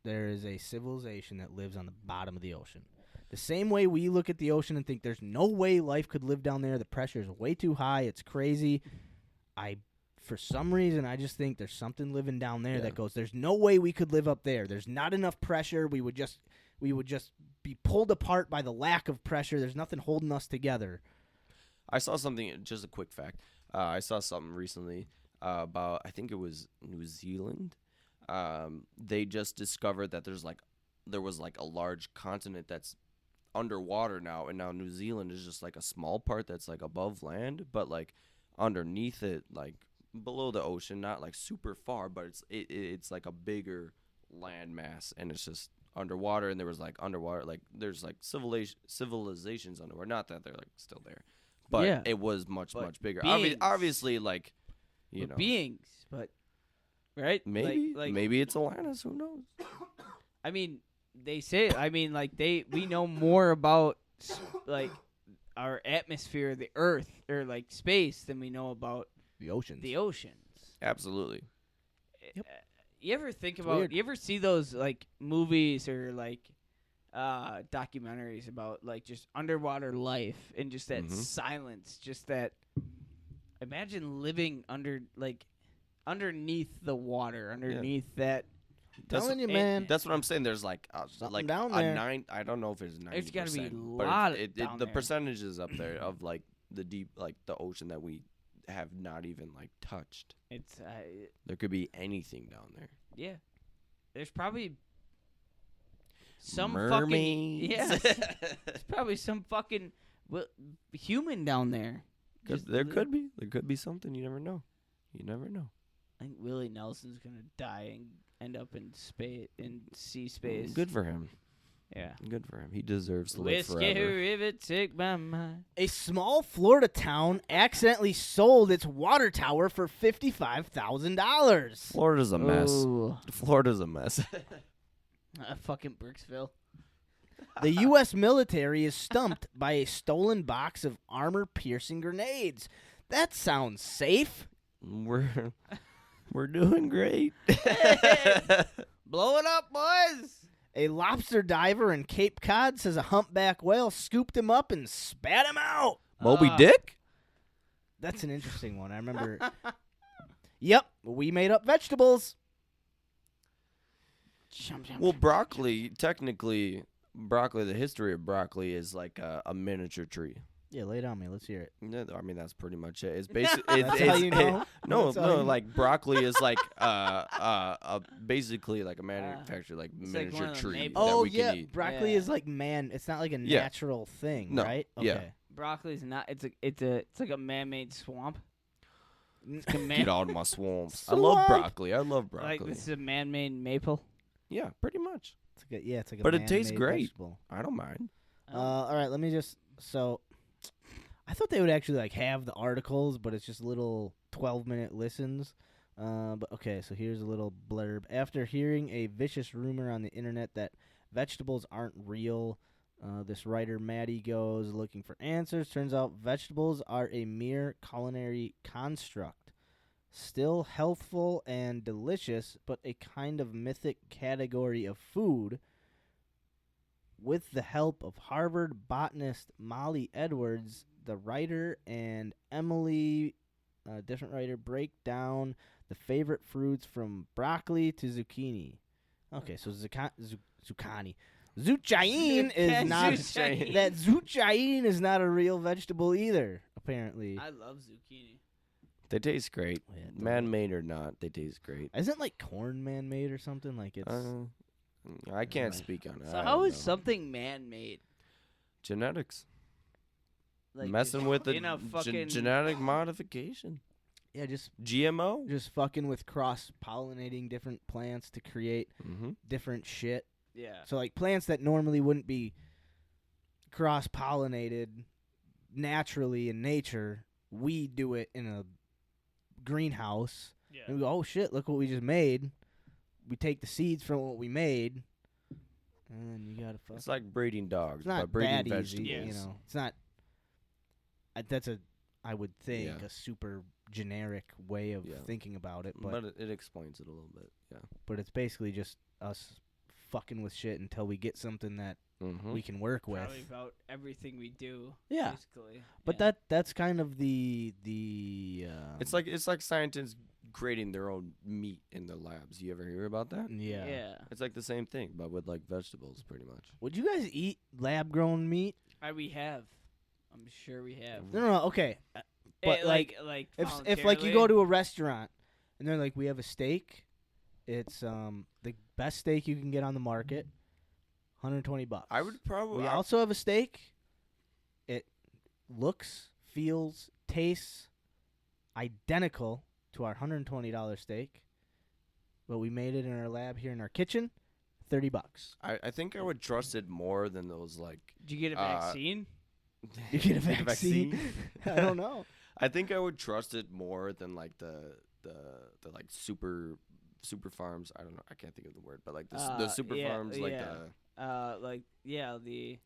[SPEAKER 3] there is a civilization that lives on the bottom of the ocean. The same way we look at the ocean and think there's no way life could live down there. The pressure is way too high. It's crazy. For some reason, I just think there's something living down there
[SPEAKER 2] Yeah.
[SPEAKER 3] that goes, there's no way we could live up there. There's not enough pressure. We would just be pulled apart by the lack of pressure. There's nothing holding us together.
[SPEAKER 2] I saw something, just a quick fact. I saw something recently about, I think it was New Zealand. They just discovered that there was like a large continent that's underwater now, and now New Zealand is just like a small part that's like above land, but like underneath it, like below the ocean, not like super far, but it's like a bigger land mass, and it's just underwater. And there was like underwater, like there's like civilizations underwater. Not that they're like still there, but
[SPEAKER 1] Yeah.
[SPEAKER 2] it was much
[SPEAKER 1] But
[SPEAKER 2] bigger.
[SPEAKER 1] beings.
[SPEAKER 2] Obviously, like you know,
[SPEAKER 1] Beings, but right?
[SPEAKER 2] maybe it's Atlantis. Who knows?
[SPEAKER 1] I mean, they say. I mean, like we know more about like our atmosphere, the Earth, or like space than we know about
[SPEAKER 3] The oceans.
[SPEAKER 1] the oceans.
[SPEAKER 2] Absolutely.
[SPEAKER 3] Yep.
[SPEAKER 1] You ever think
[SPEAKER 3] It's
[SPEAKER 1] about?
[SPEAKER 3] weird.
[SPEAKER 1] You ever see those like movies or like documentaries about like just underwater life and just that
[SPEAKER 2] Mhm.
[SPEAKER 1] silence, just that? Imagine living underneath the water, underneath that.
[SPEAKER 3] Telling you,
[SPEAKER 1] and-
[SPEAKER 3] man.
[SPEAKER 2] That's what I'm saying. There's like
[SPEAKER 3] Something down there.
[SPEAKER 2] I don't know if it's 90%.
[SPEAKER 1] There's gotta be a
[SPEAKER 2] but
[SPEAKER 1] lot down
[SPEAKER 2] the
[SPEAKER 1] there.
[SPEAKER 2] percentages up there of like the deep, like the ocean that we have not even like touched.
[SPEAKER 1] It's
[SPEAKER 2] There could be anything down there.
[SPEAKER 1] yeah. There's probably some
[SPEAKER 2] Mermaids.
[SPEAKER 1] fucking there's probably some fucking human down there. Just
[SPEAKER 2] There
[SPEAKER 1] li-
[SPEAKER 2] could be something. You never know. You never know.
[SPEAKER 1] I think Willie Nelson's gonna die and end up in space, in sea space.
[SPEAKER 2] Good for him.
[SPEAKER 1] Yeah.
[SPEAKER 2] Good for him. He deserves to live
[SPEAKER 1] Whiskey
[SPEAKER 2] forever.
[SPEAKER 1] River, take my mind.
[SPEAKER 3] A small Florida town accidentally sold its water tower for $55,000.
[SPEAKER 2] Florida's a mess.
[SPEAKER 1] Ooh.
[SPEAKER 2] Florida's a mess.
[SPEAKER 1] Fucking Bricksville.
[SPEAKER 3] The U.S. military is stumped by a stolen box of armor-piercing grenades. That sounds safe.
[SPEAKER 2] We're doing great.
[SPEAKER 1] Blow it up, boys.
[SPEAKER 3] A lobster diver in Cape Cod says a humpback whale scooped him up and spat him out.
[SPEAKER 2] Moby Dick?
[SPEAKER 3] That's an interesting one. I remember. Yep, we made up vegetables.
[SPEAKER 2] Well, broccoli, technically, the history of broccoli is like a miniature tree.
[SPEAKER 3] Yeah, lay it on me. Let's hear it.
[SPEAKER 2] No, I mean, that's pretty much it. It's basically
[SPEAKER 3] That's how you know?
[SPEAKER 2] no,
[SPEAKER 3] That's how you know?
[SPEAKER 2] like broccoli is like basically like a manufactured like
[SPEAKER 1] It's like
[SPEAKER 2] miniature
[SPEAKER 1] one of the
[SPEAKER 2] tree
[SPEAKER 1] maples.
[SPEAKER 2] that
[SPEAKER 3] Oh,
[SPEAKER 2] we
[SPEAKER 3] yeah.
[SPEAKER 2] can eat.
[SPEAKER 3] Broccoli
[SPEAKER 1] Yeah.
[SPEAKER 3] is like It's not like a
[SPEAKER 2] Yeah.
[SPEAKER 3] natural thing,
[SPEAKER 2] No,
[SPEAKER 3] right?
[SPEAKER 2] yeah.
[SPEAKER 3] Okay.
[SPEAKER 1] Broccoli's not. It's like a man-made swamp. It's like a
[SPEAKER 2] Get out of my swamps. I love
[SPEAKER 3] Swamp.
[SPEAKER 2] broccoli. I love broccoli.
[SPEAKER 1] Like this is a man-made maple.
[SPEAKER 2] Yeah, pretty much.
[SPEAKER 3] It's like it's like a
[SPEAKER 2] But it tastes
[SPEAKER 3] man-made
[SPEAKER 2] great.
[SPEAKER 3] vegetable.
[SPEAKER 2] I don't mind.
[SPEAKER 3] All right, let me just. So, I thought they would actually like have the articles, but it's just little 12-minute listens. But okay, so here's a little blurb. After hearing a vicious rumor on the internet that vegetables aren't real, this writer Maddie goes looking for answers. Turns out vegetables are a mere culinary construct. Still healthful and delicious, but a kind of mythic category of food. With the help of Harvard botanist Molly Edwards, the writer and Emily, a different writer, break down the favorite fruits from broccoli to zucchini. Okay, so zucchini. Zucchine is not
[SPEAKER 1] Zucchine.
[SPEAKER 3] that zucchine is not a real vegetable either, apparently.
[SPEAKER 1] I love zucchini.
[SPEAKER 2] They taste great.
[SPEAKER 3] Yeah, it
[SPEAKER 2] Man-made or not, they taste great.
[SPEAKER 3] Isn't like corn man-made or something? Like it's
[SPEAKER 2] I can't
[SPEAKER 3] Right.
[SPEAKER 2] speak on it.
[SPEAKER 1] So
[SPEAKER 2] I
[SPEAKER 1] how
[SPEAKER 2] don't
[SPEAKER 1] is
[SPEAKER 2] know.
[SPEAKER 1] something man-made?
[SPEAKER 2] Genetics?
[SPEAKER 1] Like
[SPEAKER 2] Messing
[SPEAKER 1] just
[SPEAKER 2] with the
[SPEAKER 1] in a fucking
[SPEAKER 2] genetic modification.
[SPEAKER 3] yeah, just
[SPEAKER 2] GMO?
[SPEAKER 3] fucking with cross-pollinating different plants to create
[SPEAKER 2] Mm-hmm.
[SPEAKER 3] different shit.
[SPEAKER 1] yeah.
[SPEAKER 3] So like plants that normally wouldn't be cross-pollinated naturally in nature, we do it in a greenhouse.
[SPEAKER 1] Yeah.
[SPEAKER 3] And we go, oh shit, look what we just made. We take the seeds from what we made, and then you gotta fuck.
[SPEAKER 2] It's like breeding dogs,
[SPEAKER 3] It's not
[SPEAKER 2] but breeding
[SPEAKER 3] that
[SPEAKER 2] vegetables.
[SPEAKER 3] easy, you know. It's not. That's I would think
[SPEAKER 2] Yeah.
[SPEAKER 3] a super generic way of
[SPEAKER 2] Yeah.
[SPEAKER 3] thinking about it,
[SPEAKER 2] But it explains it a little bit. Yeah.
[SPEAKER 3] but it's basically just us fucking with shit until we get something that
[SPEAKER 2] Mm-hmm.
[SPEAKER 3] we can work with.
[SPEAKER 1] Probably about everything we do.
[SPEAKER 3] Yeah.
[SPEAKER 1] Basically.
[SPEAKER 3] But
[SPEAKER 1] yeah.
[SPEAKER 3] that's kind of the
[SPEAKER 2] It's like scientists creating their own meat in the labs. You ever hear about that?
[SPEAKER 3] yeah.
[SPEAKER 1] Yeah.
[SPEAKER 2] It's like the same thing, but with like vegetables, pretty much.
[SPEAKER 3] Would you guys eat lab grown meat?
[SPEAKER 1] We have. I'm sure we have.
[SPEAKER 3] No, okay. But
[SPEAKER 1] Eh,
[SPEAKER 3] like if like you go to a restaurant and they're like, we have a steak, it's the best steak you can get on the market, $120.
[SPEAKER 2] I would probably.
[SPEAKER 3] We also have a steak. It looks, feels, tastes identical to our $120 steak, but we made it in our lab here in our kitchen. $30.
[SPEAKER 2] I think I would trust it more than those like.
[SPEAKER 1] Did you get a vaccine?
[SPEAKER 3] You get a
[SPEAKER 2] Take a
[SPEAKER 3] vaccine? I don't know.
[SPEAKER 2] I think I would trust it more than like the like super farms. I don't know. I can't think of the word, but like the super
[SPEAKER 1] yeah,
[SPEAKER 2] farms, like
[SPEAKER 1] yeah. The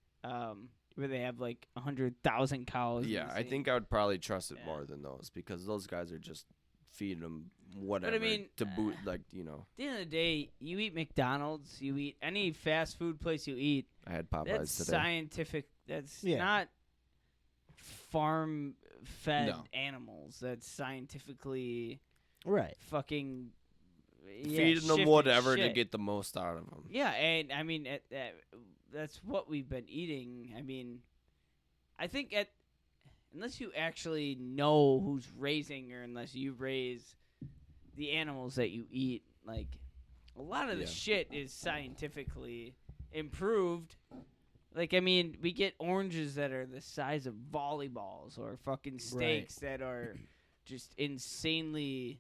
[SPEAKER 1] where they have like 100,000 cows. in
[SPEAKER 2] yeah.
[SPEAKER 1] the
[SPEAKER 2] I
[SPEAKER 1] same-
[SPEAKER 2] think I would probably trust it
[SPEAKER 1] Yeah.
[SPEAKER 2] more than those because those guys are just feeding them whatever
[SPEAKER 1] mean,
[SPEAKER 2] to boot. Like you know,
[SPEAKER 1] At the end of the day, you eat McDonald's, you eat any fast food place you eat.
[SPEAKER 2] I had Popeyes
[SPEAKER 1] That's
[SPEAKER 2] today.
[SPEAKER 1] scientific. That's
[SPEAKER 3] Yeah.
[SPEAKER 1] not farm-fed
[SPEAKER 2] No.
[SPEAKER 1] animals. That's scientifically
[SPEAKER 3] Right.
[SPEAKER 1] fucking
[SPEAKER 2] Feeding them
[SPEAKER 1] shifted
[SPEAKER 2] whatever to
[SPEAKER 1] shit.
[SPEAKER 2] get the most out of them.
[SPEAKER 1] Yeah, and I mean that's what we've been eating. I mean, I think unless you actually know who's raising, or unless you raise the animals that you eat, like a lot of the
[SPEAKER 2] Yeah.
[SPEAKER 1] shit is scientifically improved. Like, I mean, we get oranges that are the size of volleyballs, or fucking steaks that are just insanely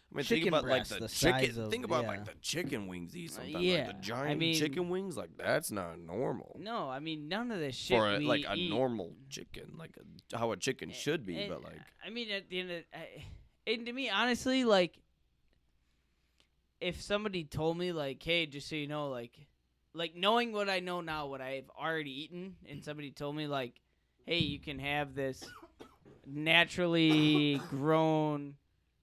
[SPEAKER 2] I mean,
[SPEAKER 3] chicken
[SPEAKER 2] think about
[SPEAKER 3] breast,
[SPEAKER 2] like
[SPEAKER 3] the
[SPEAKER 2] the chicken.
[SPEAKER 3] size of-
[SPEAKER 2] Think about
[SPEAKER 3] yeah.
[SPEAKER 2] like the chicken wings these sometimes.
[SPEAKER 1] yeah,
[SPEAKER 2] Like the giant
[SPEAKER 1] I mean-
[SPEAKER 2] chicken wings. Like that's not normal
[SPEAKER 1] No, I mean none of this shit
[SPEAKER 2] for
[SPEAKER 1] we
[SPEAKER 2] like a
[SPEAKER 1] eat.
[SPEAKER 2] normal chicken, like how a chicken should be.
[SPEAKER 1] And,
[SPEAKER 2] But like,
[SPEAKER 1] I mean, at the end of, and to me, honestly, like, if somebody told me, like, hey, just so you know, like knowing what I know now, what I've already eaten, and somebody told me, like, hey, you can have this naturally grown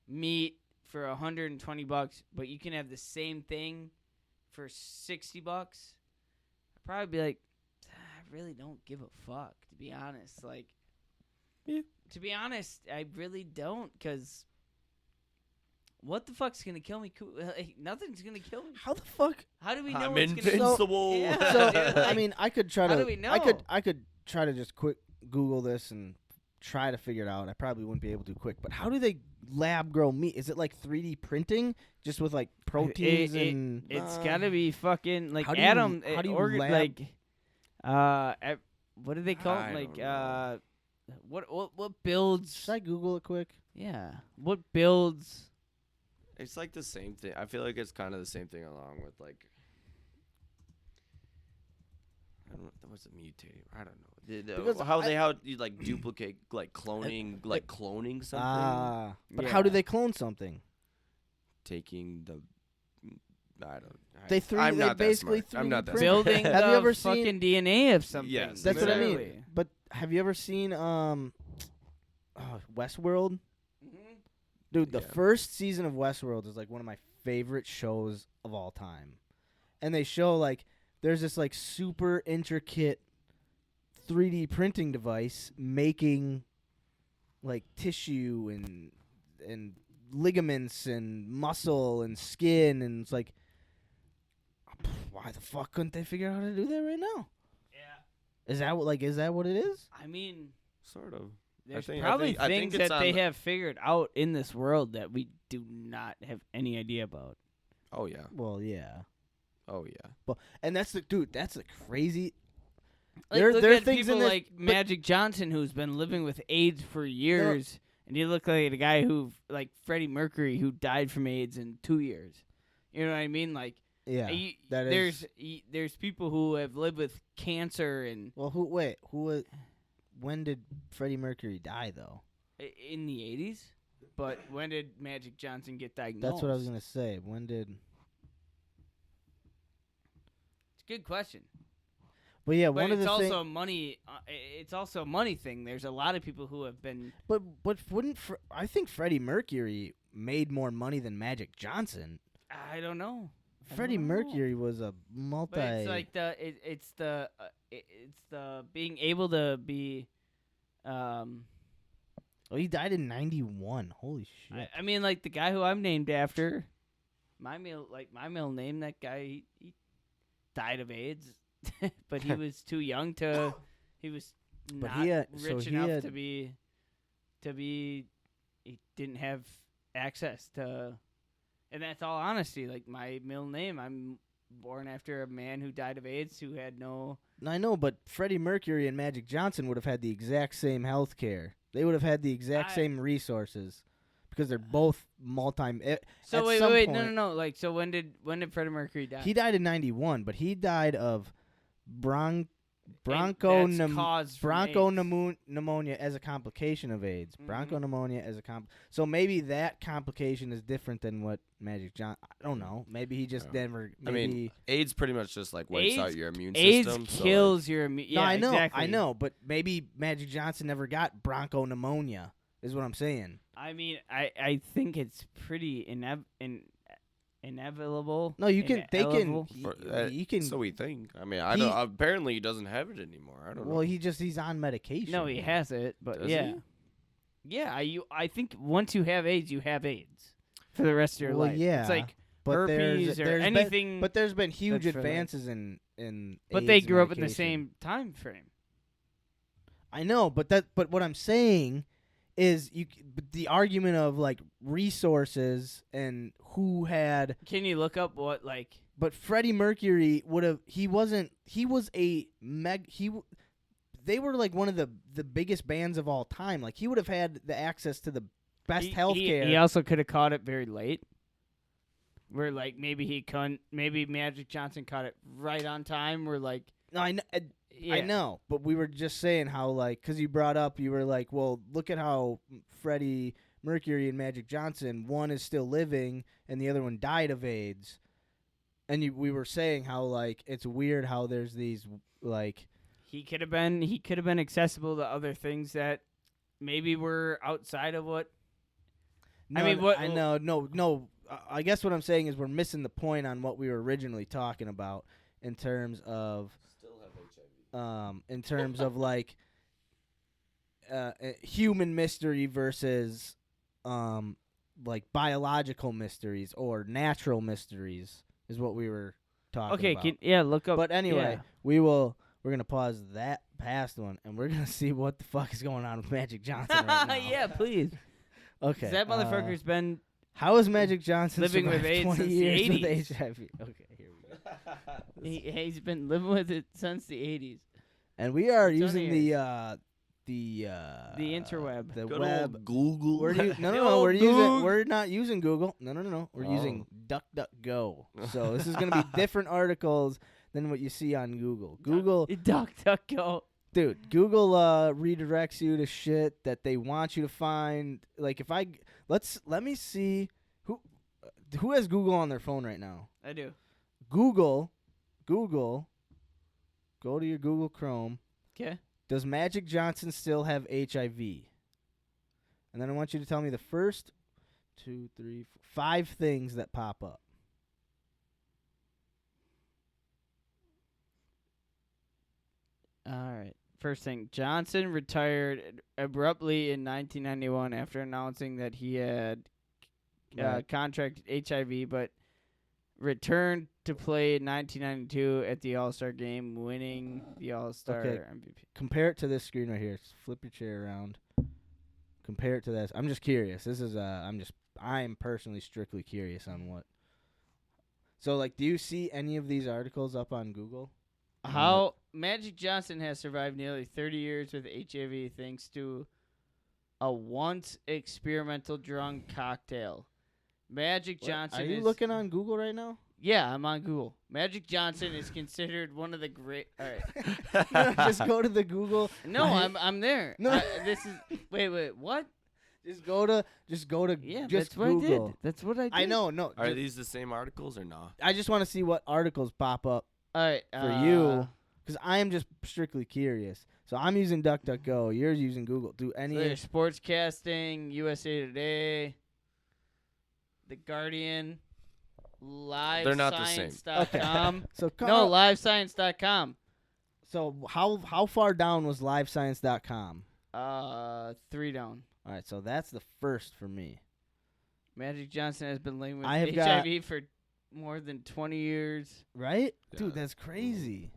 [SPEAKER 1] meat for $120, but you can have the same thing for $60, I'd probably be like, I really don't give a fuck, to be honest. Like,
[SPEAKER 2] Yeah.
[SPEAKER 1] to be honest, I really don't, because what the fuck's gonna kill me? Like, nothing's gonna kill me.
[SPEAKER 3] How the fuck?
[SPEAKER 1] How do we know
[SPEAKER 2] I'm
[SPEAKER 1] what's gonna
[SPEAKER 2] invincible.
[SPEAKER 1] Yeah.
[SPEAKER 3] So
[SPEAKER 1] dude,
[SPEAKER 3] I
[SPEAKER 1] like,
[SPEAKER 3] mean, I could try
[SPEAKER 1] how
[SPEAKER 3] to.
[SPEAKER 1] do we know?
[SPEAKER 3] I could try to just quick Google this and try to figure it out. I probably wouldn't be able to quick. But how do they lab grow meat? Is it like 3D printing, just with like proteins and?
[SPEAKER 1] It's gotta be fucking like
[SPEAKER 3] How do you-
[SPEAKER 1] Adam.
[SPEAKER 3] how do you lab-
[SPEAKER 1] like, what do they call
[SPEAKER 2] I
[SPEAKER 1] it? Like,
[SPEAKER 2] don't know.
[SPEAKER 1] what builds?
[SPEAKER 3] Should I Google it quick?
[SPEAKER 1] Yeah, what builds?
[SPEAKER 2] It's like the same thing. I feel like it's kind of the same thing along with like. I don't know. What's a mutating? I don't know.
[SPEAKER 3] Because
[SPEAKER 2] how you like duplicate like cloning something.
[SPEAKER 3] But how do they clone something?
[SPEAKER 2] Taking the. I don't.
[SPEAKER 3] They
[SPEAKER 2] I'm
[SPEAKER 3] they
[SPEAKER 2] not that
[SPEAKER 3] basically
[SPEAKER 2] smart. I'm
[SPEAKER 3] 3D
[SPEAKER 2] not that
[SPEAKER 3] print-
[SPEAKER 2] smart.
[SPEAKER 1] building
[SPEAKER 3] Have
[SPEAKER 1] the
[SPEAKER 3] you ever seen-
[SPEAKER 1] fucking DNA of something?
[SPEAKER 2] Yes,
[SPEAKER 3] That's what I mean.
[SPEAKER 1] Exactly.
[SPEAKER 3] But have you ever seen Westworld? Dude, the
[SPEAKER 2] Yeah.
[SPEAKER 3] first season of Westworld is like one of my favorite shows of all time. And they show like there's this like super intricate 3D printing device making like tissue and ligaments and muscle and skin, and it's like, why the fuck couldn't they figure out how to do that right now?
[SPEAKER 1] Yeah.
[SPEAKER 3] Is that what it is?
[SPEAKER 1] I mean,
[SPEAKER 2] Sort of.
[SPEAKER 1] there's
[SPEAKER 2] think-
[SPEAKER 1] probably
[SPEAKER 2] I think
[SPEAKER 1] things
[SPEAKER 2] it's
[SPEAKER 1] that they
[SPEAKER 2] on-
[SPEAKER 1] have figured out in this world that we do not have any idea about.
[SPEAKER 2] Oh yeah.
[SPEAKER 3] Well, yeah.
[SPEAKER 2] Oh yeah.
[SPEAKER 3] But and that's the crazy.
[SPEAKER 1] Like,
[SPEAKER 3] There-
[SPEAKER 1] look
[SPEAKER 3] there are
[SPEAKER 1] at
[SPEAKER 3] things in
[SPEAKER 1] people
[SPEAKER 3] this-
[SPEAKER 1] like
[SPEAKER 3] but-
[SPEAKER 1] Magic Johnson, who's been living with AIDS for years, and you look like a guy who, like Freddie Mercury, who died from AIDS in 2 years. You know what I mean? Like,
[SPEAKER 3] Yeah. that is.
[SPEAKER 1] there's people who have lived with cancer and
[SPEAKER 3] Well, when did Freddie Mercury die though?
[SPEAKER 1] in the 80s. But when did Magic Johnson get diagnosed?
[SPEAKER 3] That's what I was gonna say. When did?
[SPEAKER 1] It's a good question.
[SPEAKER 3] But yeah,
[SPEAKER 1] But
[SPEAKER 3] one of
[SPEAKER 1] it's
[SPEAKER 3] the
[SPEAKER 1] also
[SPEAKER 3] things.
[SPEAKER 1] money. It's also a money thing. There's a lot of people who have been.
[SPEAKER 3] But wouldn't I think Freddie Mercury made more money than Magic Johnson?
[SPEAKER 1] I don't know. I
[SPEAKER 3] Freddie
[SPEAKER 1] don't know.
[SPEAKER 3] Mercury was a multi.
[SPEAKER 1] But it's like it's the being able to be.
[SPEAKER 3] Oh, he died in '91. Holy shit!
[SPEAKER 1] I mean, like the guy who I'm named after, my middle name. That guy he died of AIDS, but he was too young to. He was
[SPEAKER 3] But
[SPEAKER 1] not
[SPEAKER 3] he had- so
[SPEAKER 1] rich
[SPEAKER 3] he
[SPEAKER 1] enough
[SPEAKER 3] had-
[SPEAKER 1] to be. He didn't have access to, and that's all honesty. Like my middle name, I'm born after a man who died of AIDS who had no.
[SPEAKER 3] I know, but Freddie Mercury and Magic Johnson would have had the exact same health care. They would have had the exact same resources because they're both
[SPEAKER 1] So
[SPEAKER 3] at
[SPEAKER 1] wait,
[SPEAKER 3] some
[SPEAKER 1] wait,
[SPEAKER 3] point-
[SPEAKER 1] no. Like, so when did Freddie Mercury die?
[SPEAKER 3] He died in '91, but he died of
[SPEAKER 1] And that's caused from AIDS.
[SPEAKER 3] pneumonia as a complication of AIDS.
[SPEAKER 1] Mhm.
[SPEAKER 3] Bronchopneumonia as a so maybe that complication is different than what Magic John. I don't know. Maybe he just
[SPEAKER 2] Yeah.
[SPEAKER 3] never.
[SPEAKER 2] I
[SPEAKER 3] Maybe,
[SPEAKER 2] mean, AIDS pretty much just like wipes out
[SPEAKER 1] AIDS-
[SPEAKER 2] your immune
[SPEAKER 1] AIDS
[SPEAKER 2] system. so,
[SPEAKER 1] kills your immune.
[SPEAKER 3] no,
[SPEAKER 1] Yeah,
[SPEAKER 3] I know,
[SPEAKER 1] exactly.
[SPEAKER 3] I know, but maybe Magic Johnson never got bronchopneumonia. Is what I'm saying.
[SPEAKER 1] I mean, I think it's pretty inevitable.
[SPEAKER 3] No, you can. They can.
[SPEAKER 1] inevitable.
[SPEAKER 3] You can.
[SPEAKER 2] So we think. I mean, I
[SPEAKER 3] He-
[SPEAKER 2] don't. Apparently, he doesn't have it anymore. I don't
[SPEAKER 3] well,
[SPEAKER 2] know.
[SPEAKER 3] he's on medication.
[SPEAKER 1] No, he has it, but
[SPEAKER 2] Does
[SPEAKER 1] yeah,
[SPEAKER 2] he?
[SPEAKER 1] yeah. I think once you have AIDS, you have AIDS for the rest of your
[SPEAKER 3] Well,
[SPEAKER 1] life.
[SPEAKER 3] yeah,
[SPEAKER 1] it's like
[SPEAKER 3] but
[SPEAKER 1] herpes or
[SPEAKER 3] there's
[SPEAKER 1] anything.
[SPEAKER 3] Been, but there's been huge
[SPEAKER 1] that's for life.
[SPEAKER 3] advances in.
[SPEAKER 1] But they
[SPEAKER 3] AIDS
[SPEAKER 1] grew up in the
[SPEAKER 3] medication.
[SPEAKER 1] same time frame.
[SPEAKER 3] I know, but what I'm saying is but the argument of like resources and who had.
[SPEAKER 1] Can you look up what like?
[SPEAKER 3] But Freddie Mercury would have. He was a They were like one of the biggest bands of all time. Like he would have had the access to the best
[SPEAKER 1] He
[SPEAKER 3] healthcare.
[SPEAKER 1] also could have caught it very late. Where like maybe he couldn't. Maybe Magic Johnson caught it right on time. Where like
[SPEAKER 3] No, I
[SPEAKER 1] yeah.
[SPEAKER 3] know, but we were just saying how like because you brought up, you were like, well, look at how Freddie Mercury and Magic Johnson, one is still living and the other one died of AIDS, and we were saying how like it's weird how there's these like
[SPEAKER 1] He could have been accessible to other things that maybe were outside of what.
[SPEAKER 3] no,
[SPEAKER 1] I mean, what?
[SPEAKER 3] I know, no. I guess what I'm saying is we're missing the point on what we were originally talking about in terms of like human mystery versus like biological mysteries or natural mysteries is what we were talking
[SPEAKER 1] Okay,
[SPEAKER 3] about.
[SPEAKER 1] look up.
[SPEAKER 3] But anyway,
[SPEAKER 1] yeah.
[SPEAKER 3] we're gonna pause that past one and we're gonna see what the fuck is going on with Magic Johnson right now.
[SPEAKER 1] yeah, please.
[SPEAKER 3] Okay.
[SPEAKER 1] 'Cause that motherfucker's been
[SPEAKER 3] how is Magic Johnson
[SPEAKER 1] living with
[SPEAKER 3] survived
[SPEAKER 1] AIDS
[SPEAKER 3] 20
[SPEAKER 1] since the
[SPEAKER 3] years
[SPEAKER 1] 80s?
[SPEAKER 3] with HIV? Okay, here we go.
[SPEAKER 1] he's been living with it since the 80s.
[SPEAKER 3] And we are
[SPEAKER 1] It's
[SPEAKER 3] using
[SPEAKER 1] only
[SPEAKER 3] the
[SPEAKER 1] interweb.
[SPEAKER 3] the
[SPEAKER 2] Good
[SPEAKER 3] web.
[SPEAKER 2] old Google.
[SPEAKER 3] No, we're
[SPEAKER 1] Google.
[SPEAKER 3] we're not using Google. No. We're using DuckDuckGo. So this is gonna be different articles than what you see on Google. Google,
[SPEAKER 1] DuckDuckGo.
[SPEAKER 3] dude, Google redirects you to shit that they want you to find. Like if let me see who has Google on their phone right now.
[SPEAKER 1] I do.
[SPEAKER 3] Google, go to your Google Chrome.
[SPEAKER 1] Okay.
[SPEAKER 3] Does Magic Johnson still have HIV? And then I want you to tell me the first 2, 3, 4, 5 things that pop up.
[SPEAKER 1] All right. First thing, Johnson retired abruptly in 1991 after announcing that he had contracted HIV, but returned to play in 1992 at the All-Star game, winning the All-Star MVP.
[SPEAKER 3] Compare it to this screen right here. Just flip your chair around. Compare it to this. I'm just curious. This is I'm personally strictly curious on what. So like, do you see any of these articles up on Google?
[SPEAKER 1] How Magic Johnson has survived nearly 30 years with HIV thanks to a once experimental drug cocktail. Magic Johnson
[SPEAKER 3] Are you looking on Google right now?
[SPEAKER 1] Yeah, I'm on Google. Magic Johnson is considered one of the great. All right.
[SPEAKER 3] No, just go to the Google.
[SPEAKER 1] No, I'm there.
[SPEAKER 3] No.
[SPEAKER 1] This is wait, what?
[SPEAKER 3] Just go to
[SPEAKER 1] Yeah,
[SPEAKER 3] just
[SPEAKER 1] that's what
[SPEAKER 3] Google.
[SPEAKER 1] I did. That's what I did.
[SPEAKER 3] I know, no.
[SPEAKER 2] Are these the same articles or not?
[SPEAKER 3] I just want to see what articles pop up
[SPEAKER 1] All right,
[SPEAKER 3] for you, because I am just strictly curious. So I'm using DuckDuckGo. You're using Google. Do any?
[SPEAKER 1] So there's Sportscasting, USA Today, The Guardian,
[SPEAKER 2] They're not the same.
[SPEAKER 1] LiveScience.com.
[SPEAKER 3] So
[SPEAKER 1] No, LiveScience.com.
[SPEAKER 3] So how far down was LiveScience.com?
[SPEAKER 1] 3 down.
[SPEAKER 3] All right, so that's the first for me.
[SPEAKER 1] Magic Johnson has been living with
[SPEAKER 3] I have
[SPEAKER 1] HIV for more than 20 years.
[SPEAKER 3] Right,
[SPEAKER 2] Yeah.
[SPEAKER 3] dude, that's crazy.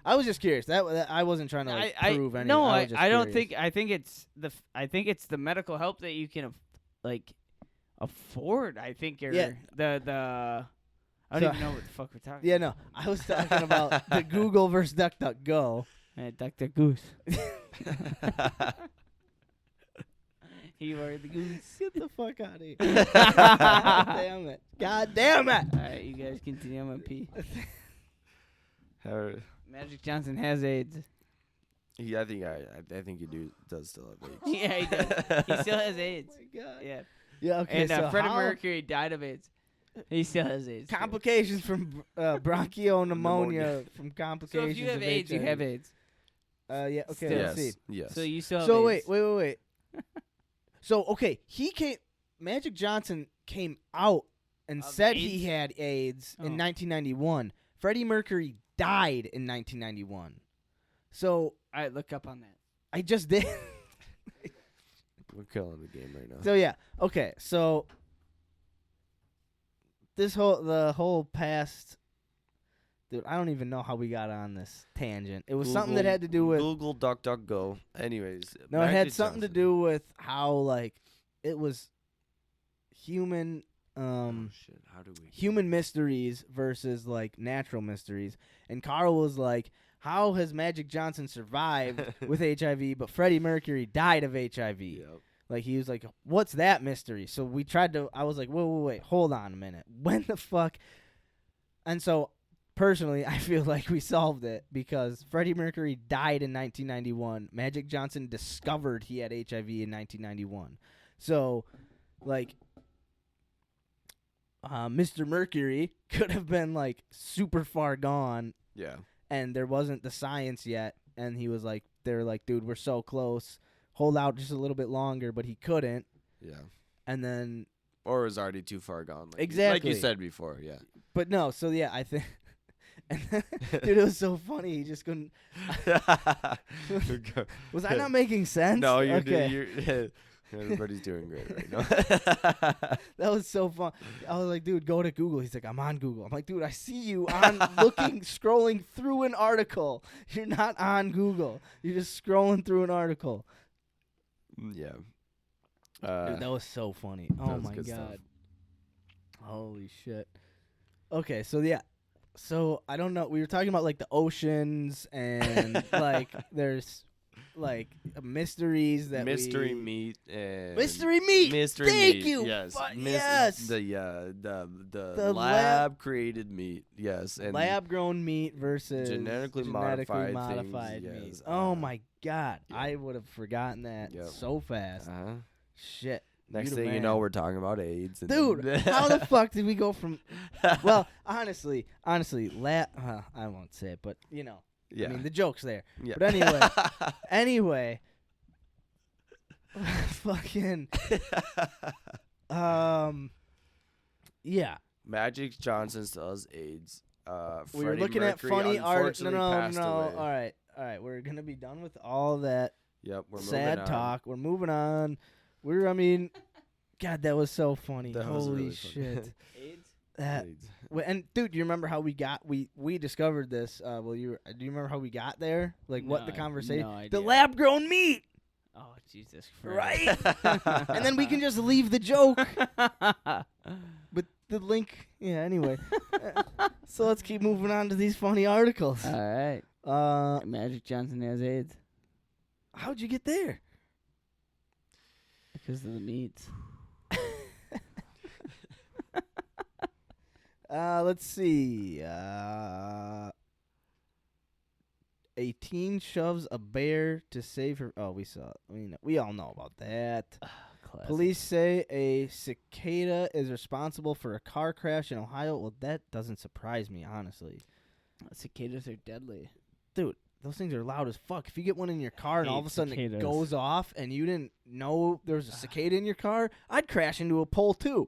[SPEAKER 3] I was just curious. That I wasn't trying to prove anything.
[SPEAKER 1] No,
[SPEAKER 3] was just
[SPEAKER 1] I don't
[SPEAKER 3] curious.
[SPEAKER 1] think. I think it's the medical help that you can afford. I think or
[SPEAKER 3] Yeah.
[SPEAKER 1] the. I
[SPEAKER 3] So-
[SPEAKER 1] don't even know what the fuck we're talking.
[SPEAKER 3] Yeah, no, I was talking about the Google versus DuckDuckGo.
[SPEAKER 1] Dr. Goose. You are the goose.
[SPEAKER 3] Get the fuck out of here! God damn it! God damn it!
[SPEAKER 1] All right, you guys continue. I'm gonna pee.
[SPEAKER 2] How-
[SPEAKER 1] Magic Johnson has AIDS.
[SPEAKER 2] Yeah, I think he does still have AIDS.
[SPEAKER 1] Yeah, he does. He still has AIDS.
[SPEAKER 3] Oh my God.
[SPEAKER 1] Yeah.
[SPEAKER 3] Yeah. Okay.
[SPEAKER 1] And
[SPEAKER 3] so
[SPEAKER 1] Freddie
[SPEAKER 3] how-
[SPEAKER 1] Mercury died of AIDS. He still has AIDS. too.
[SPEAKER 3] complications from bronchopneumonia
[SPEAKER 2] Pneumonia.
[SPEAKER 3] from
[SPEAKER 1] So
[SPEAKER 3] complications.
[SPEAKER 1] if you have
[SPEAKER 3] of
[SPEAKER 1] AIDS, you
[SPEAKER 3] HIV.
[SPEAKER 1] have AIDS.
[SPEAKER 3] Yeah. Okay.
[SPEAKER 1] Still.
[SPEAKER 3] Let's
[SPEAKER 2] Yes.
[SPEAKER 3] see.
[SPEAKER 2] Yes.
[SPEAKER 1] So you still have
[SPEAKER 3] So
[SPEAKER 1] AIDS.
[SPEAKER 3] wait. So okay, he came. Magic Johnson came out and
[SPEAKER 1] Of
[SPEAKER 3] said
[SPEAKER 1] AIDS?
[SPEAKER 3] he had AIDS
[SPEAKER 1] Oh.
[SPEAKER 3] in 1991. Freddie Mercury died in 1991. So
[SPEAKER 1] All right, look up on that.
[SPEAKER 3] I just did.
[SPEAKER 2] We're killing the game right now.
[SPEAKER 3] So yeah. Okay. So the whole past. Dude, I don't even know how we got on this tangent. It was something that had to do with.
[SPEAKER 2] Google DuckDuckGo. Anyways,
[SPEAKER 3] No, it had
[SPEAKER 2] Magic
[SPEAKER 3] something to
[SPEAKER 2] Johnson.
[SPEAKER 3] do with how like it was human
[SPEAKER 2] Oh shit! How do we?
[SPEAKER 3] human mysteries versus like natural mysteries. And Carl was like, how has Magic Johnson survived with HIV but Freddie Mercury died of HIV?
[SPEAKER 2] Yep.
[SPEAKER 3] Like, he was like, what's that mystery? So we tried to, I was like, wait, hold on a minute. When the fuck? And so, personally, I feel like we solved it because Freddie Mercury died in 1991. Magic Johnson discovered he had HIV in 1991. So, like, Mr. Mercury could have been, like, super far gone,
[SPEAKER 2] Yeah.
[SPEAKER 3] and there wasn't the science yet. And he was like, they were like, dude, we're so close. Hold out just a little bit longer, but he couldn't.
[SPEAKER 2] Yeah.
[SPEAKER 3] And then,
[SPEAKER 2] Or it was already too far gone. Like
[SPEAKER 3] Exactly.
[SPEAKER 2] Like you said before, yeah.
[SPEAKER 3] but no, so yeah, I think, and then, dude, it was so funny. He just couldn't. Was I not making sense?
[SPEAKER 2] No,
[SPEAKER 3] okay.
[SPEAKER 2] you're everybody's doing great right now.
[SPEAKER 3] That was so fun. I was like, dude, go to Google. He's like, I'm on Google. I'm like, dude, I see you on scrolling through an article. You're not on Google. You're just scrolling through an article.
[SPEAKER 2] Yeah.
[SPEAKER 3] Dude, that was so funny. Oh
[SPEAKER 2] was
[SPEAKER 3] my
[SPEAKER 2] good
[SPEAKER 3] god.
[SPEAKER 2] stuff.
[SPEAKER 3] Holy shit. Okay, so yeah. So I don't know. We were talking about like the oceans and like there's like mysteries that
[SPEAKER 2] Mystery
[SPEAKER 3] we...
[SPEAKER 2] meat and
[SPEAKER 3] Mystery meat.
[SPEAKER 2] Mystery
[SPEAKER 3] Thank
[SPEAKER 2] meat.
[SPEAKER 3] you.
[SPEAKER 2] Yes.
[SPEAKER 3] Yes.
[SPEAKER 2] The
[SPEAKER 3] lab-
[SPEAKER 2] lab created meat. Yes. And
[SPEAKER 3] Lab grown meat versus
[SPEAKER 2] genetically modified things,
[SPEAKER 3] meat.
[SPEAKER 2] yes.
[SPEAKER 3] Oh my god.
[SPEAKER 2] yeah.
[SPEAKER 3] I would have forgotten that
[SPEAKER 2] Yep.
[SPEAKER 3] so fast. Shit.
[SPEAKER 2] Next
[SPEAKER 3] You the
[SPEAKER 2] thing you
[SPEAKER 3] man.
[SPEAKER 2] know, we're talking about AIDS. And
[SPEAKER 3] Dude, how the fuck did we go from? Well, honestly, I won't say it, but you know,
[SPEAKER 2] yeah.
[SPEAKER 3] I mean, the joke's there.
[SPEAKER 2] Yeah.
[SPEAKER 3] But anyway, fucking, yeah.
[SPEAKER 2] Magic Johnson still has AIDS.
[SPEAKER 3] We were
[SPEAKER 2] Freddie
[SPEAKER 3] looking at
[SPEAKER 2] Mercury
[SPEAKER 3] funny art.
[SPEAKER 2] unfortunately
[SPEAKER 3] No.
[SPEAKER 2] passed away.
[SPEAKER 3] All right. We're gonna be done with all that
[SPEAKER 2] Yep, we're
[SPEAKER 3] sad
[SPEAKER 2] moving on.
[SPEAKER 3] talk. We're moving on. God, that was so funny.
[SPEAKER 2] That was
[SPEAKER 3] Holy
[SPEAKER 2] really funny.
[SPEAKER 3] shit.
[SPEAKER 1] AIDS?
[SPEAKER 3] That.
[SPEAKER 2] AIDS.
[SPEAKER 3] And dude, do you remember how we discovered this? Do you remember how we got there? Like what
[SPEAKER 1] No,
[SPEAKER 3] the
[SPEAKER 1] I have
[SPEAKER 3] conversation?
[SPEAKER 1] no
[SPEAKER 3] The
[SPEAKER 1] idea.
[SPEAKER 3] lab grown meat,
[SPEAKER 1] Oh, Jesus Christ.
[SPEAKER 3] right? And then we can just leave the joke with the link. Yeah. Anyway, so let's keep moving on to these funny articles.
[SPEAKER 1] All right. Magic Johnson has AIDS
[SPEAKER 3] How'd you get there?
[SPEAKER 1] because of the meats.
[SPEAKER 3] Let's see. A teen shoves a bear to save her. Oh, we all know about that.
[SPEAKER 1] Classic.
[SPEAKER 3] Police say a cicada is responsible for a car crash in Ohio. Well, that doesn't surprise me, honestly.
[SPEAKER 1] Cicadas are deadly.
[SPEAKER 3] Dude, those things are loud as fuck. If you get one in your car and all of a
[SPEAKER 1] Hate
[SPEAKER 3] sudden
[SPEAKER 1] cicadas.
[SPEAKER 3] it goes off and you didn't know there was a cicada in your car, I'd crash into a pole too.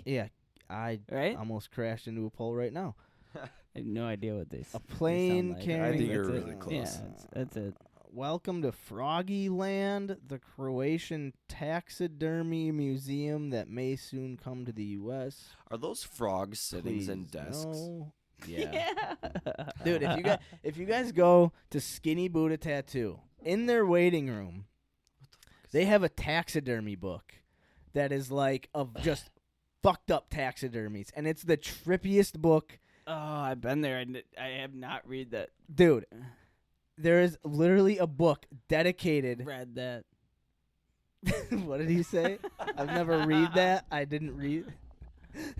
[SPEAKER 3] Yeah, I
[SPEAKER 1] Right?
[SPEAKER 3] almost crashed into a pole right now.
[SPEAKER 1] I have no idea what they
[SPEAKER 3] A plane
[SPEAKER 1] like.
[SPEAKER 3] carrying...
[SPEAKER 2] I think you're
[SPEAKER 1] that's
[SPEAKER 2] really
[SPEAKER 1] it.
[SPEAKER 2] close.
[SPEAKER 1] Yeah, that's it.
[SPEAKER 3] Welcome to Froggy Land, the Croatian taxidermy museum that may soon come to the U.S.
[SPEAKER 2] Are those frogs sittings in
[SPEAKER 3] Please,
[SPEAKER 2] desks?
[SPEAKER 3] no. Yeah. Dude, if you guys go to Skinny Buddha Tattoo, in their waiting room, they have a taxidermy book that is like of just fucked up taxidermies, and it's the trippiest book.
[SPEAKER 1] Oh, I've been there. I have not read that.
[SPEAKER 3] Dude, there is literally a book dedicated.
[SPEAKER 1] Read that.
[SPEAKER 3] What did he say? I've never read that. I didn't read.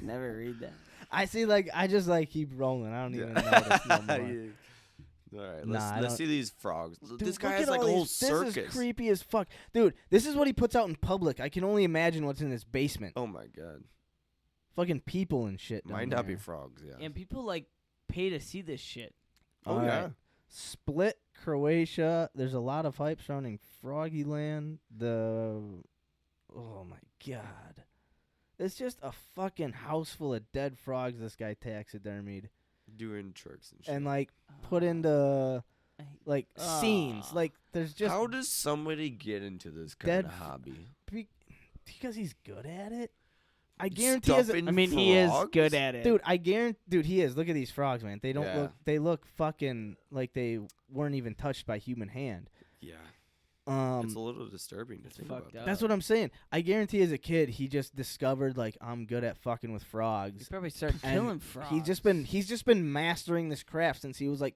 [SPEAKER 1] Never read that.
[SPEAKER 3] I see, like, I just, like, keep rolling. I don't even notice no more.
[SPEAKER 2] All right,
[SPEAKER 3] Nah, I
[SPEAKER 2] let's
[SPEAKER 3] don't-
[SPEAKER 2] see these frogs.
[SPEAKER 3] Dude,
[SPEAKER 2] This guy
[SPEAKER 3] look
[SPEAKER 2] has
[SPEAKER 3] at
[SPEAKER 2] like a
[SPEAKER 3] all
[SPEAKER 2] whole
[SPEAKER 3] these-
[SPEAKER 2] circus.
[SPEAKER 3] This is creepy as fuck. Dude, this is what he puts out in public. I can only imagine what's in his basement.
[SPEAKER 2] Oh my god,
[SPEAKER 3] Fucking people and shit.
[SPEAKER 2] might
[SPEAKER 3] down
[SPEAKER 2] not be
[SPEAKER 3] there.
[SPEAKER 2] frogs. Yeah.
[SPEAKER 1] And people, like, pay to see this shit.
[SPEAKER 2] Oh
[SPEAKER 3] All
[SPEAKER 2] yeah.
[SPEAKER 3] right. Split, Croatia. There's a lot of hype surrounding Froggy Land. Oh my god. It's just a fucking house full of dead frogs this guy taxidermied.
[SPEAKER 2] Doing tricks and shit.
[SPEAKER 3] And, like, put into, like,
[SPEAKER 1] Ah.
[SPEAKER 3] scenes. Like, there's just...
[SPEAKER 2] How does somebody get into this kind
[SPEAKER 3] dead
[SPEAKER 2] of hobby?
[SPEAKER 3] Because he's good at it. I guarantee he has a,
[SPEAKER 2] Stuffing
[SPEAKER 1] I mean, he is
[SPEAKER 2] frogs?
[SPEAKER 1] good at it.
[SPEAKER 3] Dude, Dude, he is. Look at these frogs, man. They don't
[SPEAKER 2] Yeah.
[SPEAKER 3] look. They look fucking like they weren't even touched by human hand.
[SPEAKER 2] Yeah. It's a little disturbing to think
[SPEAKER 1] fucked
[SPEAKER 2] about.
[SPEAKER 1] up.
[SPEAKER 3] That's what I'm saying. I guarantee, as a kid, he just discovered like I'm good at fucking with
[SPEAKER 1] You
[SPEAKER 3] frogs.
[SPEAKER 1] probably start
[SPEAKER 3] And
[SPEAKER 1] killing frogs.
[SPEAKER 3] He's just been mastering this craft since he was like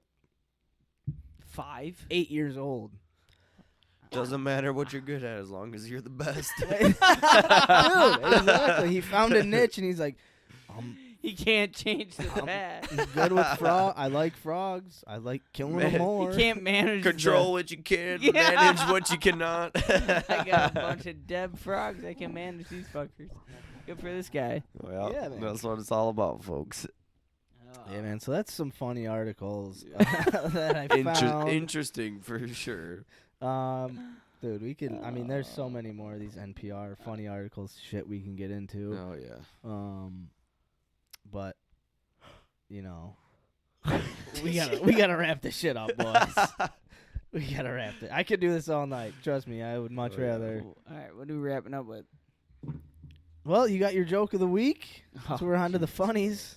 [SPEAKER 1] 5.
[SPEAKER 3] 8 years old.
[SPEAKER 2] Doesn't matter what you're good at as long as you're the best.
[SPEAKER 3] Dude, exactly. He found a niche, and he's like,
[SPEAKER 1] He can't change the past.
[SPEAKER 3] he's good with frog. I like frogs. I like killing them more.
[SPEAKER 1] He can't manage
[SPEAKER 2] Control what you can, manage what you cannot.
[SPEAKER 1] I got a bunch of dead frogs. I can manage these fuckers. Good for this guy.
[SPEAKER 2] Well,
[SPEAKER 3] Yeah, man.
[SPEAKER 2] that's what it's all about, folks.
[SPEAKER 3] Yeah, man. So that's some funny articles that I found.
[SPEAKER 2] Interesting for sure.
[SPEAKER 3] Dude, we can. I mean, there's so many more of these NPR funny articles, shit we can get into.
[SPEAKER 2] Oh yeah.
[SPEAKER 3] But you know, we gotta wrap this shit up, boys. We gotta wrap it. I could do this all night. Trust me, I would much rather.
[SPEAKER 1] All right, what are we wrapping up with?
[SPEAKER 3] Well, you got your joke of the week, so we're on to the funnies.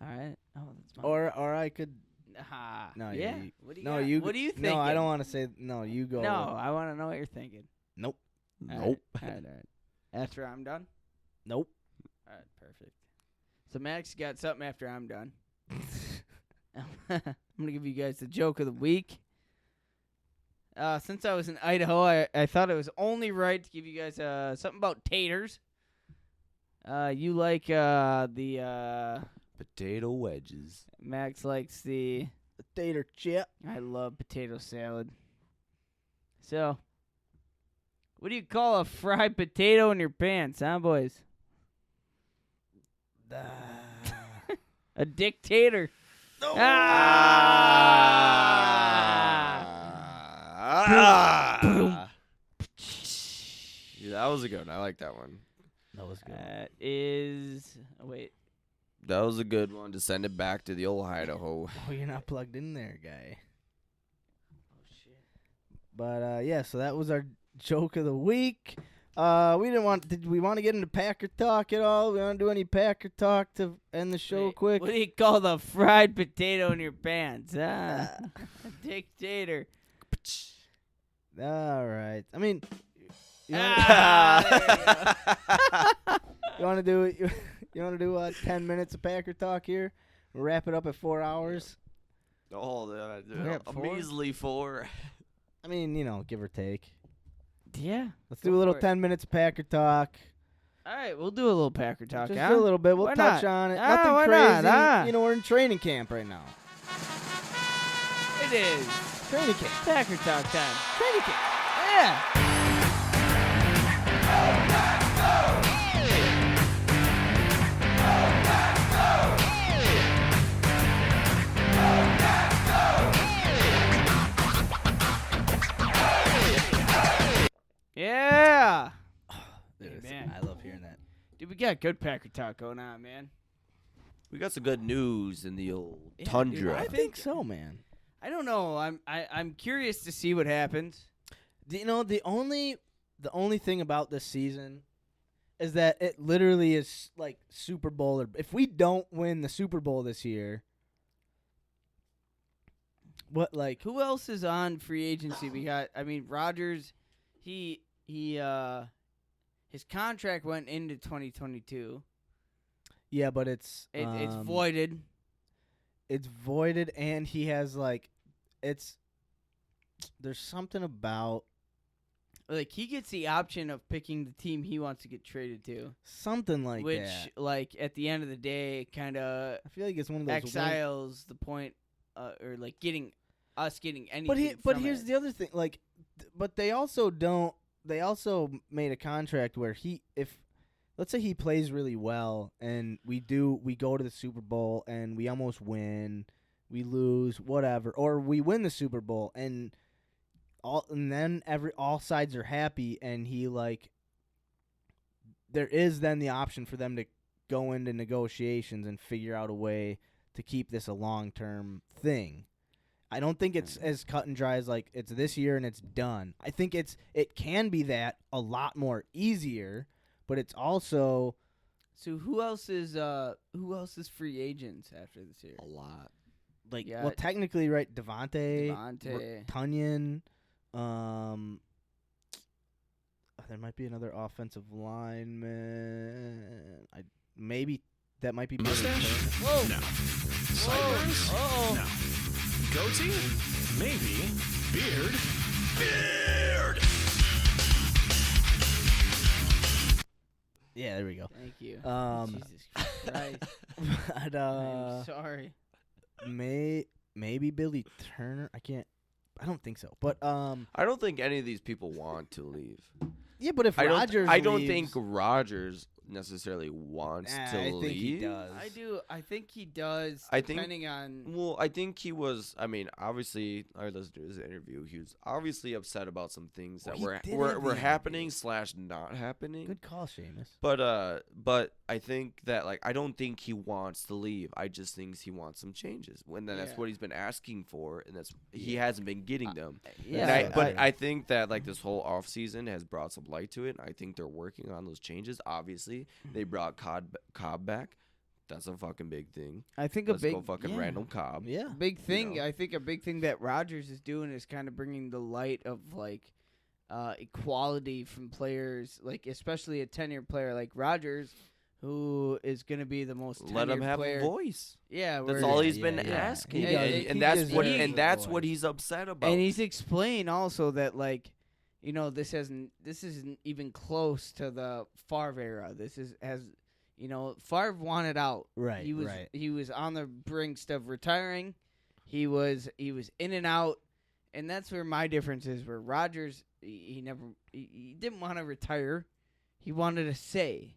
[SPEAKER 1] All right. Oh, that's fine.
[SPEAKER 3] Or I could. No,
[SPEAKER 1] yeah.
[SPEAKER 3] you-
[SPEAKER 1] What do you
[SPEAKER 3] No,
[SPEAKER 1] got?
[SPEAKER 3] you.
[SPEAKER 1] What do you think?
[SPEAKER 3] No, I don't want to say. No, you go.
[SPEAKER 1] No, I want to know what you're thinking.
[SPEAKER 3] Nope.
[SPEAKER 1] All
[SPEAKER 2] Nope.
[SPEAKER 1] Right. All right. After I'm done.
[SPEAKER 3] Nope.
[SPEAKER 1] All right. Perfect. So Max got something after I'm done. I'm gonna give you guys the joke of the week. Since I was in Idaho, I thought it was only right to give you guys something about taters. You like the
[SPEAKER 2] Potato wedges.
[SPEAKER 1] Max likes the.
[SPEAKER 3] Tater chip.
[SPEAKER 1] I love potato salad. So, what do you call a fried potato in your pants, huh, boys? A dictator.
[SPEAKER 3] No.
[SPEAKER 2] Yeah, that was a good one. I like that one.
[SPEAKER 3] That was good.
[SPEAKER 1] That is. Oh, wait.
[SPEAKER 2] That was a good one to send it back to the old Idaho.
[SPEAKER 3] Oh, you're not plugged in there, guy. Oh shit. But yeah, so that was our joke of the week. We didn't want. Did we want to get into Packer talk at all? We want to do any Packer talk to end the show
[SPEAKER 1] Wait,
[SPEAKER 3] quick?
[SPEAKER 1] What do you call the fried potato in your pants, huh? A dictator.
[SPEAKER 3] All right. I mean, you want to do you want to do 10 minutes of Packer talk here? We'll wrap it up at 4 hours.
[SPEAKER 2] Oh,
[SPEAKER 1] We're at
[SPEAKER 2] a
[SPEAKER 1] 4?
[SPEAKER 2] measly 4.
[SPEAKER 3] I mean, give or take.
[SPEAKER 1] Yeah.
[SPEAKER 3] Let's
[SPEAKER 1] Go
[SPEAKER 3] do a little
[SPEAKER 1] for it.
[SPEAKER 3] 10 minutes of Packer talk.
[SPEAKER 1] All right, we'll do a little Packer talk,
[SPEAKER 3] Just
[SPEAKER 1] huh?
[SPEAKER 3] a little bit. We'll
[SPEAKER 1] Why
[SPEAKER 3] touch
[SPEAKER 1] not?
[SPEAKER 3] on it.
[SPEAKER 1] Ah,
[SPEAKER 3] Nothing
[SPEAKER 1] why
[SPEAKER 3] crazy.
[SPEAKER 1] not?
[SPEAKER 3] We're in training camp right now.
[SPEAKER 1] It is
[SPEAKER 3] Training camp.
[SPEAKER 1] Packer talk time.
[SPEAKER 3] Training camp.
[SPEAKER 1] Yeah. Yeah.
[SPEAKER 3] Dude,
[SPEAKER 1] man.
[SPEAKER 3] I love hearing that.
[SPEAKER 1] Dude, we got good Packer talk going on, man.
[SPEAKER 2] We got some good news in the old
[SPEAKER 1] Yeah,
[SPEAKER 2] tundra.
[SPEAKER 1] dude,
[SPEAKER 3] I think so, man.
[SPEAKER 1] I don't know. I'm curious to see what happens.
[SPEAKER 3] The only thing about this season is that it literally is like Super Bowl. Or if we don't win the Super Bowl this year, what like
[SPEAKER 1] Who else is on free agency? We got. I mean, Rodgers. He his contract went into 2022.
[SPEAKER 3] yeah, but it's
[SPEAKER 1] Voided.
[SPEAKER 3] It's voided, and he has like there's something about
[SPEAKER 1] Like he gets the option of picking the team he wants to get traded to,
[SPEAKER 3] something like
[SPEAKER 1] which,
[SPEAKER 3] that.
[SPEAKER 1] like at the end of the day, kind of
[SPEAKER 3] I feel like it's one of those
[SPEAKER 1] exiles the point, or like getting anything.
[SPEAKER 3] But
[SPEAKER 1] from
[SPEAKER 3] here's
[SPEAKER 1] it.
[SPEAKER 3] the other thing, like, but they also don't. They also made a contract where let's say he plays really well, and we go to the Super Bowl and we almost win, we lose, whatever, or we win the Super Bowl and then all sides are happy, and he like there is then the option for them to go into negotiations and figure out a way to keep this a long-term thing. I don't think it's as cut and dry as like it's this year and it's done. I think it can be that a lot more easier, but it's also
[SPEAKER 1] So who else is free agents after this year?
[SPEAKER 2] A lot.
[SPEAKER 3] like
[SPEAKER 1] Yeah.
[SPEAKER 3] well technically right Devontae.
[SPEAKER 1] Devontae.
[SPEAKER 3] Tunyon. There might be another offensive lineman. Maybe that might be
[SPEAKER 4] Mustache?
[SPEAKER 1] Whoa.
[SPEAKER 4] No.
[SPEAKER 1] Whoa.
[SPEAKER 4] Sideburns?
[SPEAKER 1] Uh-oh.
[SPEAKER 4] No. Goatee? Maybe.
[SPEAKER 6] Beard. Beard!
[SPEAKER 3] Yeah, there we go.
[SPEAKER 1] Thank you.
[SPEAKER 3] Jesus
[SPEAKER 1] Christ.
[SPEAKER 3] But
[SPEAKER 1] I'm sorry.
[SPEAKER 3] maybe Billy Turner. I don't think so. But
[SPEAKER 2] I don't think any of these people want to leave.
[SPEAKER 3] yeah, but if Rodgers
[SPEAKER 2] I don't
[SPEAKER 3] leaves,
[SPEAKER 2] think Rodgers necessarily wants to
[SPEAKER 3] I
[SPEAKER 2] leave.
[SPEAKER 3] think he does.
[SPEAKER 1] I do. I think he does.
[SPEAKER 2] I think-
[SPEAKER 1] depending on.
[SPEAKER 2] Well, I think he was. I mean, obviously, I listened to his interview. He was obviously upset about some things that
[SPEAKER 3] Well, he did
[SPEAKER 2] were
[SPEAKER 3] have
[SPEAKER 2] were
[SPEAKER 3] the
[SPEAKER 2] happening / not happening.
[SPEAKER 3] Good call, Seamus.
[SPEAKER 2] But I think that I don't think he wants to leave. I just think he wants some changes. When that's
[SPEAKER 1] Yeah.
[SPEAKER 2] what he's been asking for, and he hasn't been getting them.
[SPEAKER 1] Yeah.
[SPEAKER 2] And I think that this whole off season has brought some light to it. I think they're working on those changes. Obviously, they brought Cobb back. That's a fucking big thing.
[SPEAKER 1] I think
[SPEAKER 2] Let's go fucking Randall Cobb.
[SPEAKER 3] Yeah.
[SPEAKER 1] big thing.
[SPEAKER 2] know?
[SPEAKER 1] I think a big thing that Rodgers is doing is kind of bringing the light of equality from players, especially a tenured player like Rodgers, who is going to be the most tenured
[SPEAKER 2] Let him have
[SPEAKER 1] player.
[SPEAKER 2] a voice.
[SPEAKER 1] Yeah,
[SPEAKER 2] That's
[SPEAKER 1] where-
[SPEAKER 2] all he's
[SPEAKER 3] Yeah,
[SPEAKER 2] been
[SPEAKER 3] yeah.
[SPEAKER 2] asking,
[SPEAKER 3] He does- he
[SPEAKER 2] and that's what
[SPEAKER 3] deserves a
[SPEAKER 2] that's what
[SPEAKER 3] voice.
[SPEAKER 2] he's upset about.
[SPEAKER 1] And he's explained also that this isn't even close to the Favre era. Favre wanted out.
[SPEAKER 3] Right.
[SPEAKER 1] He was on the brink of retiring. He was in and out, and that's where my difference is. Where Rodgers, he didn't want to retire. He wanted to stay,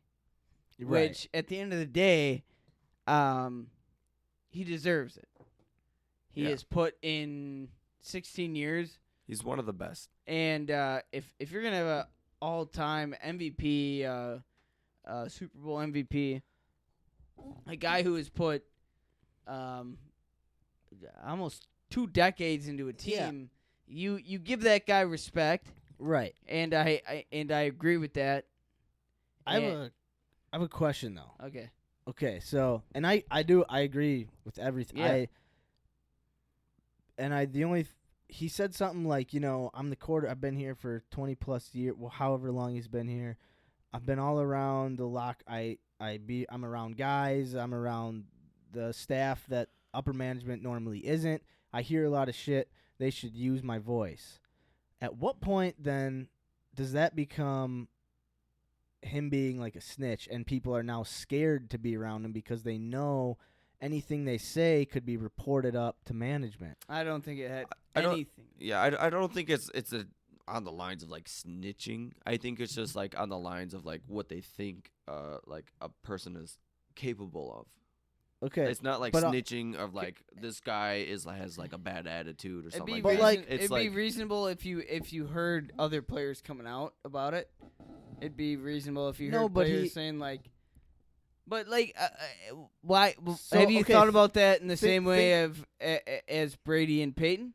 [SPEAKER 3] Right.
[SPEAKER 1] which at the end of the day, he deserves it. He
[SPEAKER 2] Yeah.
[SPEAKER 1] has put in 16 years.
[SPEAKER 2] He's one of the best.
[SPEAKER 1] And if you're gonna have a all-time MVP, Super Bowl MVP, a guy who has put almost 2 decades into a team, you give that guy respect,
[SPEAKER 3] Right.
[SPEAKER 1] and I agree with that.
[SPEAKER 3] I have a question though.
[SPEAKER 1] Okay.
[SPEAKER 3] Okay, so and I agree with everything.
[SPEAKER 1] Yeah.
[SPEAKER 3] He said something like, I'm the quarter. I've been here for 20 plus years. Well, however long he's been here, I've been all around the lock. I'm around guys. I'm around the staff that upper management normally isn't. I hear a lot of shit. They should use my voice. At what point then does that become him being like a snitch, and people are now scared to be around him because they know anything they say could be reported up to management?
[SPEAKER 1] I don't think it had
[SPEAKER 2] I don't-
[SPEAKER 1] anything.
[SPEAKER 2] Yeah, I don't think it's on the lines of snitching. I think it's just on the lines of what they think a person is capable of.
[SPEAKER 3] Okay,
[SPEAKER 2] It's not
[SPEAKER 3] but,
[SPEAKER 2] snitching of this guy has a bad attitude or
[SPEAKER 1] It'd
[SPEAKER 2] something
[SPEAKER 1] be,
[SPEAKER 2] like that. It's
[SPEAKER 1] it'd be reasonable if you heard other players coming out about it. It'd be reasonable if you
[SPEAKER 3] No,
[SPEAKER 1] heard
[SPEAKER 3] but
[SPEAKER 1] players
[SPEAKER 3] he-
[SPEAKER 1] saying why?
[SPEAKER 3] So,
[SPEAKER 1] Have you
[SPEAKER 3] okay,
[SPEAKER 1] thought about that in the
[SPEAKER 3] thi-
[SPEAKER 1] same way as Brady and Peyton,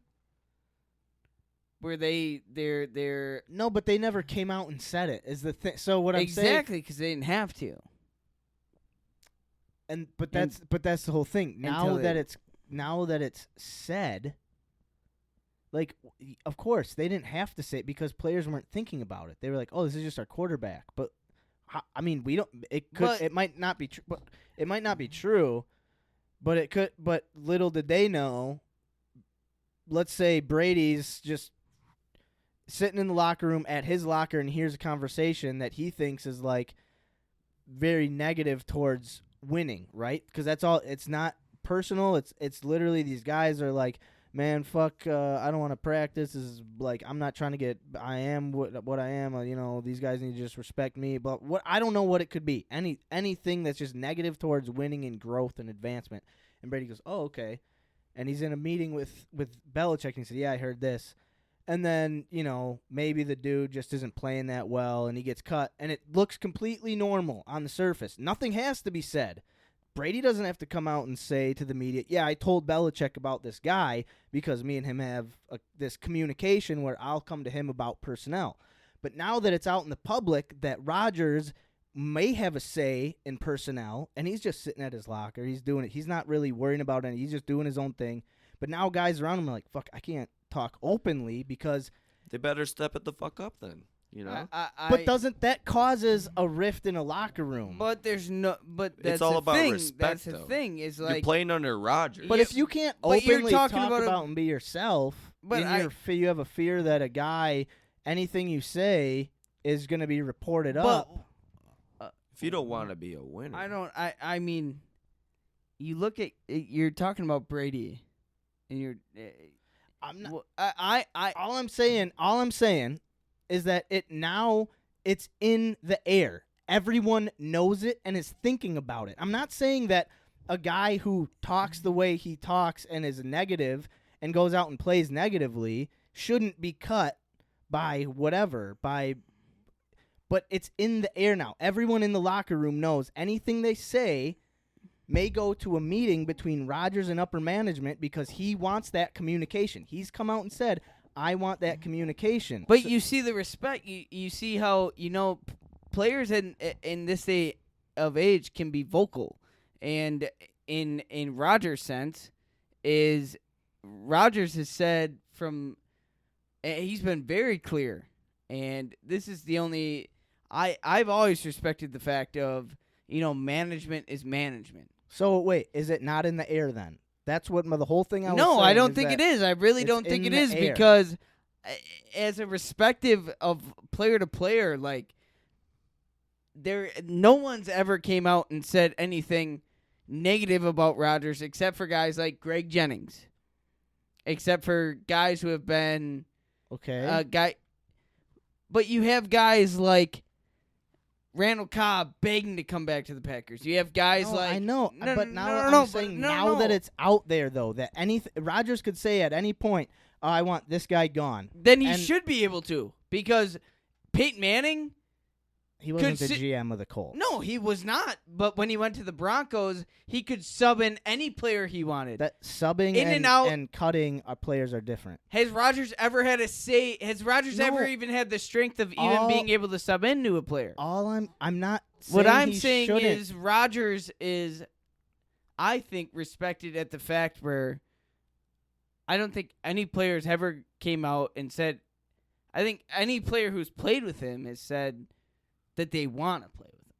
[SPEAKER 1] where they're
[SPEAKER 3] no, but they never came out and said it. Is the thing? So what I'm saying,
[SPEAKER 1] exactly because they didn't have to.
[SPEAKER 3] but that's the whole thing.
[SPEAKER 1] Until
[SPEAKER 3] Now that it's said, of course they didn't have to say it because players weren't thinking about it. They were like, "Oh, this is just our quarterback." But I mean, we don't. It could.
[SPEAKER 1] But-
[SPEAKER 3] It might not be true. But it might not be true. But it could. But little did they know. Let's say Brady's just sitting in the locker room at his locker and hears a conversation that he thinks is very negative towards winning, right? Because that's all. It's not personal. It's literally these guys are like, man, fuck, I don't want to practice. This is I'm not trying to get. I am what I am. These guys need to just respect me. But what I don't know what it could be. Anything that's just negative towards winning and growth and advancement. And Brady goes, oh, okay. And he's in a meeting with Belichick and he said, yeah, I heard this. And then, maybe the dude just isn't playing that well and he gets cut. And it looks completely normal on the surface. Nothing has to be said. Brady doesn't have to come out and say to the media, yeah, I told Belichick about this guy because me and him have this communication where I'll come to him about personnel. But now that it's out in the public that Rodgers may have a say in personnel and he's just sitting at his locker, he's doing it. He's not really worrying about it. He's just doing his own thing. But now guys around him are like, fuck, I can't talk openly because
[SPEAKER 2] they better step it the fuck up then.
[SPEAKER 3] but doesn't that causes a rift in a locker room?
[SPEAKER 1] But there's no. But that's
[SPEAKER 2] It's all
[SPEAKER 1] the
[SPEAKER 2] about
[SPEAKER 1] thing.
[SPEAKER 2] respect,
[SPEAKER 1] That's the
[SPEAKER 2] though.
[SPEAKER 1] thing. Is
[SPEAKER 2] You're playing under Rodgers.
[SPEAKER 3] But if you can't
[SPEAKER 1] but you're
[SPEAKER 3] openly
[SPEAKER 1] talking
[SPEAKER 3] talk
[SPEAKER 1] about
[SPEAKER 3] about and be yourself, you have a fear that a guy, anything you say is going to be reported up.
[SPEAKER 2] If you don't want to be a winner,
[SPEAKER 1] I mean, you look at you're talking about Brady, and you're.
[SPEAKER 3] I'm not.
[SPEAKER 1] Well,
[SPEAKER 3] All I'm saying is that it's in the air. Everyone knows it and is thinking about it. I'm not saying that a guy who talks the way he talks and is negative and goes out and plays negatively shouldn't be cut by whatever, but it's in the air now. Everyone in the locker room knows anything they say may go to a meeting between Rodgers and upper management because he wants that communication. He's come out and said, I want that communication.
[SPEAKER 1] But you see the respect. You see how, players in this day of age can be vocal. And in Rodgers' sense, is Rodgers has said he's been very clear. And this is the only I've always respected the fact of, management is management.
[SPEAKER 3] So wait, is it not in the air then? That's what the whole thing I was
[SPEAKER 1] No,
[SPEAKER 3] saying
[SPEAKER 1] I don't
[SPEAKER 3] is
[SPEAKER 1] think
[SPEAKER 3] that
[SPEAKER 1] it is. I really don't think it is because as a respective of player to player, like no one's ever came out and said anything negative about Rodgers except for guys like Greg Jennings. Except for guys who have been but you have guys like Randall Cobb begging to come back to the Packers. You have guys like
[SPEAKER 3] I know, but
[SPEAKER 1] now
[SPEAKER 3] I'm saying that it's out there though that Rodgers could say at any point, I want this guy gone.
[SPEAKER 1] Then he should be able to because Peyton Manning.
[SPEAKER 3] He wasn't the GM of the Colts.
[SPEAKER 1] No, he was not. But when he went to the Broncos, he could sub in any player he wanted.
[SPEAKER 3] That subbing
[SPEAKER 1] in and out
[SPEAKER 3] and cutting players are different.
[SPEAKER 1] Has Rodgers ever had a say? Has Rodgers ever even had the strength of even being able to sub into a player?
[SPEAKER 3] I'm not saying
[SPEAKER 1] what I'm
[SPEAKER 3] he
[SPEAKER 1] saying
[SPEAKER 3] shouldn't.
[SPEAKER 1] is Rodgers is, I think, respected at the fact where I don't think any players ever came out and said. I think any player who's played with him has said that they want to play with him.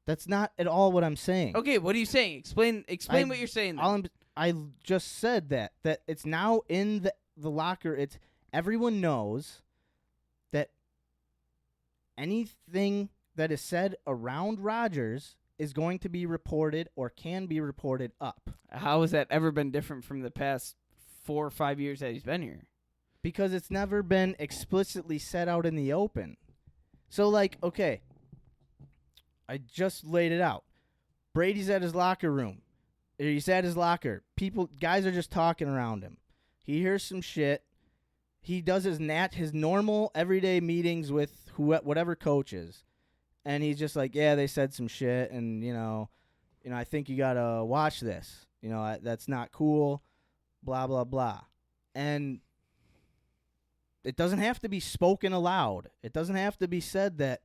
[SPEAKER 3] That's not at all what I'm saying.
[SPEAKER 1] Okay, what are you saying? Explain what you're saying.
[SPEAKER 3] I just said that it's now in the locker. It's everyone knows that anything that is said around Rodgers is going to be reported or can be reported up.
[SPEAKER 1] How has that ever been different from the past 4 or 5 years that he's been here?
[SPEAKER 3] Because it's never been explicitly set out in the open. So, okay, I just laid it out. Brady's at his locker room. He's at his locker. Guys are just talking around him. He hears some shit. He does his normal everyday meetings with whatever coaches, and he's just like, yeah, they said some shit, and I think you gotta watch this. That's not cool. Blah blah blah, and. It doesn't have to be spoken aloud. It doesn't have to be said that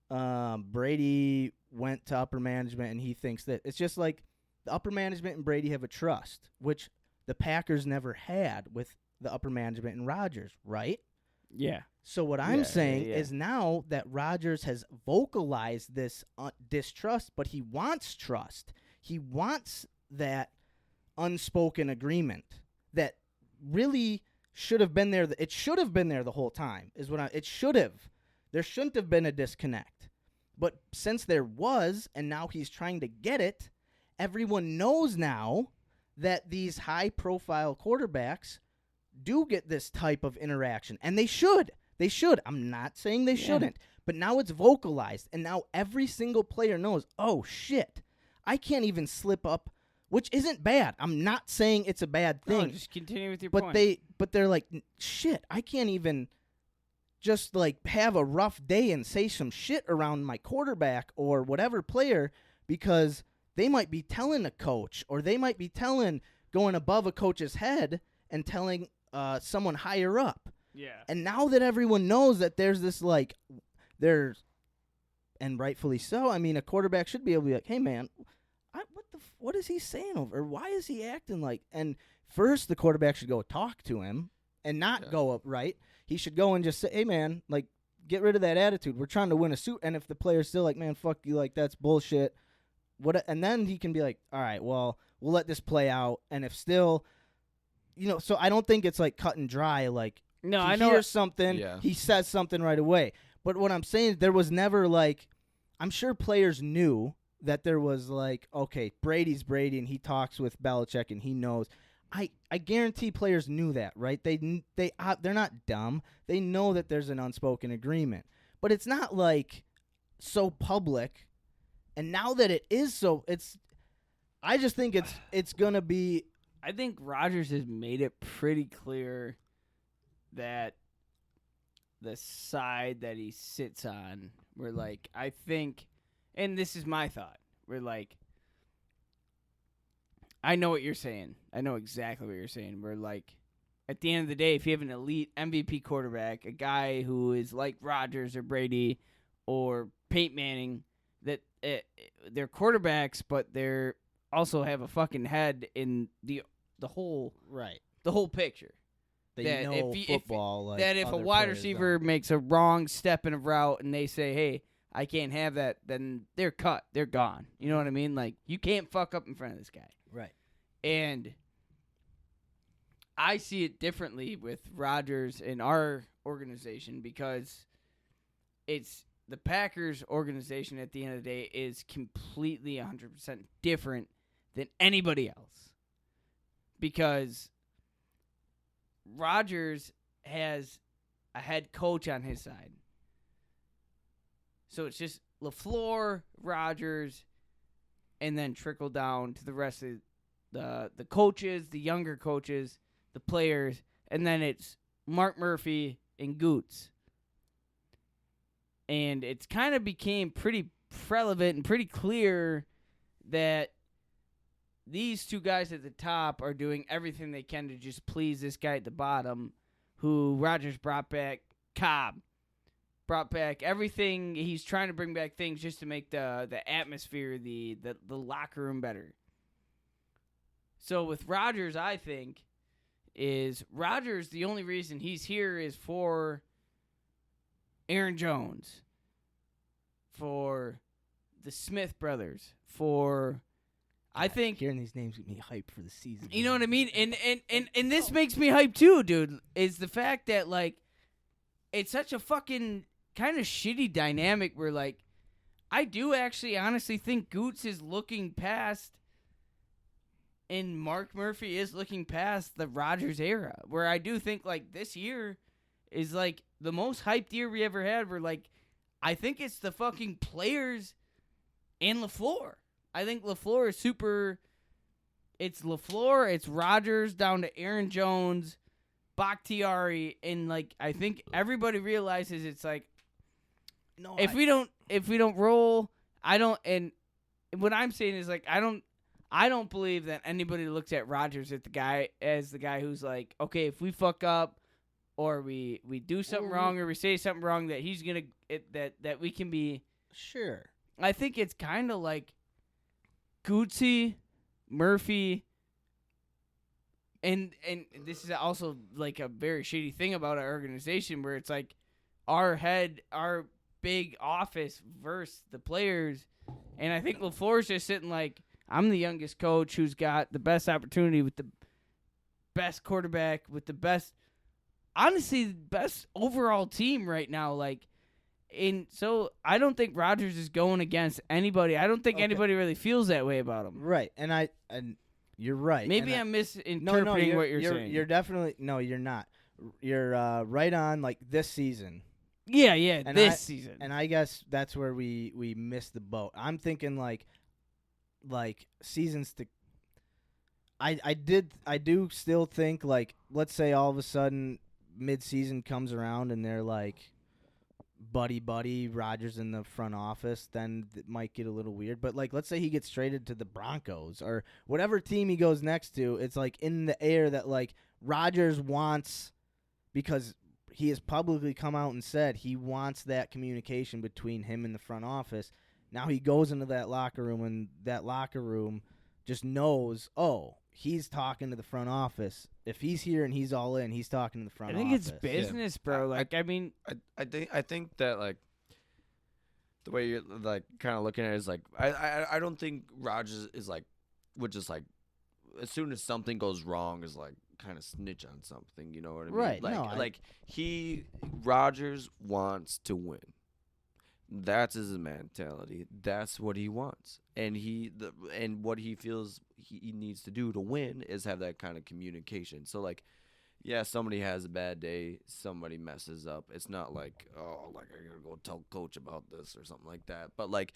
[SPEAKER 3] Brady went to upper management and he thinks that. It's just like the upper management and Brady have a trust, which the Packers never had with the upper management and Rodgers, right?
[SPEAKER 1] Yeah.
[SPEAKER 3] So what I'm saying is now that Rodgers has vocalized this distrust, but he wants trust. He wants that unspoken agreement that really should have been there. It should have been there the whole time. It should have. There shouldn't have been a disconnect. But since there was, and now he's trying to get it, everyone knows now that these high-profile quarterbacks do get this type of interaction, and they should. They should. I'm not saying they shouldn't, but now it's vocalized, and now every single player knows, oh, shit, I can't even slip up. Which isn't bad. I'm not saying it's a bad thing.
[SPEAKER 1] No, just continue with your point.
[SPEAKER 3] But they're like, shit, I can't even just have a rough day and say some shit around my quarterback or whatever player because they might be telling a coach or they might be going above a coach's head and telling someone higher up.
[SPEAKER 1] Yeah.
[SPEAKER 3] And now that everyone knows that there's this and rightfully so, I mean, a quarterback should be able to be like, hey, man, what is he saying over? Or why is he acting like? And first, the quarterback should go talk to him and not go up right. He should go and just say, "Hey, man, get rid of that attitude. We're trying to win a suit." And if the player's still like, "Man, fuck you, that's bullshit," and then he can be like, "All right, well, we'll let this play out. And if still so I don't think it's like cut and dry. Like,
[SPEAKER 1] No,
[SPEAKER 3] he
[SPEAKER 1] I know.
[SPEAKER 3] hears something,
[SPEAKER 2] Yeah.
[SPEAKER 3] he says something right away. But what I'm saying, there was never like, I'm sure players knew that there was like, okay, Brady's Brady, and he talks with Belichick, and he knows. I guarantee players knew that, right? They're not dumb. They know that there's an unspoken agreement, but it's not like so public. And now that it is so, I just think it's gonna be.
[SPEAKER 1] I think Rodgers has made it pretty clear that the side that he sits on, we're like, I think, and this is my thought, we're like, I know what you're saying. I know exactly what you're saying. We're like, at the end of the day, if you have an elite MVP quarterback, a guy who is like Rodgers or Brady or Peyton Manning, that they're quarterbacks, but they're also have a fucking head in the whole picture.
[SPEAKER 3] They
[SPEAKER 1] that
[SPEAKER 3] know football. Like
[SPEAKER 1] that if a
[SPEAKER 3] other
[SPEAKER 1] wide
[SPEAKER 3] players
[SPEAKER 1] receiver
[SPEAKER 3] don't.
[SPEAKER 1] makes a wrong step in a route and they say, hey, I can't have that, then they're cut. They're gone. You know what I mean? Like, you can't fuck up in front of this guy.
[SPEAKER 3] Right.
[SPEAKER 1] And I see it differently with Rodgers in our organization because it's the Packers organization at the end of the day is completely 100% different than anybody else. Because Rodgers has a head coach on his side. So it's just LaFleur, Rodgers, and then trickle down to the rest of the coaches, the younger coaches, the players, and then it's Mark Murphy and Goots. And it's kind of became pretty relevant and pretty clear that these two guys at the top are doing everything they can to just please this guy at the bottom, who Rodgers brought back Cobb. Brought back everything. He's trying to bring back things just to make the atmosphere, the locker room better. So with Rodgers, I think, is Rodgers, the only reason he's here is for Aaron Jones, for the Smith brothers, for... I think
[SPEAKER 3] hearing these names get me hyped for the season.
[SPEAKER 1] You know what I mean? And this makes me hyped too, dude, is the fact that, like, it's such a fucking kind of shitty dynamic where, like, I do actually honestly think Goots is looking past and Mark Murphy is looking past the Rodgers era, where I do think, like, this year is, like, the most hyped year we ever had, where, like, I think it's the fucking players and LaFleur. I think LaFleur is super. It's LaFleur, it's Rodgers down to Aaron Jones, Bakhtiari, and like I think everybody realizes it's like,
[SPEAKER 3] No,
[SPEAKER 1] if we don't roll, I don't. And what I'm saying is like I don't believe that anybody looks at Rodgers as the guy who's like, okay, if we fuck up or we do something wrong or we say something wrong, that he's gonna that we can be.
[SPEAKER 3] Sure.
[SPEAKER 1] I think it's kind of like Gootsy, Murphy, and this is also like a very shady thing about our organization where it's like our big office versus the players, and I think LaFleur's just sitting like, I'm the youngest coach who's got the best opportunity with the best quarterback, with the best, honestly, the best overall team right now, like. And so I don't think Rodgers is going against anybody. I don't think anybody really feels that way about him.
[SPEAKER 3] Right, and you're right.
[SPEAKER 1] Maybe
[SPEAKER 3] and
[SPEAKER 1] I'm misinterpreting what you're saying.
[SPEAKER 3] You're definitely you're not. You're right on. Like this season.
[SPEAKER 1] Yeah,
[SPEAKER 3] And
[SPEAKER 1] this season.
[SPEAKER 3] And I guess that's where we missed the boat. I'm thinking like seasons to. I do still think like, let's say all of a sudden mid-season comes around and they're like buddy Rodgers in the front office, then it might get a little weird. But like, let's say he gets traded to the Broncos or whatever team he goes next to, it's like in the air that like Rodgers wants, because he has publicly come out and said he wants that communication between him and the front office. Now he goes into that locker room, and that locker room just knows, oh, he's talking to the front office. If he's here and he's all in, he's talking to the front office.
[SPEAKER 1] I think it's business, bro. Like, I mean,
[SPEAKER 2] I think that like the way you're like kind of looking at it is like I don't think Rodgers is like would just like as soon as something goes wrong is like kind of snitch on something. You know what I mean?
[SPEAKER 3] Right,
[SPEAKER 2] Like,
[SPEAKER 3] no,
[SPEAKER 2] Rodgers wants to win. That's his mentality. That's what he wants, and what he feels he needs to do to win is have that kind of communication. So like, yeah, somebody has a bad day, somebody messes up. It's not like, oh, like I gotta go tell coach about this or something like that. But like,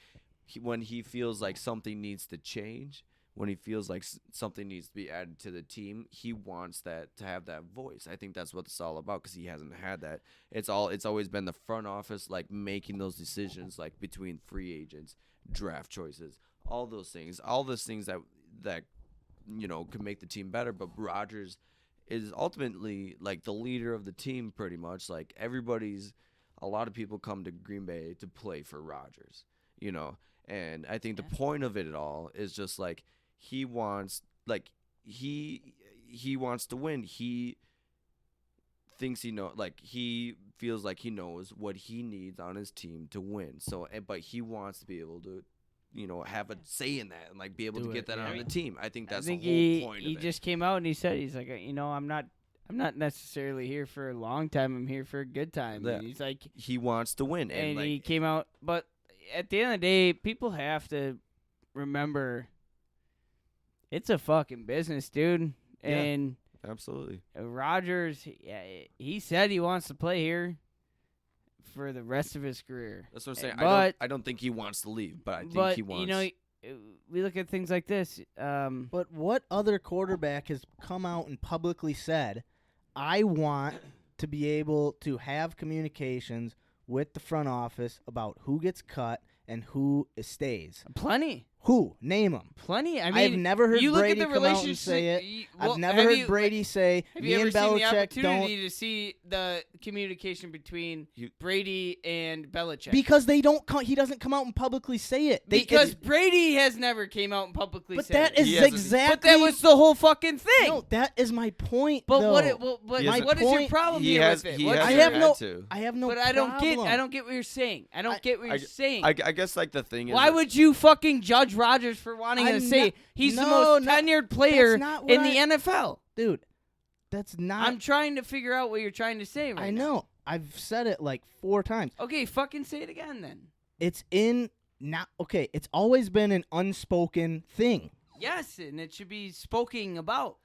[SPEAKER 2] when he feels like something needs to change, when he feels like something needs to be added to the team, he wants that to have that voice. I think that's what it's all about because he hasn't had that. It's always been the front office like making those decisions like between free agents, draft choices, all those things that you know could make the team better. But Rodgers is ultimately like the leader of the team pretty much. Like a lot of people come to Green Bay to play for Rodgers, you know. And I think the point of it all is just like he wants to win. He thinks he feels like he knows what he needs on his team to win. So, but he wants to be able to, you know, have a say in that and like be able to get that on the team. I think that's the whole point of it.
[SPEAKER 1] He just came out and he's like, you know, I'm not necessarily here for a long time. I'm here for a good time.
[SPEAKER 2] Yeah.
[SPEAKER 1] And he's like,
[SPEAKER 2] he wants to win,
[SPEAKER 1] and
[SPEAKER 2] like,
[SPEAKER 1] he came out, but at the end of the day, people have to remember it's a fucking business, dude.
[SPEAKER 2] Yeah,
[SPEAKER 1] and
[SPEAKER 2] absolutely.
[SPEAKER 1] Rodgers, he said he wants to play here for the rest of his career.
[SPEAKER 2] That's what I'm saying.
[SPEAKER 1] But
[SPEAKER 2] I don't think he wants to leave, but I think he wants.
[SPEAKER 1] You know, we look at things like this.
[SPEAKER 3] But what other quarterback has come out and publicly said, I want to be able to have communications with the front office about who gets cut and who stays?
[SPEAKER 1] Plenty.
[SPEAKER 3] Who? Name them.
[SPEAKER 1] Plenty. I mean,
[SPEAKER 3] I've never heard
[SPEAKER 1] you look
[SPEAKER 3] Brady
[SPEAKER 1] at the
[SPEAKER 3] come out and
[SPEAKER 1] relationship.
[SPEAKER 3] say it.
[SPEAKER 1] Well,
[SPEAKER 3] I've never heard Brady say,
[SPEAKER 1] have
[SPEAKER 3] me
[SPEAKER 1] you ever
[SPEAKER 3] and
[SPEAKER 1] seen the
[SPEAKER 3] Belichick
[SPEAKER 1] opportunity
[SPEAKER 3] don't.
[SPEAKER 1] to see the communication between Brady and Belichick?
[SPEAKER 3] Because they don't. He doesn't come out and publicly say it.
[SPEAKER 1] Because Brady has never came out and publicly
[SPEAKER 3] But
[SPEAKER 1] said
[SPEAKER 3] that
[SPEAKER 1] it.
[SPEAKER 3] is exactly.
[SPEAKER 1] But that was the whole fucking thing.
[SPEAKER 3] No, that is my point.
[SPEAKER 1] But
[SPEAKER 3] though.
[SPEAKER 1] what
[SPEAKER 2] My
[SPEAKER 1] is your
[SPEAKER 3] point-
[SPEAKER 1] problem
[SPEAKER 2] he
[SPEAKER 1] here
[SPEAKER 2] has.
[SPEAKER 1] with it?
[SPEAKER 2] He
[SPEAKER 1] What's
[SPEAKER 2] has
[SPEAKER 3] I
[SPEAKER 1] your-
[SPEAKER 3] have no-
[SPEAKER 2] to.
[SPEAKER 3] I have no.
[SPEAKER 1] But I don't get
[SPEAKER 3] problem.
[SPEAKER 1] what you're saying. I don't get what you're saying.
[SPEAKER 2] I guess like the thing is.
[SPEAKER 1] Why would you fucking judge Rodgers for wanting to say he's the most tenured player
[SPEAKER 3] not what
[SPEAKER 1] in the NFL?
[SPEAKER 3] Dude, that's not.
[SPEAKER 1] I'm trying to figure out what you're trying to say right
[SPEAKER 3] I
[SPEAKER 1] now.
[SPEAKER 3] know. I've said it like 4 times.
[SPEAKER 1] Okay, fucking say it again then.
[SPEAKER 3] It's in not okay. It's always been an unspoken thing.
[SPEAKER 1] Yes, and it should be spoken about.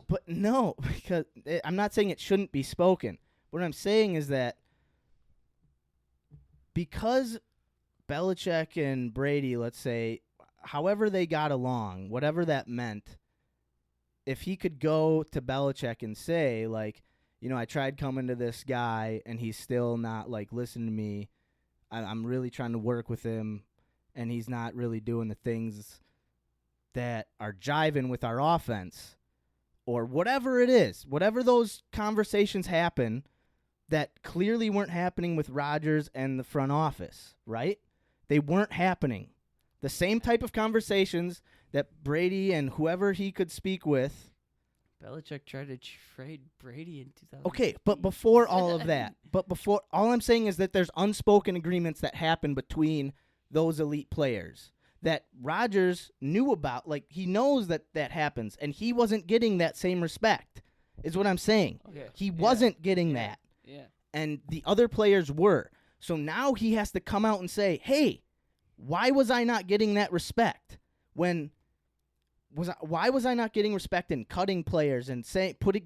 [SPEAKER 3] But no, because I'm not saying it shouldn't be spoken. What I'm saying is that because Belichick and Brady, let's say, however they got along, whatever that meant, if he could go to Belichick and say, like, you know, I tried coming to this guy and he's still not, like, listening to me. I'm really trying to work with him and he's not really doing the things that are jiving with our offense. Or whatever it is, whatever those conversations happen that clearly weren't happening with Rodgers and the front office, right? They weren't happening. The same type of conversations that Brady and whoever he could speak with.
[SPEAKER 1] Belichick tried to trade Brady in 2000.
[SPEAKER 3] Okay, but before all of that, all I'm saying is that there's unspoken agreements that happen between those elite players that Rodgers knew about. Like, he knows that happens, and he wasn't getting that same respect, is what I'm saying.
[SPEAKER 1] Okay.
[SPEAKER 3] He wasn't getting that,
[SPEAKER 1] Yeah.
[SPEAKER 3] and the other players were. So now he has to come out and say, hey, why was I not getting that respect? Why was I not getting respect in cutting players and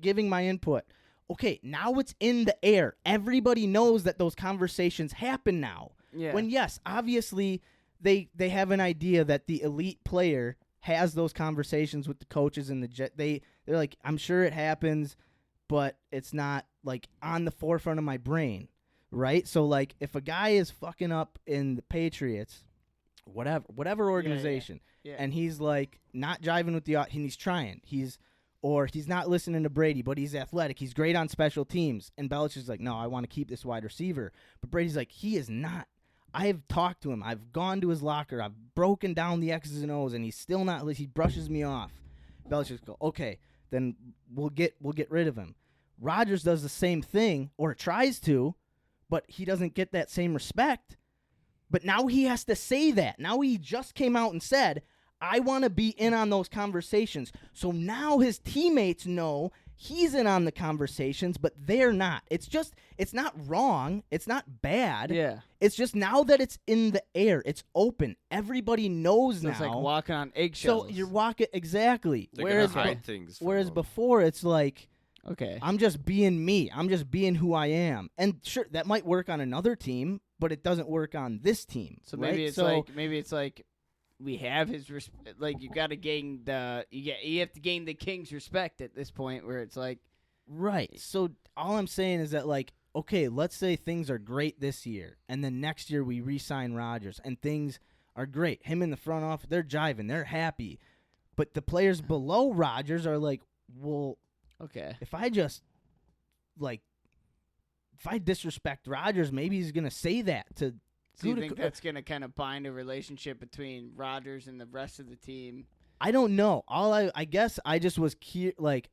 [SPEAKER 3] giving my input? Okay, now it's in the air. Everybody knows that those conversations happen now.
[SPEAKER 1] Yeah.
[SPEAKER 3] When, yes, obviously they have an idea that the elite player has those conversations with the coaches and they're like, I'm sure it happens, but it's not like on the forefront of my brain, right? So like if a guy is fucking up in the Patriots, whatever organization,
[SPEAKER 1] Yeah.
[SPEAKER 3] and he's like not jiving with and he's trying, he's not listening to Brady, but he's athletic, he's great on special teams, and Belichick's like, no, I want to keep this wide receiver, but Brady's like, he is not. I've talked to him. I've gone to his locker. I've broken down the X's and O's, and he's still not. He brushes me off. Belichick's go, okay, then we'll get rid of him. Rodgers does the same thing, or tries to, but he doesn't get that same respect. But now he has to say that. Now he just came out and said, I want to be in on those conversations. So now his teammates know, he's in on the conversations, but they're not. It's not wrong. It's not bad.
[SPEAKER 1] Yeah.
[SPEAKER 3] It's just now that it's in the air, it's open. Everybody knows
[SPEAKER 1] So
[SPEAKER 3] now.
[SPEAKER 1] it's like walking on eggshells.
[SPEAKER 3] So you're walking exactly.
[SPEAKER 2] They're
[SPEAKER 3] Whereas
[SPEAKER 2] gonna hide things. From
[SPEAKER 3] whereas
[SPEAKER 2] them.
[SPEAKER 3] before it's like
[SPEAKER 1] okay.
[SPEAKER 3] I'm just being me. I'm just being who I am. And sure, that might work on another team, but it doesn't work on this team.
[SPEAKER 1] So
[SPEAKER 3] right?
[SPEAKER 1] maybe it's like we have his like you got to gain you have to gain the king's respect at this point where it's like
[SPEAKER 3] right. So all I'm saying is that like okay, let's say things are great this year, and then next year we re-sign Rodgers, and things are great. Him in the front office, they're jiving, they're happy, but the players below Rodgers are like, well,
[SPEAKER 1] okay,
[SPEAKER 3] if I just like if I disrespect Rodgers, maybe he's gonna say that to.
[SPEAKER 1] so you think that's going to kind of bind a relationship between Rodgers and the rest of the team?
[SPEAKER 3] I don't know. I guess I just was like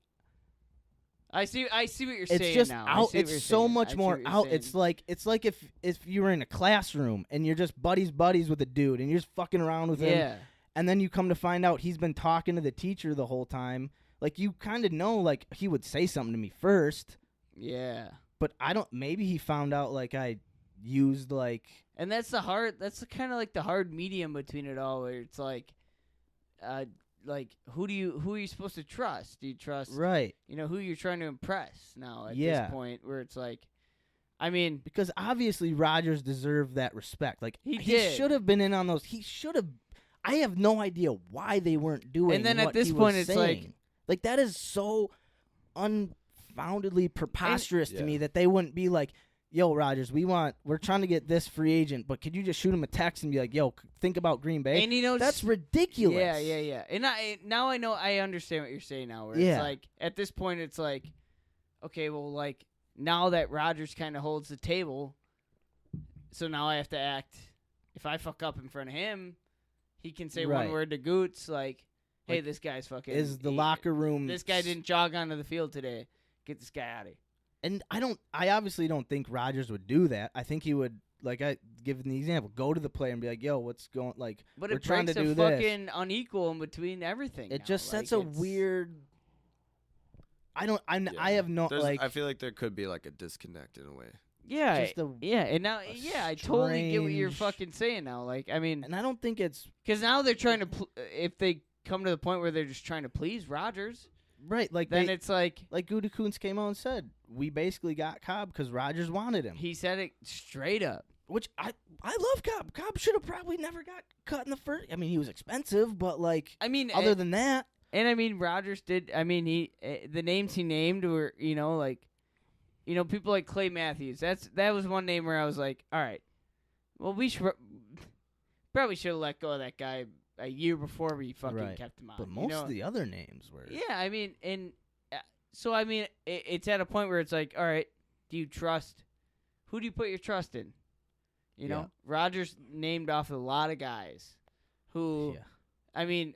[SPEAKER 1] I see what you're
[SPEAKER 3] it's
[SPEAKER 1] saying
[SPEAKER 3] just
[SPEAKER 1] now.
[SPEAKER 3] out. It's so much more out. It's like if you were in a classroom and you're just buddies with a dude and you're just fucking around with him,
[SPEAKER 1] yeah.
[SPEAKER 3] and then you come to find out he's been talking to the teacher the whole time. Like you kind of know, like he would say something to me first,
[SPEAKER 1] Yeah.
[SPEAKER 3] but I don't. Maybe he found out like I used like.
[SPEAKER 1] And that's kind of like the hard medium between it all, where it's like who are you supposed to trust? Do you trust
[SPEAKER 3] Right.
[SPEAKER 1] who you're trying to impress now at
[SPEAKER 3] Yeah.
[SPEAKER 1] this point, where it's like, I mean,
[SPEAKER 3] Because obviously Rodgers deserved that respect. Like
[SPEAKER 1] He did.
[SPEAKER 3] should have been in on those. He should have. I have no idea why they weren't doing.
[SPEAKER 1] And then at
[SPEAKER 3] what
[SPEAKER 1] this
[SPEAKER 3] he
[SPEAKER 1] point,
[SPEAKER 3] was
[SPEAKER 1] it's like-
[SPEAKER 3] saying. That is so unfoundedly preposterous to
[SPEAKER 2] Yeah.
[SPEAKER 3] me that they wouldn't be like, "Yo, Rodgers, we're trying to get this free agent, but could you just shoot him a text and be like, yo, think about Green Bay?"
[SPEAKER 1] and
[SPEAKER 3] That's ridiculous.
[SPEAKER 1] Yeah. And now I understand what you're saying now. Where
[SPEAKER 3] Yeah.
[SPEAKER 1] it's like at this point, it's like, okay, well, like now that Rodgers kind of holds the table, so now I have to act. If I fuck up in front of him, he can say
[SPEAKER 3] Right.
[SPEAKER 1] one word to Goots, like, "Hey,
[SPEAKER 3] Like,
[SPEAKER 1] this guy's fucking."
[SPEAKER 3] Is the locker room?
[SPEAKER 1] This guy didn't jog onto the field today. Get this guy out of here.
[SPEAKER 3] And I obviously don't think Rodgers would do that. I think he would, like I given the example, go to the player and be like, "Yo, what's going?" Like,
[SPEAKER 1] But
[SPEAKER 3] we're
[SPEAKER 1] it
[SPEAKER 3] trying
[SPEAKER 1] breaks
[SPEAKER 3] to do
[SPEAKER 1] a
[SPEAKER 3] this.
[SPEAKER 1] fucking unequal in between everything.
[SPEAKER 3] It
[SPEAKER 1] now.
[SPEAKER 3] just
[SPEAKER 1] Like,
[SPEAKER 3] sets a
[SPEAKER 1] it's-
[SPEAKER 3] weird. I don't. I have no like.
[SPEAKER 2] I feel like there could be like a disconnect in a way.
[SPEAKER 1] Yeah,
[SPEAKER 3] just a-
[SPEAKER 1] and now, I totally get what you're
[SPEAKER 3] strange-
[SPEAKER 1] fucking saying now. Like, I mean,
[SPEAKER 3] And I don't think it's
[SPEAKER 1] because now they're trying to, if they come to the point where they're just trying to please Rodgers,
[SPEAKER 3] right. Like
[SPEAKER 1] then
[SPEAKER 3] they,
[SPEAKER 1] it's like
[SPEAKER 3] like Gutekunst came out and said, we basically got Cobb because Rodgers wanted him.
[SPEAKER 1] he said it straight up.
[SPEAKER 3] Which I love Cobb. Cobb should have probably never got cut in the first. I mean, he was expensive, but like
[SPEAKER 1] I mean,
[SPEAKER 3] other than that,
[SPEAKER 1] and I mean, Rodgers did. I mean, he the names he named were, people like Clay Matthews. That was one name where I was like, all right, well, we probably should have let go of that guy a year before we fucking
[SPEAKER 3] Right.
[SPEAKER 1] kept him on.
[SPEAKER 3] but most of the other names were.
[SPEAKER 1] Yeah, I mean, so I mean, it's at a point where it's like, all right, do you trust? Who do you put your trust in? You know,
[SPEAKER 3] Yeah.
[SPEAKER 1] Rodgers named off a lot of guys who,
[SPEAKER 3] Yeah.
[SPEAKER 1] I mean,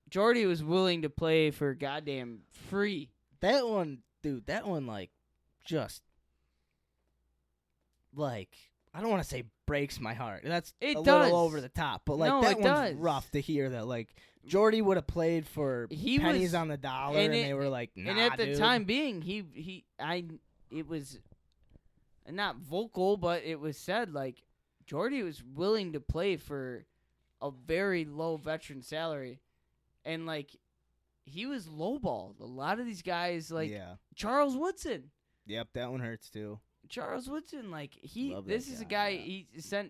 [SPEAKER 1] Jordy was willing to play for goddamn free.
[SPEAKER 3] That one, dude. That one, like, just like I don't want to say breaks my heart. That's
[SPEAKER 1] It
[SPEAKER 3] a
[SPEAKER 1] does.
[SPEAKER 3] little over the top, but like
[SPEAKER 1] No,
[SPEAKER 3] that
[SPEAKER 1] it
[SPEAKER 3] one's
[SPEAKER 1] does.
[SPEAKER 3] rough to hear. That like Jordy would have played for
[SPEAKER 1] He
[SPEAKER 3] pennies
[SPEAKER 1] was-
[SPEAKER 3] on the dollar,
[SPEAKER 1] and
[SPEAKER 3] and
[SPEAKER 1] it-
[SPEAKER 3] they were like, nah,
[SPEAKER 1] and at the
[SPEAKER 3] dude.
[SPEAKER 1] time being, it was not vocal, but it was said like Jordy was willing to play for a very low veteran salary, and like he was lowballed. A lot of these guys, like
[SPEAKER 3] yeah,
[SPEAKER 1] Charles Woodson.
[SPEAKER 3] yep, that one hurts too.
[SPEAKER 1] Charles Woodson, like
[SPEAKER 3] Love
[SPEAKER 1] this
[SPEAKER 3] that
[SPEAKER 1] is a
[SPEAKER 3] guy,
[SPEAKER 1] guy
[SPEAKER 3] yeah.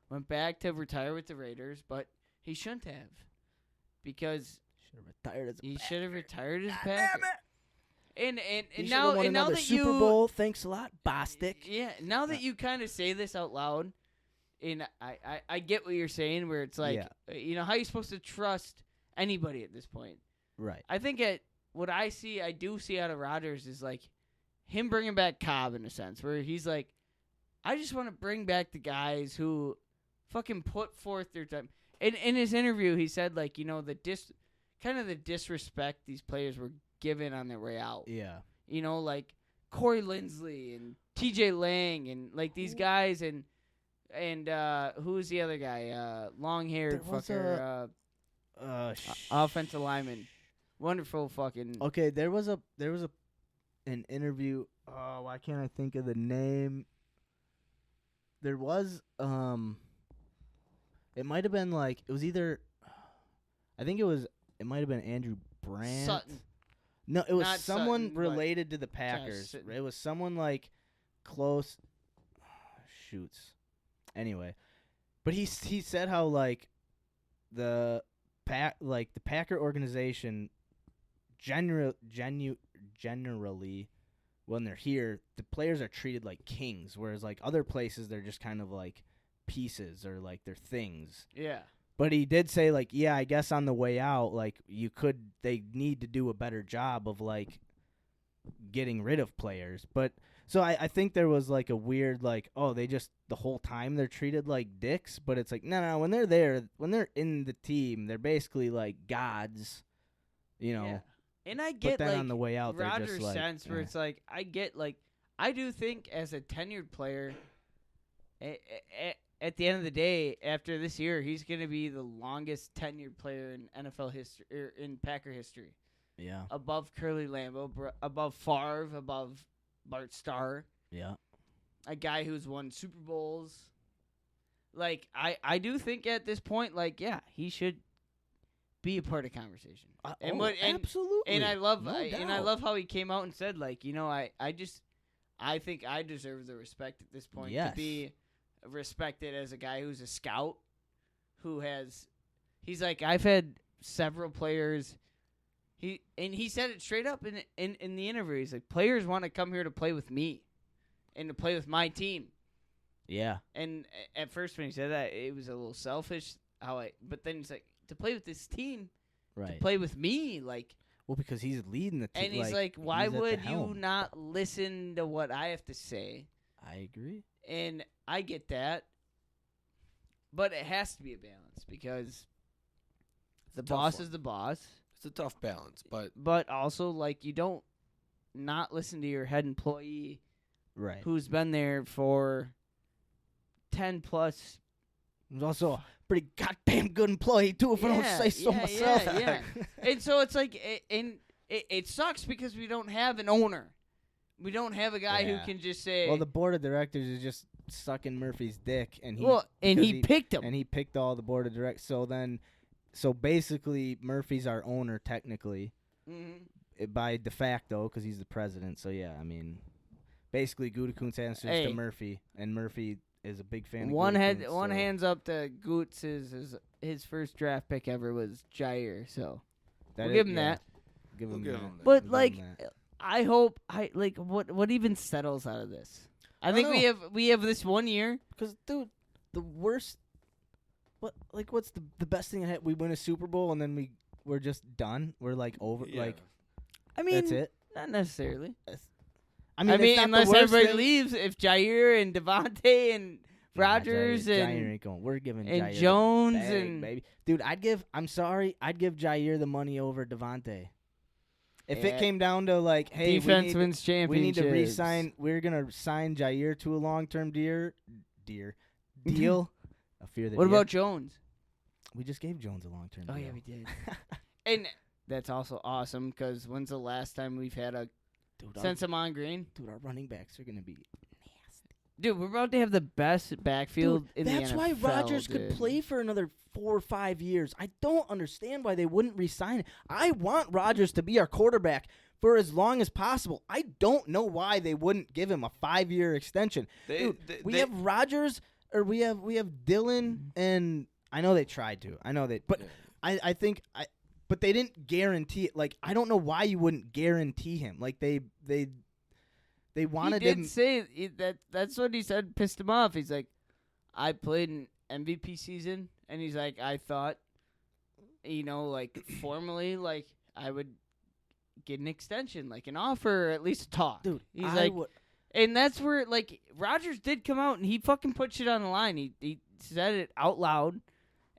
[SPEAKER 1] went back to retire with the Raiders, but he shouldn't have, because
[SPEAKER 3] Should have retired as a
[SPEAKER 1] he
[SPEAKER 3] Packer.
[SPEAKER 1] should have retired as
[SPEAKER 3] God
[SPEAKER 1] Packer.
[SPEAKER 3] damn it.
[SPEAKER 1] And
[SPEAKER 3] He
[SPEAKER 1] now
[SPEAKER 3] should've won
[SPEAKER 1] and now
[SPEAKER 3] another
[SPEAKER 1] that
[SPEAKER 3] Super
[SPEAKER 1] you
[SPEAKER 3] Bowl, thanks a lot, Bostic.
[SPEAKER 1] Yeah, now that you kind of say this out loud, and I get what you're saying, where it's like,
[SPEAKER 3] Yeah.
[SPEAKER 1] How are you supposed to trust anybody at this point?
[SPEAKER 3] Right.
[SPEAKER 1] I think what I do see out of Rodgers is like him bringing back Cobb in a sense, where he's like, I just want to bring back the guys who fucking put forth their time. In his interview, he said like, the disrespect these players were given on their way out.
[SPEAKER 3] Yeah.
[SPEAKER 1] Like Corey Linsley and TJ Lang and like these guys and who's the other guy? Long-haired
[SPEAKER 3] There was
[SPEAKER 1] fucker, offensive lineman. Wonderful fucking.
[SPEAKER 3] Okay, there was a an interview. Oh, why can't I think of the name? There was it might have been like it was either. I think it might have been Andrew Brandt.
[SPEAKER 1] Sutton.
[SPEAKER 3] No, it was
[SPEAKER 1] Not
[SPEAKER 3] someone
[SPEAKER 1] Sutton, but
[SPEAKER 3] related to the Packers.
[SPEAKER 1] Sutton.
[SPEAKER 3] It was someone like close. Shoots. Anyway, but he said how like the Packer organization generally when they're here, the players are treated like kings, whereas like other places they're just kind of like pieces or like they're things.
[SPEAKER 1] Yeah.
[SPEAKER 3] But he did say like, yeah, I guess on the way out, like they need to do a better job of like getting rid of players. But so I think there was like a weird like, oh, they just the whole time they're treated like dicks, but it's like no, when they're there, when they're in the team, they're basically like gods, you know.
[SPEAKER 1] Yeah. And I get
[SPEAKER 3] but then
[SPEAKER 1] like
[SPEAKER 3] on the way out, they're
[SPEAKER 1] Rodgers'
[SPEAKER 3] just like,
[SPEAKER 1] sense where it's like I get like I do think as a tenured player, at the end of the day, after this year, he's going to be the longest tenured player in NFL history, or in Packer history.
[SPEAKER 3] Yeah.
[SPEAKER 1] Above Curly Lambeau, above Favre, above Bart Starr.
[SPEAKER 3] Yeah.
[SPEAKER 1] A guy who's won Super Bowls. Like, I do think at this point, like, yeah, he should be a part of conversation.
[SPEAKER 3] Absolutely.
[SPEAKER 1] And I love
[SPEAKER 3] No
[SPEAKER 1] I
[SPEAKER 3] doubt.
[SPEAKER 1] love how he came out and said, like, you know, I think I deserve the respect at this point
[SPEAKER 3] Yes.
[SPEAKER 1] to be respected as a guy who's a scout, he's like, I've had several players. He said it straight up in the interview. He's like, players want to come here to play with me, and to play with my team.
[SPEAKER 3] Yeah.
[SPEAKER 1] And at first when he said that, it was a little selfish. But then he's like, to play with this team,
[SPEAKER 3] Right.
[SPEAKER 1] to play with me, like.
[SPEAKER 3] Well, because he's leading the team.
[SPEAKER 1] And he's like, why
[SPEAKER 3] he's at the
[SPEAKER 1] would you
[SPEAKER 3] helm.
[SPEAKER 1] not listen to what I have to say?
[SPEAKER 3] I agree.
[SPEAKER 1] And I get that. But it has to be a balance because the boss
[SPEAKER 2] one.
[SPEAKER 1] is the boss.
[SPEAKER 2] It's a tough balance, but
[SPEAKER 1] But also, like, you don't not listen to your head employee
[SPEAKER 3] Right.
[SPEAKER 1] who's been there for 10 plus.
[SPEAKER 3] He's also a pretty goddamn good employee, too, if I don't say so myself.
[SPEAKER 1] Yeah. And so it's like, it sucks because we don't have an owner. We don't have a guy
[SPEAKER 3] Yeah.
[SPEAKER 1] who can just say.
[SPEAKER 3] Well, the board of directors is just sucking Murphy's dick, and
[SPEAKER 1] and he
[SPEAKER 3] because
[SPEAKER 1] picked him.
[SPEAKER 3] and he picked all the board of directors. So basically, Murphy's our owner technically, by de facto, because he's the president. So yeah, I mean, basically, Gutekunst answers
[SPEAKER 1] Hey.
[SPEAKER 3] to Murphy, and Murphy is a big fan. of
[SPEAKER 1] One
[SPEAKER 3] Gutekunst, so
[SPEAKER 1] hands up to Goots. His first draft pick ever was Jair. So
[SPEAKER 3] that
[SPEAKER 1] we'll
[SPEAKER 3] is-
[SPEAKER 1] give him
[SPEAKER 3] yeah,
[SPEAKER 1] that.
[SPEAKER 3] Give
[SPEAKER 2] We'll
[SPEAKER 3] him
[SPEAKER 2] give
[SPEAKER 3] that.
[SPEAKER 2] him that.
[SPEAKER 1] But
[SPEAKER 3] We'll give
[SPEAKER 1] like,
[SPEAKER 3] him that.
[SPEAKER 1] I hope what even settles out of this. I think
[SPEAKER 3] know.
[SPEAKER 1] we have this 1 year.
[SPEAKER 3] Because, dude, the worst. What's the best thing? We win a Super Bowl and then we're just done. We're like over.
[SPEAKER 2] yeah.
[SPEAKER 3] Like
[SPEAKER 1] I mean,
[SPEAKER 3] that's it.
[SPEAKER 1] not necessarily.
[SPEAKER 3] I mean, it's not
[SPEAKER 1] unless
[SPEAKER 3] the worst
[SPEAKER 1] everybody
[SPEAKER 3] thing.
[SPEAKER 1] leaves, if Jair and Devontae and
[SPEAKER 3] Nah,
[SPEAKER 1] Rodgers
[SPEAKER 3] Jair
[SPEAKER 1] and
[SPEAKER 3] ain't going. We're giving
[SPEAKER 1] and
[SPEAKER 3] Jair the
[SPEAKER 1] Jones
[SPEAKER 3] bag,
[SPEAKER 1] and
[SPEAKER 3] baby. Dude, I'd give Jair the money over Devontae. If
[SPEAKER 1] Yeah.
[SPEAKER 3] it came down to like, hey,
[SPEAKER 1] defense wins
[SPEAKER 3] we
[SPEAKER 1] championships.
[SPEAKER 3] need to re-sign. We're gonna sign Jair to a long-term deal. I fear the
[SPEAKER 1] What
[SPEAKER 3] deer.
[SPEAKER 1] about Jones?
[SPEAKER 3] We just gave Jones a long-term deal.
[SPEAKER 1] Oh yeah, we did. And that's also awesome because when's the last time we've had a
[SPEAKER 3] Dude,
[SPEAKER 1] since Amon Green?
[SPEAKER 3] our running backs are gonna be.
[SPEAKER 1] Dude, we're about to have the best backfield
[SPEAKER 3] Dude,
[SPEAKER 1] in
[SPEAKER 3] that's
[SPEAKER 1] the NFL.
[SPEAKER 3] why Rodgers could
[SPEAKER 1] dude.
[SPEAKER 3] play for another 4 or 5 years. I don't understand why they wouldn't re-sign him. I want Rodgers to be our quarterback for as long as possible. I don't know why they wouldn't give him a 5-year extension. Dude, we have Rodgers, or we have Dylan, and I know they tried to. I know they, but I think but they didn't guarantee it. Like, I don't know why you wouldn't guarantee him. Like they wanted
[SPEAKER 1] he did
[SPEAKER 3] him.
[SPEAKER 1] say that's what he said pissed him off. He's like, I played an MVP season, and he's like, I thought, like formally, like I would get an extension, like an offer, or at least talk.
[SPEAKER 3] Dude,
[SPEAKER 1] he's
[SPEAKER 3] I
[SPEAKER 1] like,
[SPEAKER 3] would-
[SPEAKER 1] and that's where like Rodgers did come out and he fucking put shit on the line. He said it out loud,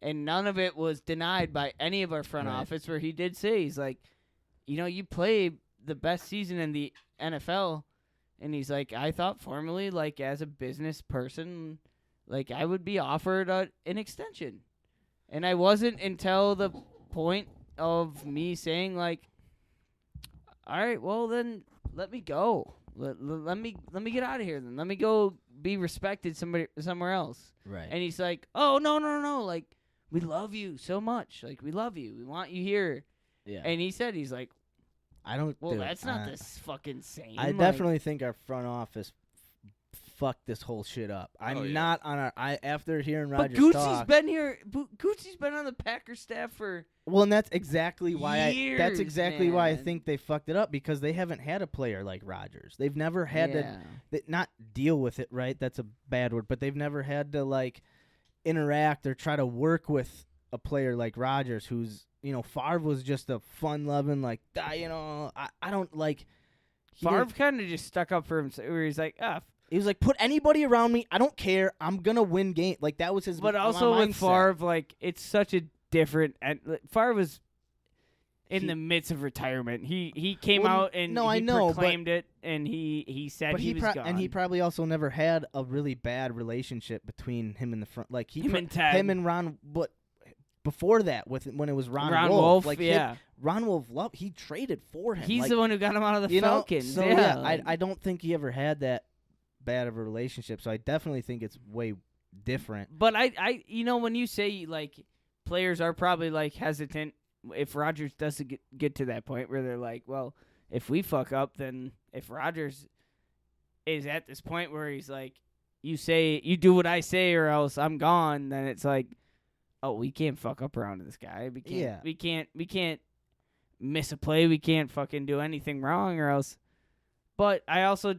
[SPEAKER 1] and none of it was denied by any of our front
[SPEAKER 3] Right.
[SPEAKER 1] office. Where he did say, he's like, you play the best season in the NFL. And he's like, I thought formally, like, as a business person, like, I would be offered an extension. And I wasn't until the point of me saying, like, all right, well, then let me go. Let me get out of here. Then let me go be respected somewhere else.
[SPEAKER 3] Right.
[SPEAKER 1] And he's like, oh no, like we love you so much. Like we love you. We want you here.
[SPEAKER 3] Yeah.
[SPEAKER 1] And he's like,
[SPEAKER 3] I don't.
[SPEAKER 1] well,
[SPEAKER 3] dude,
[SPEAKER 1] that's not this fucking same.
[SPEAKER 3] I
[SPEAKER 1] like,
[SPEAKER 3] definitely think our front office fucked this whole shit up. I'm
[SPEAKER 2] Oh, yeah.
[SPEAKER 3] not on our. After hearing
[SPEAKER 1] But
[SPEAKER 3] Rogers
[SPEAKER 1] Gucci's
[SPEAKER 3] talk.
[SPEAKER 1] been here. Gucci's been on the Packers staff for.
[SPEAKER 3] Well, and that's exactly why that's
[SPEAKER 1] years,
[SPEAKER 3] exactly why I
[SPEAKER 1] man.
[SPEAKER 3] think they fucked it up, because they haven't had a player like Rodgers. They've never had to not deal with it, right? That's a bad word, but they've never had to like interact or try to work with a player like Rodgers, who's, you know, Favre was just a fun-loving, like, you know, I don't like.
[SPEAKER 1] Favre kind of just stuck up for himself. Where he's like,
[SPEAKER 3] He was like, put anybody around me. I don't care. I'm gonna win game. Like that was his.
[SPEAKER 1] but
[SPEAKER 3] my
[SPEAKER 1] also with
[SPEAKER 3] mindset.
[SPEAKER 1] Favre, like it's such a different. And Favre was in the midst of retirement. He came
[SPEAKER 3] Well,
[SPEAKER 1] out and
[SPEAKER 3] no, I
[SPEAKER 1] he
[SPEAKER 3] know, but-
[SPEAKER 1] proclaimed it, and he said
[SPEAKER 3] But
[SPEAKER 1] he was gone.
[SPEAKER 3] and he probably also never had a really bad relationship between him and the front. Like
[SPEAKER 1] Him and Ted.
[SPEAKER 3] him and Ron. But before that, when it was Ron
[SPEAKER 1] Wolf,
[SPEAKER 3] like
[SPEAKER 1] yeah.
[SPEAKER 3] Ron Wolf he traded for him.
[SPEAKER 1] He's
[SPEAKER 3] like,
[SPEAKER 1] the one who got him out of the
[SPEAKER 3] you know,
[SPEAKER 1] Falcons.
[SPEAKER 3] So
[SPEAKER 1] yeah,
[SPEAKER 3] I don't think he ever had that bad of a relationship. So I definitely think it's way different.
[SPEAKER 1] But I you know, when you say like players are probably like hesitant if Rodgers doesn't get to that point where they're like, well, if we fuck up, then if Rodgers is at this point where he's like, you do what I say or else I'm gone, then it's like, oh, we can't fuck up around this guy. We can't miss a play. We can't fucking do anything wrong or else. But I also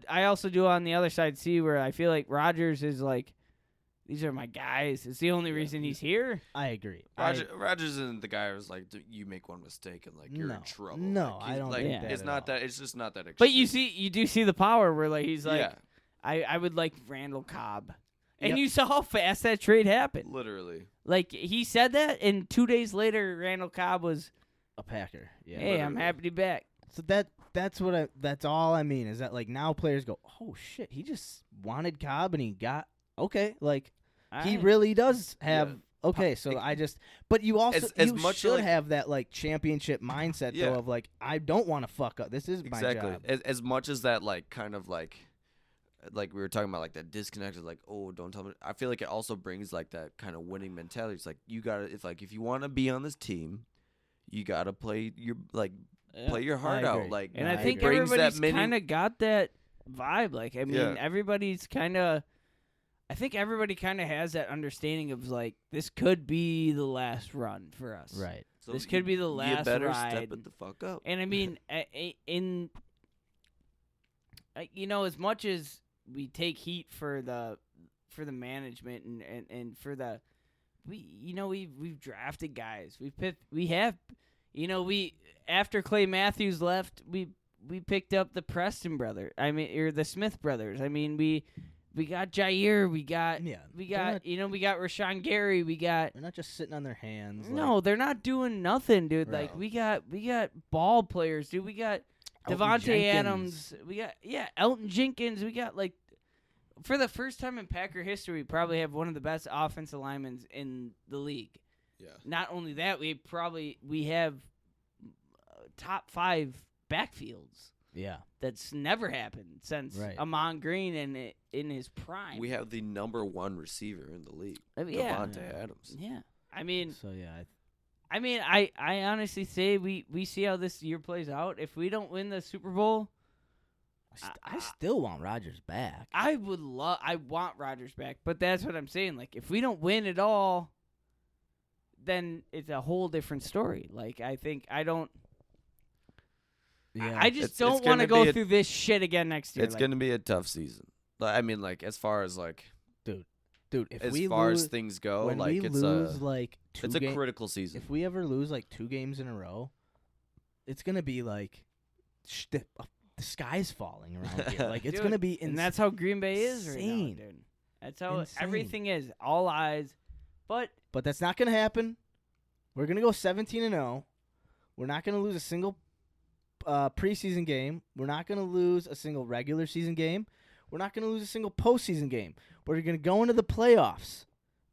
[SPEAKER 1] do on the other side see where I feel like Rodgers is like, these are my guys. It's the only reason he's here.
[SPEAKER 3] I agree.
[SPEAKER 2] Rodgers isn't the guy who's like, you make one mistake and like you're
[SPEAKER 3] No.
[SPEAKER 2] in trouble.
[SPEAKER 3] No,
[SPEAKER 2] like,
[SPEAKER 3] I don't
[SPEAKER 2] like,
[SPEAKER 3] think that
[SPEAKER 2] it's
[SPEAKER 3] at
[SPEAKER 2] not
[SPEAKER 3] all.
[SPEAKER 2] that. It's just not that. Extreme.
[SPEAKER 1] But you do see the power where like he's like,
[SPEAKER 2] yeah,
[SPEAKER 1] I would like Randall Cobb. And
[SPEAKER 3] Yep.
[SPEAKER 1] you saw how fast that trade happened.
[SPEAKER 2] literally.
[SPEAKER 1] Like he said that, and 2 days later, Randall Cobb was,
[SPEAKER 3] A Packer. Yeah.
[SPEAKER 1] "Hey, I'm
[SPEAKER 2] literally.
[SPEAKER 1] happy to be back."
[SPEAKER 3] So that's all I mean is that like now players go, oh shit, he just wanted Cobb and he got okay, like he
[SPEAKER 1] Alright.
[SPEAKER 3] really does have okay. So but you also
[SPEAKER 2] as
[SPEAKER 3] you
[SPEAKER 2] much
[SPEAKER 3] should
[SPEAKER 2] like-
[SPEAKER 3] have that like championship mindset
[SPEAKER 2] Yeah.
[SPEAKER 3] though of like I don't want to fuck up. This is my
[SPEAKER 2] Exactly.
[SPEAKER 3] job.
[SPEAKER 2] As much as that, like, kind of like we were talking about, like that disconnect is like, oh, don't tell me. I feel like it also brings like that kind of winning mentality. It's like you gotta, if you want to be on this team, you gotta play your play your heart out.
[SPEAKER 3] agree.
[SPEAKER 2] Like,
[SPEAKER 1] And
[SPEAKER 3] I
[SPEAKER 1] I think
[SPEAKER 3] agree.
[SPEAKER 2] brings
[SPEAKER 1] everybody's
[SPEAKER 2] that many.
[SPEAKER 1] kind of got that vibe. Like, I mean,
[SPEAKER 2] Yeah.
[SPEAKER 1] everybody's kind of. I think everybody kind of has that understanding of like this could be the last run for us.
[SPEAKER 3] Right.
[SPEAKER 2] So
[SPEAKER 1] this could be the
[SPEAKER 2] You
[SPEAKER 1] last
[SPEAKER 2] better
[SPEAKER 1] ride.
[SPEAKER 2] step it the fuck up.
[SPEAKER 1] And I mean, you know, as much as we take heat for the management and for the we've drafted guys. After Clay Matthews left, we picked up the Preston brother. I mean, or the Smith brothers. I mean, we got Jair. We got Rashawn Gary.
[SPEAKER 3] They're not just sitting on their hands.
[SPEAKER 1] No, they're not doing nothing, dude.
[SPEAKER 3] Right.
[SPEAKER 1] Like we got ball players, dude. We got
[SPEAKER 3] Elton
[SPEAKER 1] Devontae
[SPEAKER 3] Jenkins.
[SPEAKER 1] Adams. We got Elton Jenkins. We got like for the first time in Packer history, we probably have one of the best offensive linemen in the league.
[SPEAKER 2] Yeah.
[SPEAKER 1] Not only that, we have top 5 backfields.
[SPEAKER 3] Yeah.
[SPEAKER 1] That's never happened since
[SPEAKER 3] Right.
[SPEAKER 1] Amon Green in his prime.
[SPEAKER 2] We have the number 1 receiver in the league,
[SPEAKER 1] I mean, yeah.
[SPEAKER 2] Devontae Adams.
[SPEAKER 1] Yeah. I mean,
[SPEAKER 3] So yeah.
[SPEAKER 1] I honestly say we see how this year plays out. If we don't win the Super Bowl,
[SPEAKER 3] I still want Rodgers back.
[SPEAKER 1] I want Rodgers back. But that's what I'm saying. Like, if we don't win at all, then it's a whole different story. Like, I just don't want to go through this shit again next year.
[SPEAKER 2] It's gonna be a tough season. I mean, like as far as like
[SPEAKER 3] Dude, if
[SPEAKER 2] as
[SPEAKER 3] we
[SPEAKER 2] far
[SPEAKER 3] lose,
[SPEAKER 2] as things go,
[SPEAKER 3] when
[SPEAKER 2] like
[SPEAKER 3] we
[SPEAKER 2] it's
[SPEAKER 3] lose
[SPEAKER 2] a
[SPEAKER 3] like two
[SPEAKER 2] it's a
[SPEAKER 3] ga-
[SPEAKER 2] critical season.
[SPEAKER 3] if we ever lose like 2 games in a row, it's gonna be like the sky's falling around here. Like it's
[SPEAKER 1] Dude,
[SPEAKER 3] gonna be
[SPEAKER 1] and that's how Green Bay is right now,
[SPEAKER 3] insane.
[SPEAKER 1] dude. That's how
[SPEAKER 3] Insane.
[SPEAKER 1] everything is. All eyes. But
[SPEAKER 3] that's not gonna happen. We're gonna go 17-0. We're not gonna lose a single preseason game. We're not gonna lose a single regular season game. We're not gonna lose a single postseason game. We're gonna go into the playoffs.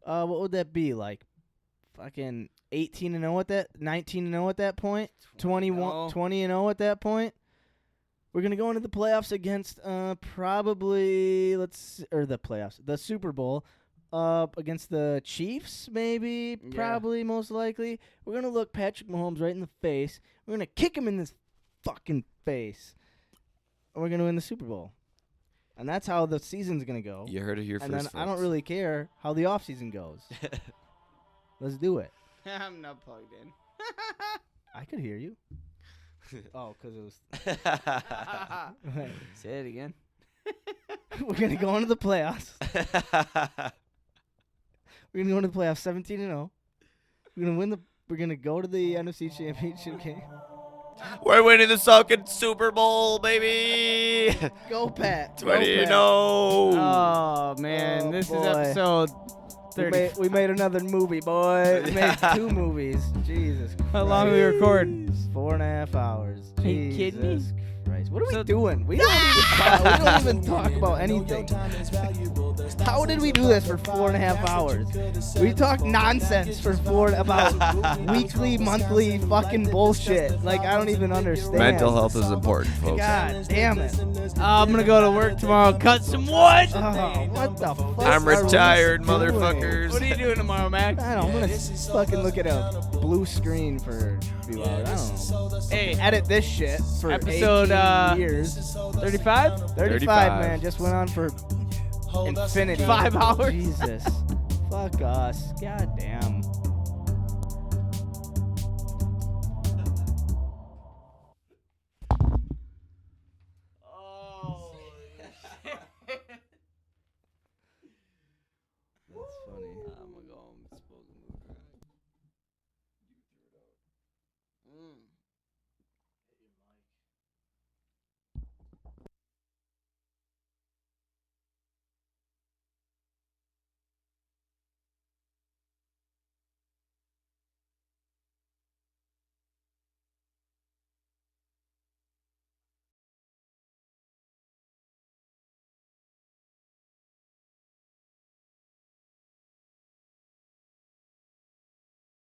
[SPEAKER 3] What would that be like? Fucking 18-0 at that, 19-0 at that point, 20-0 at that point. We're gonna go into the playoffs against probably the Super Bowl against the Chiefs, maybe, probably, most likely. We're gonna look Patrick Mahomes right in the face. We're gonna kick him in this fucking face, and we're gonna win the Super Bowl. And that's how the season's gonna go.
[SPEAKER 2] You heard it here
[SPEAKER 3] and
[SPEAKER 2] first.
[SPEAKER 3] then I
[SPEAKER 2] folks.
[SPEAKER 3] don't really care how the off season goes. Let's do it.
[SPEAKER 1] I'm not plugged in.
[SPEAKER 3] I could hear you. Oh, because it was.
[SPEAKER 1] Say it again.
[SPEAKER 3] We're gonna go into the playoffs. We're gonna go into the playoffs 17-0. We're gonna win the. We're gonna go to the NFC Championship game.
[SPEAKER 2] We're winning the fucking Super Bowl, baby.
[SPEAKER 3] Go Pat.
[SPEAKER 2] 20-0.
[SPEAKER 1] Oh man, this is
[SPEAKER 3] boy.
[SPEAKER 1] episode 30.
[SPEAKER 3] We made another movie, boy. We made 2 movies. Jesus.
[SPEAKER 1] How long do we record?
[SPEAKER 3] 4.5 hours.
[SPEAKER 1] Are you kidding me?
[SPEAKER 3] Jesus Christ. What are
[SPEAKER 1] So-
[SPEAKER 3] we doing? We don't even talk about anything. How did we do this for 4.5 hours? We talked nonsense for about weekly, monthly fucking bullshit. Like, I don't even understand.
[SPEAKER 2] Mental health is important, folks.
[SPEAKER 3] God damn it.
[SPEAKER 1] I'm gonna go to work tomorrow, cut some wood.
[SPEAKER 3] Oh, what the fuck?
[SPEAKER 2] I'm
[SPEAKER 3] are we
[SPEAKER 2] retired,
[SPEAKER 3] doing?
[SPEAKER 2] motherfuckers.
[SPEAKER 1] What are you doing tomorrow, Max?
[SPEAKER 3] I don't know. I'm gonna fucking look at a blue screen for a few hours. I don't know.
[SPEAKER 1] Hey,
[SPEAKER 3] Edit this shit for
[SPEAKER 1] Episode,
[SPEAKER 3] 18 years.
[SPEAKER 1] 35?
[SPEAKER 3] 35, man. Just went on for infinity.
[SPEAKER 1] 5 hours.
[SPEAKER 3] Jesus. Fuck us. God damn.